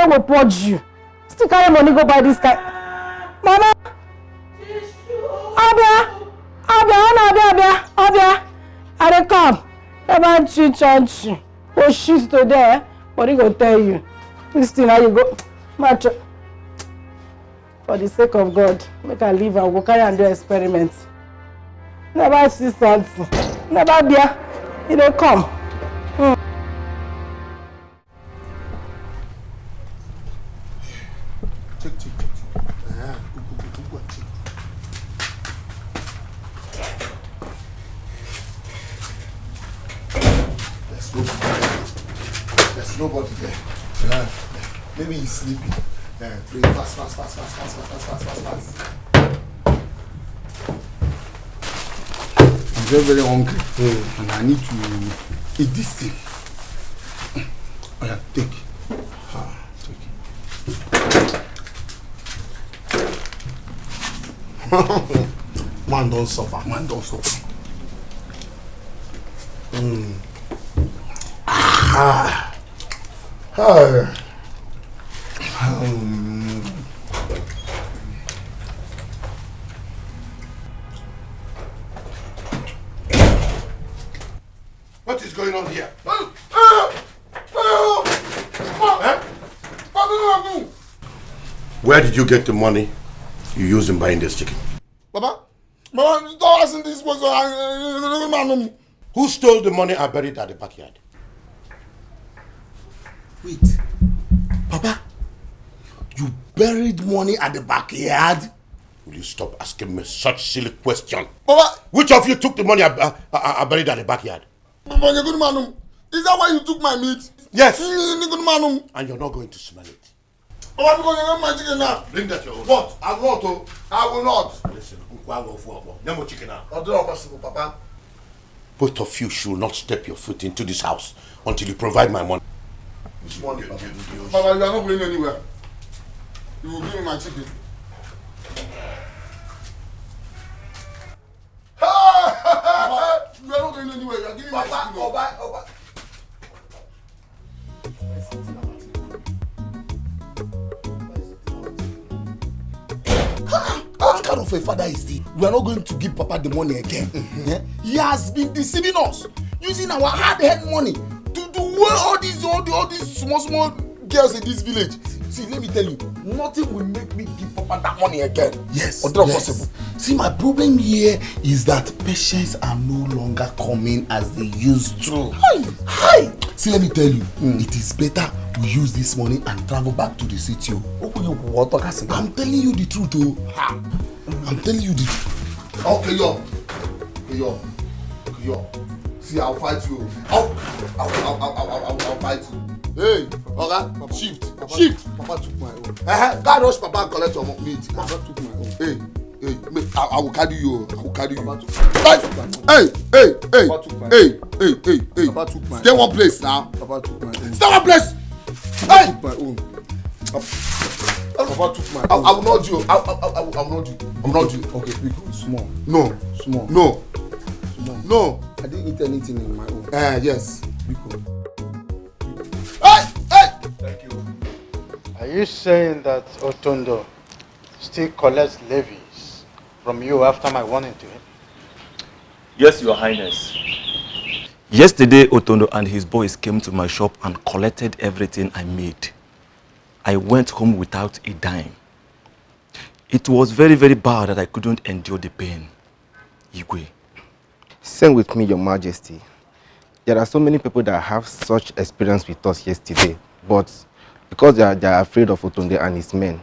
go purge you? Still carry money go buy this guy. Mama. Obia. I dey come. Never change. Oh, she's to there. But he go tell you. This thing how you go. Match. For the sake of God, make her leave and go carry and do experiments. Never see something. Never beer. He dey come. Check. There's nobody there. Maybe he's sleeping. Pray fast. I'm very hungry. And I need to eat this thing. Oh yeah, take. Man don't suffer. What is going on here? Where did you get the money you used in buying this chicken? Baba, don't ask this person. Who stole the money I buried at the backyard? Wait, Papa, you buried money at the backyard? Will you stop asking me such silly question? Papa, which of you took the money I buried at the backyard? Papa, you're good man. Is that why you took my meat? Yes. Good man. And you're not going to smell it. Papa, because you got my chicken now. Bring that your own. What? I will not. I will not. Listen, no more chicken now. I'll do all possible, Papa. Both of you should not step your foot into this house until you provide my money. Which money, Papa? Papa, you are not going anywhere. You will give me my chicken. Papa, you are not going anywhere. You are giving me my chicken. Papa. What kind of a father is this? We are not going to give Papa the money again. He has been deceiving us, using our hard-earned money to do all these small girls in this village. See, let me tell you, nothing will make me give Papa that money again. Yes. Possible. See, my problem here is that patients are no longer coming as they used to. Hi. See, let me tell you, it is better we use this money and travel back to the city. I'm telling you the truth, I'm telling you the truth. Okay, yo. See, I'll fight you. I'll fight you. Hey, Oga, shift. Papa took my own. God rush Papa and collect your meat. Papa took my own. Hey, I will carry you. I will carry you. Papa took my own. Hey. Papa took my own. Stay one place now. Papa took my own. Stay one place. Papa took my own. Papa took my own. I will not do. I will not do. I will not do. Okay, because small. No. Small. No. Small. No. I didn't eat anything in my own. Yes. Because. Hey. Thank you. Are you saying that Otondo still collects levies from you after my warning to him? Yes, Your Highness. Yesterday, Otondo and his boys came to my shop and collected everything I made. I went home without a dime. It was very, very bad that I couldn't endure the pain. Igwe. Same with me, Your Majesty. There are so many people that have such experience with us yesterday, but because they are afraid of Otondo and his men,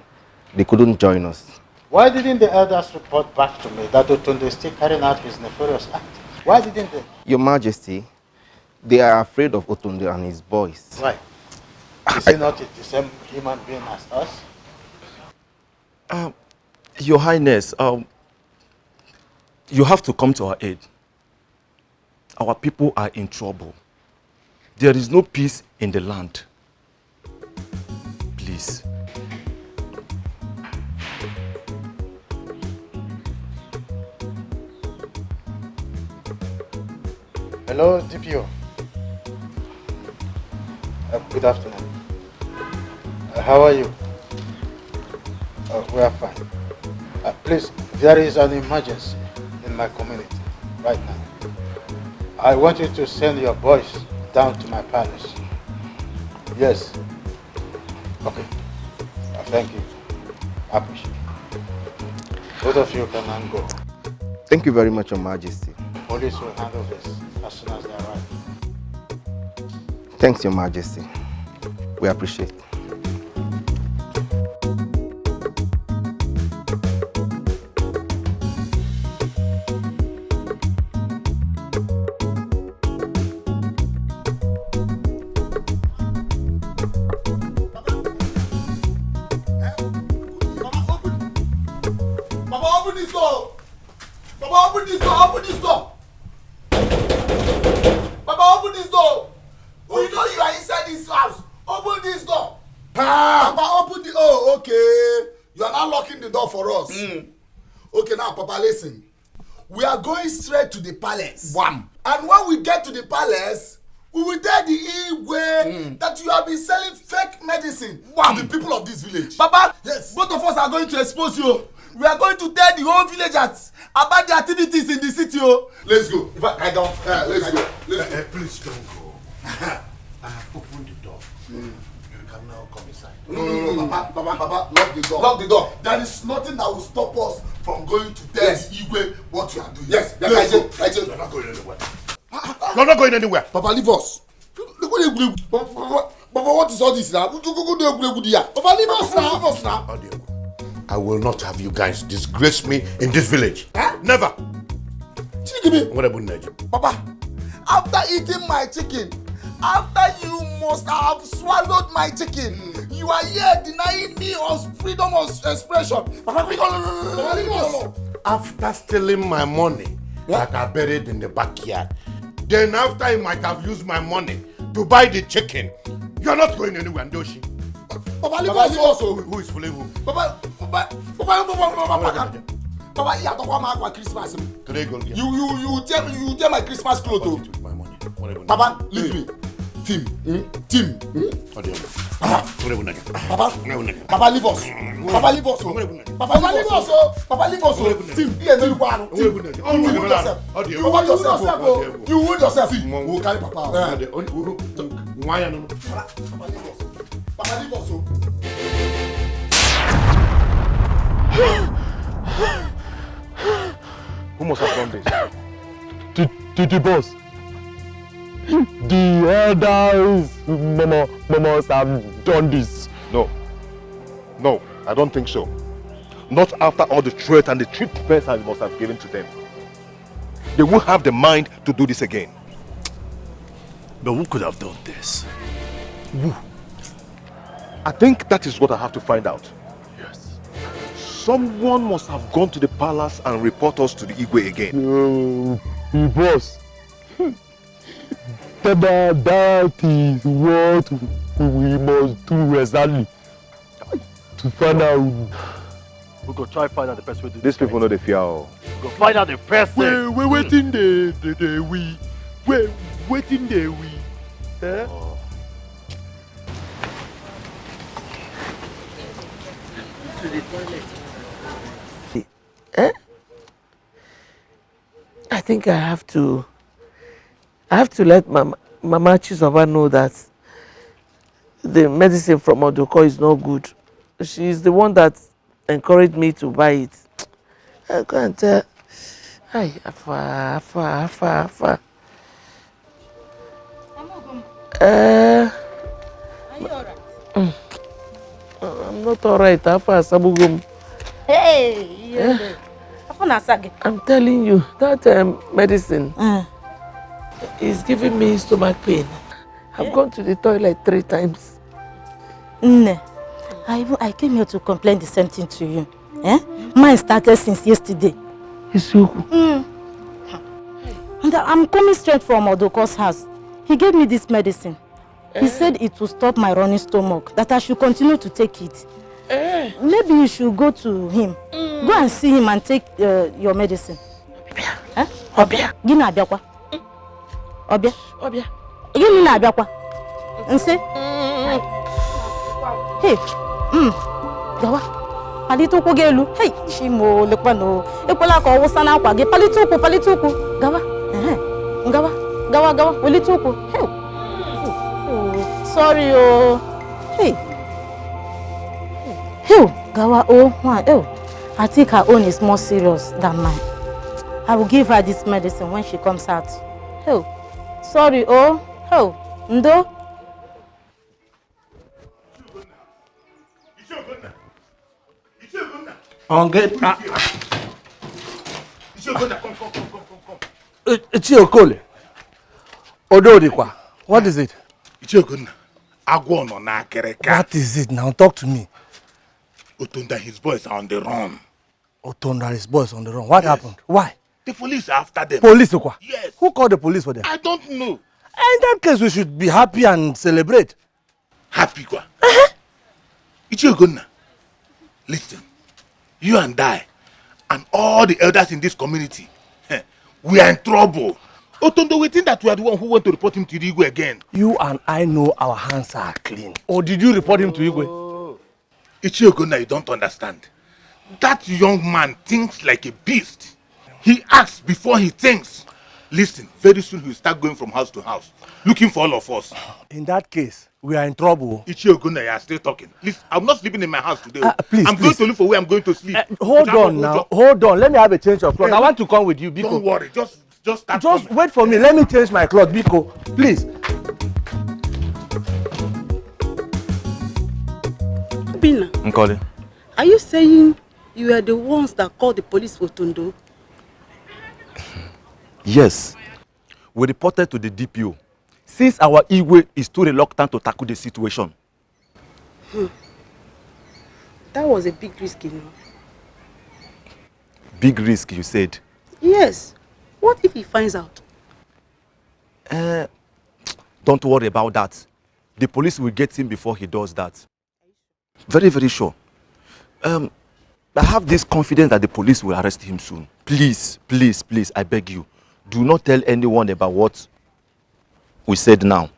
they couldn't join us. Why didn't the elders report back to me that Otondo is still carrying out his nefarious act? Why didn't they? Your Majesty, they are afraid of Otondo and his boys. Why? Is he not the same human being as us? Your Highness, you have to come to our aid. Our people are in trouble. There is no peace in the land. Please. Hello, DPO. Good afternoon. How are you? We are fine. Please, there is an emergency in my community right now. I want you to send your boys down to my palace. Yes. Okay. Thank you. I appreciate it. Both of you can now go. Thank you very much, Your Majesty. Police will handle this as soon as they arrive. Thanks, Your Majesty. We appreciate it. Listen, we are going straight to the palace. Wham. And when we get to the palace, we will tell the Igwe that you have been selling fake medicine to the people of this village. Papa, yes. Both of us are going to expose you. We are going to tell the whole villagers about the activities in the city. Let's go. I don't. Let's go. Please don't go. I have opened the door. You can now come inside. No, Papa, lock the door. Lock the door. There is nothing that will stop us from going to tell Igwe what you are doing. Yes, let's go. You're not going anywhere. You're not going anywhere. Papa, leave us. Papa, what is all this now? Papa, leave us now. Leave us now. I will not have you guys disgrace me in this village. Huh? Never. Papa, after eating my chicken, after you must have swallowed my chicken, you are here denying me of freedom of expression. Papa, after stealing my money that I buried in the backyard, then after he might have used my money to buy the chicken, you're not going anywhere, Ndoshi. Papa, leave us also. Who is fooling who? Papa, you are talking about Christmas. You tell my Christmas clothes. Papa, leave me. Team. Papa, leave us. Papa, leave us. Papa, leave us. Team. You wound yourself. We'll carry Papa. Why Papa, leave us. Who must have done this? The boss. The elders must have done this. No, I don't think so. Not after all the threat and the treatment I must have given to them. They won't have the mind to do this again. But who could have done this? Who? I think that is what I have to find out. Yes. Someone must have gone to the palace and report us to the Igwe again. No, boss. That is what we must do exactly. To find out. We go try find out the best way to do These people know the fear. Go find out the person. We're waiting there. We're waiting there. Eh? I think I have to let Mama Chizoba know that the medicine from Odoko is not good. She's the one that encouraged me to buy it. I can't tell. Hi, Afa. Are you alright? I'm not alright, Afa Sabugum. Hey, I'm telling you, that medicine is giving me stomach pain. I've gone to the toilet 3 times. I came here to complain the same thing to you. Mine started since yesterday. And I'm coming straight from Odoko's house. He gave me this medicine. He said it will stop my running stomach, that I should continue to take it. Maybe you should go to him. Go and see him and take your medicine. Obia. Give me Abiakwa. Obia. Give me Abiakwa. And say, hey, Gawa. Palituku gelu. Hey, Shimo lepano. Epola ko wosana kwa ge palituku. Gawa. Gawa. Palituku. Hey. Sorry, oh. Hey. Gawa, I think her own is more serious than mine. I will give her this medicine when she comes out. Sorry, Ndo. Uju Okoli. Ododikwa. What is it? What is it now? Talk to me. Otonda, his boys are on the run. Otonda, his boys on the run. What happened? Why? The police are after them. Police, Okwa? Yes. Who called the police for them? I don't know. In that case, we should be happy and celebrate. Happy, kwa? Ichiogunna, listen. You and I, and all the elders in this community, we are in trouble. Otondo, we think that we are the one who went to report him to Igwe again. You and I know our hands are clean. Or did you report him to Igwe? Ichiogunna, you don't understand. That young man thinks like a beast. He acts before he thinks. Listen, very soon he'll start going from house to house, looking for all of us. In that case, we are in trouble. Ichiogunna, you are still talking. Listen, I'm not sleeping in my house today. Please, going to look for where I'm going to sleep. Hold on now. Hold on. Let me have a change of clothes. I want to come with you, Biko. Don't worry. Just wait for me. Let me change my clothes, Biko. Please. Bina. Nkoli. Are you saying you are the ones that called the police for Tondo? Yes. We reported to the DPO. Since our Igwe is too reluctant to tackle the situation. That was a big risk, you know. Big risk, you said? Yes. What if he finds out? Don't worry about that. The police will get him before he does that. Very, very sure. I have this confidence that the police will arrest him soon. Please, please, please, I beg you. Do not tell anyone about what we said now.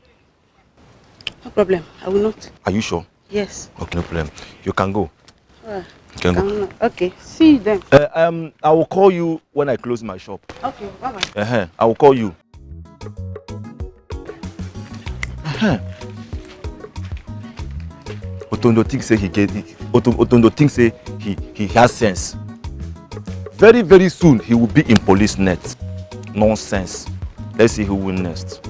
No problem. I will not. Are you sure? Yes. Okay, no problem. You can go. Alright. You can go. Okay. See you then. I will call you when I close my shop. Okay. Bye-bye. I will call you. Otondo thinks say Otondo thinks say he has sense. Very, very soon he will be in police net. Nonsense. Let's see who will next.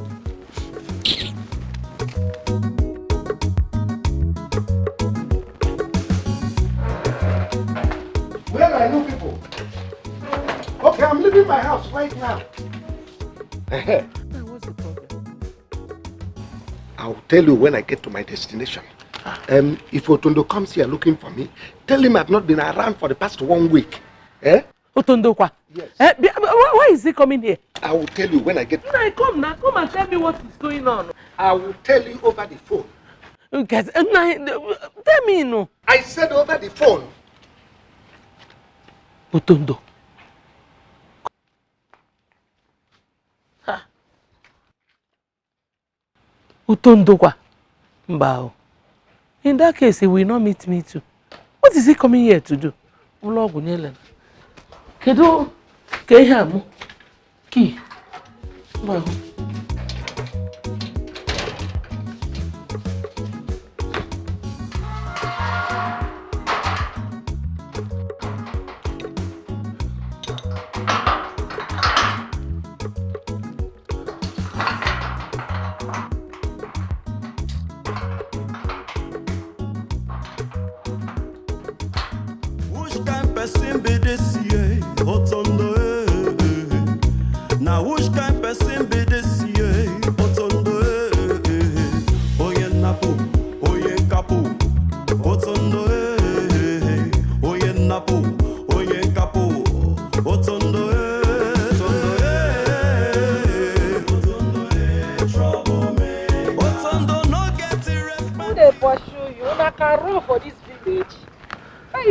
Where are you people? Okay, I'm leaving my house right now. What's the problem? I'll tell you when I get to my destination. If Otondo comes here looking for me, tell him I've not been around for the past 1 week. Eh? Otondo kwa? Yes. Why is he coming here? I will tell you when I get... Come now, come and tell me what is going on. I will tell you over the phone. Guys, tell me, no. I said over the phone. Otondo. Otondo kwa? Mbao. In that case, he will not meet me too. What is he coming here to do? Kedu ke ihe amu ki mbao.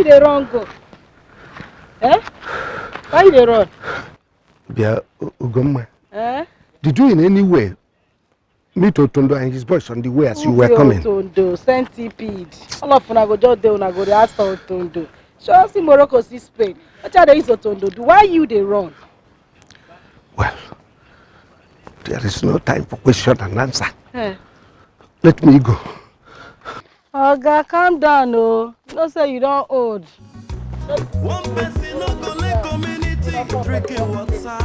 They run go. Eh? Why they run? Yeah, Ugomma. Eh? Did you in any way meet Otondo and his boys on the way as you were coming? Otondo, centipede. All of una go just there, una go ask for Otondo. Show see Morocco, see Spain. What are they is Otondo? Do why you they run? Well, there is no time for question and answer. Eh? Let me go. Oga, calm down, oh. No say you don't old. One person no go let community drinking water.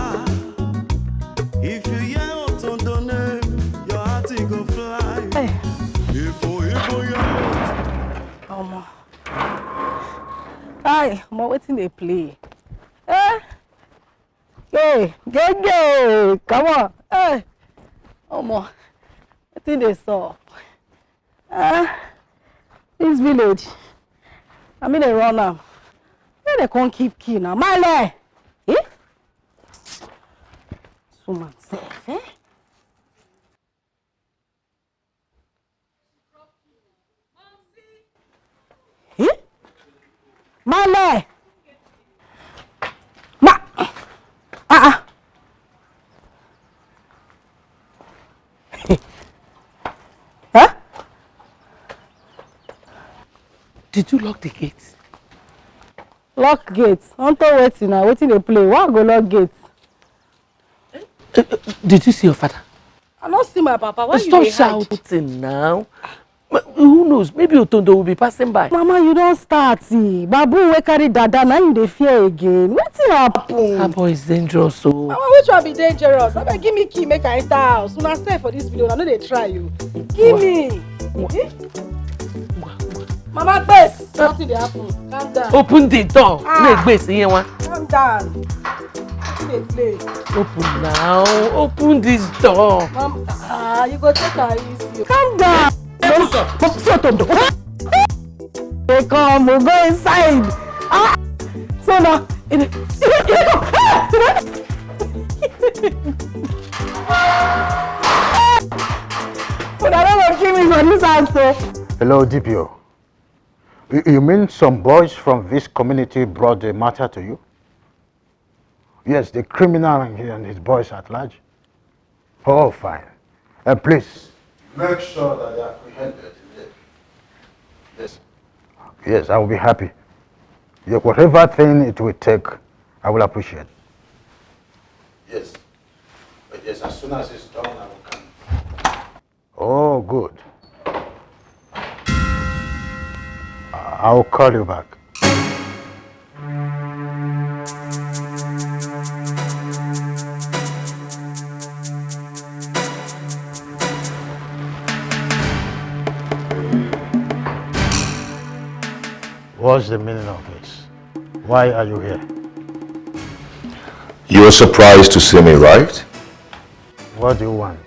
If you hear Otondo name, your heart go fly. Hey. If you Hi, I'm waiting they play. Eh? Hey, go. Come on. Hey. I think they saw. This village, I mean they run now. Where they can't keep key now? Male! Eh? Someone safe, eh? Eh? Male! Huh? Did you lock the gates? Lock gates? Unto waiting now, waiting they play. Why go lock gates? Did you see your father? I don't see my papa. Why Stop you shouting now. Who knows? Maybe Otondo will be passing by. Mama, you don't start. See. Babu we carry dada, now you dey fear again. What's happen? That boy is dangerous, so. Mama, which one be dangerous? I mean, give me key, make I enter house. When I say for this video, I know they try you. Give me. Mama, best. Nothing dey happen. Calm down. Open the door. Calm down. Nothing dey play. Open now. Open this door. Mama, you go take her easy. Calm down. They come, we'll go inside. So now, but I don't want to kill me for this answer. Hello, DPO. You mean some boys from this community brought the matter to you? Yes, the criminal and his boys at large. Oh, fine. Please, make sure that they are apprehended. Yes. Yes, I will be happy. Yeah, whatever thing it will take, I will appreciate. Yes. But yes, as soon as it's done, I will come. Oh, good. I'll call you back. What's the meaning of this? Why are you here? You're surprised to see me, right? What do you want?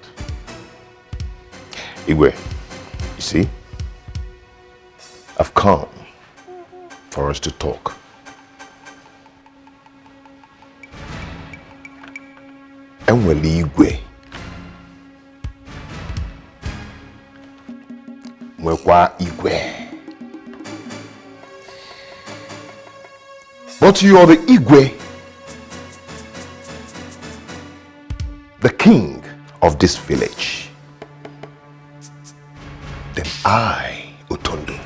Igwe, you see, I've come for us to talk. And when Igwe, Mwekwa Igwe. But you are the Igwe, the king of this village. Then I, Utondo,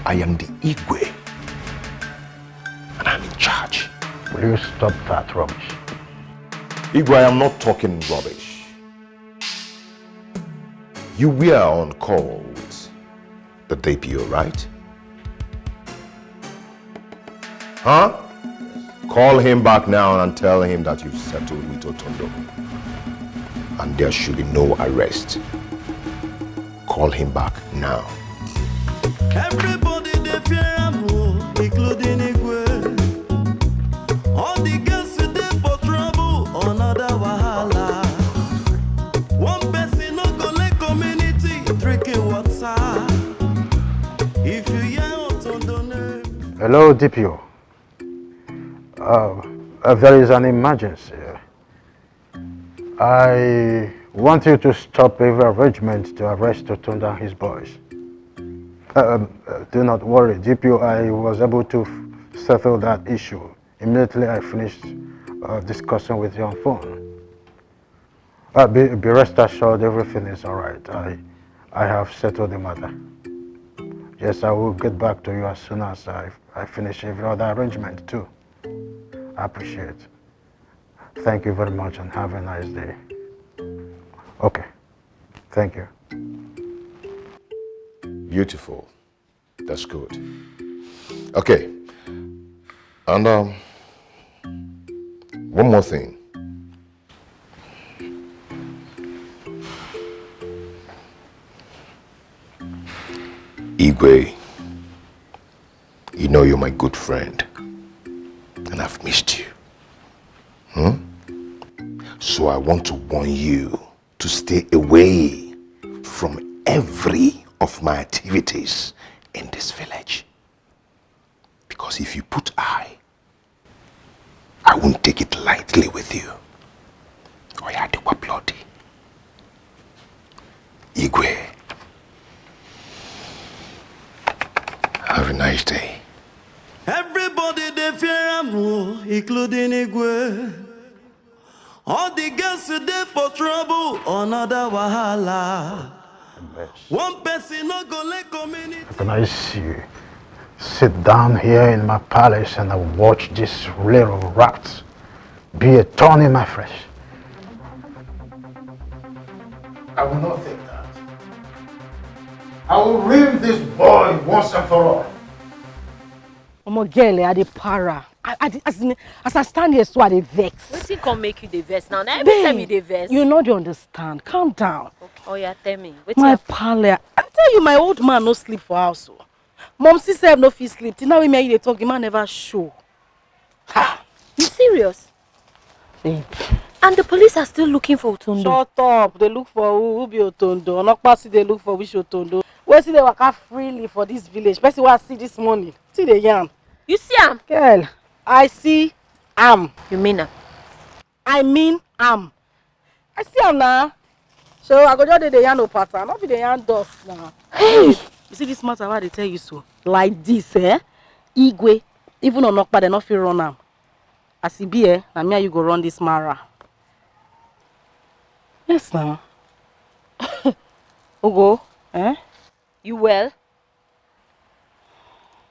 I am the Igwe, and I'm in charge. Will you stop that rubbish? Igwe, I am not talking rubbish. You were on call with the DPO, right? Huh? Call him back now and tell him that you've settled with Utondo. And there should be no arrest. Call him back now. Everybody they fear am, including Igwe. All the girls they for trouble, another wahala. One person no go let community drinking water. If you hear Utondo name. Hello, DPO. There is an emergency. I want you to stop every arrangement to arrest Utondo and his boys. Do not worry, DPO. I was able to settle that issue immediately I finished discussing with you on phone. Be rest assured, everything is all right. I have settled the matter. Yes, I will get back to you as soon as I finish every other arrangement too. I appreciate it. Thank you very much and have a nice day. Okay, thank you. Beautiful. That's good. Okay. And one more thing. Igwe, you know you're my good friend. And I've missed you. So I want to warn you to stay away from every of my activities in this village. Because if you put I won't take it lightly with you. Or you do bloody. Igwe, have a nice day. Everybody they fear am, including Igwe. All the girls they for trouble, another wahala. One person no go let community. Can I see sit down here in my palace and I watch this little rat be a thorn in my flesh? I will not take that. I will rid this boy once and for all. Girl, I dey para. As I stand here, so I dey vex. Wetin come make you dey vex now? Now every time you dey vex. You know, you understand. Calm down. Okay. Oh yeah, tell me. My pal, I tell you, my old man no sleep for house. So. Mom said no fit sleep. Till now we may dey talk, the man never show. Ha! You serious? Babe. And the police are still looking for Utondo. Shut up. They look for who be Utondo. Not pass they look for which Utondo. Where see they waka freely for this village. Person what I see this morning. See the yarn. You see am? Girl, I see am. You mean am? I mean am. I see am now. So I go just do the yarn pattern. Not be the yarn dust now. Hey! You see this matter why they tell you so? Like this, Igwe, even on Okpa, they not feel run am. As he be, na me and you go run this mara. Yes, now. Ogo, You well?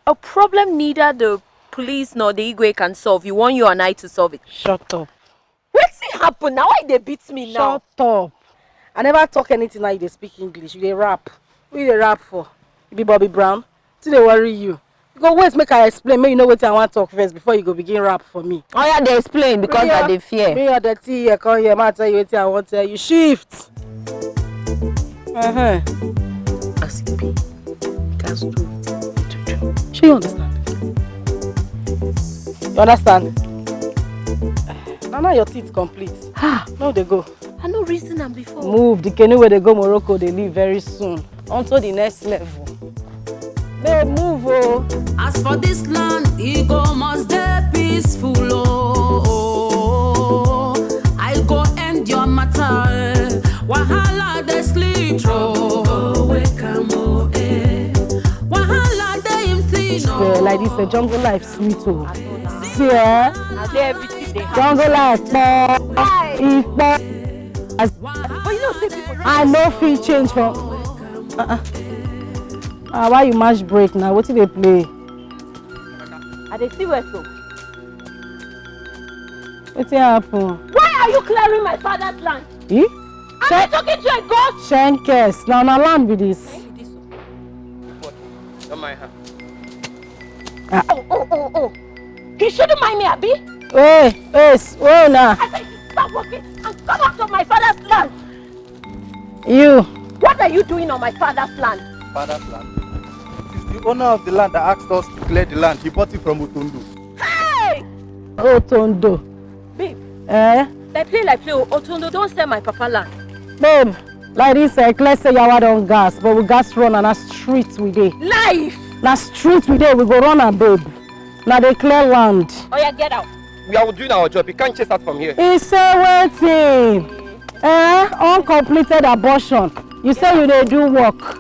A problem neither the police nor the Igwe can solve. You want you and I to solve it. Shut up. What's happen now? Why they beat me now? Shut up. I never talk anything now. You dey speak English. You dey rap. Who you dey rap for? You be Bobby Brown. Till they worry you. You go wait, make I explain. Make you know what I want to talk first before you go begin rap for me. Oh yeah, they explain because of the fear. Me or the tea here, come here. Man, tell you what I want to tell you. Shift. As it be, guys do it. Sure you understand? You understand? Now your teeth complete. No, they go. I no reason am before. Move, the canoe where they go Morocco, they leave very soon. Onto the next level. Babe, move, oh. As for this land, it go must be peaceful, oh. I go end your matter. Wahala they sleep, trouble go wake am, oh, eh. Wahala they him see, no. Yeah, like this, the jungle life sweet, oh. See, eh? Jungle life, But you know, say people. I no feel change from. Why you match break now? What did they play? I dey see where so. What's happen? Why are you clearing my father's land? Eh? Am I talking to a ghost? Shenkes. Now land with this. Don't mind her. Oh. You shouldn't mind me, Abi. Hey, now. I said stop working and come out of my father's land. You. What are you doing on my father's land? Father's land? It's the owner of the land that asked us to clear the land. He bought it from Otondo. Hey! Otondo. Babe. Eh? Like play. Otondo, don't sell my papa land. Babe, like this, let's say yawa don't gas, but we gas run and a street we dey. Life! Na street we dey, we go run a babe. Now they clear land. Oh yeah, get out. We are doing our job. You can't chase us from here. He say waiting. Uncompleted abortion. You say you dey do work.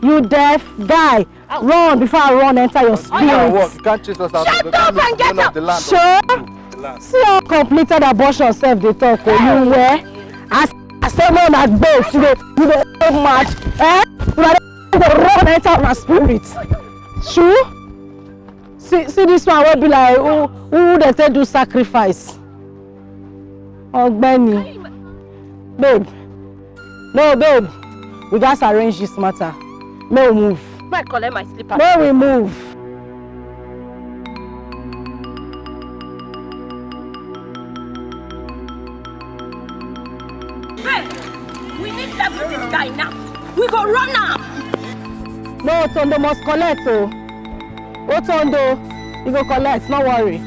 You deaf guy. Run before I run enter your spirit. You can't chase us out. Shut up and get out. The land. Sure. See uncompleted abortion self they talk. Oh, you where? I say no na base. You dey mad. You dey run enter my spirit. Sure. See this one will be like who they say do sacrifice. Oh Benny. Babe. No babe. We gotta arrange this matter. May we move. May I collect my slippers? May we move. Hey, we need to level this guy now. We go run now. No, Otondo must collect, oh. Otondo, you go collect, no worry.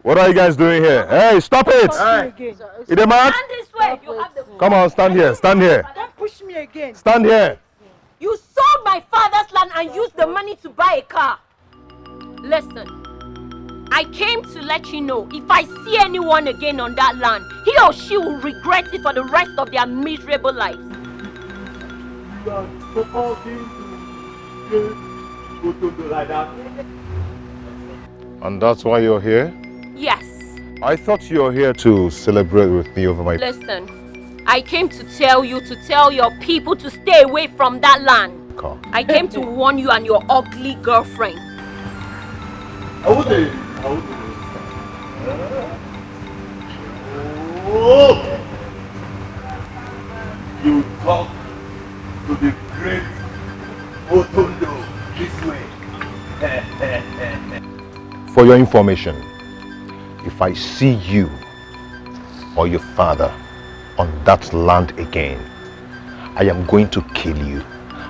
What are you guys doing here? Hey, stop it! Hey. Is it mad? Stand this way. You have the. Come on, stand here. Stand here. Don't push me again. Stand here. You sold my father's land and used the money to buy a car. Listen, I came to let you know if I see anyone again on that land, he or she will regret it for the rest of their miserable lives. You are supporting to Otondo like that. And that's why you're here? Yes. I thought you were here to celebrate with me over my... Listen, I came to tell you to tell your people to stay away from that land. I came to warn you and your ugly girlfriend. You talk to the great Otondo this way. For your information, if I see you or your father on that land again, I am going to kill you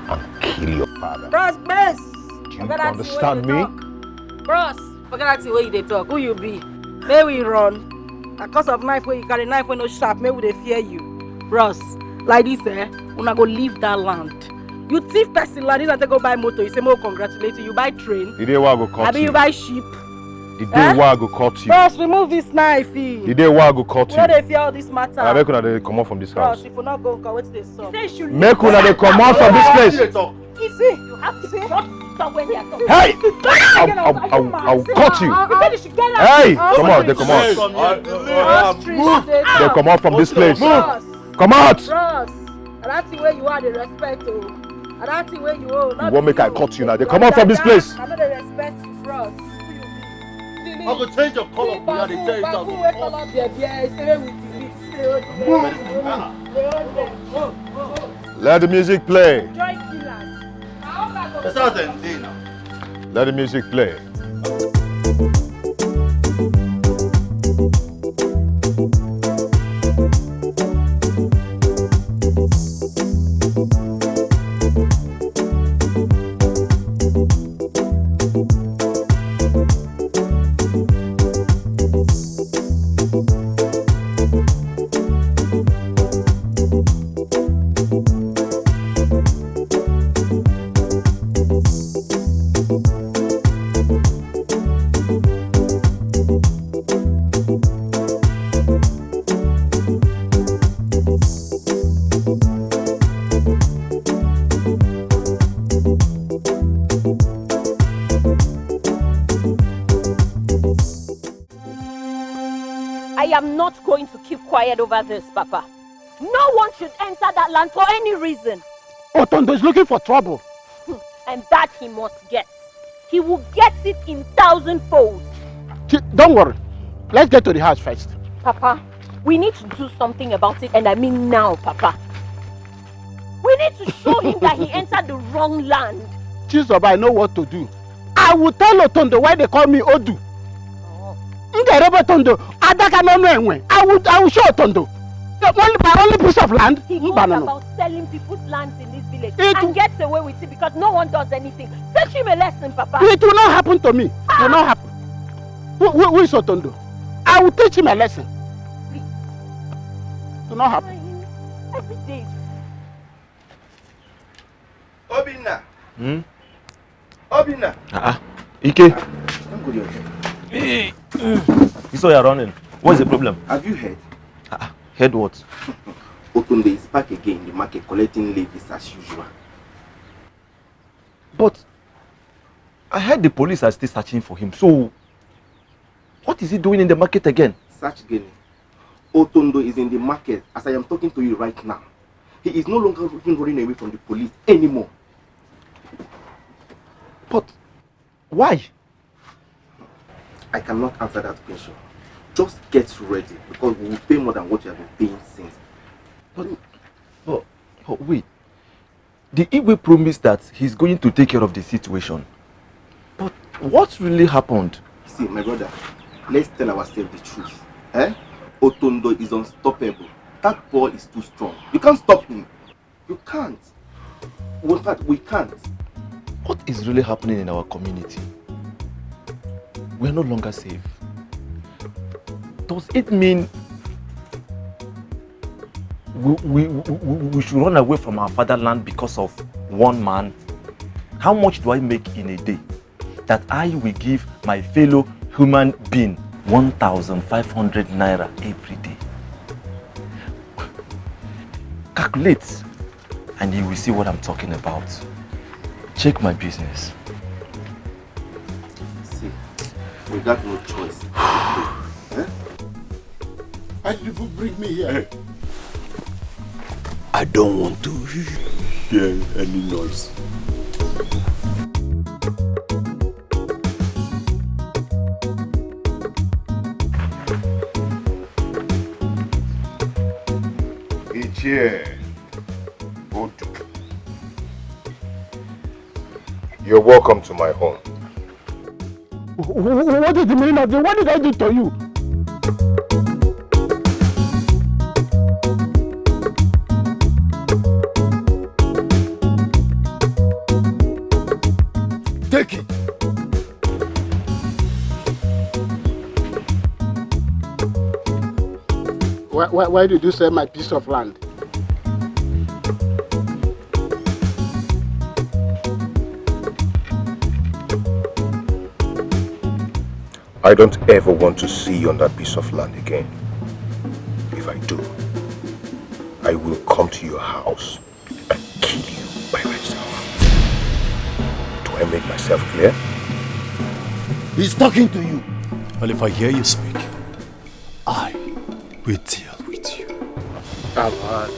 and kill your father. Bros, bros. Do you understand me? Bros, forget that way they talk. Who you be? May we run. Because of knife where you carry knife when no sharp, may we they fear you. Bros, like this, una go leave that land. You thief person like this and they go buy motor. You say, "Mo, congratulate you. You buy train." The day where I go cut you. You buy sheep. The day where I go cut you. Bros, remove this knife. The day where I go cut you. Where they fear all this matter? I make una dey come out from this house. Bros, if you not go, wait till they solve. Make una dey come out from this place. You see, you have to say. Hey! I'll cut you. Hey! Come out, they come out. They come out from this place. Come out! Bros, that thing where you are, the respect. And that thing where you are. You won't make I cut you now. They come out from this place. I know the respect you, bros. I go change your color. You are the change of Let the music play. That's how they do now. Let the music play. I am not going to keep quiet over this, Papa. No one should enter that land for any reason. Otondo is looking for trouble. And that he must get. He will get it in 1,000 folds. Don't worry. Let's get to the house first. Papa, we need to do something about it, and I mean now, Papa. We need to show him that he entered the wrong land. Chizoba, I know what to do. I will tell Otondo why they call me Odu. I will show Otondo. My only piece of land. He goes about selling people's lands in this village and gets away with it because no one does anything. Teach him a lesson, Papa. It will not happen to me. It will not happen. Who is Otondo? I will teach him a lesson. Please. It will not happen. Every day. Obinna. Obinna. Ike. Don't go there. You saw you're running. What's the problem? Have you heard? Heard what? Otunde is back again in the market collecting levies as usual. But I heard the police are still searching for him. So what is he doing in the market again? Search again. Otondo is in the market as I am talking to you right now. He is no longer even running away from the police anymore. But why? I cannot answer that question. Just get ready because we will pay more than what you have been paying since. But wait. The Igwe promised that he's going to take care of the situation. But what really happened? See, my brother, let's tell ourselves the truth. Otondo is unstoppable. That boy is too strong. You can't stop him. You can't. Well, in fact, we can't. What is really happening in our community? We are no longer safe. Does it mean we should run away from our fatherland because of one man? How much do I make in a day that I will give my fellow human being 1,500 naira every day? Calculate and you will see what I'm talking about. Check my business. See, we got no choice. Why did you bring me here? I don't want to hear any noise. Ichie Odu, you're welcome to my home. What is the meaning of this? What did I do to you? Take it. Why did you sell my piece of land? I don't ever want to see you on that piece of land again. If I do, I will come to your house and kill you by myself. Do I make myself clear? He's talking to you. And if I hear you speak, I will deal with you. I've heard.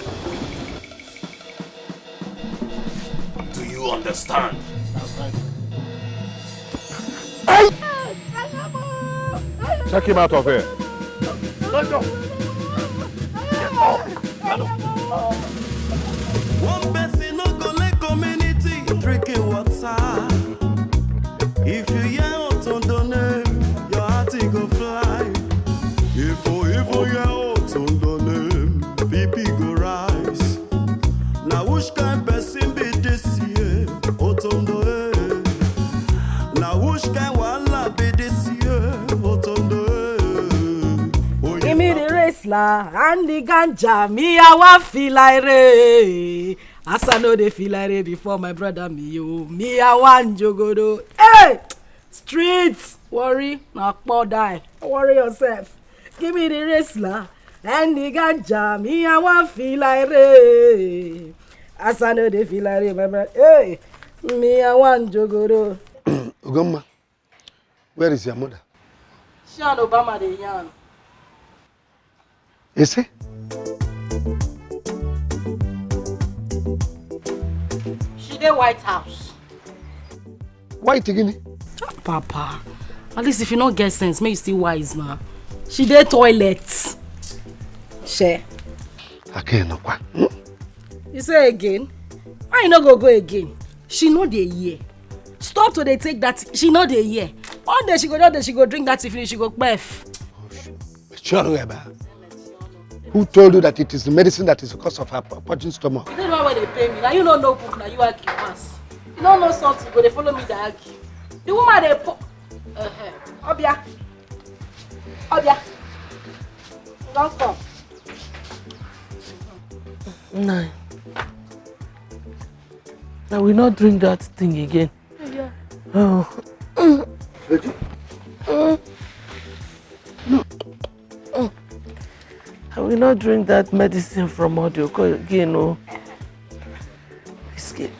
Do you understand? Take him out of here. One person no go let community drinking water. If you hear Otondo name, your heart go fly. If you hear Otondo name, BP go rise. Now which kind person be this year? Otondo eh. Now which kind wahala be this year? Otondo eh. Give me the wrestler and the ganja, me I want feel like re. As I know they feel like re before my brother me I want jogodo. Hey, streets, worry, not poor die. Worry yourself. Give me the wrestler and the ganja, me I want feel like re. As I know they feel like re, my brother. Hey, me I want jogodo. Ugomma, where is your mother? She and Obama they yarn. Is it? She dey White House. White again? Papa, at least if you don't get sense, make you still wise now. She dey toilet. Share. Again, no kwa. You say again? Why you not go again? She know dey here. Stop till they take that. She know dey here. One day she go drink that finish. She go pef. Who told you that it is the medicine that is the cause of her purging stomach? You don't know where they pay me. Now you don't know book. Now you argue pass. You don't know something, but they follow me. They argue. The woman they put. Obia. Don't come. No. Now we not drink that thing again. Yeah. Oh. No. I will not drink that medicine from Audio again, no.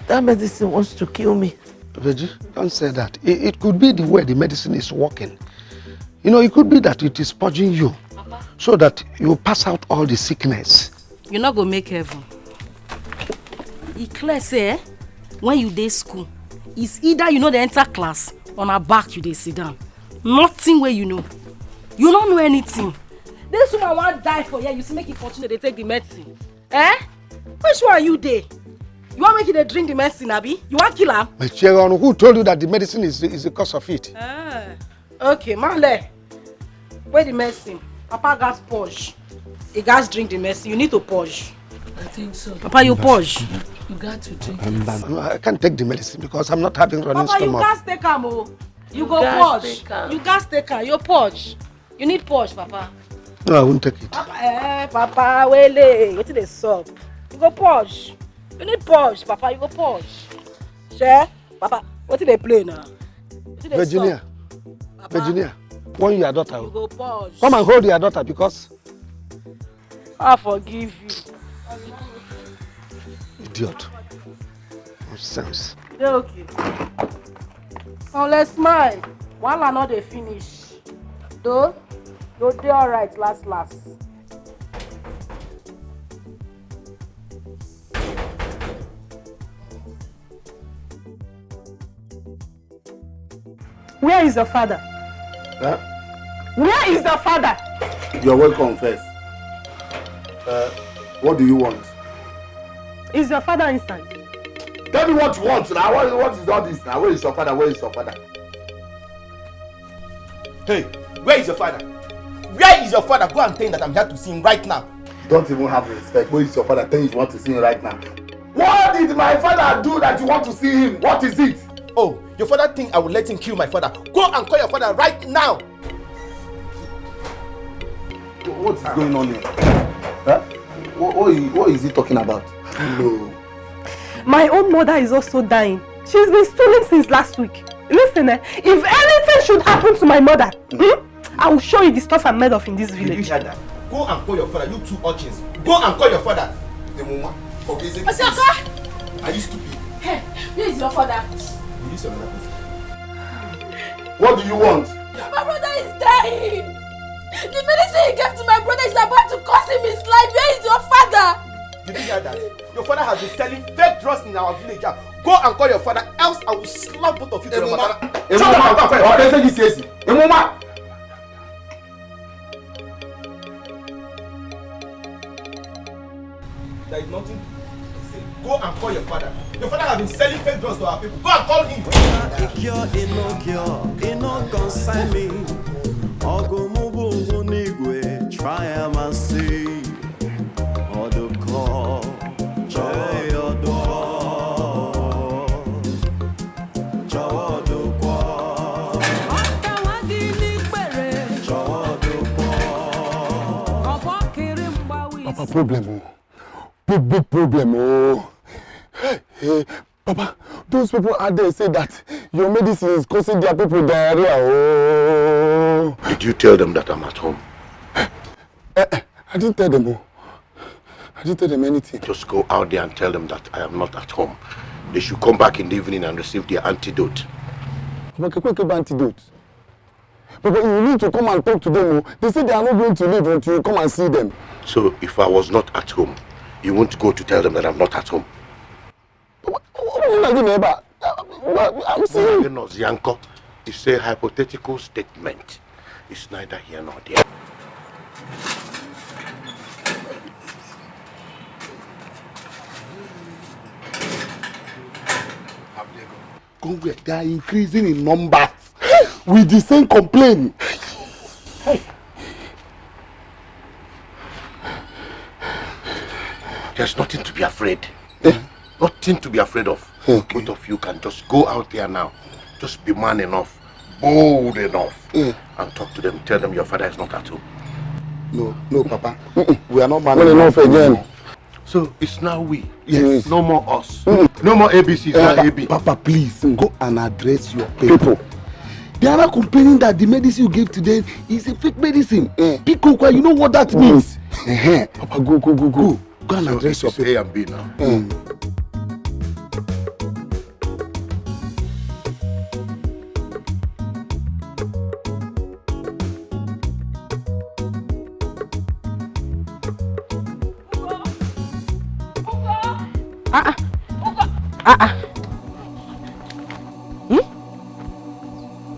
That medicine wants to kill me. Reggie, don't say that. It could be the way the medicine is working. You know, it could be that it is purging you, Papa, so that you pass out all the sickness. You're not going to make heaven. It clear say, when you dey school, it's either you know the enter class, on her back you dey sit down. Nothing where you know. You don't know anything. This woman want die for you. You see, make it continue. They take the medicine. Eh? Which one you dey? You want make it drink the medicine, Abi? You want kill her? But Sharon, who told you that the medicine is the cause of it? Ah. Okay, Male. Where the medicine? Papa gas purge. He gas drink the medicine. You need to purge. I think so. Papa, you purge. You got to drink. I can't take the medicine because I'm not having running Papa, stomach. you gas take am oh. You go purge. You gas take am. You purge. You need purge, Papa. No, I won't take it. Papa, Papa, wele. Wetin dey sup? You go purge. You need purge, Papa. You go purge. Share, Papa. Wetin dey play now? Virginia, Virginia, warn your daughter. You go purge. Come and hold your daughter because. I forgive you. Idiot. Nonsense. Dey okay. Now let's smile. While I know they finish. Though, they alright last. Where is your father? Huh? Where is your father? You're welcome first. What do you want? Is your father inside? Tell me what you want now. What is all this now? Where is your father? Where is your father? Hey, where is your father? Where is your father? Go and tell him that I'm here to see him right now. Don't even have respect. Where is your father? Tell him you want to see him right now. What did my father do that you want to see him? What is it? Oh, your father think I will let him kill my father. Go and call your father right now. What is going on here? Huh? What is he talking about? No. My own mother is also dying. She's been stolen since last week. Listen, if anything This should happen to my mother. I will show you the stuff I'm made of in this village. Did you hear that? Go and call your father, you two urchins. Go and call your father. The mama. Okay, say this. Are you stupid? Hey, where is your father? Will you say another person? What do you want? My brother is dying. The medicine he gave to my brother is about to cost him his life. Where is your father? Did you hear that? Your father has been selling fake drugs in our village. Go and call your father, else I will slap both of you to your mother. Okay, say this yes. Mama. There is nothing to say. Go and call your father. Your father has been selling fake drugs to our people. Go and call him. It no concern me. Ogumubu nigwe, try and see. Oduko, joy oduko, joy oduko. Papa, problem. Big problem. Oh. Hey, Papa, those people out there say that your medicine is causing their people diarrhea. Oh. Did you tell them that I'm at home? I didn't tell them. I didn't tell them anything. Just go out there and tell them that I am not at home. They should come back in the evening and receive their antidote. Papa, antidote. Papa, you need to come and talk to them. They say they are not going to leave until you come and see them. So if I was not at home, you won't go to tell them that I'm not at home? I'm saying. Yanko, it's a hypothetical statement. It's neither here nor there. Congress, they are increasing in numbers with the same complaint. There's nothing to be afraid. Nothing to be afraid of. Okay. Both of you can just go out there now. Just be man enough, bold enough, and talk to them. Tell them your father is not at home. No, Papa. We are not man enough again. So it's now we. Yes. No more us. No more ABCs. Now AB. Papa, please go and address your people. They are not complaining that the medicine you gave to them is a fake medicine. Pikokwa, you know what that means? Papa, go. Go and address your people. A and B now.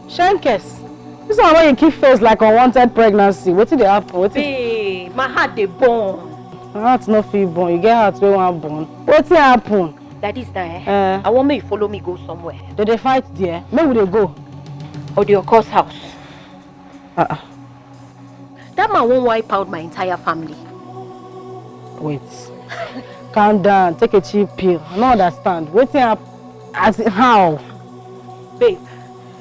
Shankes, this one where you keep face like unwanted pregnancy. What did they happen? Babe, my heart they born. My heart no feel born. You get heart where one born. What did happen? That is that. I want me to follow me go somewhere. Did they fight there? Where would they go? Or the Oko's house. That man won't wipe out my entire family. Wait. Calm down. Take a cheap pill. I don't understand. What did happen? As in how? Babe,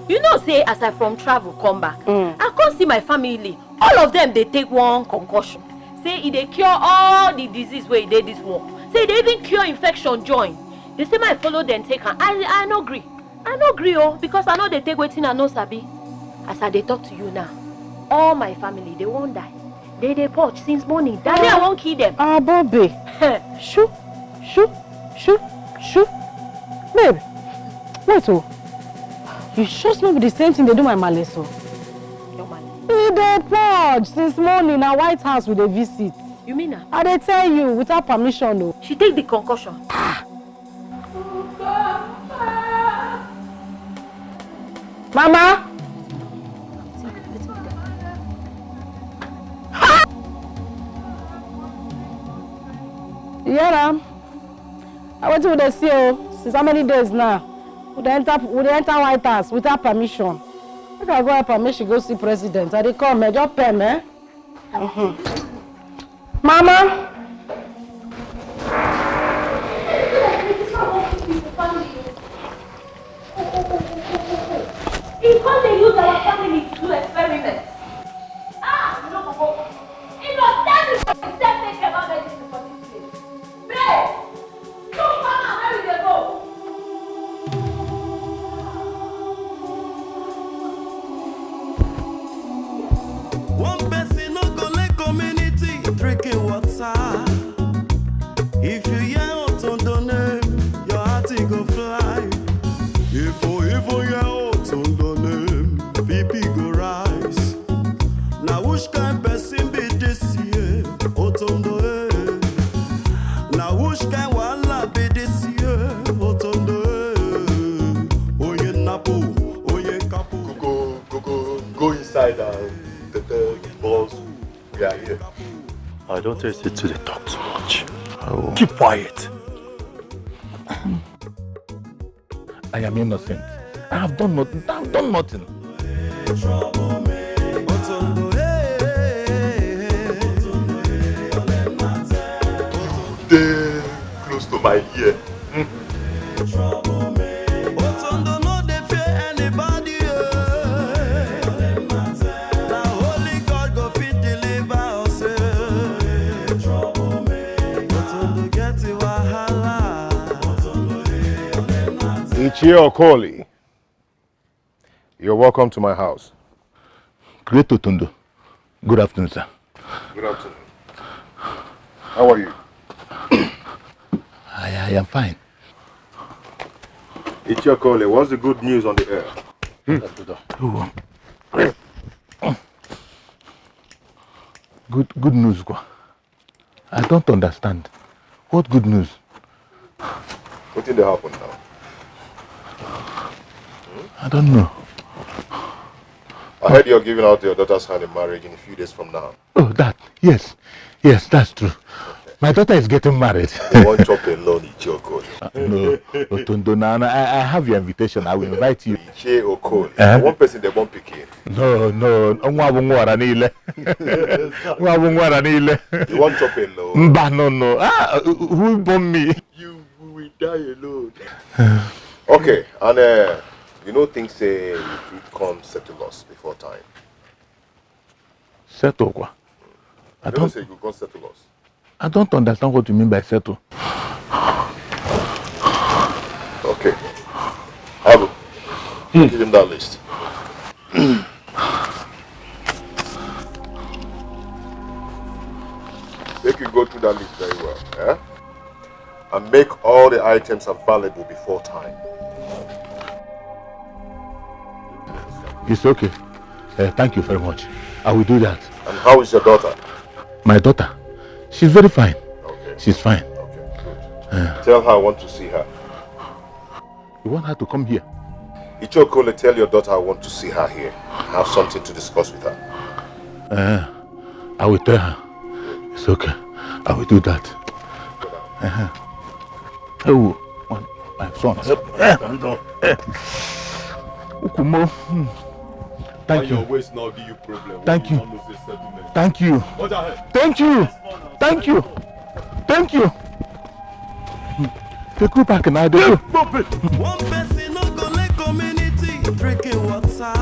you know say as I from travel come back, I can't see my family. All of them they take one concussion. Say they cure all the disease where they this war. Say they even cure infection join. They say my follow them take her. I no agree. I no agree because I know they take waiting and no sabi. As I they talk to you now, all my family they won't die. They poach since morning. That day I won't kill them. Bobby. Shoo. Babe, wait you just maybe the same thing they do my maleso. Your male? They purge since morning at White House with a visit. You mean that? I they tell you without permission though. She take the concussion. Mama. Yeah, I went to the CEO since how many days now? Would they enter White House without permission? If I go have permission, go see president. I they come, just pay me. Mama. He can't use our family to do experiments. It was time for himself to take about medicine for this place. Babe! Don't come and where will they go? person be this year? Otondo, now which can wala be this year? Otondo, oye napo, oye kapo. Go inside and the boss. We are here. I don't taste it to the talk too much. Oh. Keep quiet. I am innocent. I have done nothing. I have done nothing. Stay close to my ear. Uju Okoli, you're welcome to my house. Great Otondo. Good afternoon, sir. Good afternoon. How are you? I am fine. Uju Okoli, what's the good news on the air? Good news. I don't understand. What good news? What did happen now? I don't know. I heard you're giving out your daughter's hand in marriage in a few days from now. Oh, that. Yes. Yes, that's true. Okay. My daughter is getting married. You won't chop alone, Uju Okoli. No, Otondo, I have your invitation. I will invite you. Uju Okoli. One person they won't pick in. No. You won't chop alone. No. Who born me? You will die alone. Okay, and you know things say you come settle us before time. Settle what? I don't say you come settle us. I don't understand what you mean by settle. Okay. Abu, give him that list. Make you go through that list very well, yeah? And make all the items available before time. It's okay. Thank you very much. I will do that. And how is your daughter? My daughter? She's very fine. Okay. She's fine. Okay, good. Tell her I want to see her. You want her to come here? Uju Okoli, tell your daughter I want to see her here. I have something to discuss with her. I will tell her. It's okay. I will do that. Oh, my son. Ukumo. Thank you. Your waist now give you problem. Thank you. Thank you. Thank you. Thank you. Thank you. Take you back now. One person no go let community drinking water.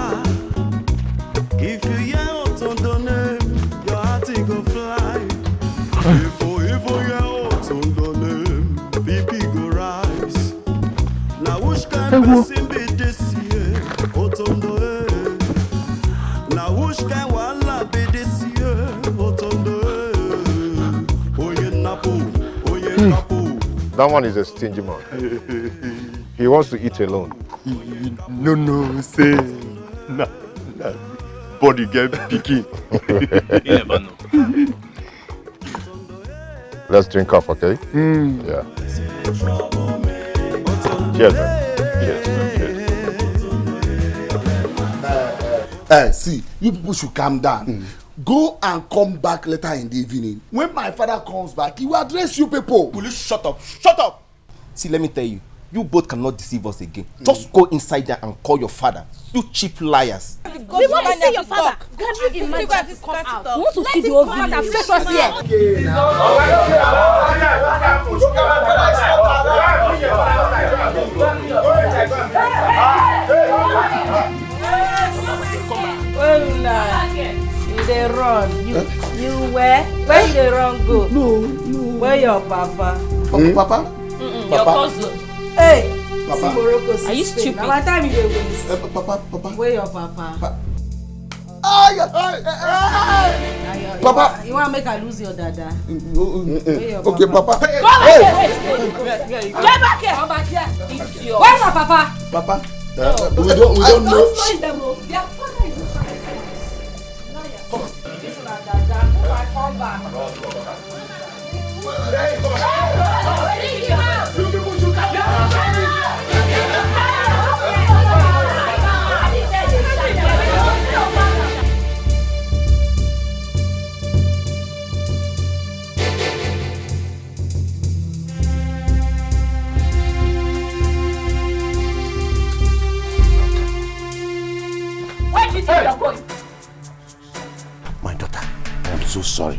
If you hear Otondo name, your heart go fly. If you hear Otondo name, BP go rise. Now which kind person be this year? Otondo. Now which kind wala be this year? Otondo. Oye napo, oye kapo. That one is a stingy man. He wants to eat alone. No, say nah. Body get picky. You never know. Let's drink off, okay? Yeah. Cheers, man. Cheers. See, you people should calm down. Go and come back later in the evening. When my father comes back, he will address you people. Will you shut up? Shut up! See, let me tell you, you both cannot deceive us again. Just go inside there and call your father. You cheap liars. We want to see your father. Can you imagine to come out? We want to see the whole village. Let us here. You dey run. You where? Where you dey run go? No. Where your papa? Papa? Your cousin. Hey. Papa. See Morocco. Are you stupid? Now what time you dey waste? Papa. Where your papa? Papa. You want make I lose your dada? Okay, Papa. Get back here. Come back here. Where's my papa? Papa. We don't know. Don't them. Their father is Come back. Where do you think you're going? My daughter, I am so sorry.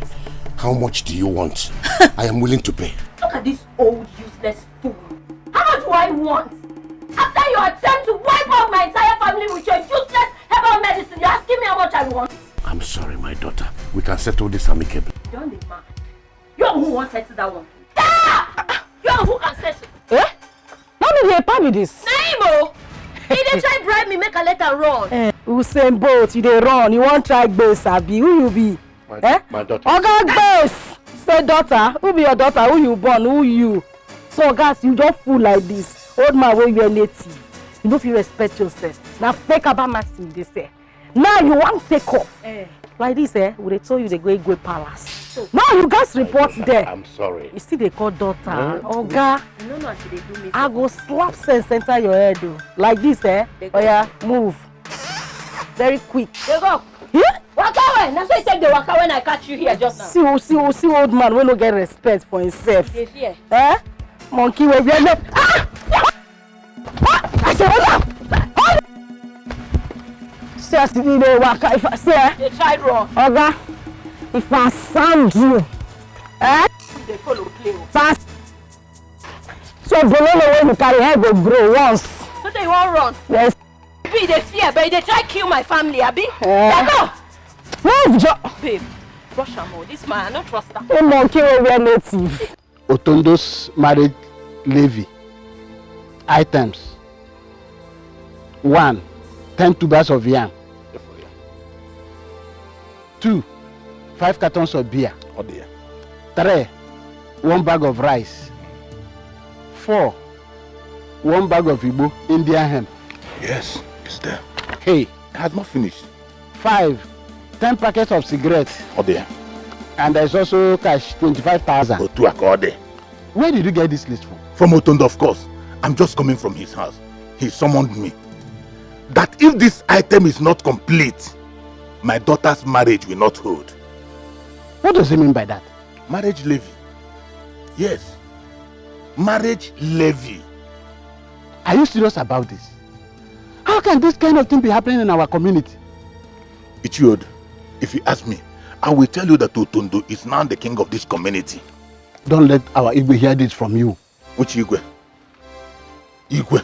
How much do you want? I am willing to pay. Look at this old useless fool. How much do I want? After your attempt to wipe out my entire family with your useless herbal medicine, you're asking me how much I want? I'm sorry, my daughter. We can settle this amicably. You're the man. You're who wants to settle that one. Ah! You're who can settle. Eh? How did they pay me this? Naimo! He didn't try bribe me, make a letter run. Usain Bolt, you dey run. You won't try base, Abi. Who you be? My daughter. Oga base! Say daughter. Who be your daughter? Who you born? Who you? So guys, you just fool like this. Old man wey you are native. You know if you respect yourself. Now fake about maxim they say. Now you want take off. Like this, we dey told you they go palace. So, now you guys report there. I'm sorry. You still they call daughter. Oga. You know what they do me. I go slap sense enter your head though. Like this, Oh yeah, move. Very quick. They go. Yeah? Waka when? That's why you take the waka when I catch you here just now. See old man wey no get respect for himself. They fear. Monkey wey wear left. I say hold on. See as you dey waka. If I say They tried wrong. Oga, if I sound you, They follow play. fast. So bololo wey you carry head go grow once. So they won't run. Yes. Be they fear, but they try kill my family, Abi. Eh. They go. Move, Babe, rush am all. This man, I don't trust her. A monkey wey wear native. Otondo's marriage levy. Items. 1. 10 tubers of yam. 2. 5 cartons of beer. 3. 1 bag of rice. 4. 1 bag of Igbo Indian hemp. Yes, it's there. Hey. It has not finished. 5. 10 packets of cigarettes. And there's also cash 25,000. Where did you get this list from? From Otondo, of course. I'm just coming from his house. He summoned me. That if this item is not complete, my daughter's marriage will not hold. What does he mean by that? Marriage levy. Yes. Marriage levy. Are you serious about this? How can this kind of thing be happening in our community? Ichiod, if you ask me, I will tell you that Otondo is now the king of this community. Don't let our Igwe hear this from you. Which Igwe? Igwe,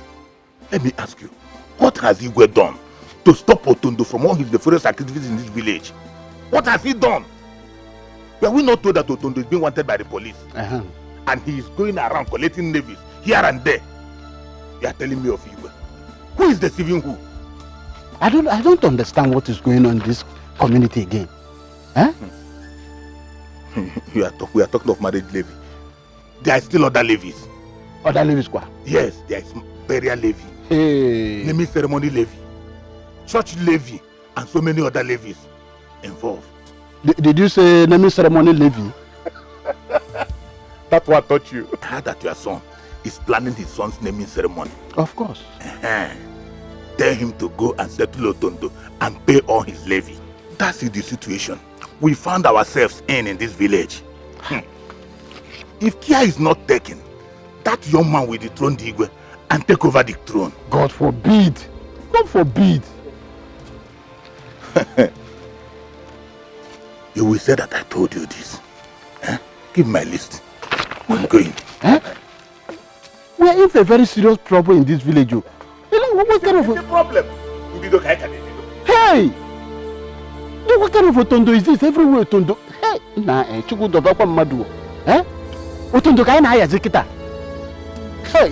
let me ask you, what has Igwe done to stop Otondo from all his nefarious activities in this village? What has he done? Were we not told that Otondo is being wanted by the police? And he is going around collecting levies here and there? You are telling me of Igwe. Who is deceiving who? I don't understand what is going on in this community again. We are talking of marriage levy. There are still other levies. Other levies what? Yes, there is burial levy, naming ceremony levy, church levy, and so many other levies involved. Did you say naming ceremony levy? That's what I taught you. I heard that your son is planning his son's naming ceremony. Of course. Tell him to go and settle Otondo and pay all his levy. That is the situation we found ourselves in this village. If care is not taken, that young man will dethrone the Igwe and take over the throne. God forbid. God forbid. You will say that I told you this. Give my list. I'm going. We are in for a very serious trouble in this village. You know, what kind of a problem? Hey! What kind of Otondo is this? Everywhere Otondo. Hey! Otondo kaya na haya zikita. Hey!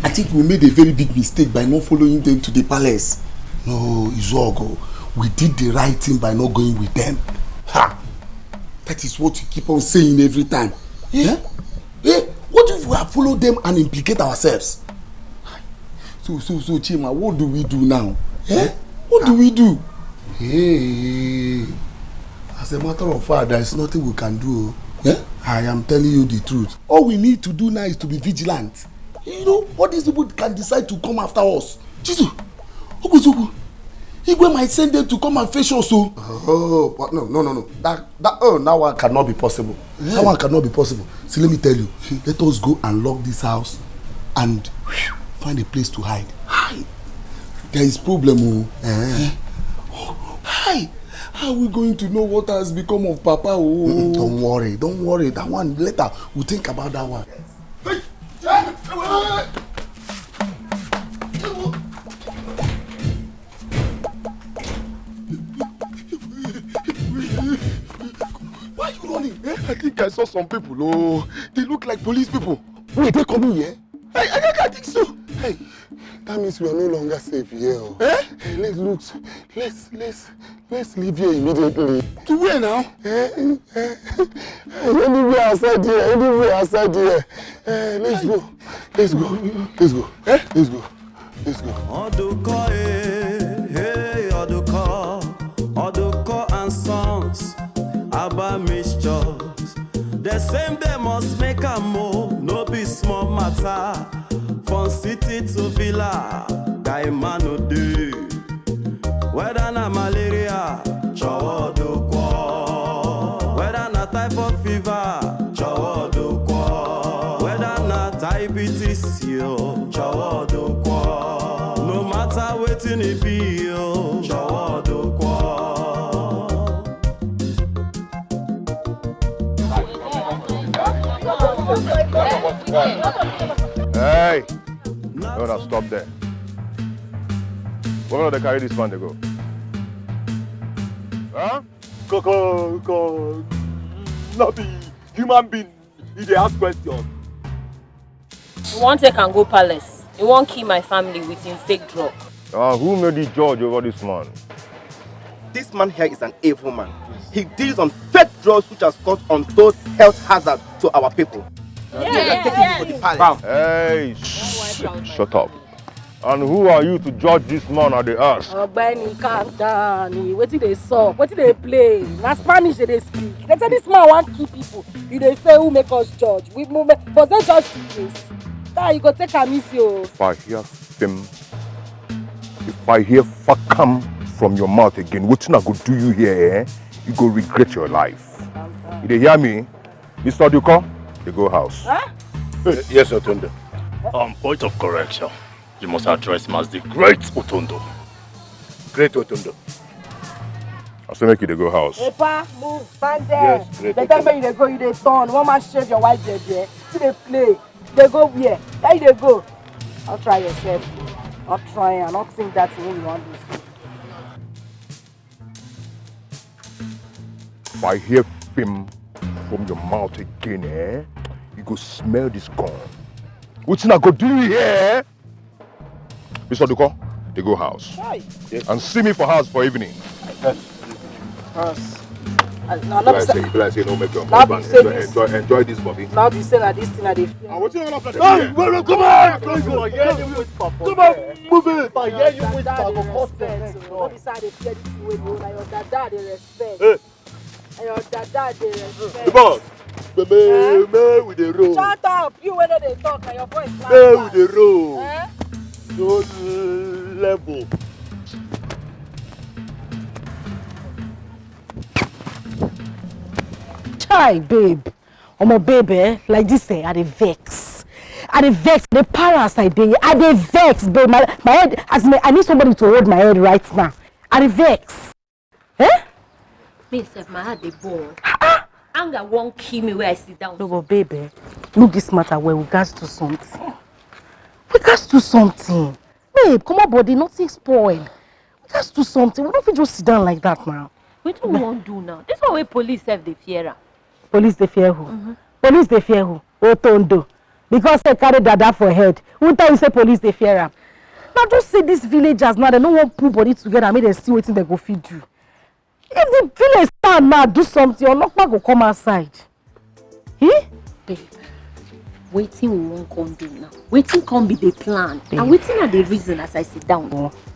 I think we made a very big mistake by not following them to the palace. No, Izuogo, we did the right thing by not going with them. Ha! That is what you keep on saying every time. Yeah? What if we have followed them and implicate ourselves? So, Chima, what do we do now? What do we do? Hey, as a matter of fact, there is nothing we can do. I am telling you the truth. All we need to do now is to be vigilant. You know, what these people can decide to come after us. Jesus, Igwe might send them to come and face us. Oh, but no. That one cannot be possible. That one cannot be possible. See, let me tell you. Let us go and lock this house and find a place to hide. Hide. There is problem. Hi. How are we going to know what has become of Papa? Don't worry. That one later. We'll think about that one. Why are you running? I think I saw some people. Oh, they look like police people. Wait, they coming here? I think so. Hey, that means we are no longer safe here. Hey, let's leave here immediately. To where now? Anywhere outside here. Let's go. Oduko and sons, Abba mixtures. The same day must make a move, no be small matter. From city to villa, guy man no do. Whether na malaria, chowo oduko. Whether na typhoid fever, chowo oduko. Whether na diabetes, yo, chowo oduko. No matter wetin it be, yo, chowo oduko. Hey! No, stop there. Where do they carry this man to go? Huh? Go. Not be human being. If they ask questions. You want to can go palace. You won't kill my family with him fake drug. Who made the judge over this man? This man here is an evil man. He deals on fake drugs which has caused untold health hazard to our people. Hey, shut up. And who are you to judge this man at the ask? Benny, calm down. What did they saw? What did they play? Na Spanish they speak. They say this man want kill people. You they say who make us judge? We but they judge the case. Now you go take a miss you. If I hear fuck come from your mouth again, what's not going to do you here? You go regret your life. You they hear me? Mr. Duko, they go house. Huh? Yes, Otondo. Point of correction. You must address him as the Great Otondo. Great Otondo. I say make you they go house. Hey, pa, move, stand there. Yes, great. The time when you go, you they turn. One man shave your white beard there. See they play. They go where? There they go. I'll try yourself. I'll try and not think that when you want to see. If I hear film from your mouth again, you go smell this gun. What's not going to do here? Mr. Duko, they go house. Yes. And see me for house for evening. House. I say no make your husband enjoy this body. Now be saying that this thing that they feel. What's your love? Come on! Move it! I hear you with Not beside they fear this way, your dada they respect. And your dada they respect. Boss! Me with the roll. Shut up! You when they talk and your voice loud. Me with the roll. No level. Chai, babe. My baby, like this, I dey vex. The paras I dey vex, babe. My head, I need somebody to hold my head right now. I dey vex. Me self, my heart dey burn. Anger won't kill me where I sit down. No, but baby, look this matter where we got to something. Babe, come on, body, nothing spoil. We got to do something. We don't just sit down like that now. What do we want to do now? This one where police have the fear. Police they fear who? Police they fear who? Otondo. Because they carry dada for head. Who tell you say police they fear am? Now just say these villagers now, they don't want to put body together and make them see what they go feed you. If the village stand now do something, Olokpa go come outside. Babe, waiting we won't come do now. Waiting come be the plan. Babe. And waiting are the reason as I sit down.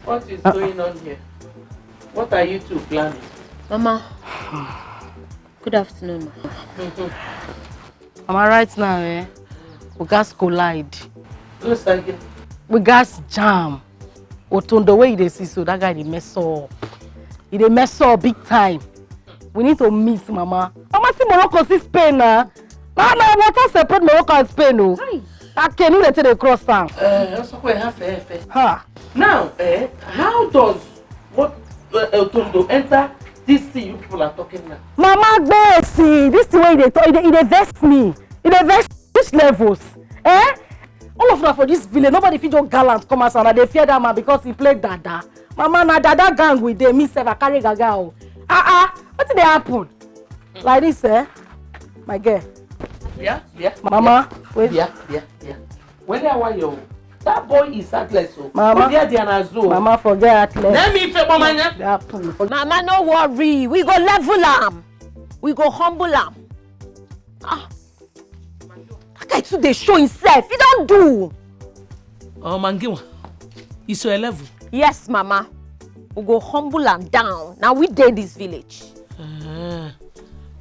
What is going on here? What are you two planning? Mama, good afternoon, ma. Mama, right now, we gas collide. Who's again? We gas jam. Otondo, where they see so that guy they mess up. He dey mess up big time. We need to meet Mama. Mama see Morocco see Spain now. Now water separate Morocco and Spain. No. I can't even let it cross town. Now, how does what Otondo enter this thing you people are talking now? Mama, see this the way they talk. They vex me. They vex which levels? All of them for this village, nobody fit just gallant come outside and they fear that man because he played Dada. Mama, na Dada gang with them. Me sef I carry gaga. What did they happen? Like this, my girl. Yeah. Mama, wait. Yeah. When they are you, that boy is heartless. Mama, Mama, forget heartless. Let me say, Mama, no worry. We go level am. We go humble am. That guy too dey show himself. He don't do. Oh, Mangiwa. He's so 11. Yes, Mama. We go humble am down. Now we dey this village.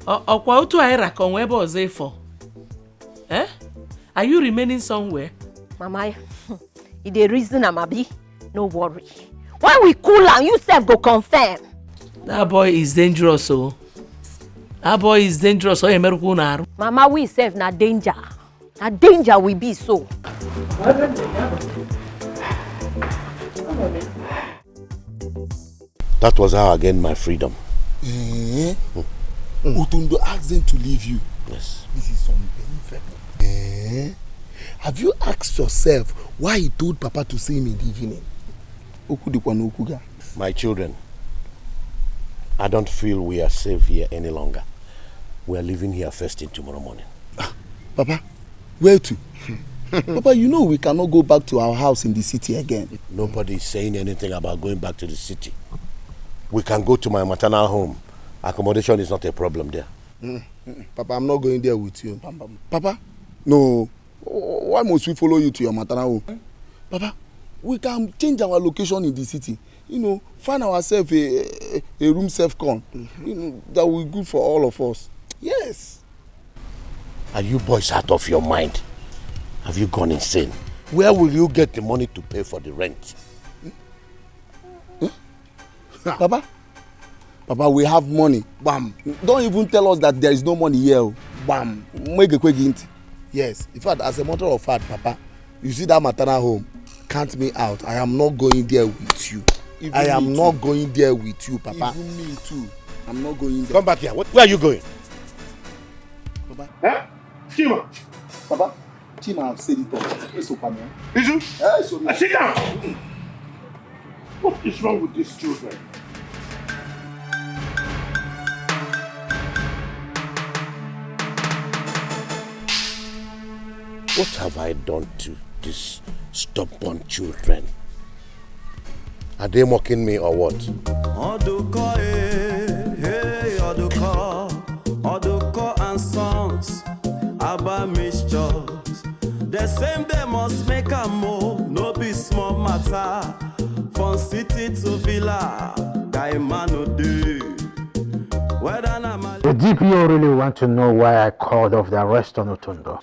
Okwa utu aira konwebe ozefo. Are you remaining somewhere? Mama, he dey reason am abi. No worry. When we cool am, you sef go confirm. That boy is dangerous, so. That boy is dangerous. Mama, we sef na danger. Na danger we be so. That was how I gained my freedom. Otondo asked them to leave you. Yes. This is unbelievable. Have you asked yourself why he told Papa to see him in the evening? My children, I don't feel we are safe here any longer. We are leaving here first thing tomorrow morning. Papa, where to? Papa, you know we cannot go back to our house in the city again. Nobody is saying anything about going back to the city. We can go to my maternal home. Accommodation is not a problem there. Papa, I'm not going there with you. Papa, no. Why must we follow you to your maternal home? Papa, we can change our location in the city. You know, find ourselves a room self-con. You know, that will be good for all of us. Yes. Are you boys out of your mind? Have you gone insane? Where will you get the money to pay for the rent? Papa, we have money. Bam. Don't even tell us that there is no money here. Bam. Make a quick hint. Yes. In fact, as a matter of fact, Papa, you see that maternal home, count me out. I am not going there with you. I am not going there with you, Papa. Even me too. I'm not going there. Come back here. Where are you going? Papa. Chima. Papa. Chima, I've said it all. It's okay, man. Uju, sit down. What is wrong with these children? What have I done to these stubborn children? Are they mocking me or what? Oduko, Oduko and sons, Abba mixtures. The same they must make a move, no be small matter. From city to villa, guy man no do. The DPO really want to know why I called off the arrest on Otondo.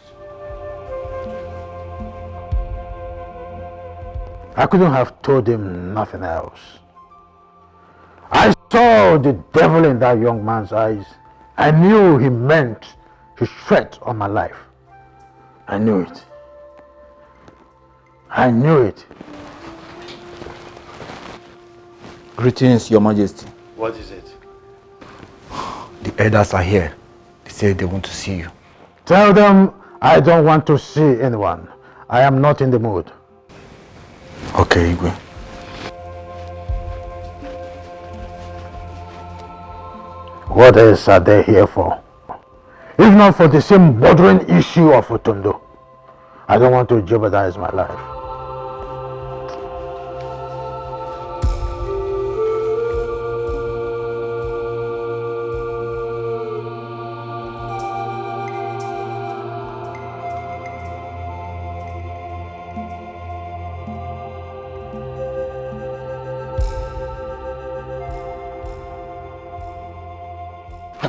I couldn't have told him nothing else. I saw the devil in that young man's eyes. I knew he meant his threat on my life. I knew it. I knew it. Greetings, Your Majesty. What is it? The elders are here. They say they want to see you. Tell them I don't want to see anyone. I am not in the mood. Okay, Igwe. What else are they here for? If not for the same bothering issue of Otondo. I don't want to jeopardize my life.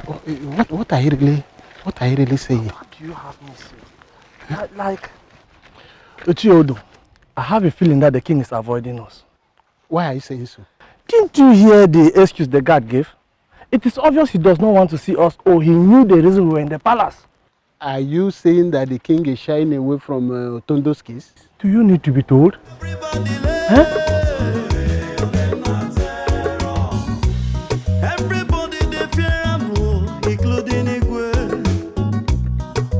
What are you really saying? What do you have me say? Like, Uju Okoli, I have a feeling that the king is avoiding us. Why are you saying so? Didn't you hear the excuse the guard gave? It is obvious he does not want to see us, or he knew the reason we were in the palace. Are you saying that the king is shying away from Otondo's case? Do you need to be told? Huh? Everybody they fear am, including Igwe.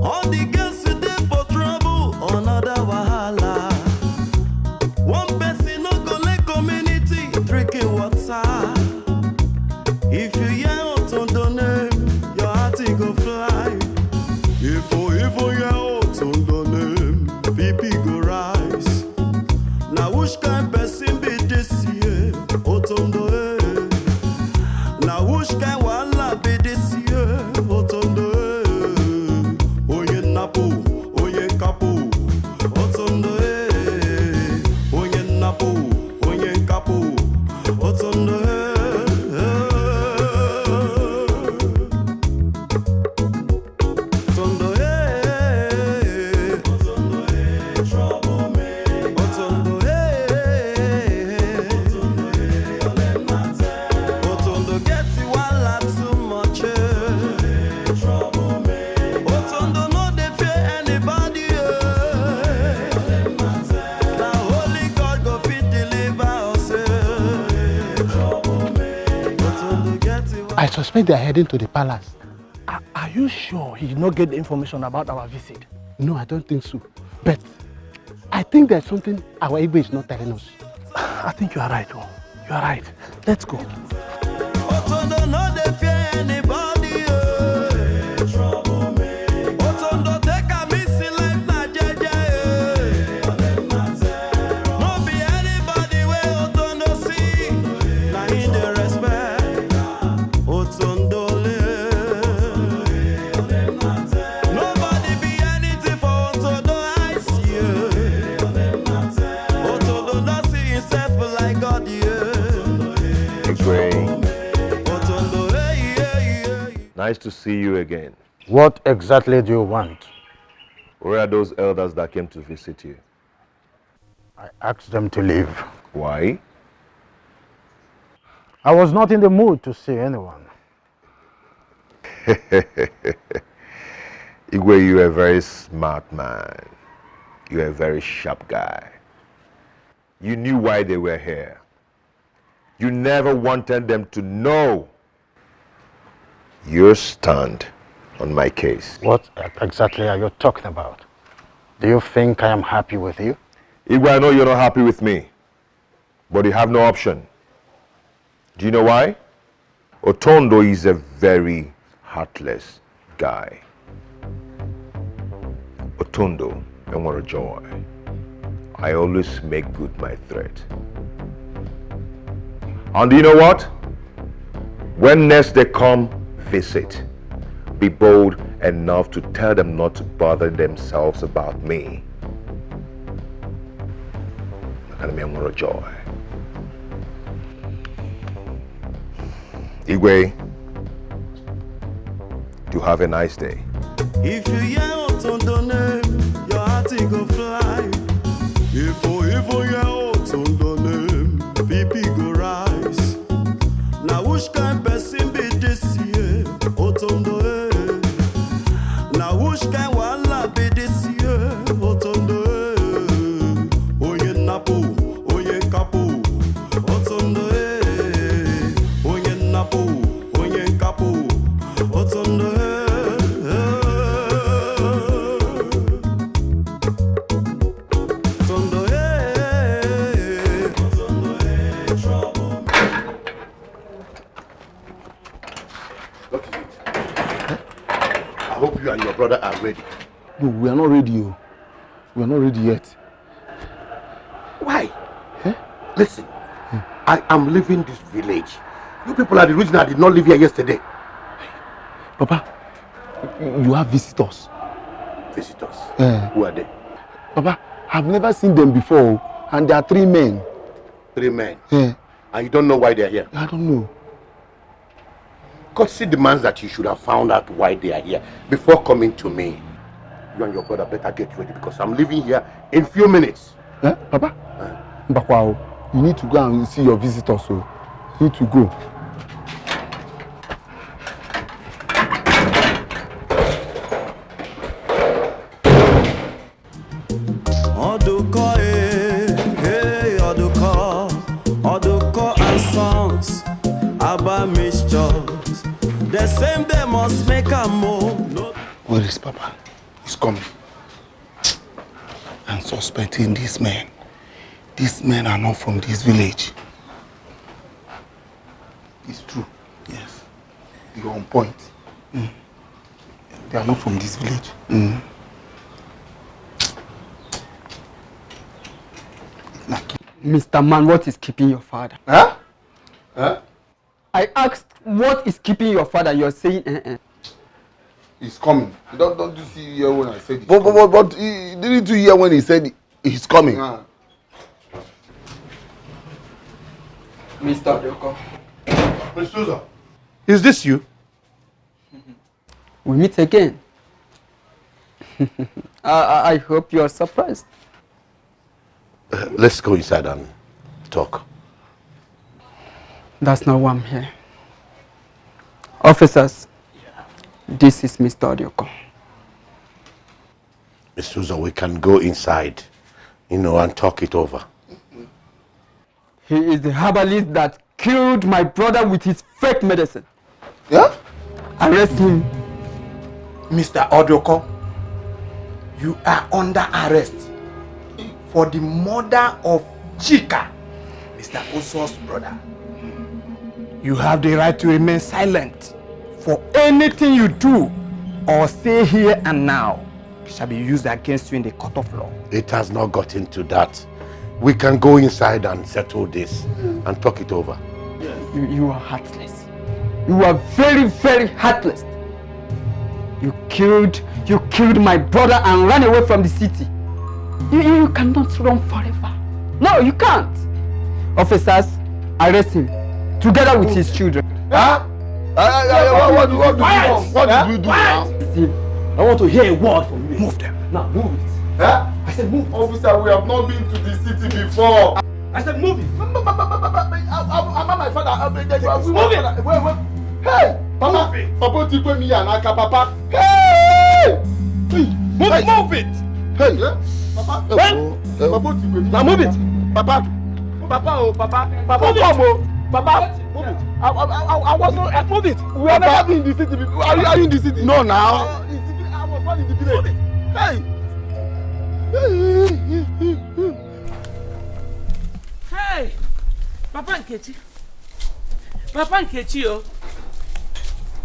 All the girls they for trouble, another wahala. One person no go let community drinking water. If you hear Otondo name, your heart go fly. If you hear Otondo name, BP go rise. Now which kind person be this year? Otondo now which kind wala be this year? Otondo oye napo, oye kapo. Otondo oye napo, oye kapo. Otondo I suspect they are heading to the palace. Are you sure he did not get the information about our visit? No, I don't think so. But I think there's something our Igwe is not telling us. I think you are right. Oh. You are right. Let's go. Otondo no dey fear anybody. Otondo take a missing life na jeje. No be anybody wey Otondo see, na him dey respect. Otondo nobody be anything for Otondo eyes. Otondo no see himself like God. Nice to see you again. What exactly do you want? Where are those elders that came to visit you? I asked them to leave. Why? I was not in the mood to see anyone. Igwe, you're a very smart man. You're a very sharp guy. You knew why they were here. You never wanted them to know your stand on my case. What exactly are you talking about? Do you think I am happy with you? Igwe, I know you're not happy with me, but you have no option. Do you know why? Otondo is a very heartless guy. Otondo, and what a joy. I always make good my threat. And do you know what? When next they come visit, be bold enough to tell them not to bother themselves about me. And what a joy. Igwe, do have a nice day. If you hear Otondo name, your heart go fly. If you hear Otondo name, BP go rise. Now which kind person be this year? Otondo now which kind wala be this year? Otondo oye napo, oye kapo. Otondo oye napo, oye kapo. Otondo I hope you and your brother are ready. No, we are not ready. We are not ready yet. Why? Listen, I am leaving this village. You people are the reason I did not live here yesterday. Papa, you have visitors. Visitors? Yeah. Who are they? Papa, I've never seen them before, and there are 3 men. 3 men? Yeah. And you don't know why they are here? I don't know. courtesy demands that you should have found out why they are here before coming to me. You and your brother better get ready because I'm leaving here in few minutes. Papa? Mbakwao, you need to go and see your visitors, so you need to go. Oduko and sons, Abba mixtures. The same they must make a move. Where is Papa? He's coming. I'm suspecting these men. These men are not from this village. It's true. Yes. You're on point. They are not from this village. Mr. Man, what is keeping your father? Huh? I asked, what is keeping your father? You're saying, He's coming. Don't you see here when I said but didn't you hear when he said he's coming? Mr. Doko. Mr. Souza. Is this you? We meet again. I hope you're surprised. Let's go inside and talk. That's not why I'm here. Officers, this is Mr. Odioko. Mr. Souza, we can go inside, and talk it over. He is the herbalist that killed my brother with his fake medicine. Yeah? Arrest him. Mr. Odioko, you are under arrest for the murder of Chika, Mr. Oso's brother. You have the right to remain silent, for anything you do or say here and now shall be used against you in the court of law. It has not gotten to that. We can go inside and settle this and talk it over. You are heartless. You are very, very heartless. You killed my brother and ran away from the city. You cannot run forever. No, you can't. Officers, arrest him together with his children. What did we do now? I want to hear a word from you. Move them. Now, move it. I said move. Officer, we have not been to the city before. I said move it. I'm my father. Move it. Wait. Hey, Papa. Papa, take me and Aka, Papa. Hey! Move it. Hey, Papa. Papa, now move it. Papa, come on. Papa, move it. I was not. Move it. We have never been in the city before. Are you in the city? No, now. I was born in the village. Hey. Hey, Papa Nkechi. Oh.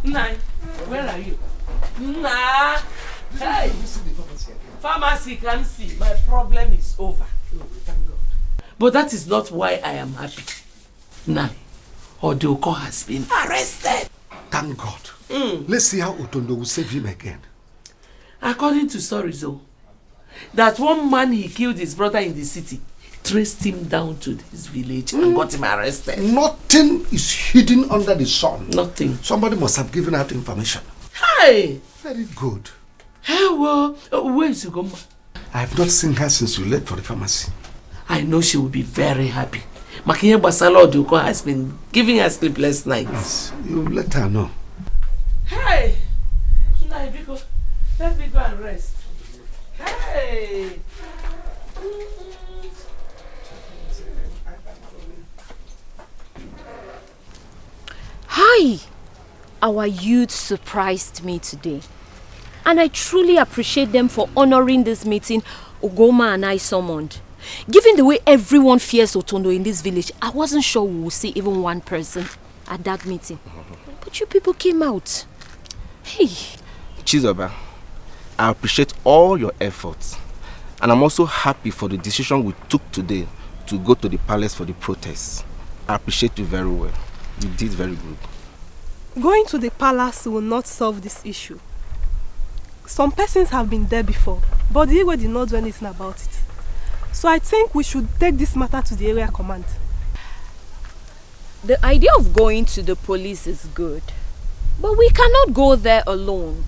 Nai, where are you? Nah. Hey. Pharmacy can see. My problem is over. But that is not why I am happy. Nai, Odioko has been arrested. Thank God. Let's see how Otondo will save him again. According to stories, that one man he killed his brother in the city traced him down to his village and got him arrested. Nothing is hidden under the sun. Nothing. Somebody must have given out information. Hey! Very good. Hey, well, where is Ugoma? I have not seen her since we left for the pharmacy. I know she will be very happy. Makinya Basalo Odioko has been giving her sleepless nights. Yes, you let her know. Hey! Let me go and rest. Hey! Hi! Our youth surprised me today. And I truly appreciate them for honoring this meeting Ugoma and I summoned. Given the way everyone fears Otondo in this village, I wasn't sure we would see even one person at that meeting. But you people came out. Hey! Chizoba, I appreciate all your efforts. And I'm also happy for the decision we took today to go to the palace for the protest. I appreciate you very well. You did very good. Going to the palace will not solve this issue. Some persons have been there before, but the Igwe did not do anything about it. So I think we should take this matter to the area command. The idea of going to the police is good. But we cannot go there alone.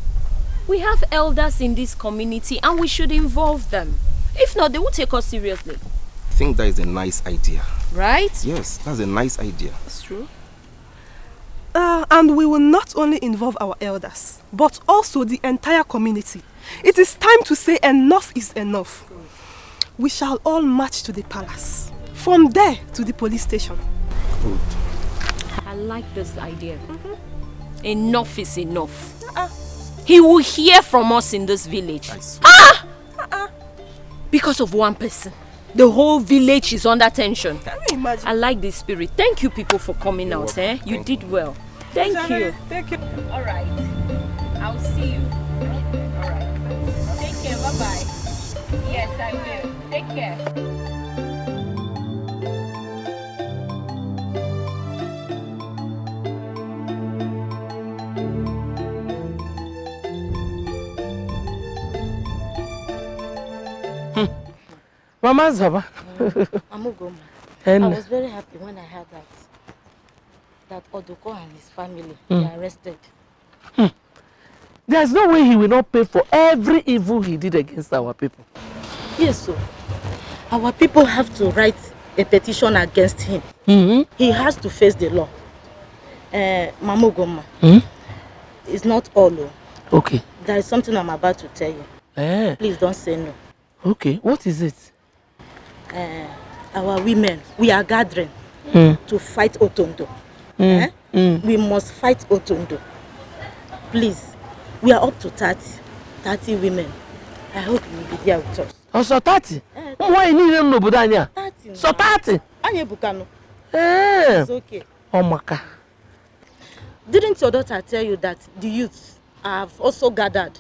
We have elders in this community and we should involve them. If not, they won't take us seriously. I think that is a nice idea. Right? Yes, that's a nice idea. That's true. And we will not only involve our elders, but also the entire community. It is time to say enough is enough. We shall all march to the palace. From there to the police station. Good. I like this idea. Enough is enough. He will hear from us in this village. Because of one person. The whole village is under tension. Can you imagine? I like this spirit. Thank you people for coming out. You did well. Thank you. Thank you. Alright. I'll see you. Alright. Take care. Bye-bye. Yes, I will. Take care. Mama's Haba. Amugoma. And I was very happy when I heard that Odoko and his family were arrested. There's no way he will not pay for every evil he did against our people. Yes, sir. Our people have to write a petition against him. He has to face the law. Mamugoma. It's not all. Okay. There is something I'm about to tell you. Please don't say no. Okay, what is it? Our women, we are gathering to fight Otondo. We must fight Otondo. Please, we are up to 30 women. I hope you will be there with us. Also 30? Why you need them no budanya? 30. So 30? Anye Bukano. It's okay. Oh Maka. Didn't your daughter tell you that the youths have also gathered?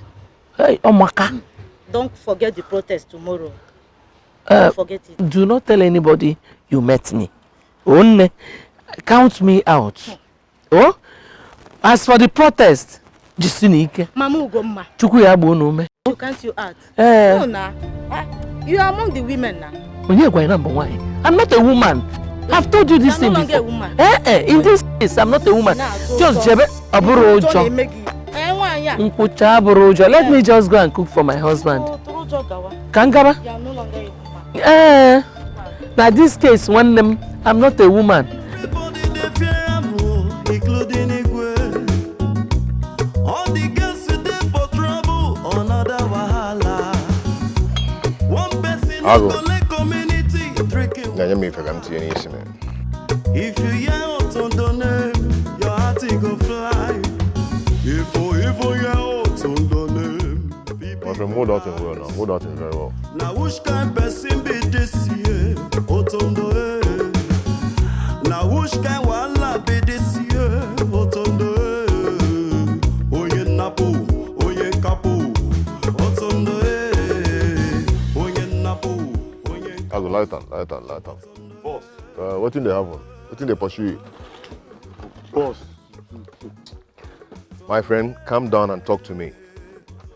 Hey, oh Maka. Don't forget the protest tomorrow. Don't forget it. Do not tell anybody you met me. Only count me out. Oh? As for the protest, Jisinike. Mamu Ugomma. Chuku ya bonume. You can't you act? No, nah. You are among the women now. I'm not a woman. I've told you this thing before. You're no longer a woman. In this case, I'm not a woman. Just Jebe Aburojo. Let me just go and cook for my husband. Kangaba? You are no longer a woman. Now this case, one name, I'm not a woman. Ago. Now me if I can see any If you hear Otondo name, your heart go fly. If you hear Otondo name, my friend, hold out in well now. Hold out in very well. now which kind person be this year? Otondo now which kind wala be this year? Otondo oye napo, oye kapo. Otondo oye napo, oye. Ago, light on. Boss. What thing they happen? What thing they pursue you? Boss. My friend, calm down and talk to me.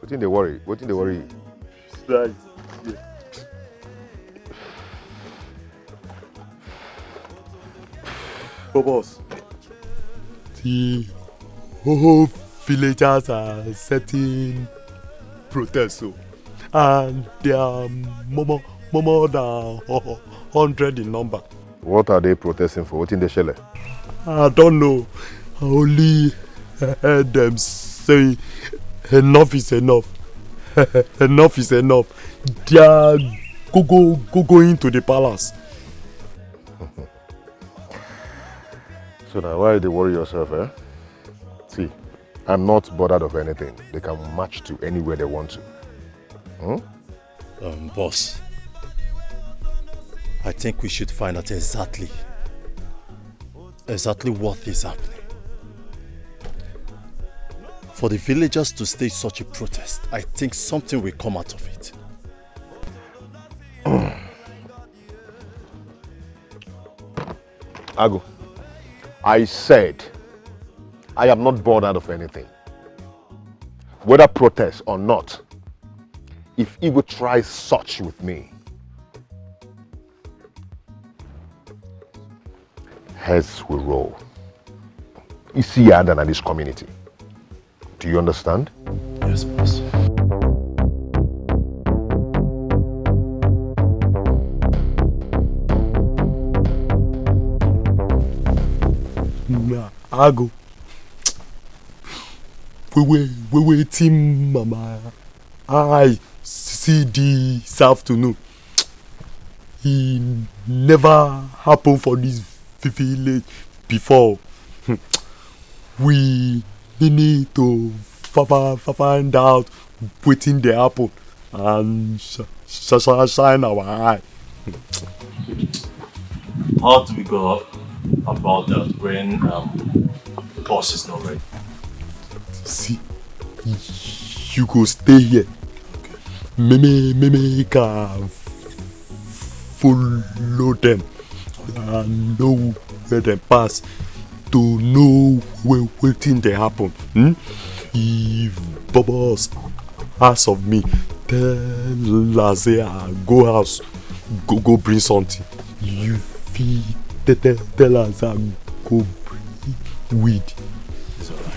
What thing they worry? What thing they worry you? Right. Boss. The whole villagers are setting protest, and they are more than 100 in number. What are they protesting for? What in the shell? I don't know. I only heard them say enough is enough. Enough is enough. They are going to the palace. So now why do you worry yourself, eh? See, I'm not bothered of anything. They can march to anywhere they want to. Boss, I think we should find out exactly what is happening. For the villagers to stage such a protest, I think something will come out of it. Ago, I said I am not bothered of anything. Whether protest or not, if Igbo tries such with me, heads will roll. You see Adam and this community. Do you understand? Yes, boss. Nah, I go. Waiting, mama. I see this afternoon. It never happened for this village before. We need to find out waiting the happen and shine our eye. How do we go about that when boss is not ready? See, you go stay here. Okay. Can follow them and know where they pass to know where waiting they happen. If boss ask of me, tell us I go house, go bring something. You fit tell us I go bring weed. It's alright.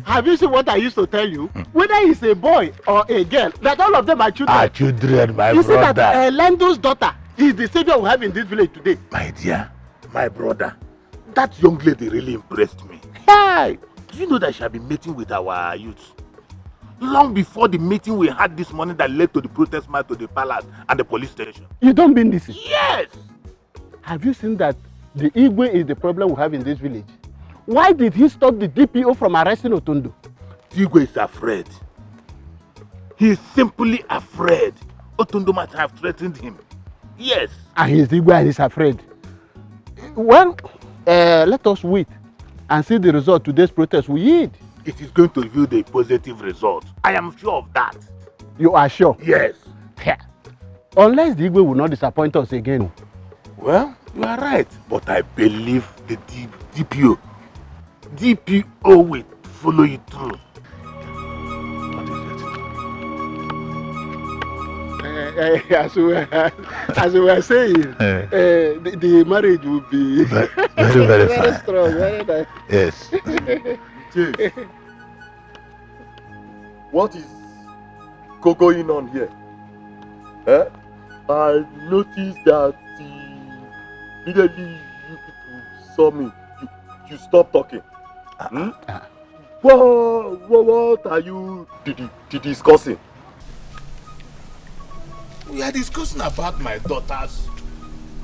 Have you seen what I used to tell you? Whether it's a boy or a girl, that all of them are children. Are children, my you brother. see that Lando's daughter is the savior we have in this village today. My dear, my brother, that young lady really impressed me. Hey, do you know that she has been meeting with our youth? Long before the meeting we had this morning that led to the protest march to the palace and the police station. You don't mean this? Yes! Have you seen that the Igwe is the problem we have in this village? Why did he stop the DPO from arresting Otondo? Igwe is afraid. He is simply afraid. Otondo might have threatened him. Yes. And he's Igwe and he's afraid. Well, let us wait and see the result today's protest will yield. It is going to yield a positive result. I am sure of that. You are sure? Yes. Unless the Igwe will not disappoint us again. Well, you are right. But I believe the DPO will follow you through. As we were saying, the marriage will be very very fine. strong. Very nice. Yes. Chief, what is going on here? I noticed that immediately you people saw me, you stopped talking. What are you discussing? We are discussing about my daughter's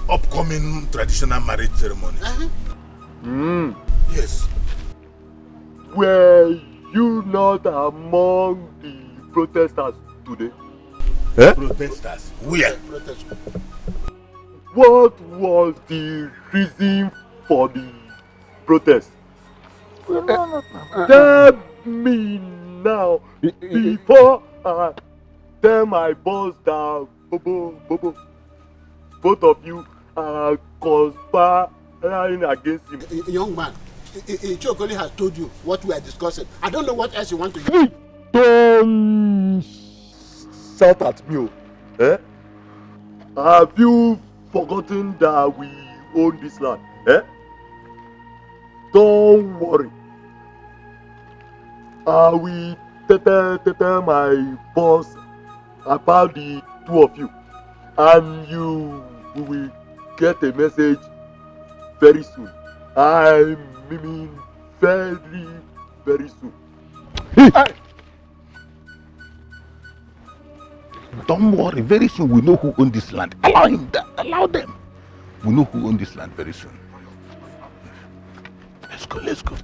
upcoming traditional marriage ceremony. Yes. Were you not among the protesters today? Protesters? Where? What was the reason for the protest? Tell me now before I tell my boss that Bobo, both of you are conspiring against him. Young man, Uju Okoli has told you what we are discussing. I don't know what else you want to do. Don't shout at me. Have you forgotten that we own this land? Don't worry. I will tell my boss about the two of you, and you will get a message very soon. I mean very, very soon. Don't worry, very soon we know who owns this land. Allow him that. Allow them. We know who owns this land very soon. Let's go, let's go.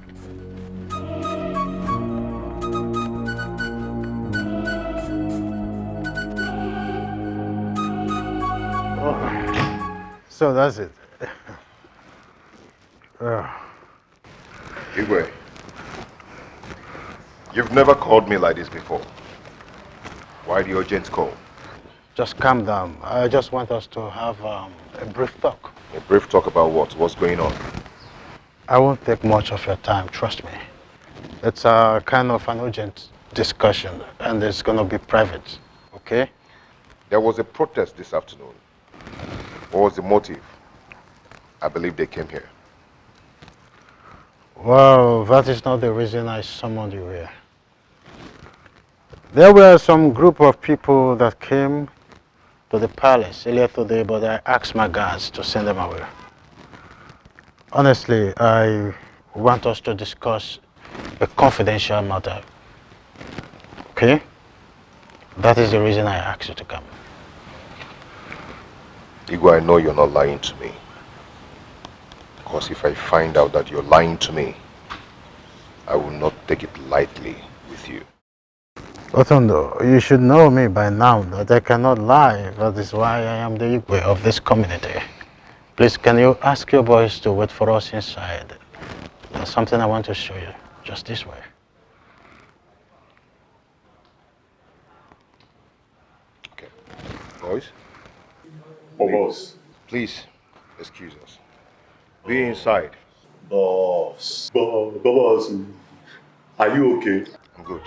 So that's it. Igwe, you've never called me like this before. Why the urgent call? Just calm down. I just want us to have a brief talk. A brief talk about what? What's going on? I won't take much of your time, trust me. It's a kind of an urgent discussion, and it's going to be private, okay? There was a protest this afternoon. What was the motive? I believe they came here. Well, that is not the reason I summoned you here. There were some group of people that came to the palace earlier today, but I asked my guards to send them away. Honestly, I want us to discuss a confidential matter. Okay? That is the reason I asked you to come. Igwe, I know you're not lying to me. Because if I find out that you're lying to me, I will not take it lightly with you. Otondo, you should know me by now that I cannot lie. That is why I am the Igwe of this community. Please, can you ask your boys to wait for us inside? There's something I want to show you, just this way. Okay. Boys? Boss. Please, excuse us. Be inside. Boss. Boss. Are you okay? I'm good.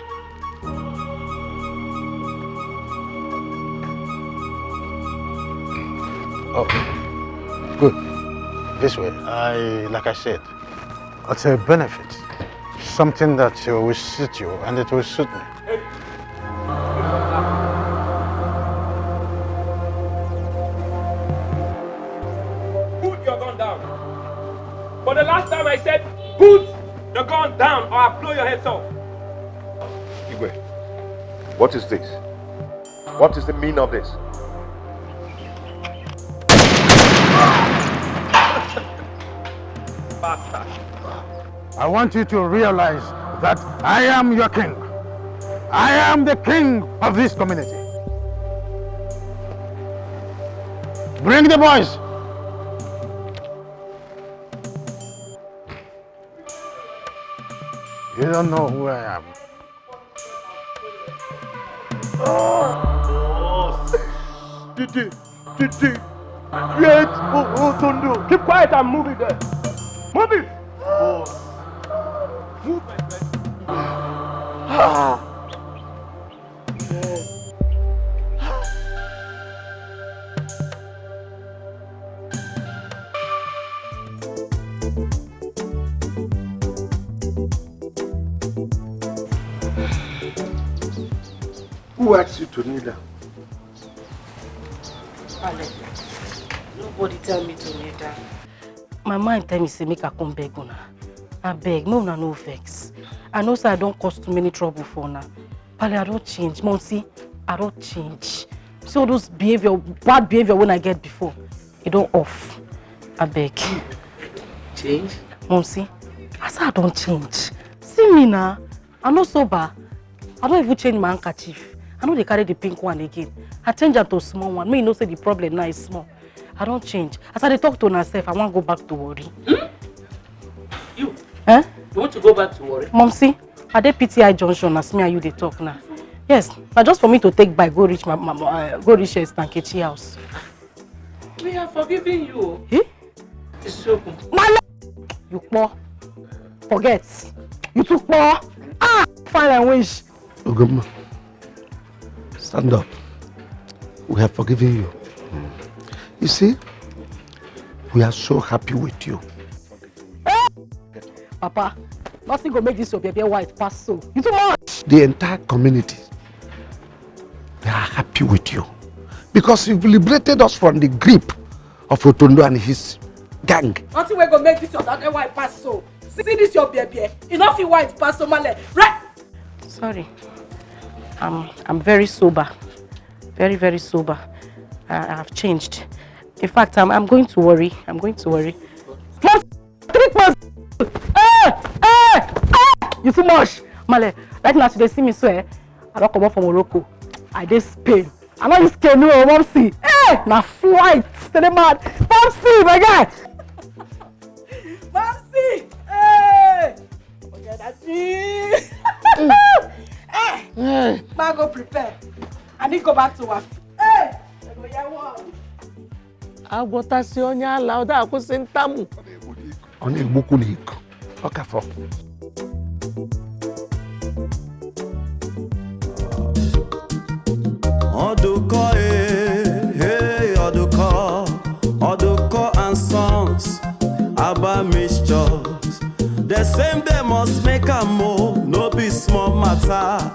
Oh, good. This way. Like I said, it's a benefit. Something that will suit you and it will suit me. Put your gun down. For the last time I said, put the gun down or I'll blow your heads off. Igwe, what is this? What is the meaning of this? Bastard. I want you to realize that I am your king. I am the king of this community. Bring the boys. You don't know who I am. Didi. Wait, Tondo. Keep quiet and move it there. Move it. Move, my friend. Who asked you to kneel down? Ale, nobody tell me to kneel down. My mind tell me say make I come beg una. I beg, no una no vex. I know say I don't cause too many trouble for una. Ale, I don't change. Mom, see, I don't change. See all those bad behavior when I get before. It don't off. I beg. Change? Mom, see, I say I don't change. See me now. I'm not sober. I don't even change my handkerchief. I know they carry the pink one again. I change it to a small one. Me, you know, say the problem now is small. I don't change. As I talk to myself, I want to go back to worry. You? Eh? You want to go back to worry? Mom, see, at the PTI junction, as me and you they talk now. Yes, but just for me to take by, go reach Stankechi house. We have forgiven you. Eh? It's so good. You poor. Forget. You too poor. Ah, fine and wish. Ogumma, stand up. We have forgiven you. You see, we are so happy with you. Papa, nothing gonna make this your baby white pass so. You too much. The entire community, they are happy with you. Because you've liberated us from the grip of Otondo and his gang. Nothing will go make this your baby white pass so. See this your baby. Enough you white pass so, Male. Right? Sorry. I'm very sober. Very, very sober. I have changed. In fact, I'm going to worry. I'm going to worry. 3 months. You too much. Male, right now they see me swear. I don't come up from Morocco. I did Spain. I know you scared no Mom see. Now flight. Stay mad. Mom see, my guy. Mom see. Hey. Forget that. Hey. Man, go prepare. I need to go back to work. Hey. Agwọtasị onye ala ụda akwụsị ntamu. On est beaucoup de OK, fort. Oduko, hey, Oduko and Sons, Abba Mixtures. The same day must make a move, no be small matter.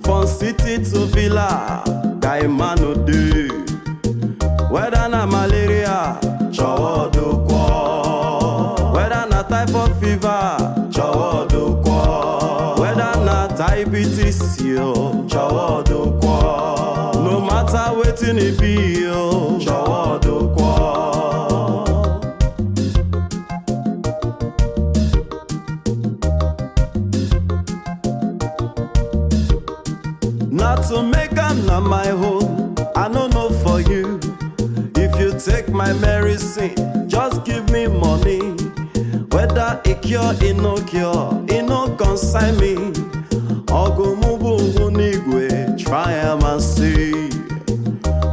From city to villa, guy man no do. Whether na malaria, chowo Oduko. Whether na typhoid fever, chowo Oduko. Whether na diabetes, yo, chowo Oduko. No matter wetin it be, yo, chowo Oduko. Not to make am na my home, I no know for you. If you take my medicine, just give me money. Whether it cure, it no cure, it no concern me. Ogumubu unigwe, try am and see.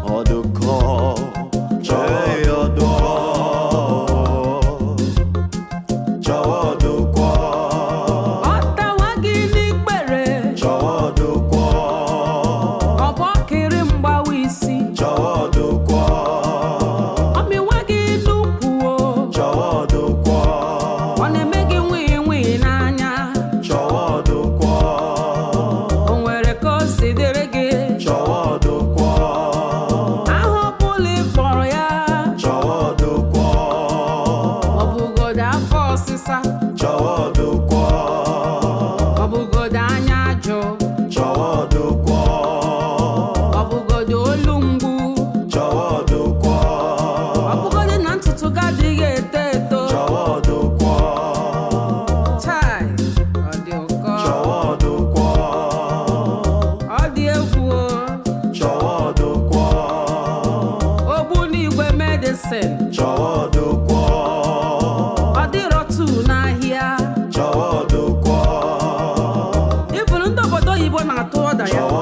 Oduko, hey Oduko, Chowo Oduko. Otawagi nikbere, Chowo Oduko. Obokiri mbawisi, Chowo Oduko. Omiwagi nukuo, Chowo Oduko. Onemegi nwi n'anya, Chowo Oduko. Onwere kosi derege, Chowo Oduko. Ahopuli kpọrọ ya, Chowo Oduko. Ọbụgodo afọ ọsịsa, Chowo Oduko. Ọbụgodo anya ajọ, Chowo Oduko. Ọbụgodo olu mgbu, Chowo Oduko. Ọbụgodo na ntutu gị adịghị eto eto. Chowo Oduko. Chai, ọ dị ụkọ. Chowo Oduko. Ọ dị egwu o. Chowo Oduko. Ogbunigwe medicine. Chowo Oduko. Ọ dịrọ tu n'ahịa. Chowo Oduko. Ifuru ndị obodo oyibo na-atụ ọda ya. Chowo